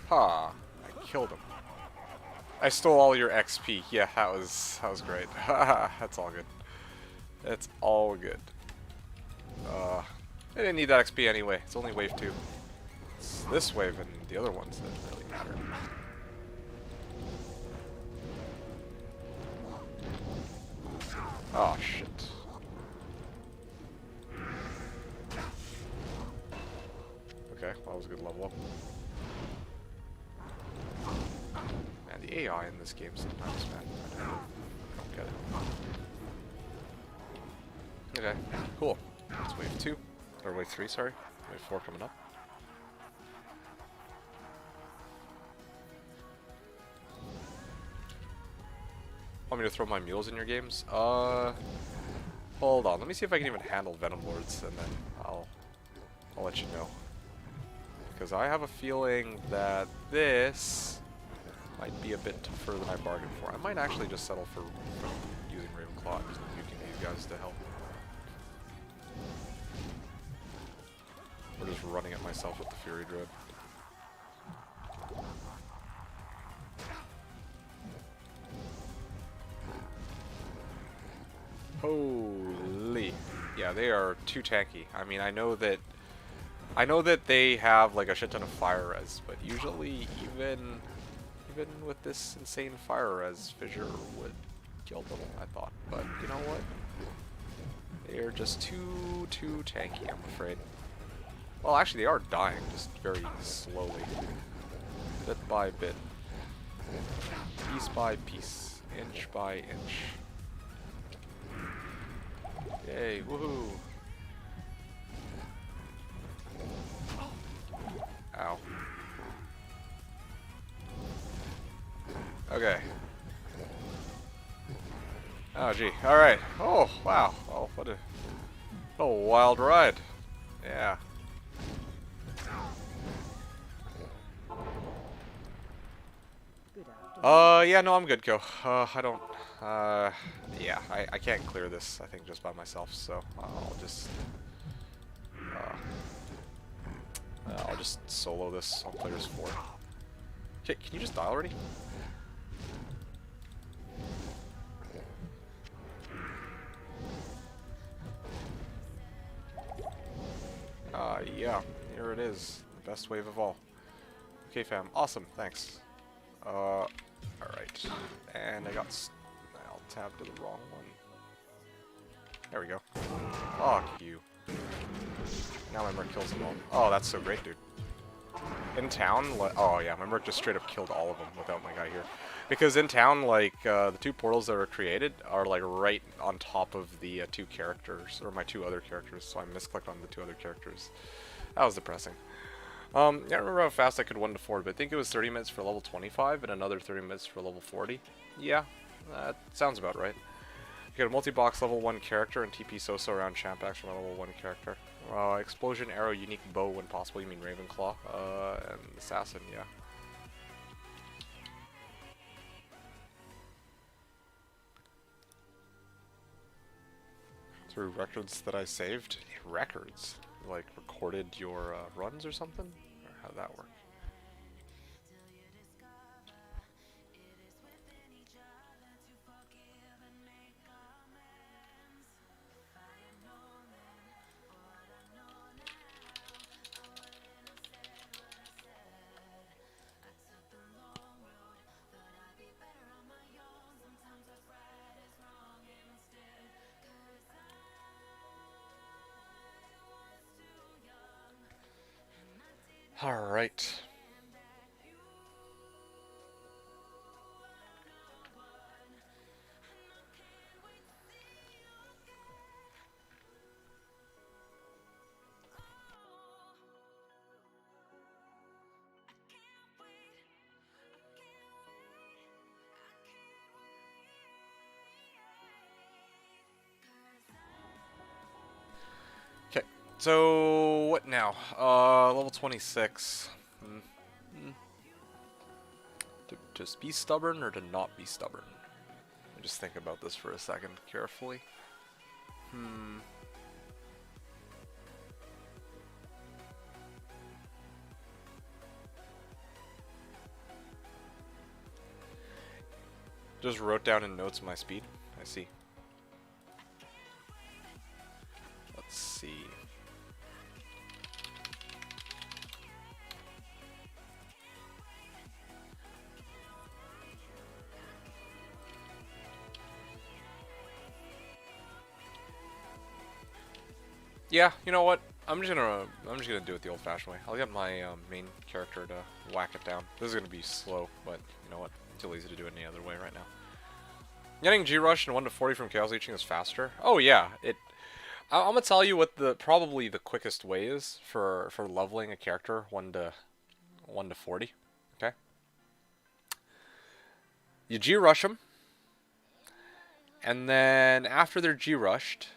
Ha! I killed him. I stole all your XP. Yeah, that was great. That's all good. It's all good. I didn't need that XP anyway. It's only wave 2. It's this wave and the other ones that really matter. Oh shit. Okay, well, that was a good level up. Man, the AI in this game sometimes, man, I don't get it. Okay, cool. It's wave 2. Or wave 3, sorry. Wave 4 coming up. Want me to throw my mules in your games? Hold on. Let me see if I can even handle Venom Lords, and then I'll let you know. Because I have a feeling that this might be a bit tougher than I bargained for. I might actually just settle for using Ravenclaw and just nuking these guys to help. Or just running at myself with the Fury Druid. they are too tanky. I mean, I know that they have like a shit ton of fire res, but usually even with this insane fire res, Fissure would kill them, I thought. But you know what? They are just too tanky, I'm afraid. Well, actually, they are dying, just very slowly, bit by bit, piece by piece, inch by inch. Yay! Woohoo! Ow. Okay. Oh gee. All right. Oh wow. Oh what a wild ride. Yeah. Good afternoon. Yeah, no, I'm good, Go. I don't, yeah, I can't clear this, I think, just by myself, so I'll just solo this on players 4. Okay, can you just die already? Yeah, here it is, the best wave of all. Okay, fam, awesome, thanks. Alright. And I'll tab to the wrong one. There we go. Fuck you. Now my Merc kills them all. Oh, that's so great, dude. In town, oh yeah, my Merc just straight up killed all of them without my guy here. Because in town, like, the 2 portals that were created are, like, right on top of the 2 characters, or my 2 other characters, so I misclicked on the 2 other characters. That was depressing. I don't remember how fast I could 1 to 4, but I think it was 30 minutes for level 25 and another 30 minutes for level 40. Yeah, that sounds about right. You get a multi-box level 1 character and TP Soso around Champax from a level 1 character. Explosion, arrow, unique bow when possible, you mean Ravenclaw, and Assassin, yeah. Through records that I saved? Records? Like, recorded your runs or something? Or how'd that work? Alright. Okay, so what now? Level 26. To just be stubborn or to not be stubborn? Let me just think about this for a second carefully. Just wrote down in notes my speed. I see. Let's see. Yeah, you know what? I'm just gonna do it the old-fashioned way. I'll get my main character to whack it down. This is gonna be slow, but you know what? I'm too lazy to do it any other way right now. Getting G-Rush and 1 to 40 from Chaos Leeching is faster. Oh yeah, I'm gonna tell you what probably the quickest way is for leveling a character 1 to 40. Okay. You G-Rush them, and then after they're G-Rushed,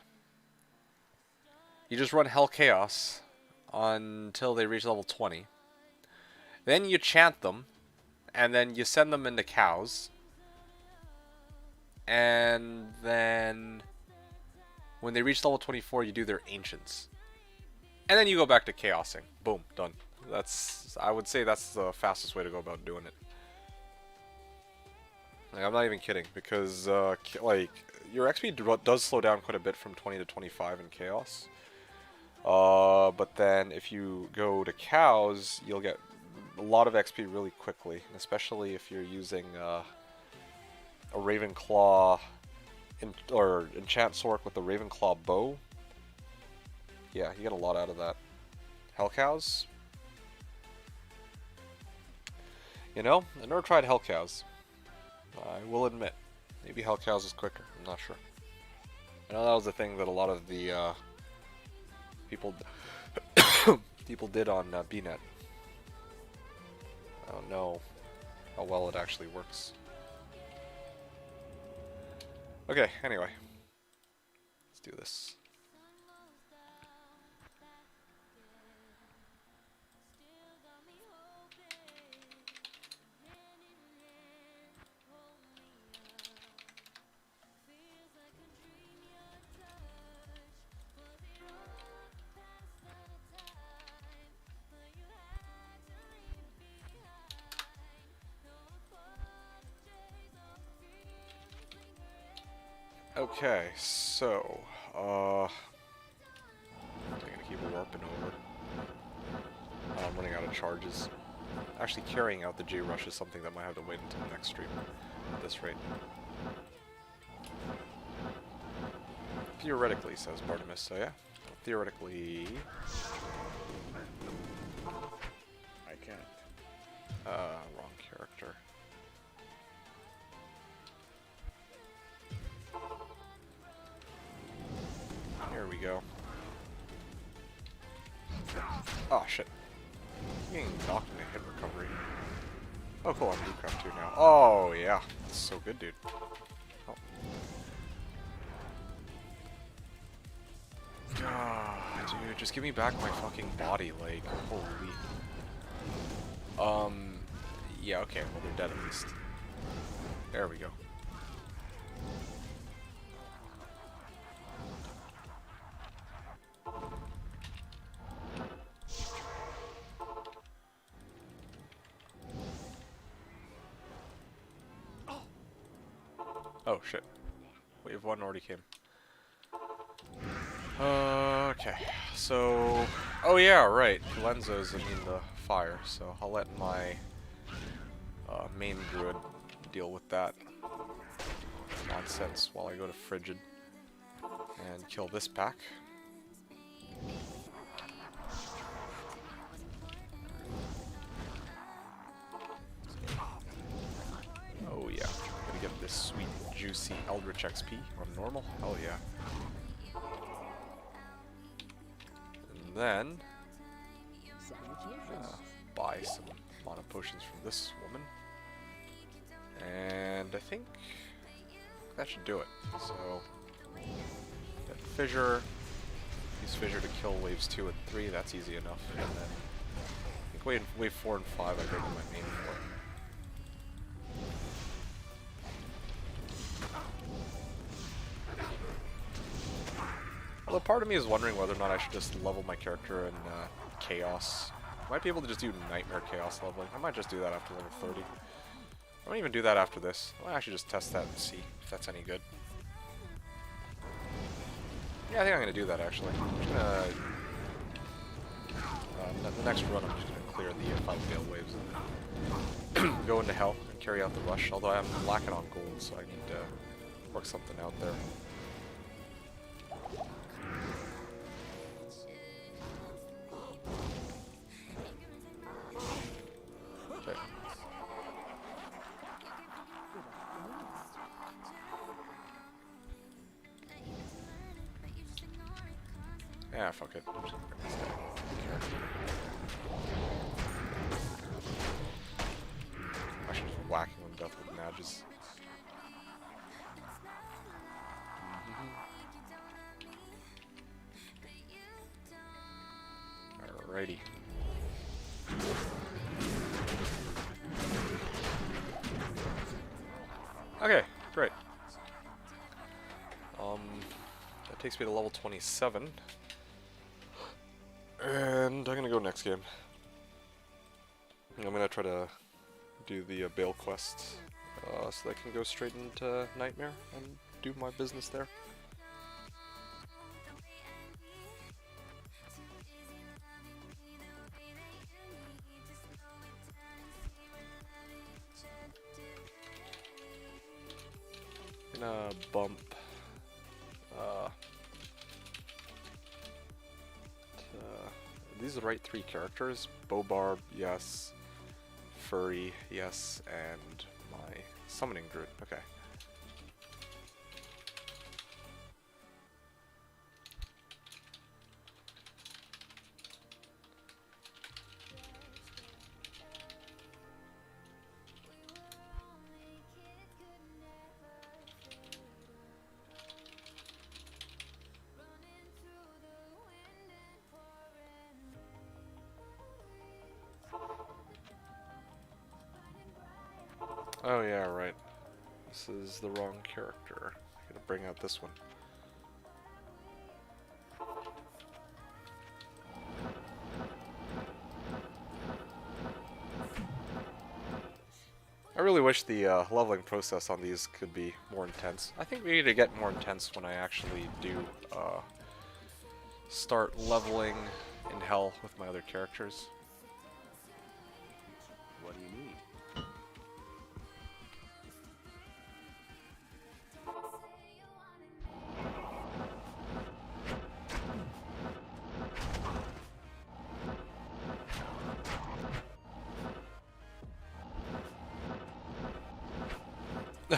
you just run Hell Chaos until they reach level 20. Then you chant them, and then you send them into cows. And then when they reach level 24, you do their Ancients. And then you go back to Chaosing. Boom, done. I would say that's the fastest way to go about doing it. Like, I'm not even kidding, because, like, your XP does slow down quite a bit from 20 to 25 in Chaos. But then if you go to cows, you'll get a lot of XP really quickly, and especially if you're using a Ravenclaw or enchant Sork with the Ravenclaw bow. Yeah, you get a lot out of that. Hell cows? You know, I never tried hell cows. I will admit, maybe hell cows is quicker. I'm not sure. I know that was the thing that a lot of the people did on BNet. I don't know how well it actually works. Okay, anyway. Let's do this. Okay, so, I'm gonna keep warping over. I'm running out of charges. Actually, carrying out the J-Rush is something that might have to wait until the next stream at this rate. Theoretically, says Bartimus, so yeah. Theoretically... I can't. wrong character. Here we go. Oh shit. Getting knocked into hit recovery. Oh cool, I'm Bluecraft 2 now. Oh yeah, that's so good, dude. Oh. Ah, dude, just give me back my fucking body, like, holy. Yeah, okay, well they're dead at least. There we go. Oh shit. Wave 1 already came. Okay, so... Oh yeah, right. Lenzo's immune to fire, so I'll let my main druid deal with that nonsense while I go to Frigid and kill this pack. Oh yeah, gonna get this sweet, juicy Eldritch XP on normal. Hell yeah. And then buy some mana potions from this woman. And I think that should do it. So, get Fissure. Use Fissure to kill waves 2 and 3, that's easy enough. And then, I think wave 4 and 5 I go to my main for. Although part of me is wondering whether or not I should just level my character in Chaos. I might be able to just do Nightmare Chaos leveling. I might just do that after level 30. I won't even do that after this. I might actually just test that and see if that's any good. Yeah, I think I'm going to do that actually. I'm just going to... the next run I'm just going to clear the 5 Gale Waves and then go into Hell and carry out the rush. Although I'm lacking on gold, so I need to work something out there. Yeah, fuck it. I'm just gonna grab this guy. I should just whack him to death with mages. Alrighty. Okay, great. That takes me to level 27. And I'm gonna go next game. I'm gonna try to do the Bale quest so that I can go straight into Nightmare and do my business there. Gonna bump these are the right 3 characters. Bobarb, yes. Furry, yes, and my summoning druid. Okay. Oh yeah, right. This is the wrong character. I gotta bring out this one. I really wish the leveling process on these could be more intense. I think we need to get more intense when I actually do start leveling in Hell with my other characters. What do you need?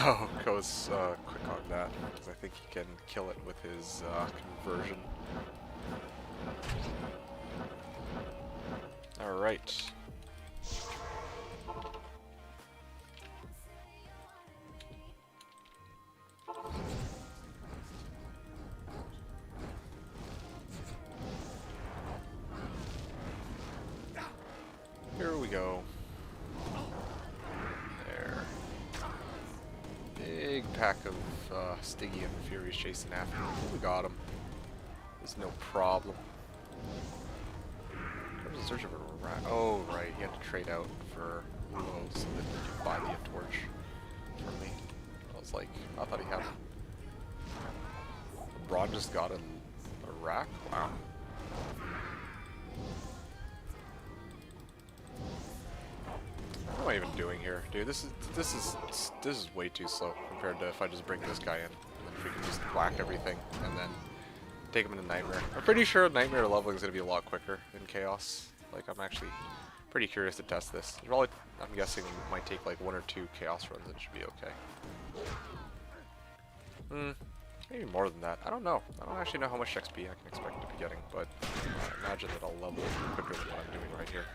Oh, goes quick on that, because I think he can kill it with his conversion. Alright. Here we go. There. Big pack of Stiggy and Furies chasing after him. We got him. There's no problem. I was in search of a rat. Oh, right. He had to trade out for Luo so that he could buy me a torch from me. I was like, I thought he had one. Braun just got a rack? Wow. What am I even doing here? Dude, this is way too slow compared to if I just bring this guy in. And then if we can just whack everything and then take him into Nightmare. I'm pretty sure Nightmare leveling is going to be a lot quicker than Chaos. Like, I'm actually pretty curious to test this. Probably, I'm guessing it might take like 1 or 2 Chaos runs and it should be okay. Maybe more than that. I don't know. I don't actually know how much XP I can expect to be getting, but I imagine that I'll level quicker than what I'm doing right here.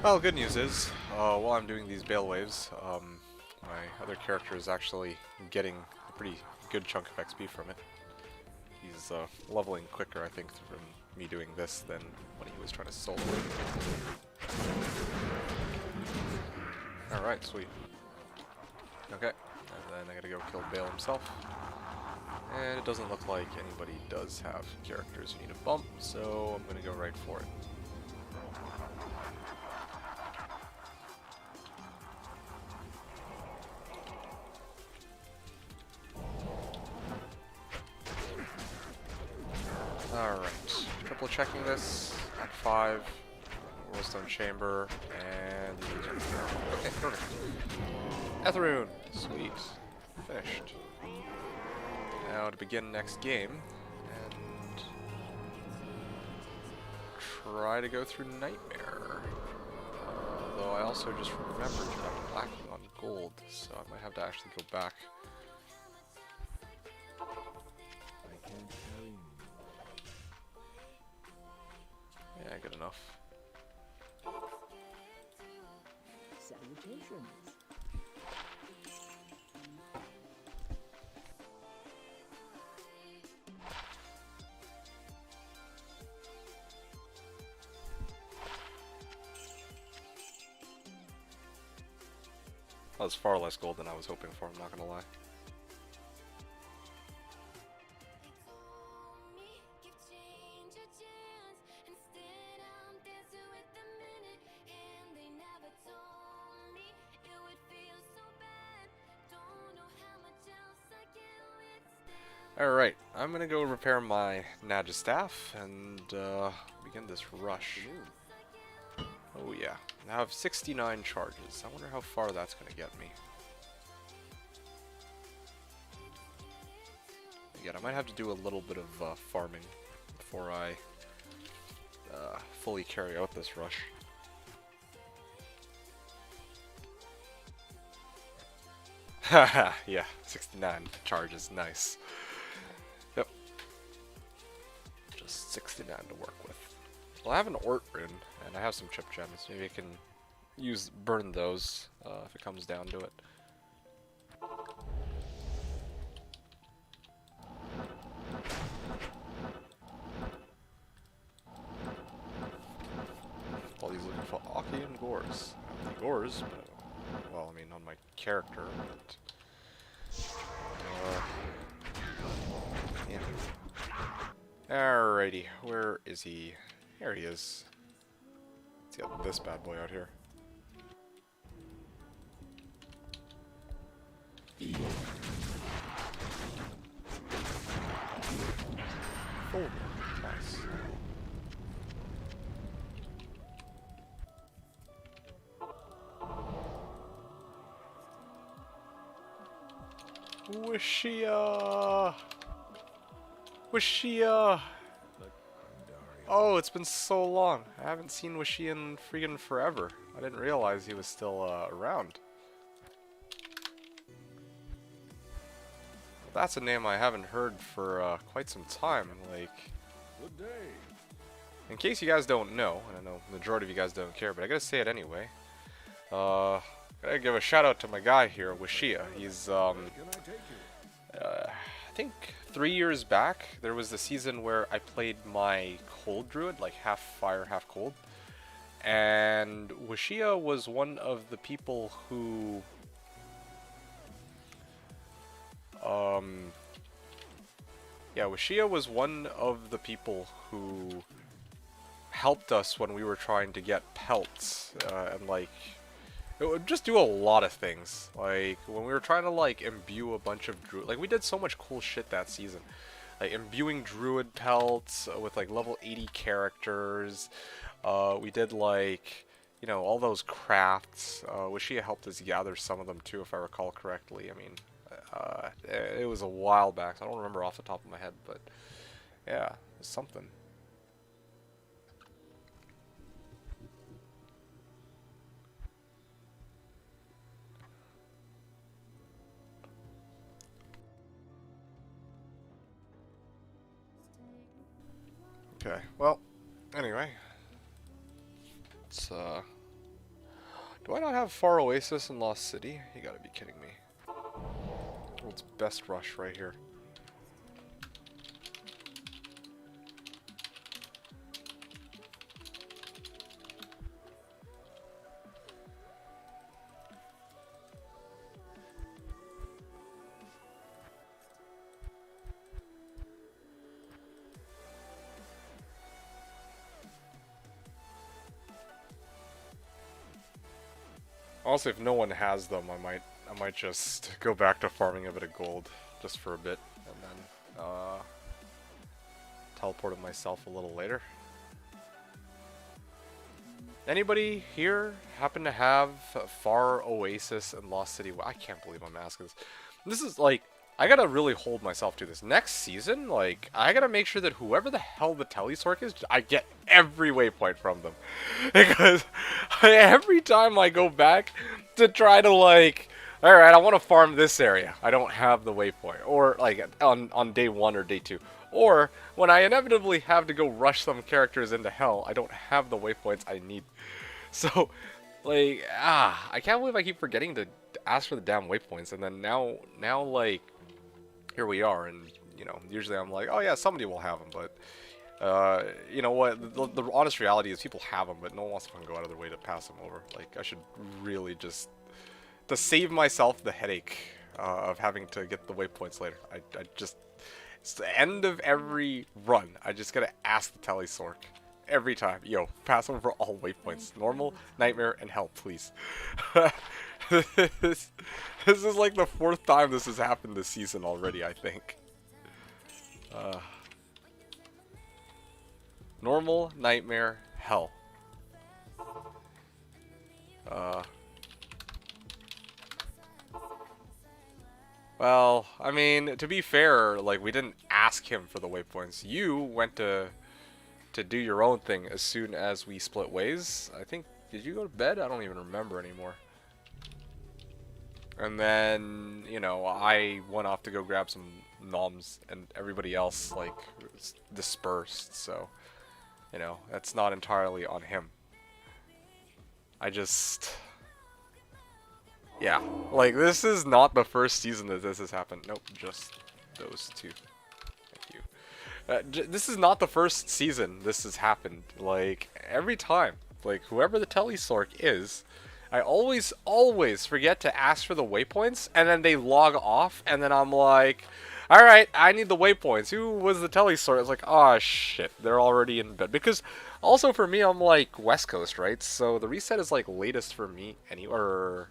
Well, good news is, while I'm doing these Bale Waves, my other character is actually getting a pretty good chunk of XP from it. He's leveling quicker, I think, from me doing this than when he was trying to solo. Alright, sweet. Okay, and then I gotta go kill Bale himself. And it doesn't look like anybody does have characters who need a bump, so I'm gonna go right for it. Alright, triple checking this at 5, Whirlstone Chamber, and okay, perfect. Etherune, sweet, finished. Now to begin next game, and try to go through Nightmare. Though I also just remembered I'm lacking on gold, so I might have to actually go back. I can't carry Yeah, good enough. Salutations. That was far less gold than I was hoping for, I'm not gonna lie. Alright, I'm gonna go repair my Nagistaff and begin this rush. Oh yeah, I have 69 charges. I wonder how far that's gonna get me. Again, I might have to do a little bit of farming before I fully carry out this rush. Haha, yeah, 69 charges, nice. Yep. Just 69 to work with. Well, I have an Ort rune, and I have some chip gems. Maybe I can burn those if it comes down to it. While he's looking for Aki and Gores. The Gores, but, well, I mean, on my character, but... yeah. Alrighty, where is he? Here he is. Let's get this bad boy out here. Oh, nice. Wishia! Wishia! Oh, it's been so long. I haven't seen Wishia in freaking forever. I didn't realize he was still around. That's a name I haven't heard for quite some time. Like, Good day. in case you guys don't know, and I know the majority of you guys don't care, but I gotta say it anyway. Gotta give a shout out to my guy here, Wishia. He's Can I take you? I think 3 years back, there was the season where I played my cold druid, like half fire, half cold. And Wishia was one of the people who... yeah, Wishia was one of the people who helped us when we were trying to get pelts, and like... it would just do a lot of things. Like, when we were trying to, like, imbue a bunch of druid... like, we did so much cool shit that season. Like, imbuing druid pelts with, like, level 80 characters. We did, like, you know, all those crafts. Wishia helped us gather some of them, too, if I recall correctly. I mean, it was a while back, so I don't remember off the top of my head, but... yeah, it's something. Okay, well, anyway, it's, do I not have Far Oasis in Lost City? You gotta be kidding me. World's best rush right here. Honestly, if no one has them, I might just go back to farming a bit of gold just for a bit, and then teleport myself a little later. Anybody here happen to have Far Oasis and Lost City? I can't believe I'm asking this. This is like I gotta really hold myself to this. Next season, like, I gotta make sure that whoever the hell the Telesork is, I get every waypoint from them. Because every time I go back to try to, like, alright, I want to farm this area, I don't have the waypoint. Or, like, on day 1 or day 2. Or, when I inevitably have to go rush some characters into hell, I don't have the waypoints I need. So, like, I can't believe I keep forgetting to ask for the damn waypoints. And then now, like, here we are, and you know, usually I'm like, oh yeah, somebody will have them, but you know what? The honest reality is people have them, but no one wants to fucking go out of their way to pass them over. Like, I should really just to save myself the headache of having to get the waypoints later. I just it's the end of every run. I just gotta ask the Telesork every time. Yo, pass over all waypoints. Normal, nightmare, and hell, please. This is like the 4th time this has happened this season already, I think. Normal, nightmare, hell. Well, I mean, to be fair, like, we didn't ask him for the waypoints. You went to do your own thing as soon as we split ways. I think, did you go to bed? I don't even remember anymore. And then, you know, I went off to go grab some noms, and everybody else, like, dispersed, so, you know, that's not entirely on him. I just... Yeah, like, this is not the first season that this has happened. Nope, just those two. Thank you. This is not the first season this has happened. Like, every time, like, whoever the Telesork is, I always forget to ask for the waypoints, and then they log off, and then I'm like, alright, I need the waypoints. Who was the Telesork? It's like, oh shit, they're already in bed. Because, also for me, I'm like West Coast, right? So the reset is like latest for me, or...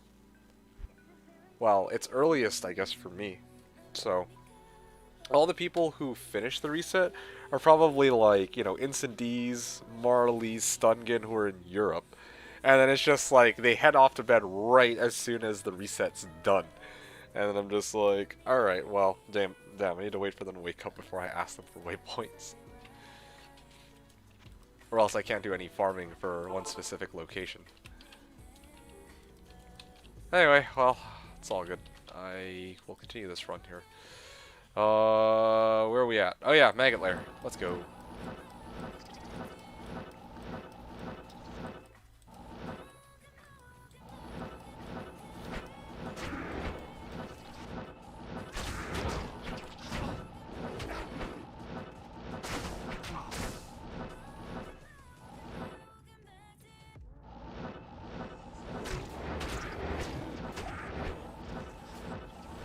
Well, it's earliest, I guess, for me. So, all the people who finish the reset are probably like, you know, Incendies, Marlies, Stungen, who are in Europe. And then it's just like, they head off to bed right as soon as the reset's done. And then I'm just like, alright, well, damn, I need to wait for them to wake up before I ask them for waypoints. Or else I can't do any farming for one specific location. Anyway, well, it's all good. I will continue this run here. Where are we at? Oh yeah, Maggot Lair. Let's go.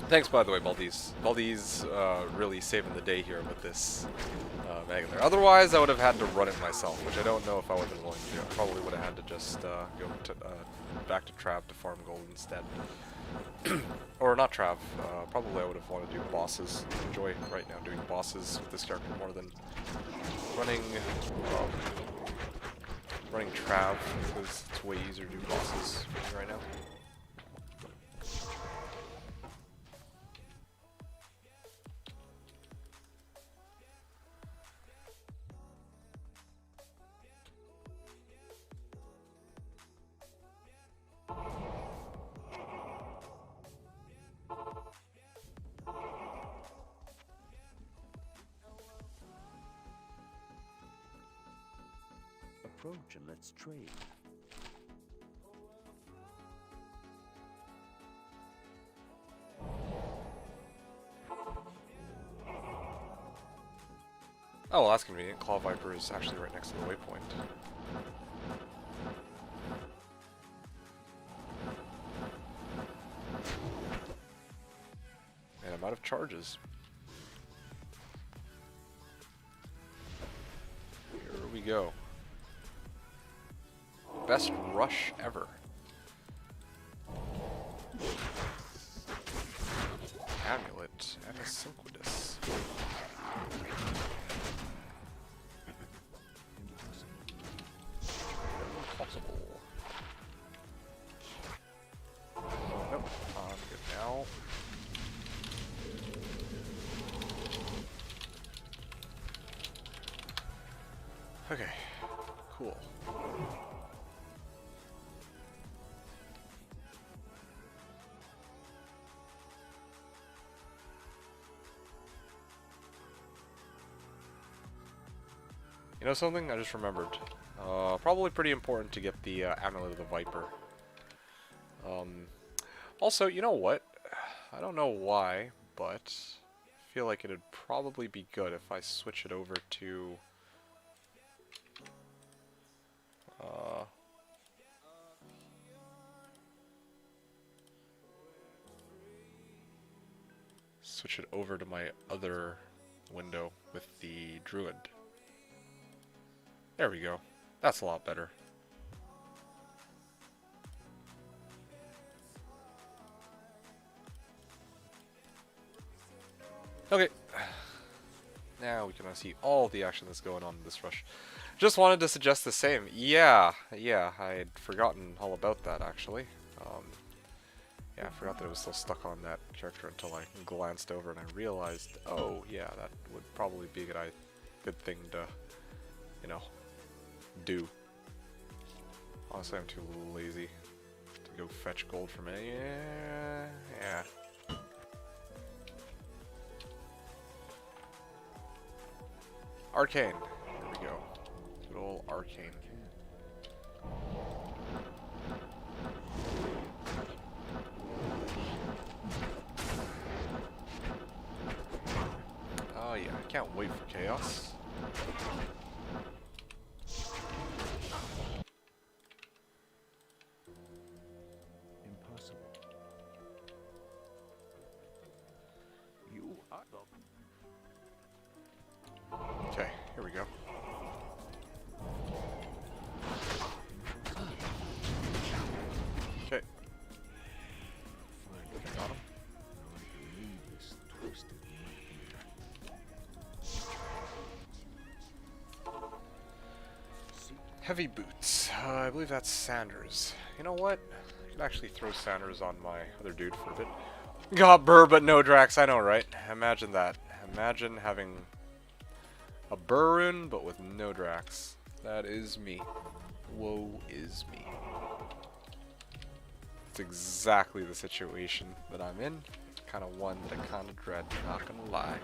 Thanks, by the way, Baldies. Baldies really saving the day here with this Maggot Lair. Otherwise, I would have had to run it myself, which I don't know if I would have been willing to do. I probably would have had to just go to, back to Trav to farm gold instead. Or not Trav. Probably I would have wanted to do bosses. I enjoy right now doing bosses with this character more than running Trav, because it's way easier to do bosses for me right now. Approach and let's trade. Oh, well, that's convenient. Claw Viper is actually right next to the waypoint. And I'm out of charges. Here we go. Best rush ever. Amulet and a Synquidus. Impossible. Nope, I'm good now. Okay, cool. You know something? I just remembered. Probably pretty important to get the Amulet of the Viper. Also, you know what? I don't know why, but I feel like it'd probably be good if I switch it over to... switch it over to my other window with the Druid. There we go. That's a lot better. Okay. Now we can see all the action that's going on in this rush. Just wanted to suggest the same. Yeah, I'd forgotten all about that actually. Yeah, I forgot that it was still stuck on that character until I glanced over and I realized, oh yeah, that would probably be a good thing to, you know, do. Honestly, I'm too lazy to go fetch gold from it. Yeah. Arcane. Here we go. Good old Arcane. Oh yeah, I can't wait for Chaos. Impossible. You are the... Okay, here we go. Okay. Finally. Got him. Now I can leave this twisted Heavy boots. I believe that's Sanders. You know what? I could actually throw Sanders on my other dude for a bit. Got Burr, but no Drax. I know, right? Imagine that. Imagine having a Burr rune, but with no Drax. That is me. Woe is me. It's exactly the situation that I'm in. Kind of one that kind of dread, not gonna lie.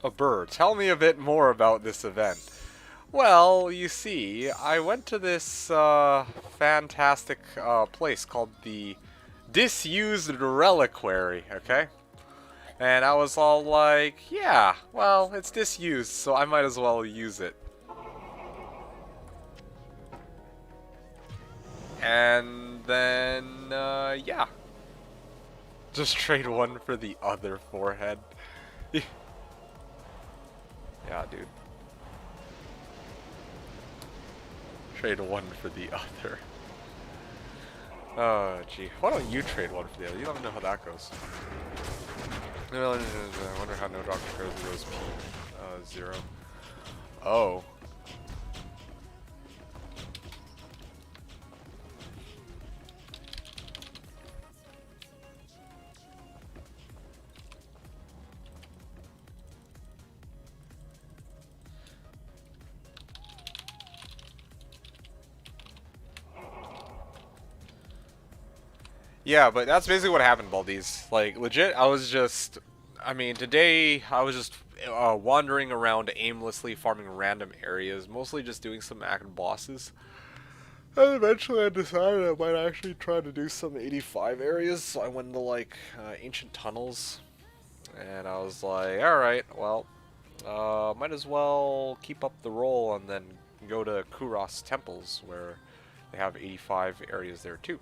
A Burr, tell me a bit more about this event. Well, you see, I went to this fantastic place called the Disused Reliquary, okay? And I was all like, yeah, well, it's disused, so I might as well use it. And then, yeah. Just trade one for the other forehead. Yeah, dude. Trade one for the other. Oh, gee. Why don't you trade one for the other? You don't know how that goes. I wonder how no dog compares to those P0. Oh. Yeah, but that's basically what happened, Baldies. Like, legit, I mean, today I was just wandering around aimlessly, farming random areas, mostly just doing some active bosses. And eventually I decided I might actually try to do some 85 areas, so I went into, like, ancient tunnels. And I was like, alright, well, might as well keep up the roll and then go to Kuros temples, where they have 85 areas there too.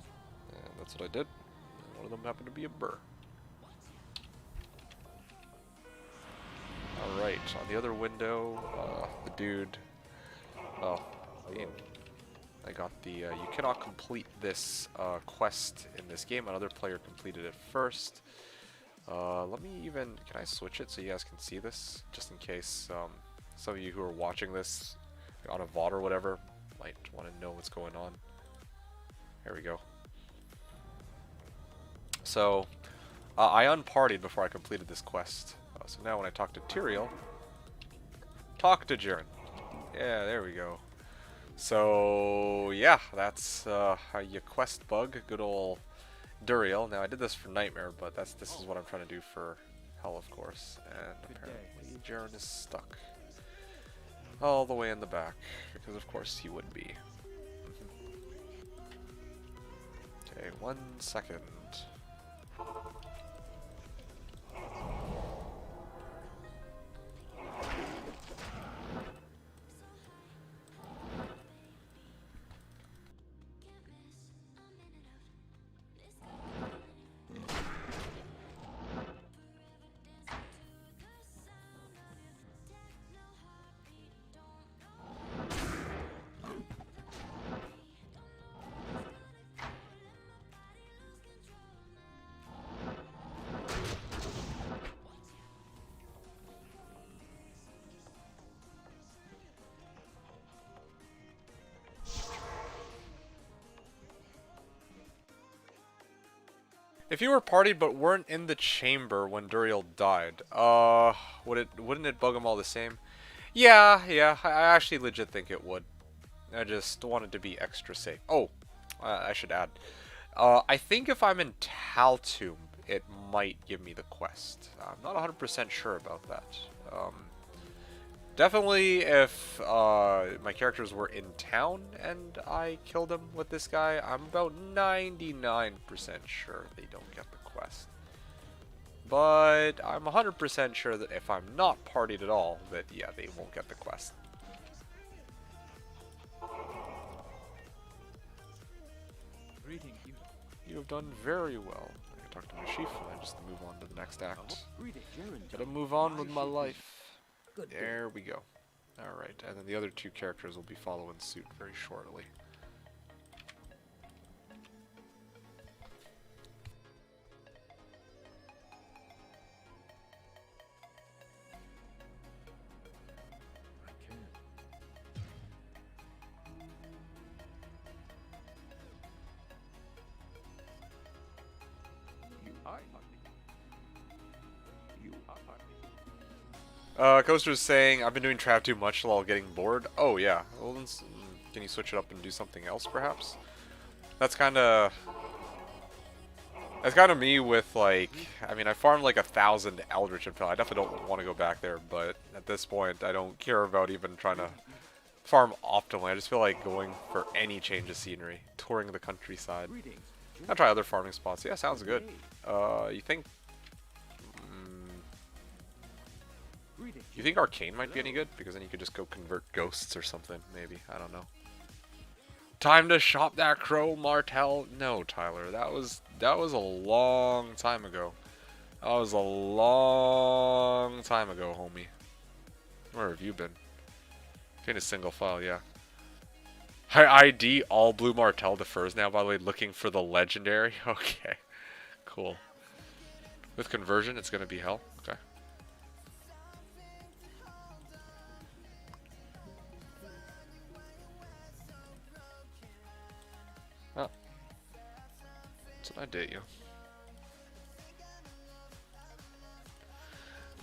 And that's what I did. One of them happened to be a Burr. Alright, on the other window, the dude... Oh, I mean, I got the you cannot complete this quest in this game. Another player completed it first. Let me even, can I switch it so you guys can see this? Just in case some of you who are watching this on a VOD or whatever might want to know what's going on. There we go. So, I unpartied before I completed this quest. So now when I talk to Tyrael, talk to Jiren. Yeah, there we go. So, yeah, that's how you quest bug. Good old Duriel. Now, I did this for Nightmare, but this is what I'm trying to do for Hell, of course. And apparently, Jiren is stuck all the way in the back, because of course he would be. Okay, 1 second. If you were partied but weren't in the chamber when Duriel died, wouldn't it bug them all the same? Yeah, I actually legit think it would. I just wanted to be extra safe. Oh, I should add. I think if I'm in Tal'Tum, it might give me the quest. I'm not 100% sure about that. Definitely if my characters were in town and I killed them with this guy, I'm about 99% sure they don't get the quest. But I'm 100% sure that if I'm not partied at all, that yeah, they won't get the quest. You have done very well. I can talk to my chief and then just move on to the next act. Gotta move on with my life. There we go. Alright, and then the other 2 characters will be following suit very shortly. Coaster's saying, I've been doing trap too much while getting bored. Oh yeah, well then, can you switch it up and do something else perhaps? That's kinda me with like, I mean I farmed like 1,000 Eldritch until I definitely don't want to go back there, but at this point I don't care about even trying to farm optimally. I just feel like going for any change of scenery, touring the countryside. I'll try other farming spots. Yeah, sounds good. You think Arcane might be any good? Because then you could just go convert ghosts or something, maybe. I don't know. Time to shop that crow, Martel. No, Tyler, that was a long time ago. That was a long time ago, homie. Where have you been? In a single file, yeah. I ID all blue Martel defers now, by the way, looking for the legendary. Okay, cool. With conversion, it's gonna be hell. Okay. Oh. That's what I date you.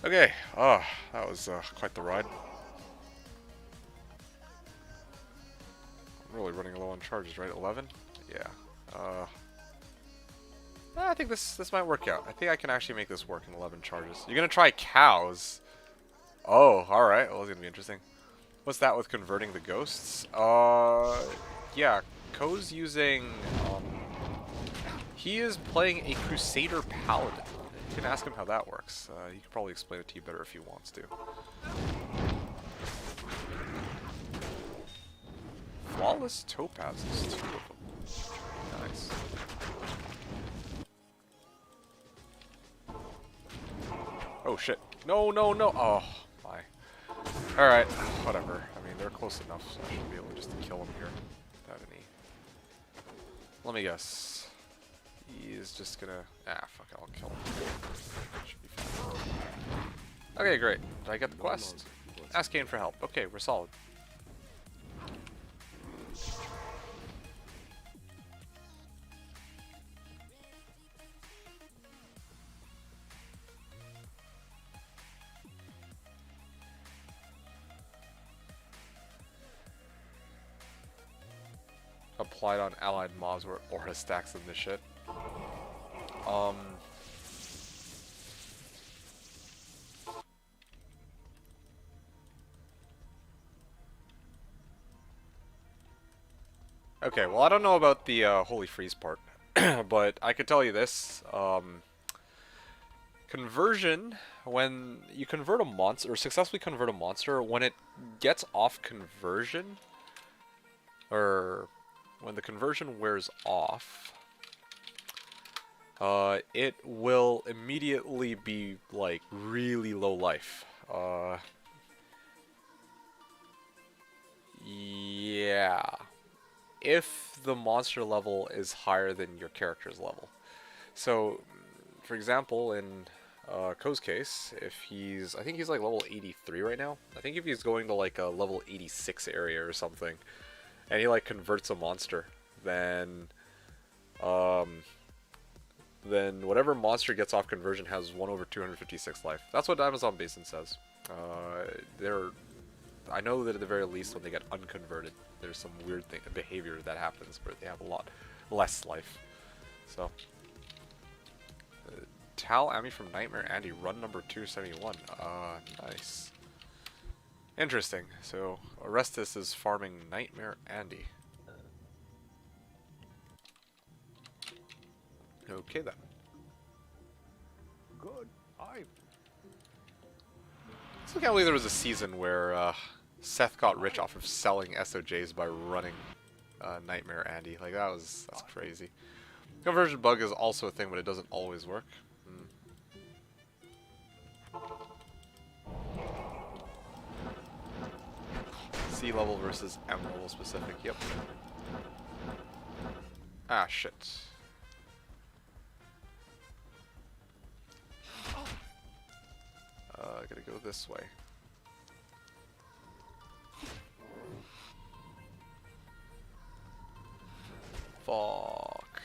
Okay. Oh, that was quite the ride. I'm really running low on charges, right? 11? Yeah. I think this might work out. I think I can actually make this work in 11 charges. You're gonna try cows? Oh, alright. Well, it's gonna be interesting. What's that with converting the ghosts? Yeah. Ko's using, he is playing a Crusader Paladin. You can ask him how that works. He could probably explain it to you better if he wants to. Flawless topazes, 2 of them. Nice. Oh shit. No, no, no. Oh, my. Alright, whatever. I mean, they're close enough, so I should be able just to kill them here. have any? Let me guess. He's just gonna... Ah, fuck it, I'll kill him. Should be fine. Okay, great. Did I get the quest? Ask Kane for help. Okay, we're solid. Applied on allied mobs where aura stacks in this shit. Okay, well I don't know about the Holy Freeze part, but I could tell you this. Conversion, when you convert a monster, or successfully convert a monster, when it gets off conversion, or when the conversion wears off, it will immediately be, like, really low life. Yeah. If the monster level is higher than your character's level. So, for example, in Ko's case, if he's, I think he's like level 83 right now. I think if he's going to like a level 86 area or something, and he like converts a monster, then whatever monster gets off conversion has 1/256 life. That's what Amazon Basin says. I know that at the very least when they get unconverted, there's some weird behavior that happens where they have a lot less life. So, Tal Ami from Nightmare Andy, run number 271. Nice. Interesting. So, Orestes is farming Nightmare Andy. Okay then. Good. I So I can't believe there was a season where Seth got rich off of selling SOJs by running Nightmare Andy. Like that's crazy. Conversion bug is also a thing, but it doesn't always work. C level versus M level specific. Yep. Ah shit. Gotta go this way. Fuck.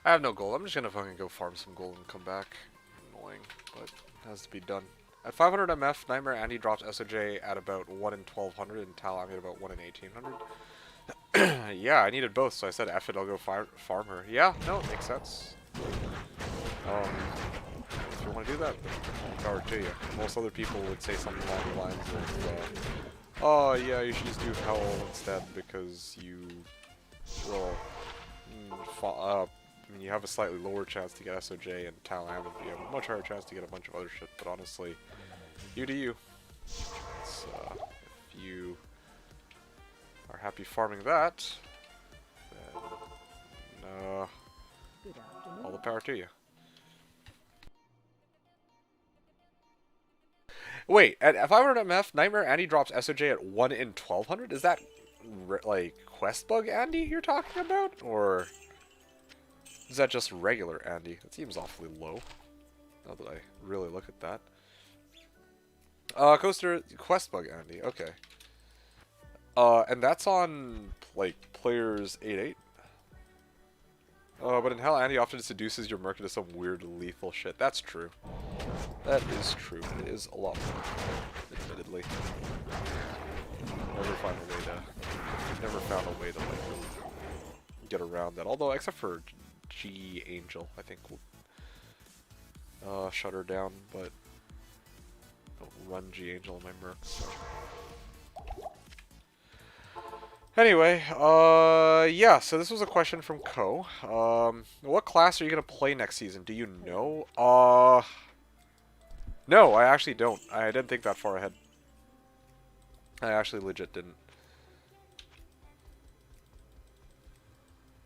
I have no gold. I'm just gonna fucking go farm some gold and come back. Annoying, but it has to be done. At 500 MF, Nightmare Andy drops SOJ at about 1 in 1200 and Tal I'm at about 1 in 1800. Yeah, I needed both, so I said F it, I'll go farm her. Yeah, no, it makes sense. If you want to do that, power to you. Most other people would say something along the lines of, oh yeah, you should just do Howl instead because you will, I mean, you have a slightly lower chance to get SOJ and Talam, but you have a much higher chance to get a bunch of other shit, but honestly, you do you. It's, if you are happy farming that, then Good afternoon. all the power to you. Wait, at 500 MF, Nightmare Andy drops SOJ at 1 in 1200? Is that, like, quest bug Andy you're talking about? Or is that just regular Andy? That seems awfully low, now that I really look at that. Coaster, quest bug Andy, okay. And that's on, like, players 8-8. But in Hell, Andy often seduces your merc into some weird lethal shit. That's true. That is true. It is a lot more, admittedly. Never found a way to like really get around that. Although, except for G Angel, I think will shut her down. But don't run G Angel in my merc. So. Anyway, yeah, so this was a question from Ko. What class are you going to play next season? Do you know? No, I actually don't. I didn't think that far ahead. I actually legit didn't.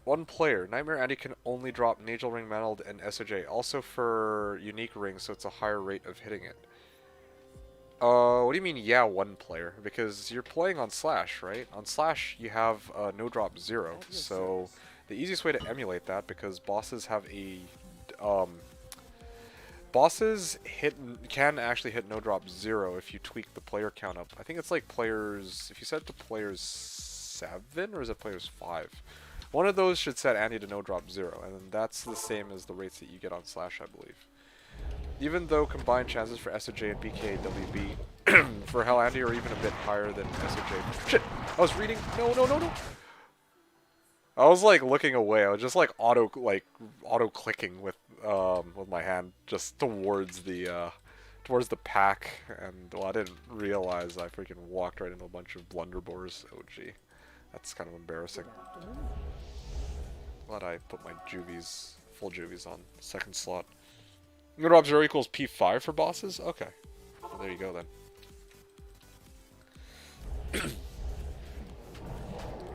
One player. Nightmare Andy can only drop Nagel Ring Mantled and SOJ. Also for unique rings, so it's a higher rate of hitting it. What do you mean, yeah, one player? Because you're playing on Slash, right? On Slash, you have no drop 0. So the easiest way to emulate that, because bosses have a, bosses can actually hit no drop 0 if you tweak the player count up. I think it's like players, if you set it to players 7, or is it players 5? One of those should set Andy to no drop 0, and then that's the same as the rates that you get on Slash, I believe. Even though combined chances for SOJ and BKWB for Hell Andy are even a bit higher than SOJ. Shit! I was reading. No, no, no, no! I was like looking away. I was just like auto clicking with my hand just towards the pack, and well, I didn't realize I freaking walked right into a bunch of blunderbores. Oh gee, that's kind of embarrassing. Glad I put my juvies, full juvies on second slot. No drop 0 equals P5 for bosses? Okay. Well, there you go then. Get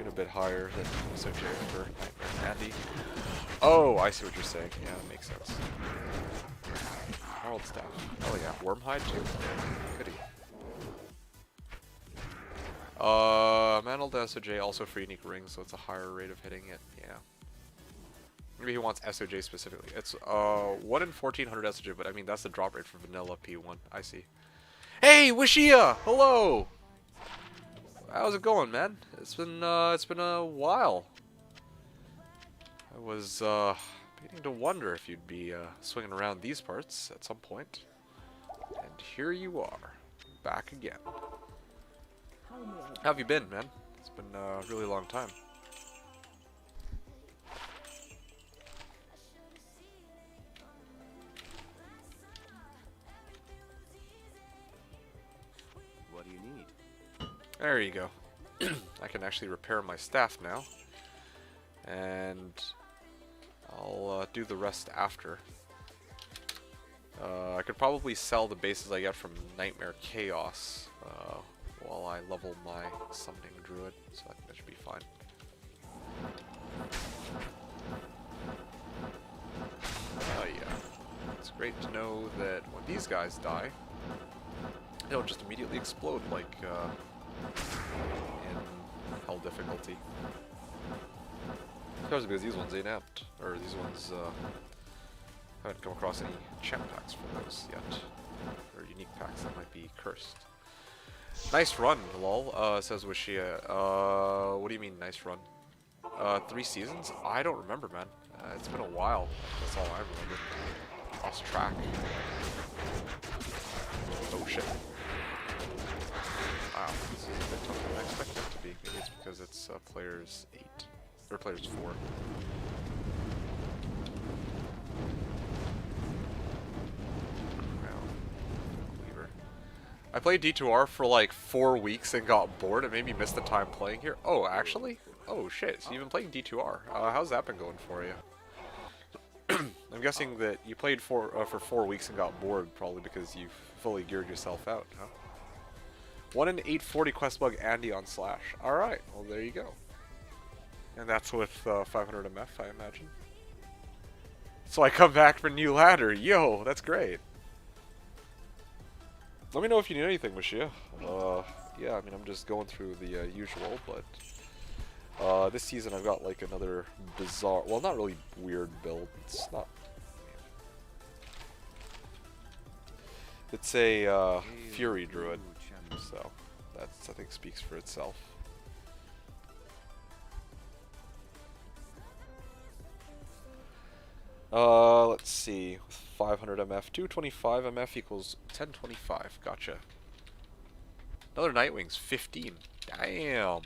a bit higher than SOJ for Nightmare Andy. Oh, I see what you're saying. Yeah, that makes sense. Herald Staff. Oh yeah, Wormhide too? Goody. Mantled SOJ also for unique rings, so it's a higher rate of hitting it. Yeah. Maybe he wants SOJ specifically. It's 1 in 1400 SOJ, but I mean that's the drop rate for vanilla P1. I see. Hey, Wishia! Hello! How's it going, man? It's been a while. I was beginning to wonder if you'd be swinging around these parts at some point. And here you are, back again. How have you been, man? It's been a really long time. What do you need? There you go. I can actually repair my staff now. And I'll do the rest after. I could probably sell the bases I get from Nightmare Chaos while I level my Summoning Druid, so I think that should be fine. Oh yeah. It's great to know that when these guys die, they don't just immediately explode like in Hell difficulty. Especially because these ones ain't apt, or these ones haven't come across any champ packs for those yet, or unique packs that might be cursed. Nice run, lol, says Wishia. What do you mean, nice run? 3 seasons? I don't remember, man. It's been a while. That's all I remember. Lost track. Oh shit. Wow, this is a bit tougher than I expected it to be. Maybe it's because it's players 8. Or players 4. I played D2R for like 4 weeks and got bored. It made me miss the time playing here. Oh, actually? Oh shit, so you've been playing D2R. How's that been going for you? I'm guessing that you played for 4 weeks and got bored, probably because you fully geared yourself out, huh? 1 in 840 quest bug Andy on Slash. Alright, well there you go. And that's with 500 MF, I imagine. So I come back for new ladder. Yo, that's great. Let me know if you need anything, Wishia. Yeah, I mean, I'm just going through the usual, but this season I've got like another bizarre, well, not really weird build. It's not. It's a Fury Druid, so that's, I think, speaks for itself. Let's see. 500 MF, 225 MF equals 1025. Gotcha. Another Nightwings, 15. Damn.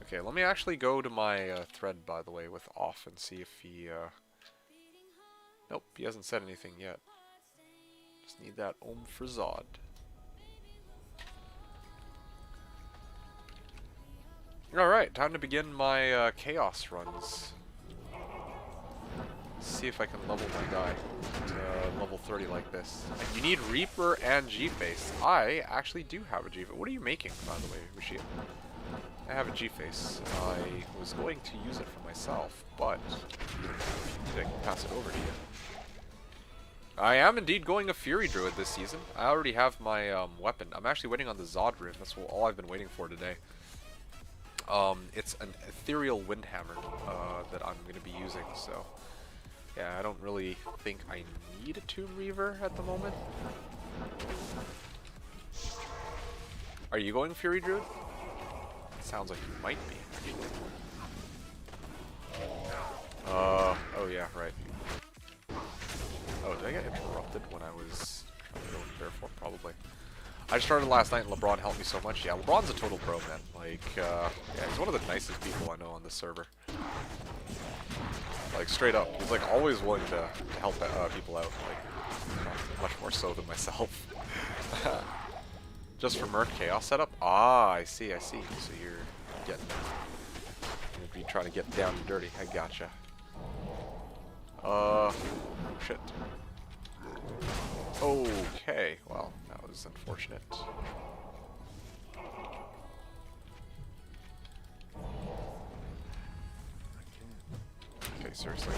Okay, let me actually go to my thread, by the way, with off and see if he, nope, he hasn't said anything yet. Just need that Om for Zod. Alright, time to begin my chaos runs. See if I can level my guy to level 30 like this. And you need Reaper and G-Face. I actually do have a G-Face. What are you making, by the way, Rashid? I have a G-Face. I was going to use it for myself, but I can pass it over to you. I am indeed going a Fury Druid this season. I already have my weapon. I'm actually waiting on the Zod rune. That's all I've been waiting for today. It's an Ethereal Windhammer that I'm going to be using, so yeah, I don't really think I need a Tomb Reaver at the moment. Are you going Fury Druid? Sounds like you might be, actually. Oh yeah, right. Oh, did I get interrupted when I was going Fairform? Probably. I started last night and LeBron helped me so much. Yeah, LeBron's a total pro, man. Like, yeah, he's one of the nicest people I know on this server. Like, straight up. He's, like, always willing to help people out. Like, much more so than myself. Just for Merc Chaos setup? Ah, I see, I see. So you're getting... You'd be trying to get down and dirty. I gotcha. Shit. Okay, well, that was unfortunate. Okay, seriously.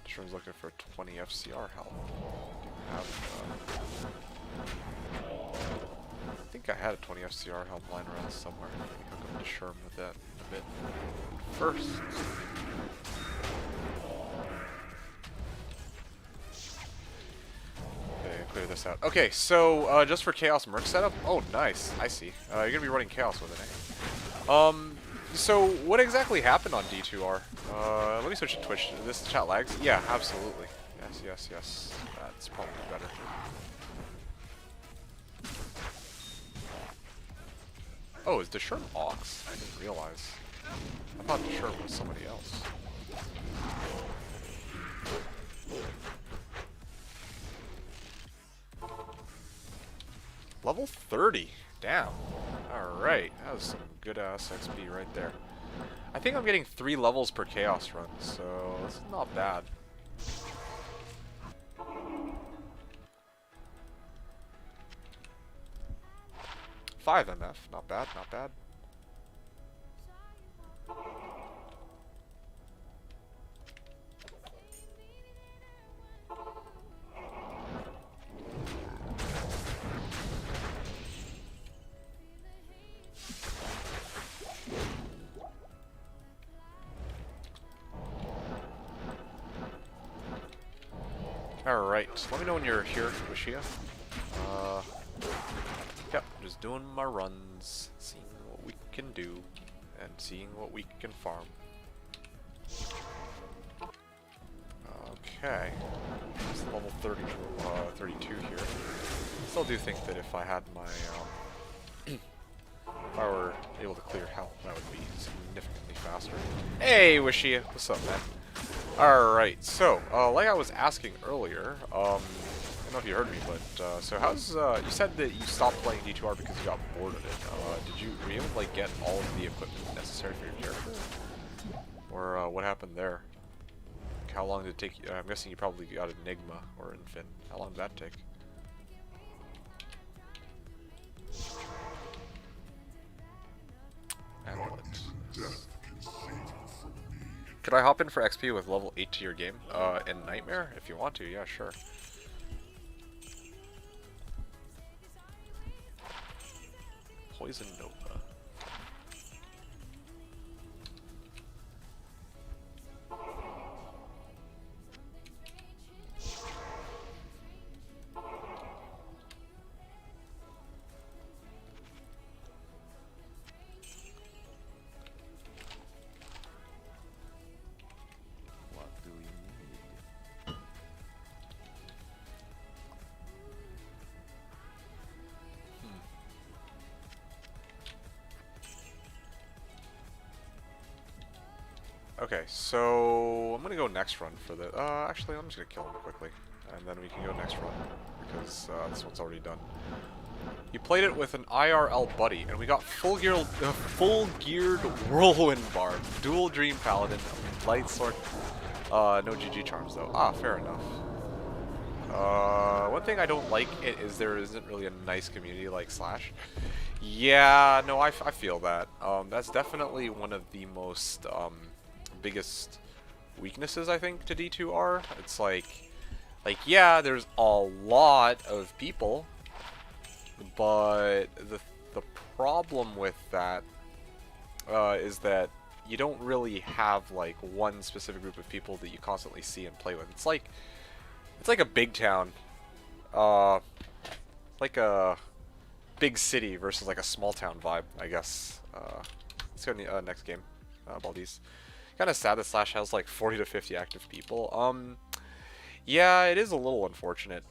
Sherman's looking for 20 FCR help. I think I had a 20 FCR help lying around somewhere. Maybe hook up to Sherm with that in a bit. First. Okay, clear this out. Okay, so just for Chaos Merc setup. Oh, nice. I see. You're gonna be running Chaos with it, eh? So what exactly happened on D2R? Let me switch to Twitch. This chat lags? Yeah, absolutely. Yes, yes, yes. That's probably better. Oh, is Desherm Ox? I didn't realize. I thought Desherm was somebody else. Level 30. Damn. Alright. That was some good ass XP right there. I think I'm getting 3 levels per Chaos run, so this is not bad. Five MF, not bad, not bad. Alright, let me know when you're here, Wishia. Yep, just doing my runs, seeing what we can do, and seeing what we can farm. Okay, it's level 30, 32 here. Still do think that if I had my, if I were able to clear health, that would be significantly faster. Hey, Wishia, what's up, man? Alright, so, like I was asking earlier, I don't know if you heard me, but, so how's, you said that you stopped playing D2R because you got bored of it. Were you able to, like, get all of the equipment necessary for your character? Or, what happened there? How long did it take you? I'm guessing you probably got Enigma or Infin. How long did that take? Amulet. Could I hop in for XP with level 8 to your game? In Nightmare? If you want to, yeah, sure. Poison Nova. What do we need? Okay, so I'm gonna go next run for the. Actually, I'm just gonna kill him quickly, and then we can go next run because this one's already done. You played it with an IRL buddy, and we got full geared Whirlwind Barb, dual Dream Paladin, light sword. No GG charms though. Ah, fair enough. One thing I don't like is there isn't really a nice community like Slash. Yeah, no, I feel that. That's definitely one of the most biggest weaknesses, I think, to D2 are. It's like yeah, there's a lot of people, but the problem with that is that you don't really have like one specific group of people that you constantly see and play with. It's like a big town, like a big city versus like a small town vibe, I guess. Let's go to the next game, Baldies. Kind of sad that Slash has like 40 to 50 active people. Yeah, it is a little unfortunate,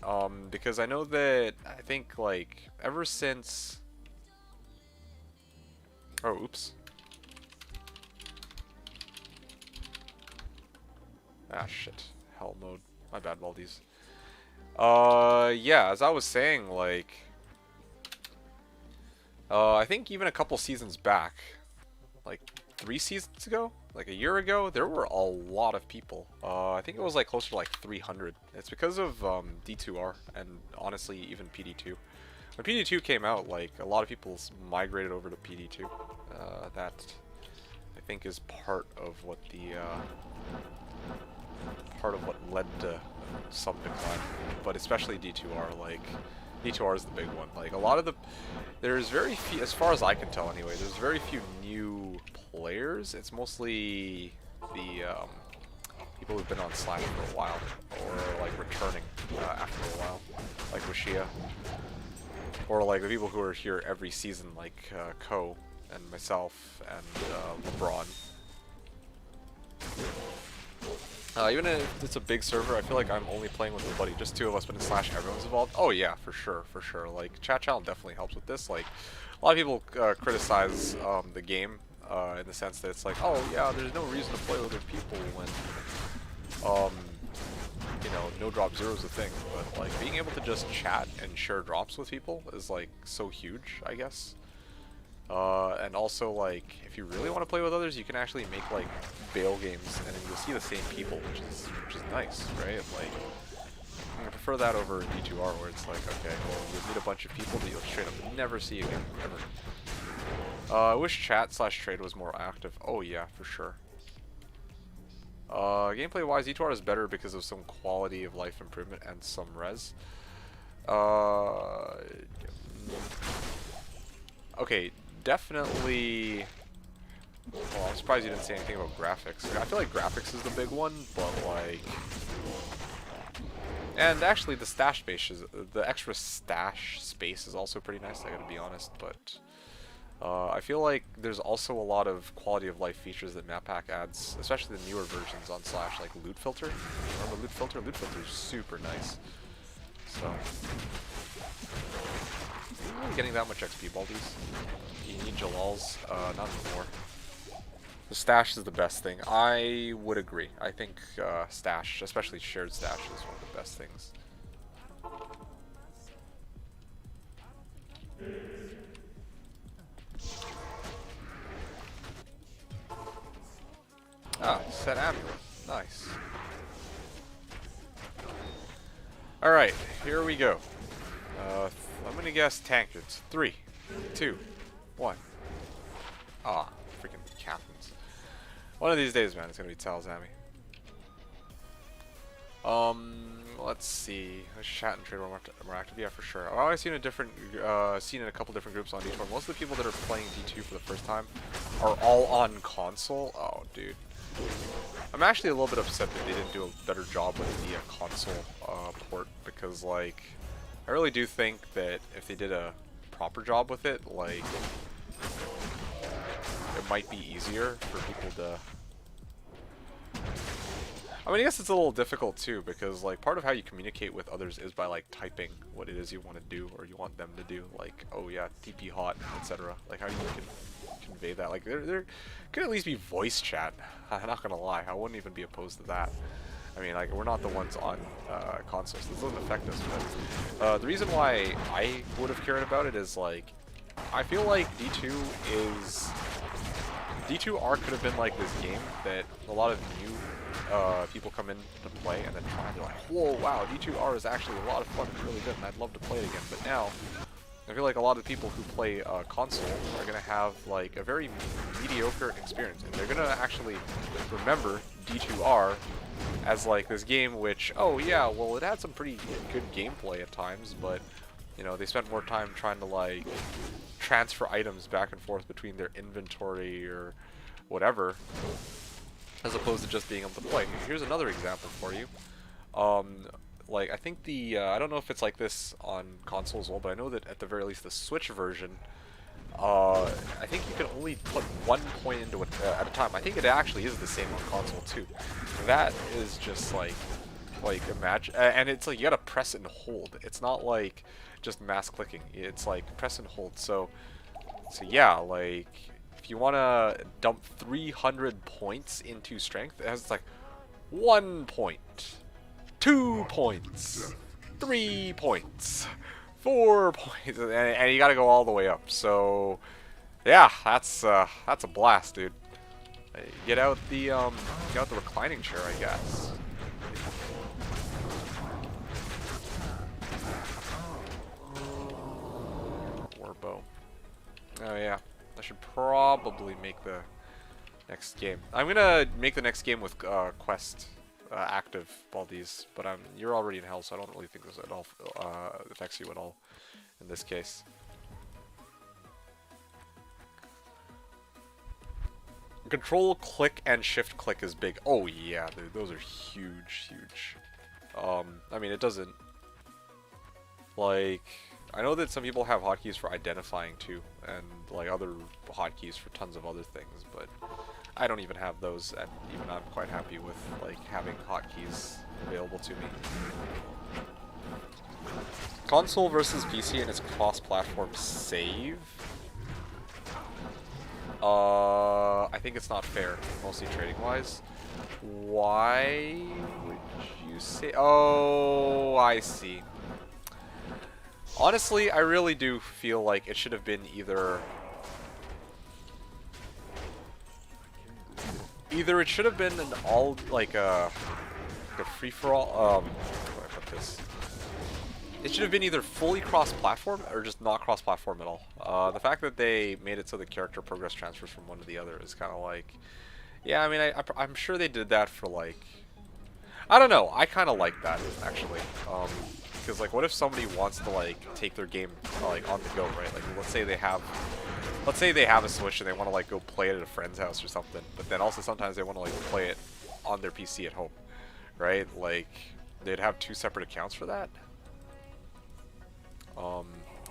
because I know that I think like ever since. Oh, oops. Ah, shit. Hell mode. My bad, Baldies. Yeah, as I was saying, like, I think even a couple seasons back, like 3 seasons ago, like a year ago, there were a lot of people. I think it was like closer to like 300. It's because of D2R and honestly even PD2. When PD2 came out, like a lot of people migrated over to PD2. That I think is part of what led to some decline, but especially D2R. Like D2R is the big one. Like a lot of there's very few, as far as I can tell anyway, there's very few new players. It's mostly the people who've been on Slash for a while, or like returning after a while, like Washia, or like the people who are here every season, like Ko and myself and LeBron. Even if it's a big server, I feel like I'm only playing with a buddy, just 2 of us, but in Slash everyone's involved. Oh yeah, for sure, for sure. Like, chat channel definitely helps with this. Like, a lot of people criticize the game in the sense that it's like, oh yeah, there's no reason to play with other people when, you know, no drop zero is a thing. But like, being able to just chat and share drops with people is like so huge, I guess. And also, like, if you really want to play with others, you can actually make like bail games, and then you'll see the same people, which is nice, right? Like, I prefer that over D2R, where it's like, okay, well, you'll meet a bunch of people that you'll straight up never see again, ever. I wish chat/trade was more active. Oh yeah, for sure. Gameplay-wise, D2R is better because of some quality of life improvement and some res. Okay. Definitely. Well, I'm surprised you didn't say anything about graphics. I feel like graphics is the big one, but like, and actually the stash space is the extra stash space is also pretty nice. I gotta be honest, but I feel like there's also a lot of quality of life features that map pack adds, especially the newer versions on Slash, like loot filter. Remember loot filter? Loot filter is super nice. So, are you really getting that much XP, Baldies? You need Jalal's, not anymore. The stash is the best thing. I would agree. I think stash, especially shared stash, is one of the best things. Ah, set amulet. Nice. Alright, here we go. I'm gonna guess tankards. 3, 2, 1. Ah, freaking captains. One of these days, man, it's gonna be Talzami. Let's see. Let's chat and trade more active. Yeah, for sure. I've always seen a couple different groups on D2. Most of the people that are playing D2 for the first time are all on console. Oh, dude. I'm actually a little bit upset that they didn't do a better job with the console port, because, like, I really do think that if they did a proper job with it, like, it might be easier for people to... I mean, I guess it's a little difficult too, because like part of how you communicate with others is by like typing what it is you want to do or you want them to do, like, oh yeah, TP hot, etc. Like, how do you convey that? Like, there could at least be voice chat. I'm not gonna lie, I wouldn't even be opposed to that. I mean, like, we're not the ones on consoles, so this doesn't affect us, but the reason why I would have cared about it is, like, I feel like D2R could have been like this game that a lot of new people come in to play and then try and they're like, whoa, wow, D2R is actually a lot of fun, it's really good, and I'd love to play it again. But now, I feel like a lot of people who play console are gonna have like a very mediocre experience, and they're gonna actually remember D2R as like this game which, oh yeah, well it had some pretty good gameplay at times, but you know, they spent more time trying to like transfer items back and forth between their inventory or whatever, as opposed to just being able to play. Here's another example for you. Like, I think the, I don't know if it's like this on console as well, but I know that at the very least the Switch version, I think you can only put 1 point into it at a time. I think it actually is the same on console too. That is just like imagine, and it's like you gotta press and hold. It's not like just mass clicking. It's like press and hold. So yeah, like if you wanna dump 300 points into strength, it has like 1 point. 2 points, 3 points, 4 points, and you gotta go all the way up. So, yeah, that's a blast, dude. Get out the reclining chair, I guess. Warbow. Oh yeah, I should probably make the next game. I'm gonna make the next game with quest. Active all these, but you're already in hell, so I don't really think this at all affects you at all in this case. Control click and shift click is big. Oh yeah, dude, those are huge. I mean, it doesn't like. I know that some people have hotkeys for identifying too, and like other hotkeys for tons of other things, but I don't even have those, and even I'm quite happy with like having hotkeys available to me. Console versus PC and its cross-platform save. I think it's not fair, mostly trading-wise. Why would you say? Oh, I see. Honestly, I really do feel like it should have been either it should have been an all like a free-for-all. Where do I put this? It should have been either fully cross-platform or just not cross-platform at all. The fact that they made it so the character progress transfers from one to the other is kind of like, yeah. I mean, I'm sure they did that for like, I don't know. I kind of like that actually. Because like, what if somebody wants to like take their game like on the go, right? Like, let's say they have a Switch and they want to like go play it at a friend's house or something, but then also sometimes they want to like play it on their PC at home, right? Like, they'd have 2 separate accounts for that.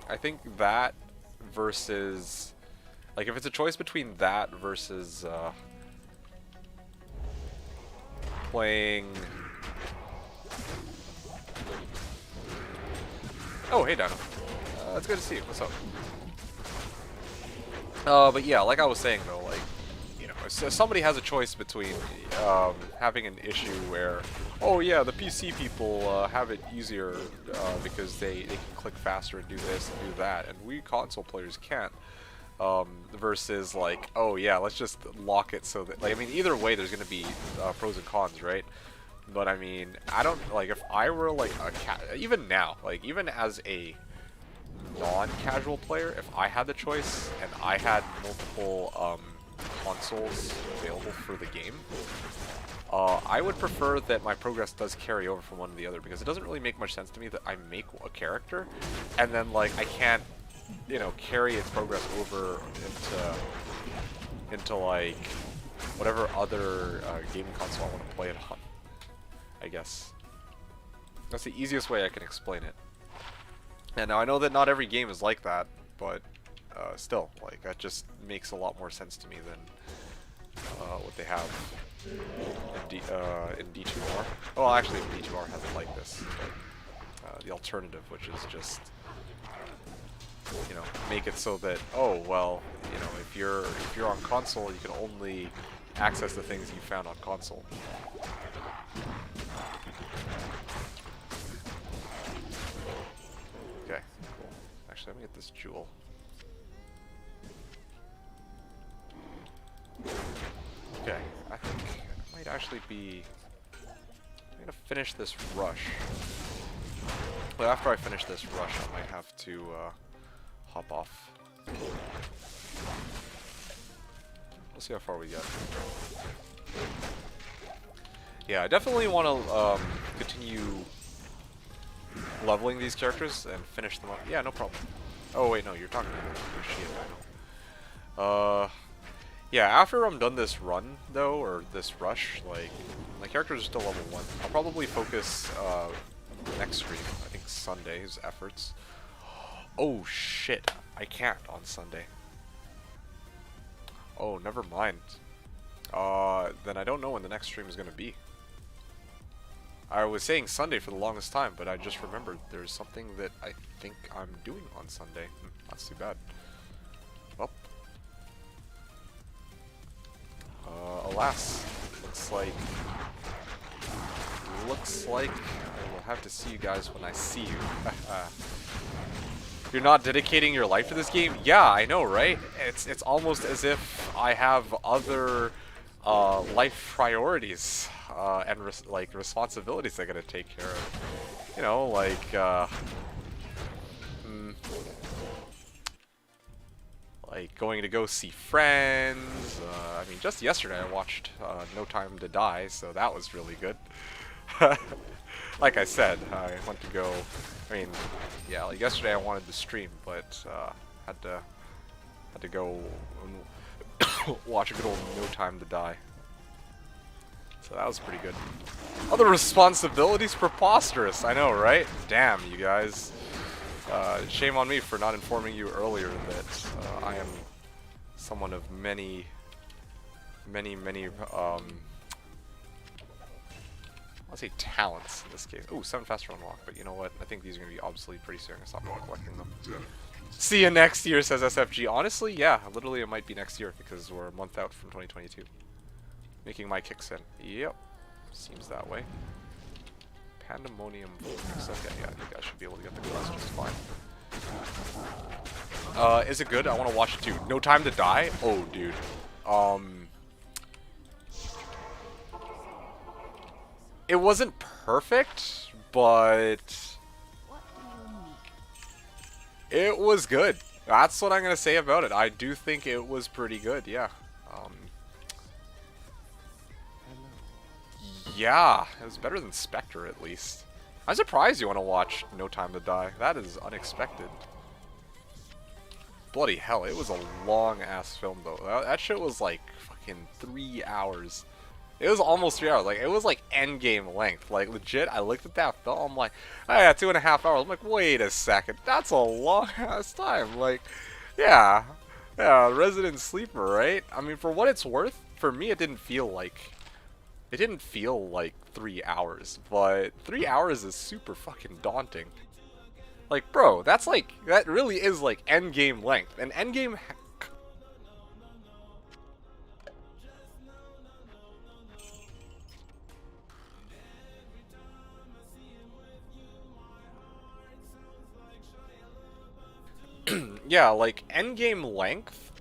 I think that versus, like, if it's a choice between that versus playing. Oh, hey, Dino. It's good to see you. What's up? But yeah, like I was saying though, like, you know, if somebody has a choice between having an issue where, oh yeah, the PC people have it easier because they can click faster and do this and do that, and we console players can't, versus like, oh yeah, let's just lock it so that, like, I mean, either way there's going to be pros and cons, right? But I mean, I don't, like, if I were like even now, like, even as a non-casual player, if I had the choice and I had multiple consoles available for the game, I would prefer that my progress does carry over from one to the other, because it doesn't really make much sense to me that I make a character and then like I can't, you know, carry its progress over into like whatever other gaming console I want to play it on. I guess that's the easiest way I can explain it. And now I know that not every game is like that, but still, like, that just makes a lot more sense to me than what they have in D2R. Well, actually, D2R has it like this, but the alternative, which is just, you know, make it so that, oh well, you know, if you're on console, you can only access the things you found on console. Okay, cool. Actually, let me get this jewel. Okay, I think it might actually be. I'm gonna finish this rush. But after I finish this rush, I might have to hop off. We'll see how far we get. Yeah, I definitely want to continue leveling these characters and finish them up. Yeah, no problem. Oh wait, no, you're talking about your shield, I know. Yeah, after I'm done this run, though, or this rush, like, my characters are still level 1. I'll probably focus, next stream, I think Sunday's efforts. Oh shit, I can't on Sunday. Oh, never mind. Then I don't know when the next stream is gonna be. I was saying Sunday for the longest time, but I just remembered there's something that I think I'm doing on Sunday. That's too bad. Well. Alas. Looks like I will have to see you guys when I see you. You're not dedicating your life to this game? Yeah, I know, right? It's almost as if I have other life priorities and responsibilities I gotta take care of. You know, like going to go see friends. I mean, just yesterday I watched No Time to Die, so that was really good. Like I said, I went to go. I mean, yeah, like yesterday I wanted to stream, but had to go and watch a good old No Time to Die. So that was pretty good. Other responsibilities? Preposterous, I know, right? Damn, you guys. Shame on me for not informing you earlier that I am someone of many, I'll say talents in this case. Ooh, 7 faster unlock, but you know what? I think these are going to be obsolete pretty soon. I'm going to stop collecting them. See you next year, says SFG. Honestly, yeah, literally it might be next year because we're a month out from 2022. Making my kicks in. Yep. Seems that way. Pandemonium Vortex. Okay, yeah, you guys should be able to get the class just fine. Is it good? I want to watch it too. No Time to Die? Oh, dude. It wasn't perfect, but it was good. That's what I'm going to say about it. I do think it was pretty good, yeah. Yeah, it was better than Spectre, at least. I'm surprised you want to watch No Time to Die. That is unexpected. Bloody hell, it was a long-ass film, though. That shit was, like, fucking 3 hours. It was almost 3 hours. Like, it was, like, endgame length. Like, legit, I looked at that film, I'm like, oh, yeah, 2.5 hours. I'm like, wait a second. That's a long-ass time. Like, yeah. Yeah, Resident Sleeper, right? I mean, for what it's worth, for me, it didn't feel like 3 hours, but 3 hours is super fucking daunting. Like, bro, that really is like endgame length. And endgame yeah, like endgame length.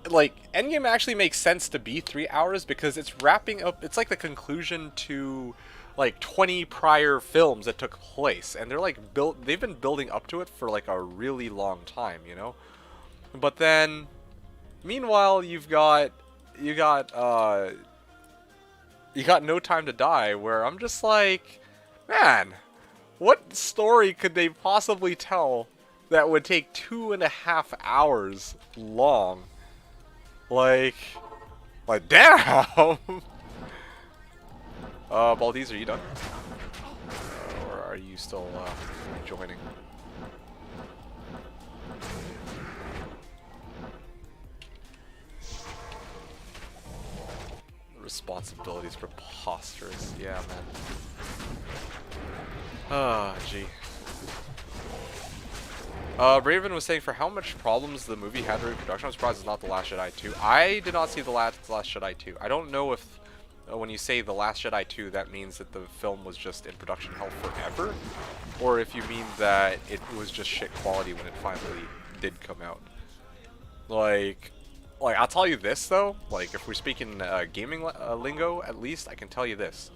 Like, endgame actually makes sense to be 3 hours because it's wrapping up. It's like the conclusion to like 20 prior films that took place, and they're like they've been building up to it for like a really long time, you know. But then, meanwhile, you got No Time to Die, where I'm just like, man, what story could they possibly tell that would take 2.5 hours long? Like damn! Baldies, are you done? Or are you still, joining? Responsibilities preposterous. Yeah, man. Ah, gee. Raven was saying, for how much problems the movie had during production, I'm surprised it's not The Last Jedi 2. I did not see The Last Jedi 2. I don't know if, when you say The Last Jedi 2, that means that the film was just in production hell forever, or if you mean that it was just shit quality when it finally did come out. Like, I'll tell you this, though. Like, if we're speaking gaming lingo, at least, I can tell you this.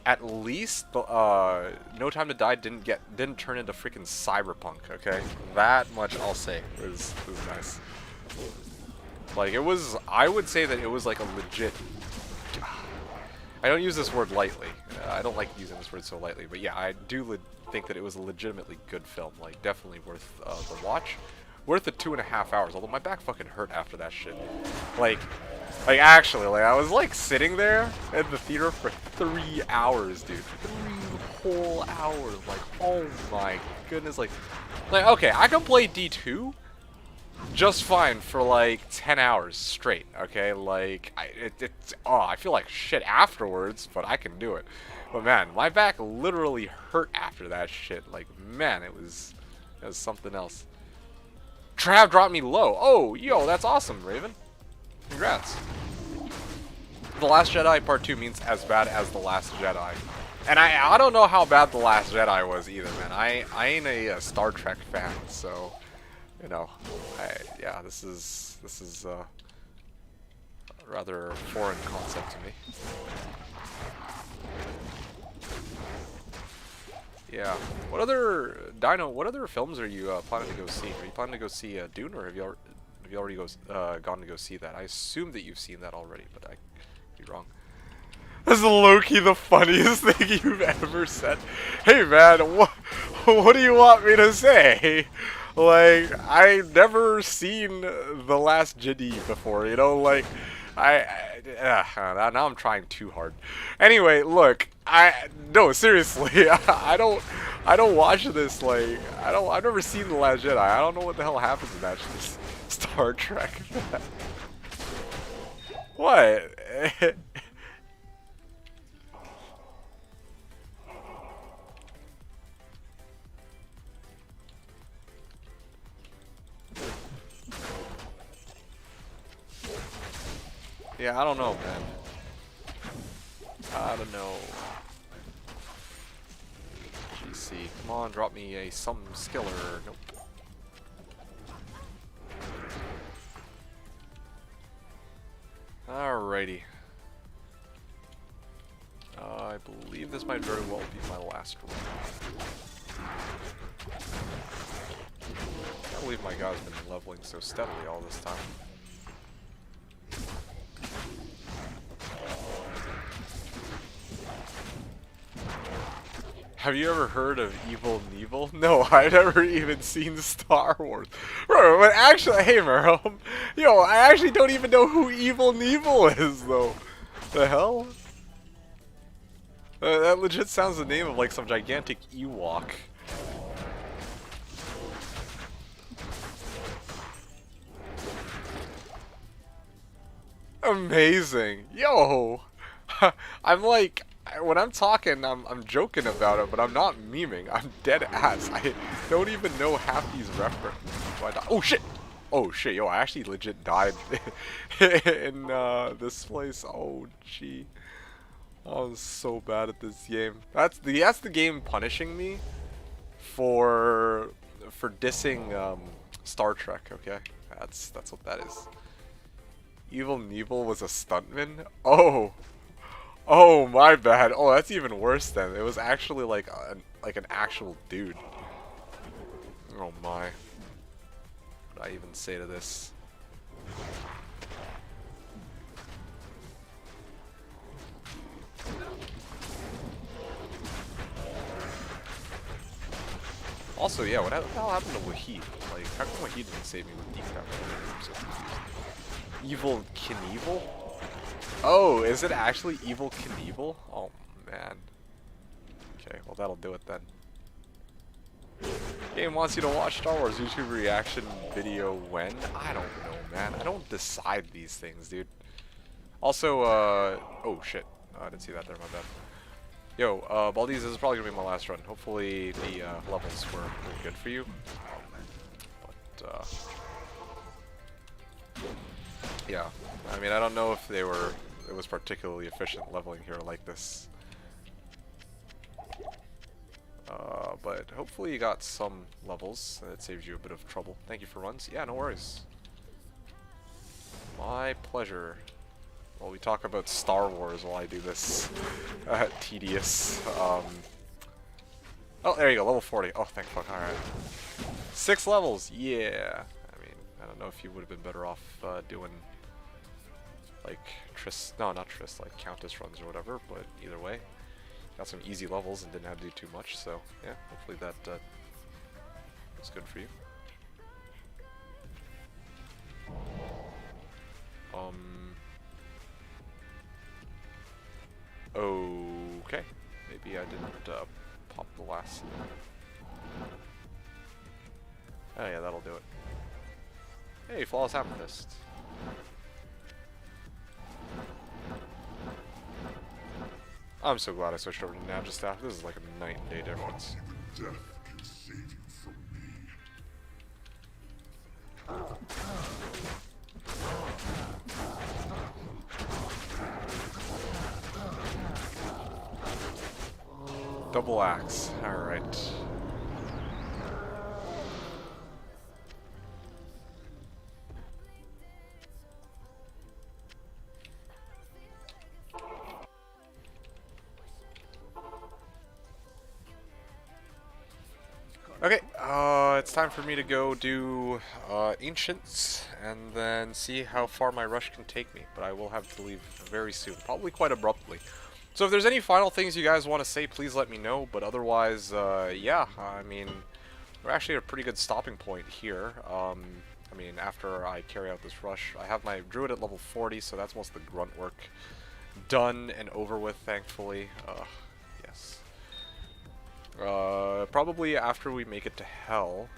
at least No Time to Die didn't turn into freaking Cyberpunk, okay? That much I'll say was nice. Like, it was, I would say that it was like a legit, I don't use this word lightly. I don't like using this word so lightly, but yeah, I do think that it was a legitimately good film. Like, definitely worth the watch. Worth the 2.5 hours, although my back fucking hurt after that shit. Like actually, like, I was like sitting there in the theater for 3 hours, dude. 3 whole hours. Like, oh my goodness. Like, okay, I can play D2 just fine for like 10 hours straight, okay? Like, I feel like shit afterwards, but I can do it. But man, my back literally hurt after that shit. Like, man, it was something else. Trav dropped me low. Oh, yo, that's awesome, Raven. Congrats. The Last Jedi Part 2 means as bad as The Last Jedi. And I don't know how bad The Last Jedi was either, man. I ain't a Star Trek fan, so, you know, yeah, this is a rather foreign concept to me. Yeah. What other films are you planning to go see? Are you planning to go see Dune, or have you already gone to go see that? I assume that you've seen that already, but I could be wrong. This is low-key the funniest thing you've ever said. Hey man, what do you want me to say? Like, I've never seen The Last Jedi before, you know, like, now I'm trying too hard. Anyway, look, no, seriously, I don't watch this, like, I've never seen The Last Jedi. I don't know what the hell happens in that Star Trek. What? Yeah, I don't know, man. I don't know. GC, come on, drop me a some skiller. Nope. Alrighty. I believe this might very well be my last one. I can't believe my guy's been leveling so steadily all this time. Have you ever heard of Evil Knievel? No, I've never even seen Star Wars. Bro, but actually, hey Merham, yo, I actually don't even know who Evil Knievel is, though. The hell? That legit sounds the name of like some gigantic Ewok. Amazing. Yo! I'm like, when I'm talking, I'm joking about it, but I'm not memeing. I'm dead ass. I don't even know half these references. Oh shit! Oh shit, yo, I actually legit died in this place. Oh gee. I was so bad at this game. That's the game punishing me for dissing Star Trek, okay? That's what that is. Evil Knievel was a stuntman? Oh! Oh, my bad. Oh, that's even worse then. It was actually like an actual dude. Oh my. What would I even say to this? Also, yeah, what the hell happened to Wahid? Like, how come Wahid didn't save me with decap? I'm so confused. Evil Knievel? Oh, is it actually Evil Knievel? Oh, man. Okay, well that'll do it then. Game wants you to watch Star Wars YouTube reaction video when? I don't know, man. I don't decide these things, dude. Also, oh shit. I didn't see that there, my bad. Yo, Baldies, this is probably gonna be my last run. Hopefully the levels were good for you. But, yeah. I mean, I don't know if it was particularly efficient leveling here like this. But hopefully you got some levels. It saves you a bit of trouble. Thank you for runs. Yeah, no worries. My pleasure. while we talk about Star Wars while I do this tedious. Oh, there you go, level 40. Oh, thank fuck. All right, 6 levels. Yeah. I mean, I don't know if you would have been better off doing like like Countess runs or whatever, but either way, got some easy levels and didn't have to do too much. So yeah, hopefully that was good for you. Okay. Maybe I didn't pop the last. Oh yeah, that'll do it. Hey, Flawless Amethyst. I'm so glad I switched over to Ninja Staff. This is like a night and day difference. Death can save you from me. Double axe. Alright. Okay, it's time for me to go do Ancients, and then see how far my rush can take me. But I will have to leave very soon, probably quite abruptly. So if there's any final things you guys want to say, please let me know. But otherwise, yeah, I mean, we're actually at a pretty good stopping point here. I mean, after I carry out this rush, I have my Druid at level 40, so that's most of the grunt work done and over with, thankfully. Yes. Probably after we make it to Hell,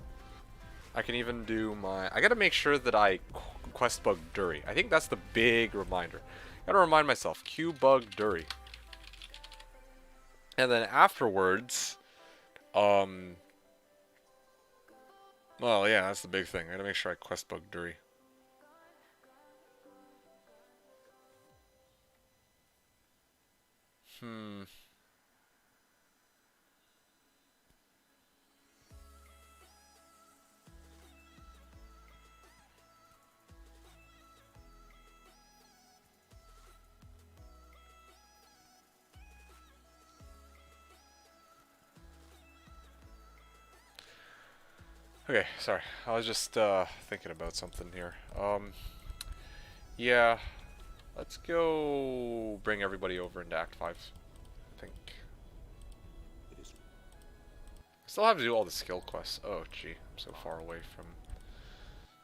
I can even do my... I gotta make sure that I quest bug Dury. I think that's the big reminder. Gotta remind myself, Q bug Dury. And then afterwards, well, yeah, that's the big thing. I gotta make sure I quest bug Dury. Okay, sorry. I was just thinking about something here. Yeah, let's go bring everybody over into Act 5. I think. I still have to do all the skill quests. Oh, gee, I'm so far away from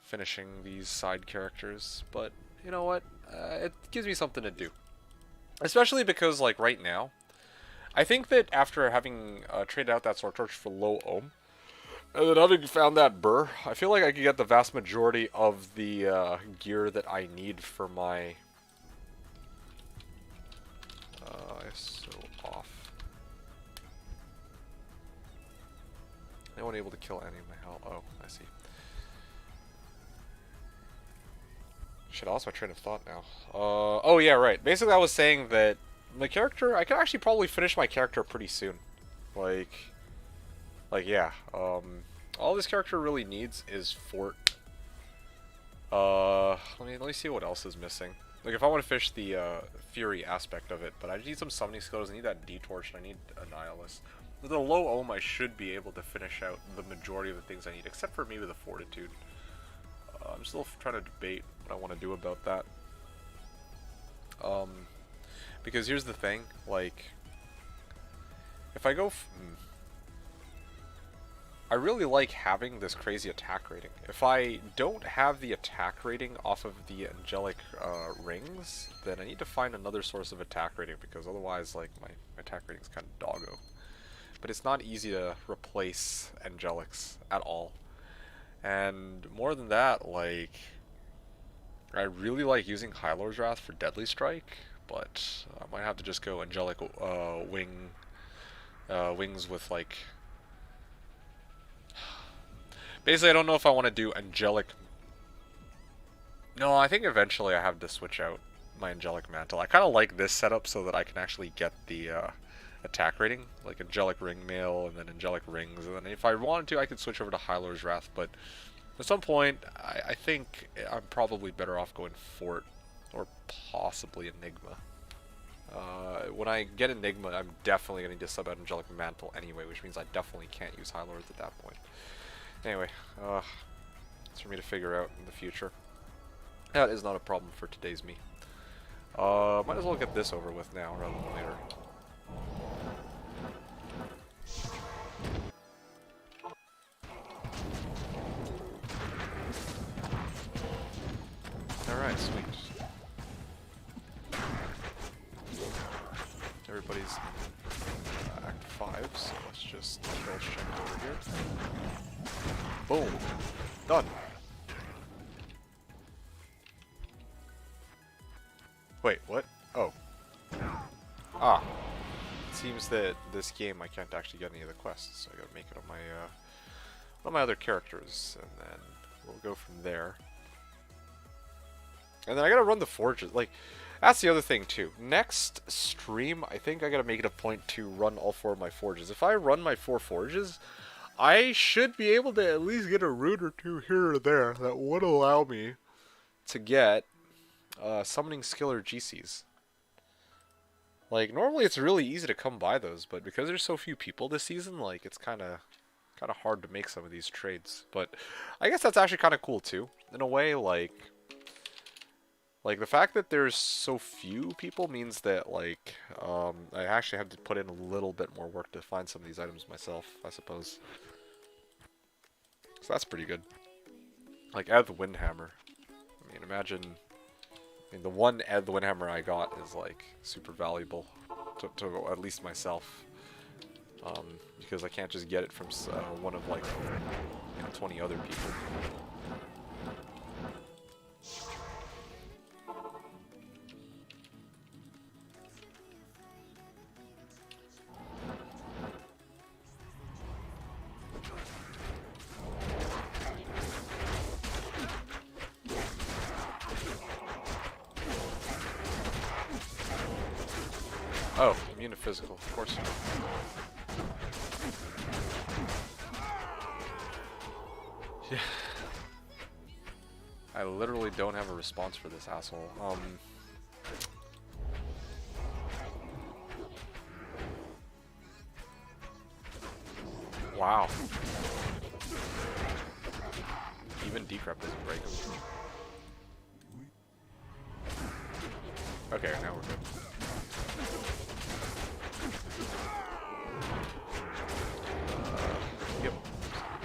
finishing these side characters. But you know what? It gives me something to do. Especially because, like, right now, I think that after having traded out that Sword Torch for low ohm, and then having found that burr, I feel like I could get the vast majority of the gear that I need for my... ISO off. Anyone able to kill any of my health? Oh, I see. Shit, I lost my train of thought now. Oh yeah, right. Basically I was saying that my character, I could actually probably finish my character pretty soon. Like yeah, all this character really needs is Fort. Let me see what else is missing. Like, if I want to fish the Fury aspect of it, but I need some summoning skills, I need that D-Torch, and I need a Nihilist. With the low ohm, I should be able to finish out the majority of the things I need, except for maybe the Fortitude. I'm still trying to debate what I want to do about that. Because here's the thing, like, if I go... I really like having this crazy attack rating. If I don't have the attack rating off of the angelic rings, then I need to find another source of attack rating, because otherwise, like, my attack rating is kind of doggo. But it's not easy to replace angelics at all. And more than that, like, I really like using High Lord's Wrath for Deadly Strike, but I might have to just go angelic wings with, like... Basically, I don't know if I want to do angelic... No, I think eventually I have to switch out my angelic mantle. I kind of like this setup so that I can actually get the attack rating, like angelic ring mail and then angelic rings, and then if I wanted to, I could switch over to High Lord's Wrath, but at some point, I think I'm probably better off going Fort or possibly Enigma. When I get Enigma, I'm definitely going to sub out Angelic Mantle anyway, which means I definitely can't use High Lords at that point. Anyway, it's for me to figure out in the future. That is not a problem for today's me. Might as well get this over with now rather than later. Alright, sweet. Everybody's in Act 5, so let's just kill Shank over here. Boom! Done! Wait, what? Oh. Ah. It seems that this game I can't actually get any of the quests, so I gotta make it on my other characters, and then we'll go from there. And then I gotta run the forges. Like, that's the other thing too. Next stream, I think I gotta make it a point to run all 4 of my forges. If I run my 4 forges, I should be able to at least get a rune or 2 here or there that would allow me to get summoning skill or GCs. Like, normally it's really easy to come by those, but because there's so few people this season, like, it's kind of hard to make some of these trades. But I guess that's actually kind of cool too, in a way. Like the fact that there's so few people means that, like, I actually have to put in a little bit more work to find some of these items myself, I suppose. So that's pretty good. Like, Eth Windhammer. I mean, imagine... I mean, the one Eth Windhammer I got is, like, super valuable to at least myself. Because I can't just get it from one of, like, 20 other people. Oh, immune to physical, of course. Yeah. I literally don't have a response for this asshole. Wow. Even Decrep doesn't break him. Okay, now we're good. Yep.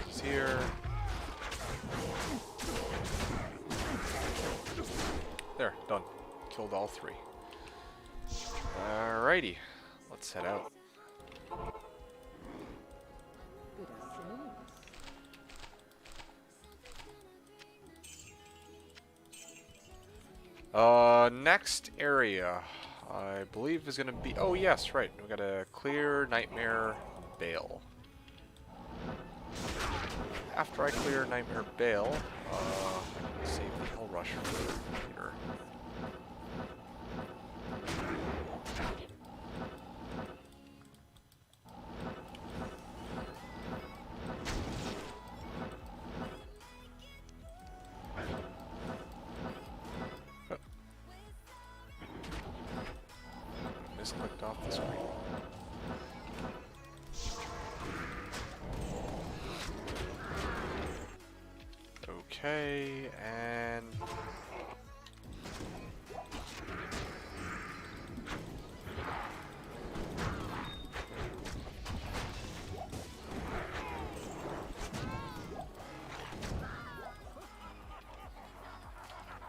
He's here. There, done. Killed all 3. Alrighty. Let's head out. Good afternoon. Next area, I believe is gonna be... Oh, yes, right. We gotta clear Nightmare Bale. After I clear Nightmare Bale, save the Hell Rush for Peter. Misclicked off the screen. Okay, and...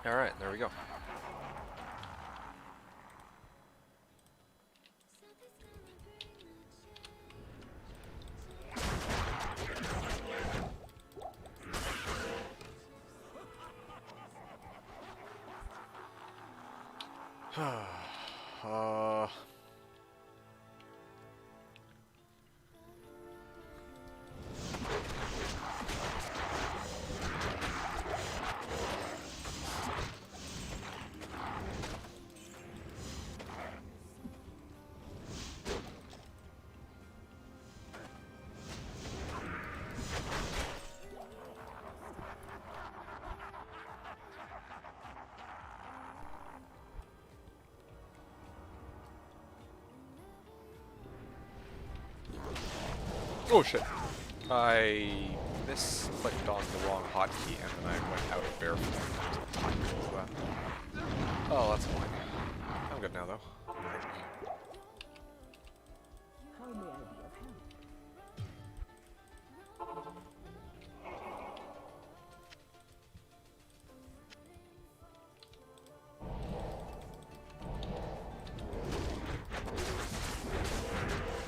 Alright, there we go. Oh shit. I misclicked on the wrong hotkey and then I went out of bear form. Oh, that's annoying. I'm good now though. How may I be of help?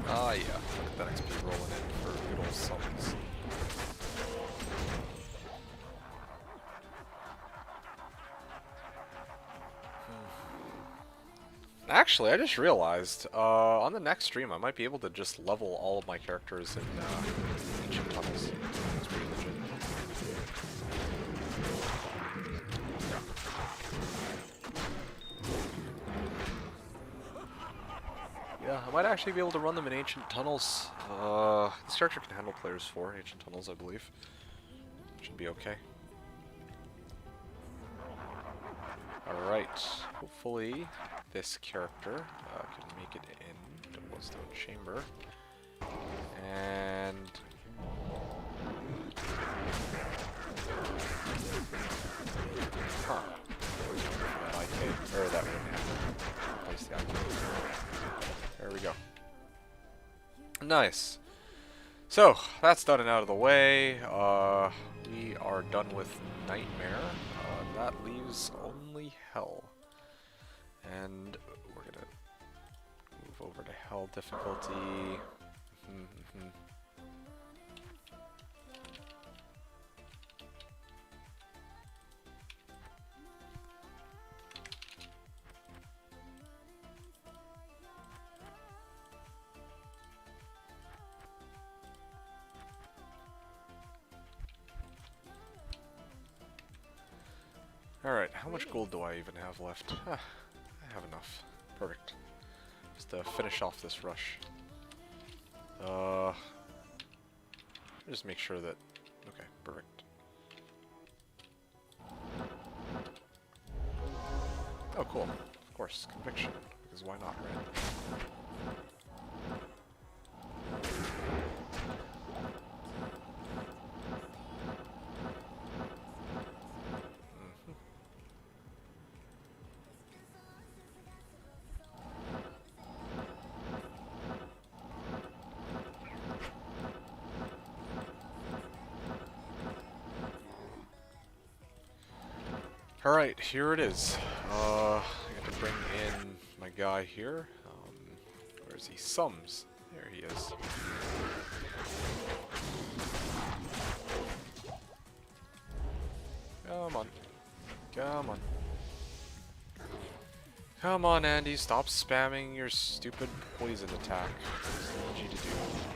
Ah, yeah. Look at that XP rolling in for good old summons. Actually, I just realized, on the next stream, I might be able to just level all of my characters in ancient tunnels. That's pretty legit. Yeah, I might actually be able to run them in ancient tunnels. This character can handle players 4 ancient tunnels, I believe. Should be okay. Alright, hopefully this character can make it in the Wellstone Chamber. And... Huh. That IK, or that one, place the IK. There we go. Nice. So, that's done and out of the way. We are done with Nightmare. That leaves only Hell. And we're gonna move over to Hell difficulty. Alright, how much gold do I even have left? I have enough. Perfect. Just to finish off this rush. Just make sure that... Okay, perfect. Oh, cool. Of course, conviction. Because why not, right? Alright, here it is. I got to bring in my guy here. Where is he? Sums. There he is. Come on. Come on. Come on, Andy. Stop spamming your stupid poison attack. I just need you to do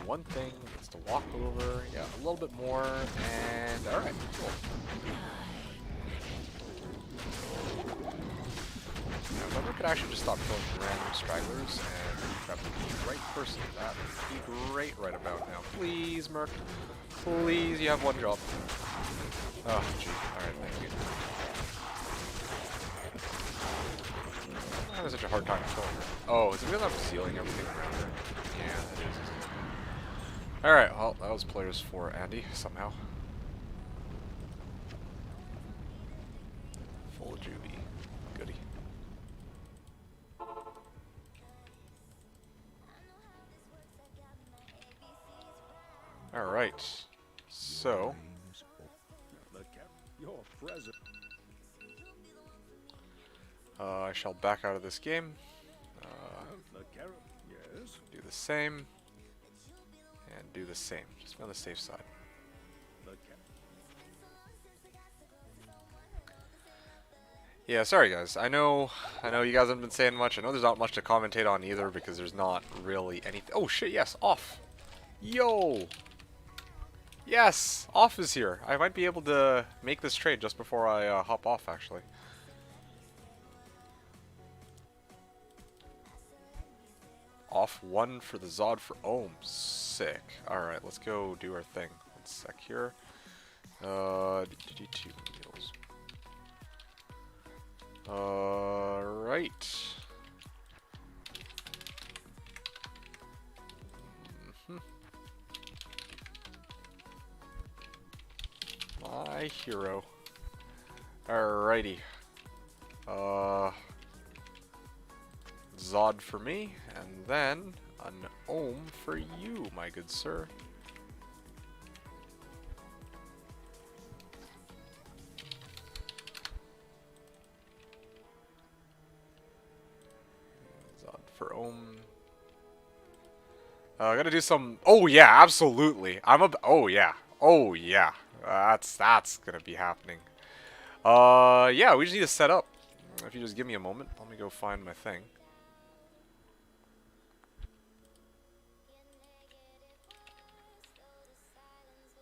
one thing. It's to walk over. Yeah, a little bit more. And... Alright, cool. Now, if I could actually just stop killing random stragglers and grab the right person, that would be great right about now. Please, Merc. Please, you have one job. Oh, gee. Alright, thank you. I have such a hard time killing her. Oh, is it because I'm sealing everything around her? Yeah, it is, isn't it? Alright, well, that was players for Andy, somehow. Full juvie. Goody. Alright, so... I shall back out of this game. Do the same. And do the same. Just be on the safe side. Yeah, sorry guys. I know you guys haven't been saying much. I know there's not much to commentate on either because there's not really anything. Oh shit, yes, off. Yo! Yes! Off is here. I might be able to make this trade just before I hop off, actually. Off 1 for the Zod for Ohm. Sick. Alright, let's go do our thing. 1 sec here. 2 meals. Alright. my hero. Alrighty. Zod for me, and then an Ohm for you, my good sir. Zod for Ohm. I gotta do some. Oh yeah, absolutely. Oh yeah. Oh yeah. That's gonna be happening. Yeah, we just need to set up. If you just give me a moment, let me go find my thing.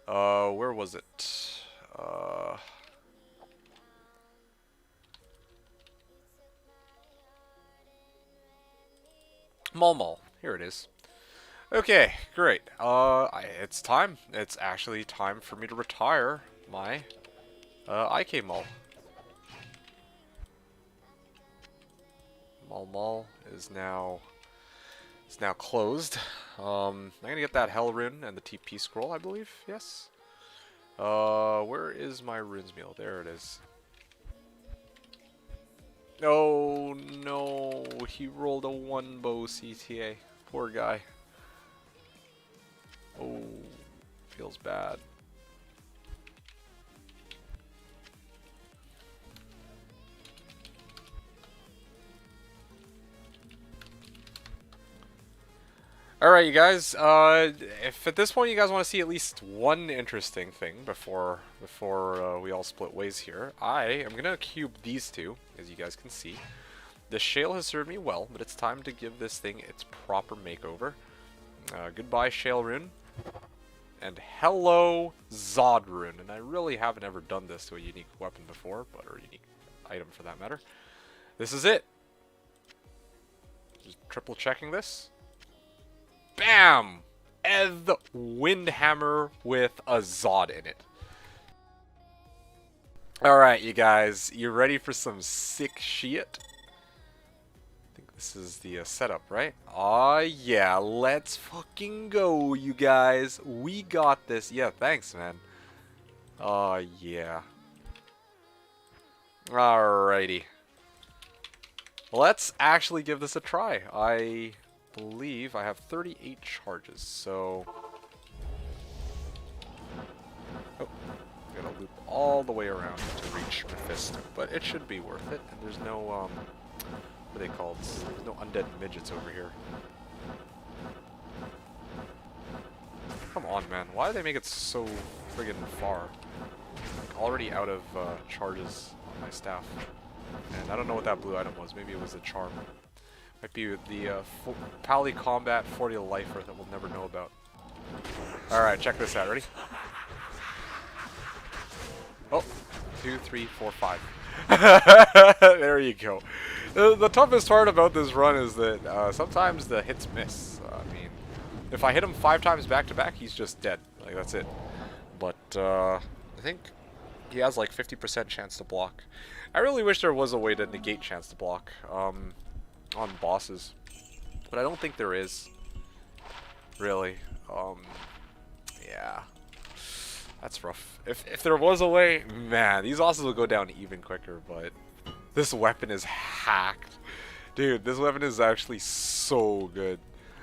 Where was it? Mall. Here it is. Okay, great. It's time. It's actually time for me to retire my IK Mall. Mall is now closed. I'm gonna get that Hell Rune and the TP scroll, I believe. Yes. Where is my runes meal? There it is. Oh no, he rolled a 1-bow CTA. Poor guy. Oh, feels bad. Alright, you guys, if at this point you guys want to see at least one interesting thing before we all split ways here, I am going to cube these two, as you guys can see. The Shale has served me well, but it's time to give this thing its proper makeover. Goodbye, Shale Rune. And hello, Zod Rune. And I really haven't ever done this to a unique weapon before, or unique item for that matter. This is it. Just triple checking this. Bam! Eth Windhammer with a Zod in it. Alright, you guys. You ready for some sick shit? I think this is the setup, right? Aw, yeah. Let's fucking go, you guys. We got this. Yeah, thanks, man. Aw, yeah. Alrighty. Let's actually give this a try. I believe I have 38 charges, so gotta loop all the way around to reach Mephisto, but it should be worth it. And there's no what are they called? There's no undead midgets over here. Come on, man, why do they make it so friggin' far? Like, already out of charges on my staff, and I don't know what that blue item was. Maybe it was a charm. Might be the Pally Combat 40 Lifer that we'll never know about. Alright, check this out. Ready? Oh, 2, 3, 4, 5. There you go. The toughest part about this run is that sometimes the hits miss. I mean, if I hit him 5 times back to back, he's just dead. Like, that's it. But I think he has like 50% chance to block. I really wish there was a way to negate chance to block. On bosses, but I don't think there is, really. Yeah, that's rough. If there was a way, man, these bosses would go down even quicker, but this weapon is hacked. Dude, this weapon is actually so good.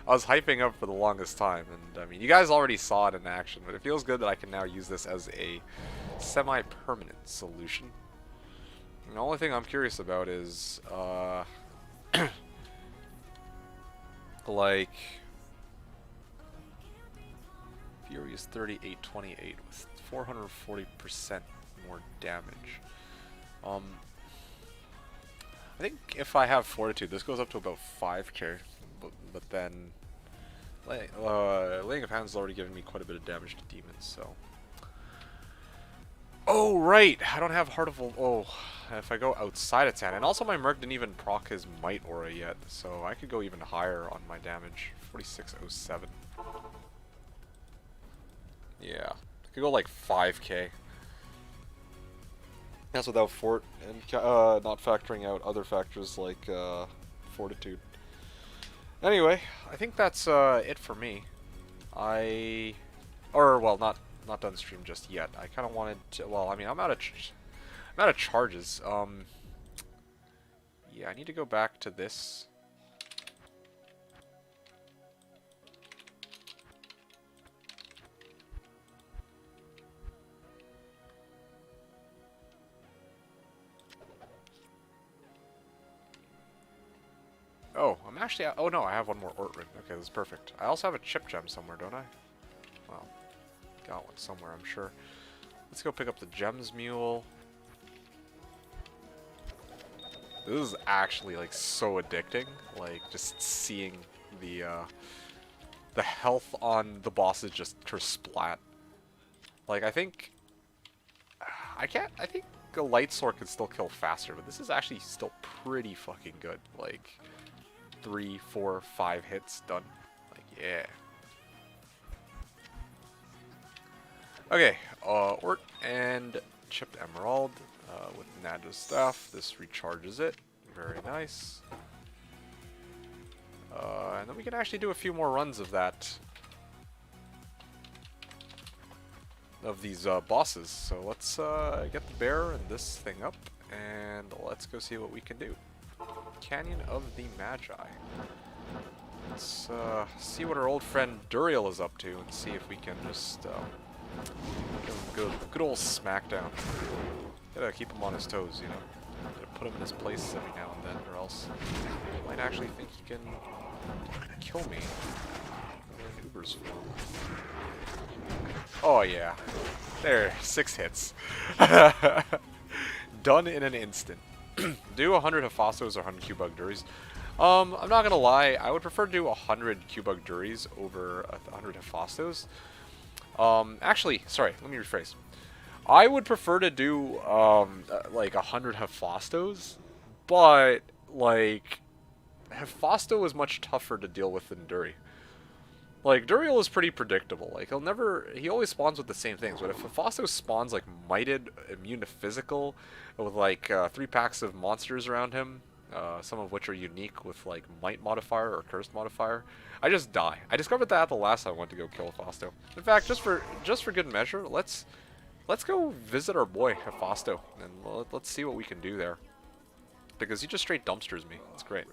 I was hyping up for the longest time, and I mean, you guys already saw it in action, but it feels good that I can now use this as a semi-permanent solution. And the only thing I'm curious about is, like, Fury is 3828 with 440% more damage. I think if I have Fortitude, this goes up to about 5k, but then Laying of Hands has already given me quite a bit of damage to demons, so. Oh, right! I don't have Heart of... Oh, if I go outside of town. And also my Merc didn't even proc his Might Aura yet, so I could go even higher on my damage. 4607. Yeah. I could go like 5k. That's without Fort, and not factoring out other factors like Fortitude. Anyway, I think that's it for me. Well, not not done stream just yet. I kind of wanted to, well, I mean, I'm out of charges. Yeah, I need to go back to this. Oh, I'm actually... Oh, no, I have one more Ort Ring. Okay, this is perfect. I also have a chip gem somewhere, don't I? Well, got one somewhere, I'm sure. Let's go pick up the Gems Mule. This is actually, like, so addicting. Like, just seeing the health on the bosses just splat. Like, I think... I think a Light Sword could still kill faster, but this is actually still pretty fucking good. Like... 3, 4, 5 hits done. Like, yeah. Okay, Ort and Chipped Emerald with Nada's Staff. This recharges it. Very nice. And then we can actually do a few more runs of that. Of these bosses. So let's get the bear and this thing up, and let's go see what we can do. Canyon of the Magi. Let's see what our old friend Duriel is up to and see if we can just give him a good old smackdown. Gotta keep him on his toes, you know. Gotta put him in his place every now and then, or else he might actually think he can kill me. In Uber's form. Oh yeah. There, 6 hits. Done in an instant. Do 100 Hephaestos or 100 Q-Bug Duries. I'm not gonna lie, I would prefer to do 100 Q-Bug Duries over 100 Hephaestos. Actually, sorry, let me rephrase. I would prefer to do like 100 Hephaestos, but like Hephaesto is much tougher to deal with than Duri. Like, Duriel is pretty predictable. Like, he always spawns with the same things. But if Hephaestos spawns, like, Mighted, immune to physical, with, like, 3 packs of monsters around him, some of which are unique with, like, Might modifier or Cursed modifier, I just die. I discovered that the last time I went to go kill Hephaestos. In fact, just for good measure, let's go visit our boy, Hephaestos, and let's see what we can do there. Because he just straight dumpsters me. It's great.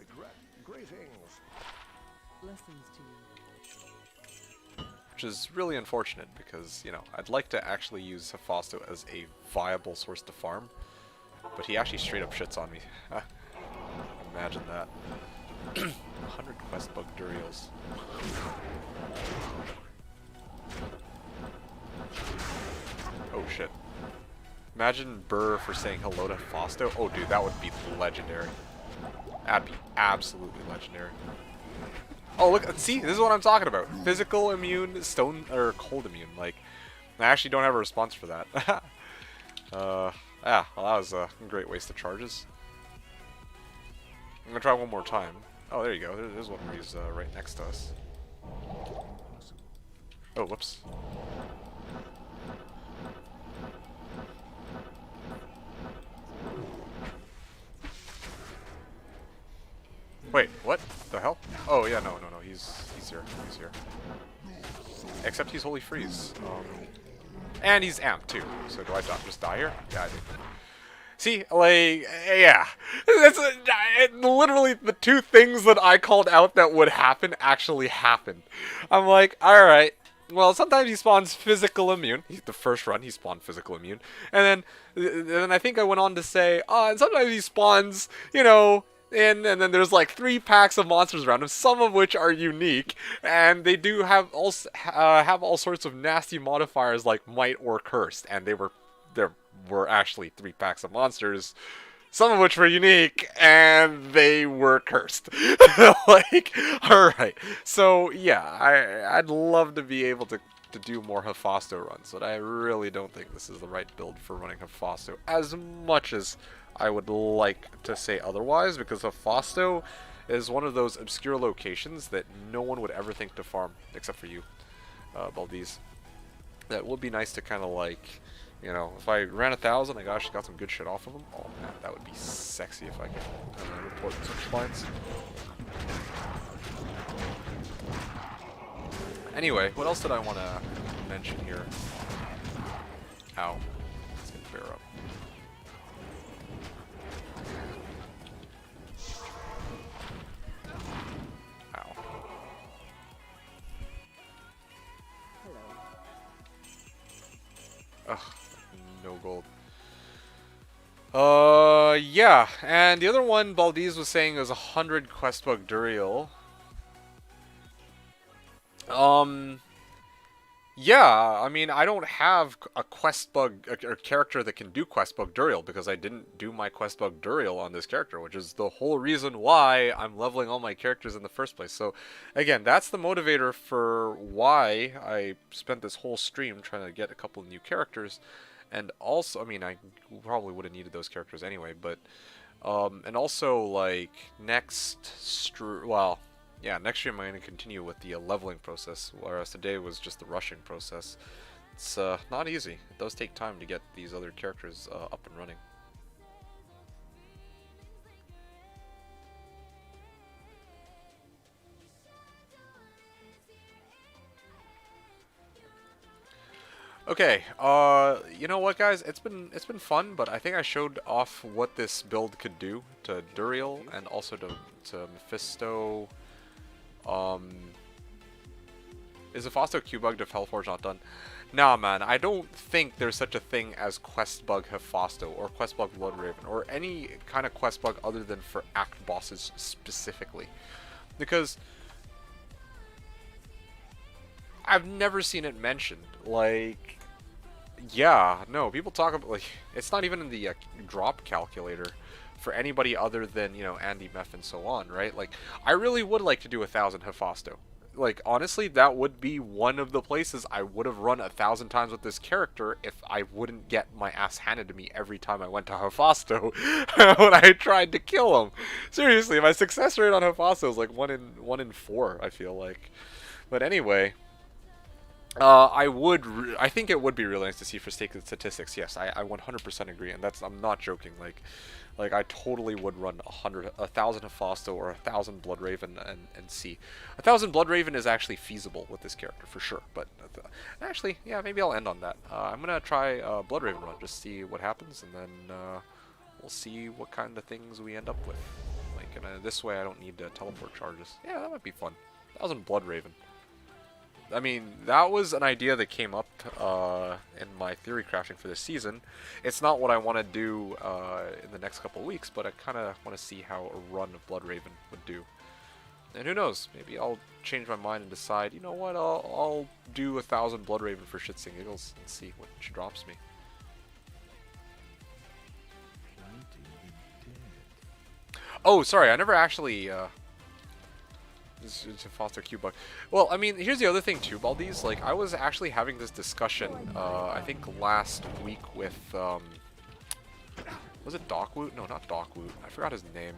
Blessings to you. Which is really unfortunate because, you know, I'd like to actually use Hephaestos as a viable source to farm, but he actually straight up shits on me. Imagine that. 100 quest bug Duriels. Oh shit. Imagine Burr for saying hello to Hephaestos. Oh dude, that would be legendary. That'd be absolutely legendary. Oh, look, see, this is what I'm talking about. Physical immune, stone, or cold immune. Like, I actually don't have a response for that. Yeah, well, that was a great waste of charges. I'm gonna try one more time. Oh, there you go. There's one where he's right next to us. Oh, whoops. Wait, what the hell? Oh yeah, no, he's here, Except he's Holy Freeze, and he's amped too. So do I just die here? Yeah, I do. See, like, yeah, that's literally the 2 things that I called out that would happen actually happened. I'm like, all right. Well, sometimes he spawns physical immune. The first run, he spawned physical immune, and then I think I went on to say, and sometimes he spawns, you know. And then there's like 3 packs of monsters around him, some of which are unique, and they do have all sorts of nasty modifiers like Might or Cursed, and there were actually 3 packs of monsters, some of which were unique, and they were cursed. Like, all right, so yeah, I'd love to be able to do more Hephaestos runs, but I really don't think this is the right build for running Hephaestos as much as I would like to say otherwise, because Hephaestos is one of those obscure locations that no one would ever think to farm, except for you, Baldiz. That would be nice to kind of like, you know, if I ran 1,000, I actually got some good shit off of them. Oh man, that would be sexy if I could report such lines. Anyway, what else did I want to mention here? Ow. Let's get the bear up. Ow. Ugh, no gold. Yeah, and the other one Baldiz was saying was 100 quest bug Duriel. Yeah, I mean, I don't have a quest bug or character that can do quest bug Duriel because I didn't do my quest bug Duriel on this character, which is the whole reason why I'm leveling all my characters in the first place. So, again, that's the motivator for why I spent this whole stream trying to get a couple of new characters. And also, I mean, I probably would have needed those characters anyway, but, and also, like, next stream, next stream I'm going to continue with the leveling process, whereas today was just the rushing process. It's not easy. It does take time to get these other characters up and running. Okay, you know what, guys? It's been fun, but I think I showed off what this build could do to Duriel and also to Mephisto. Is Hephasto Q-bugged if Hellforge not done? Nah, man, I don't think there's such a thing as quest bug Hephasto or quest bug Bloodraven or any kind of quest bug other than for act bosses specifically, because I've never seen it mentioned. Like, yeah, no, people talk about, like, it's not even in the drop calculator for anybody other than, you know, Andy, Meph, and so on, right? Like, I really would like to do 1,000 Hephasto. Like, honestly, that would be one of the places I would have run 1,000 times with this character if I wouldn't get my ass handed to me every time I went to Hephasto when I tried to kill him. Seriously, my success rate on Hephasto is like 1 in 4, I feel like. But anyway, I think it would be really nice to see for sake of statistics. Yes, I 100% agree, and I'm not joking. Like I totally would run 1,000 Hephasto or 1,000 Bloodraven and see. 1,000 Bloodraven is actually feasible with this character for sure. But actually, yeah, maybe I'll end on that. I'm gonna try Bloodraven run, just see what happens, and then we'll see what kind of things we end up with. Like, this way I don't need teleport charges. Yeah, that might be fun. 1,000 Bloodraven. I mean, that was an idea that came up in my theory crafting for this season. It's not what I want to do in the next couple of weeks, but I kind of want to see how a run of Bloodraven would do. And who knows, maybe I'll change my mind and decide, you know what, I'll do 1,000 Bloodraven for shits and giggles and see what she drops me. Oh, sorry, I never actually... to foster Q-bug. Well, I mean, here's the other thing too, Baldiz. Like, I was actually having this discussion, I think last week with, was it Dockwoot? No, not Dockwoot. I forgot his name.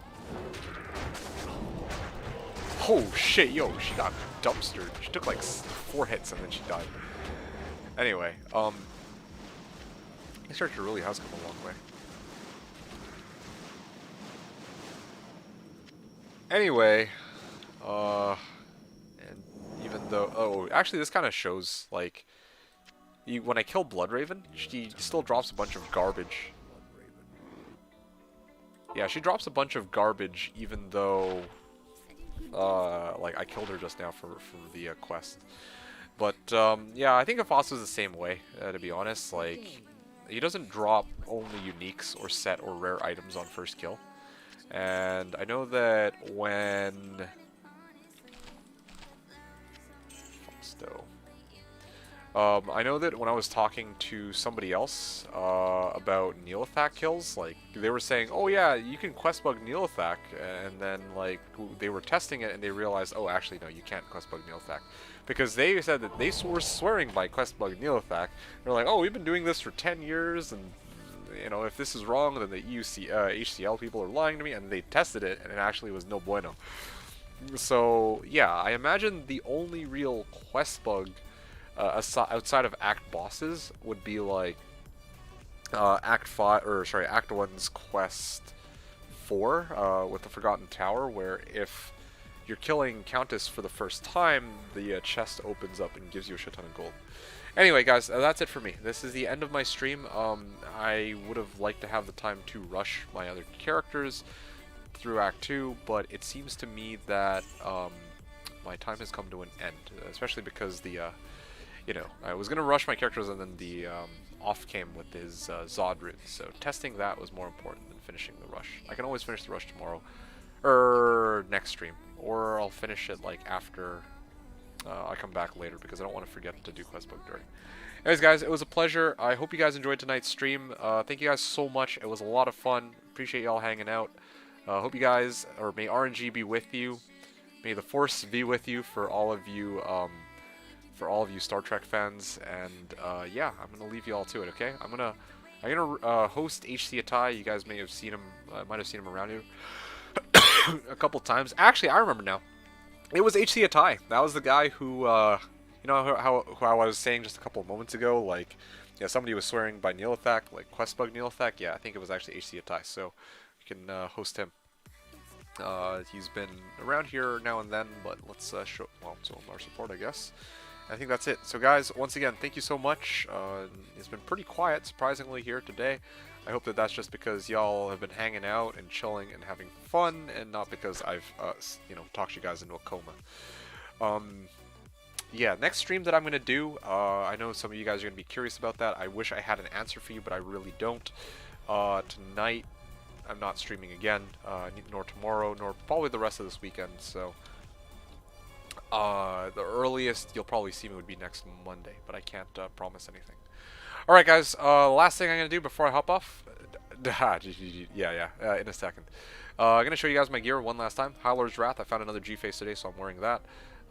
Oh shit, yo, she got dumpstered. She took like 4 hits and then she died. Anyway, this character really has come a long way. Anyway, and even though, oh, actually this kind of shows, like, when I kill Bloodraven, she still drops a bunch of garbage. Yeah, she drops a bunch of garbage even though, like, I killed her just now for the quest. But, yeah, I think Hephasto's the same way, to be honest. Like, he doesn't drop only uniques or set or rare items on first kill. And I know that when... I know that when I was talking to somebody else about Neolithak kills, like, they were saying, oh yeah, you can quest bug Neolithak, and then, like, they were testing it and they realized, oh, actually, no, you can't quest bug Neolithak. Because they said that they were swearing by quest bug Neolithak. They're like, oh, we've been doing this for 10 years, and, you know, if this is wrong, then the HCL people are lying to me, and they tested it, and it actually was no bueno. So, yeah, I imagine the only real quest bug outside of Act bosses would be like Act 1's Quest 4 with the Forgotten Tower, where if you're killing Countess for the first time, the chest opens up and gives you a shit ton of gold. Anyway, guys, that's it for me. This is the end of my stream. I would have liked to have the time to rush my other characters through Act 2, but it seems to me that my time has come to an end, especially because the, you know, I was going to rush my characters and then the off came with his Zod runes, so testing that was more important than finishing the rush. I can always finish the rush tomorrow, or next stream, or I'll finish it like after I come back later because I don't want to forget to do quest book during. Anyways, guys, it was a pleasure. I hope you guys enjoyed tonight's stream. Thank you guys so much. It was a lot of fun. Appreciate y'all hanging out. Hope you guys, or may RNG be with you. May the Force be with you for all of you, Star Trek fans. And yeah, I'm gonna leave you all to it. Okay, I'm gonna host HC Atai. You guys may have seen him. Might have seen him around here a couple times. Actually, I remember now. It was HC Atai. That was the guy who, you know how I was saying just a couple of moments ago, like, yeah, somebody was swearing by Neelathak, like Questbug Neelathak. Yeah, I think it was actually HC Atai. So you can host him. He's been around here now and then, but let's show him our support, I guess. I think that's it. So guys, once again, thank you so much. It's been pretty quiet, surprisingly, here today. I hope that that's just because y'all have been hanging out and chilling and having fun, and not because I've, you know, talked you guys into a coma. Yeah, next stream that I'm going to do, I know some of you guys are going to be curious about that. I wish I had an answer for you, but I really don't. Tonight, I'm not streaming again, nor tomorrow, nor probably the rest of this weekend, so the earliest you'll probably see me would be next Monday, but I can't promise anything. Alright guys, last thing I'm going to do before I hop off, in a second. I'm going to show you guys my gear one last time. Howler's Wrath, I found another G-Face today, so I'm wearing that.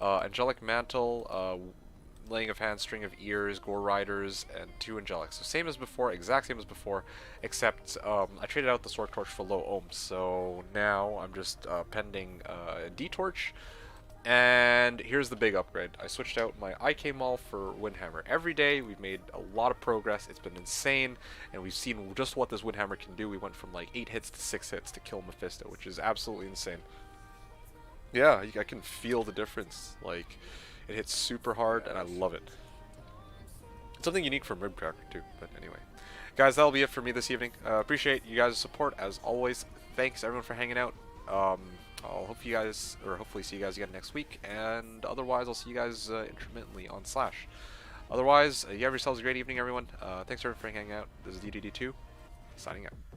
Angelic Mantle, Laying of Hands, String of Ears, Gore Riders, and 2 Angelics. So same as before, exact same as before, except I traded out the Sword Torch for low ohms, so now I'm just pending D-Torch. And here's the big upgrade. I switched out my IK Maul for Windhammer. Every day we've made a lot of progress. It's been insane, and we've seen just what this Windhammer can do. We went from like 8 hits to 6 hits to kill Mephisto, which is absolutely insane. Yeah, I can feel the difference. Like, it hits super hard, and I love it. It's something unique from Ribcracker too, but anyway. Guys, that'll be it for me this evening. Appreciate you guys' support, as always. Thanks, everyone, for hanging out. I'll hopefully see you guys again next week, and otherwise I'll see you guys intermittently on Slash. Otherwise, you have yourselves a great evening, everyone. Thanks everyone for hanging out. This is DDD2, signing out.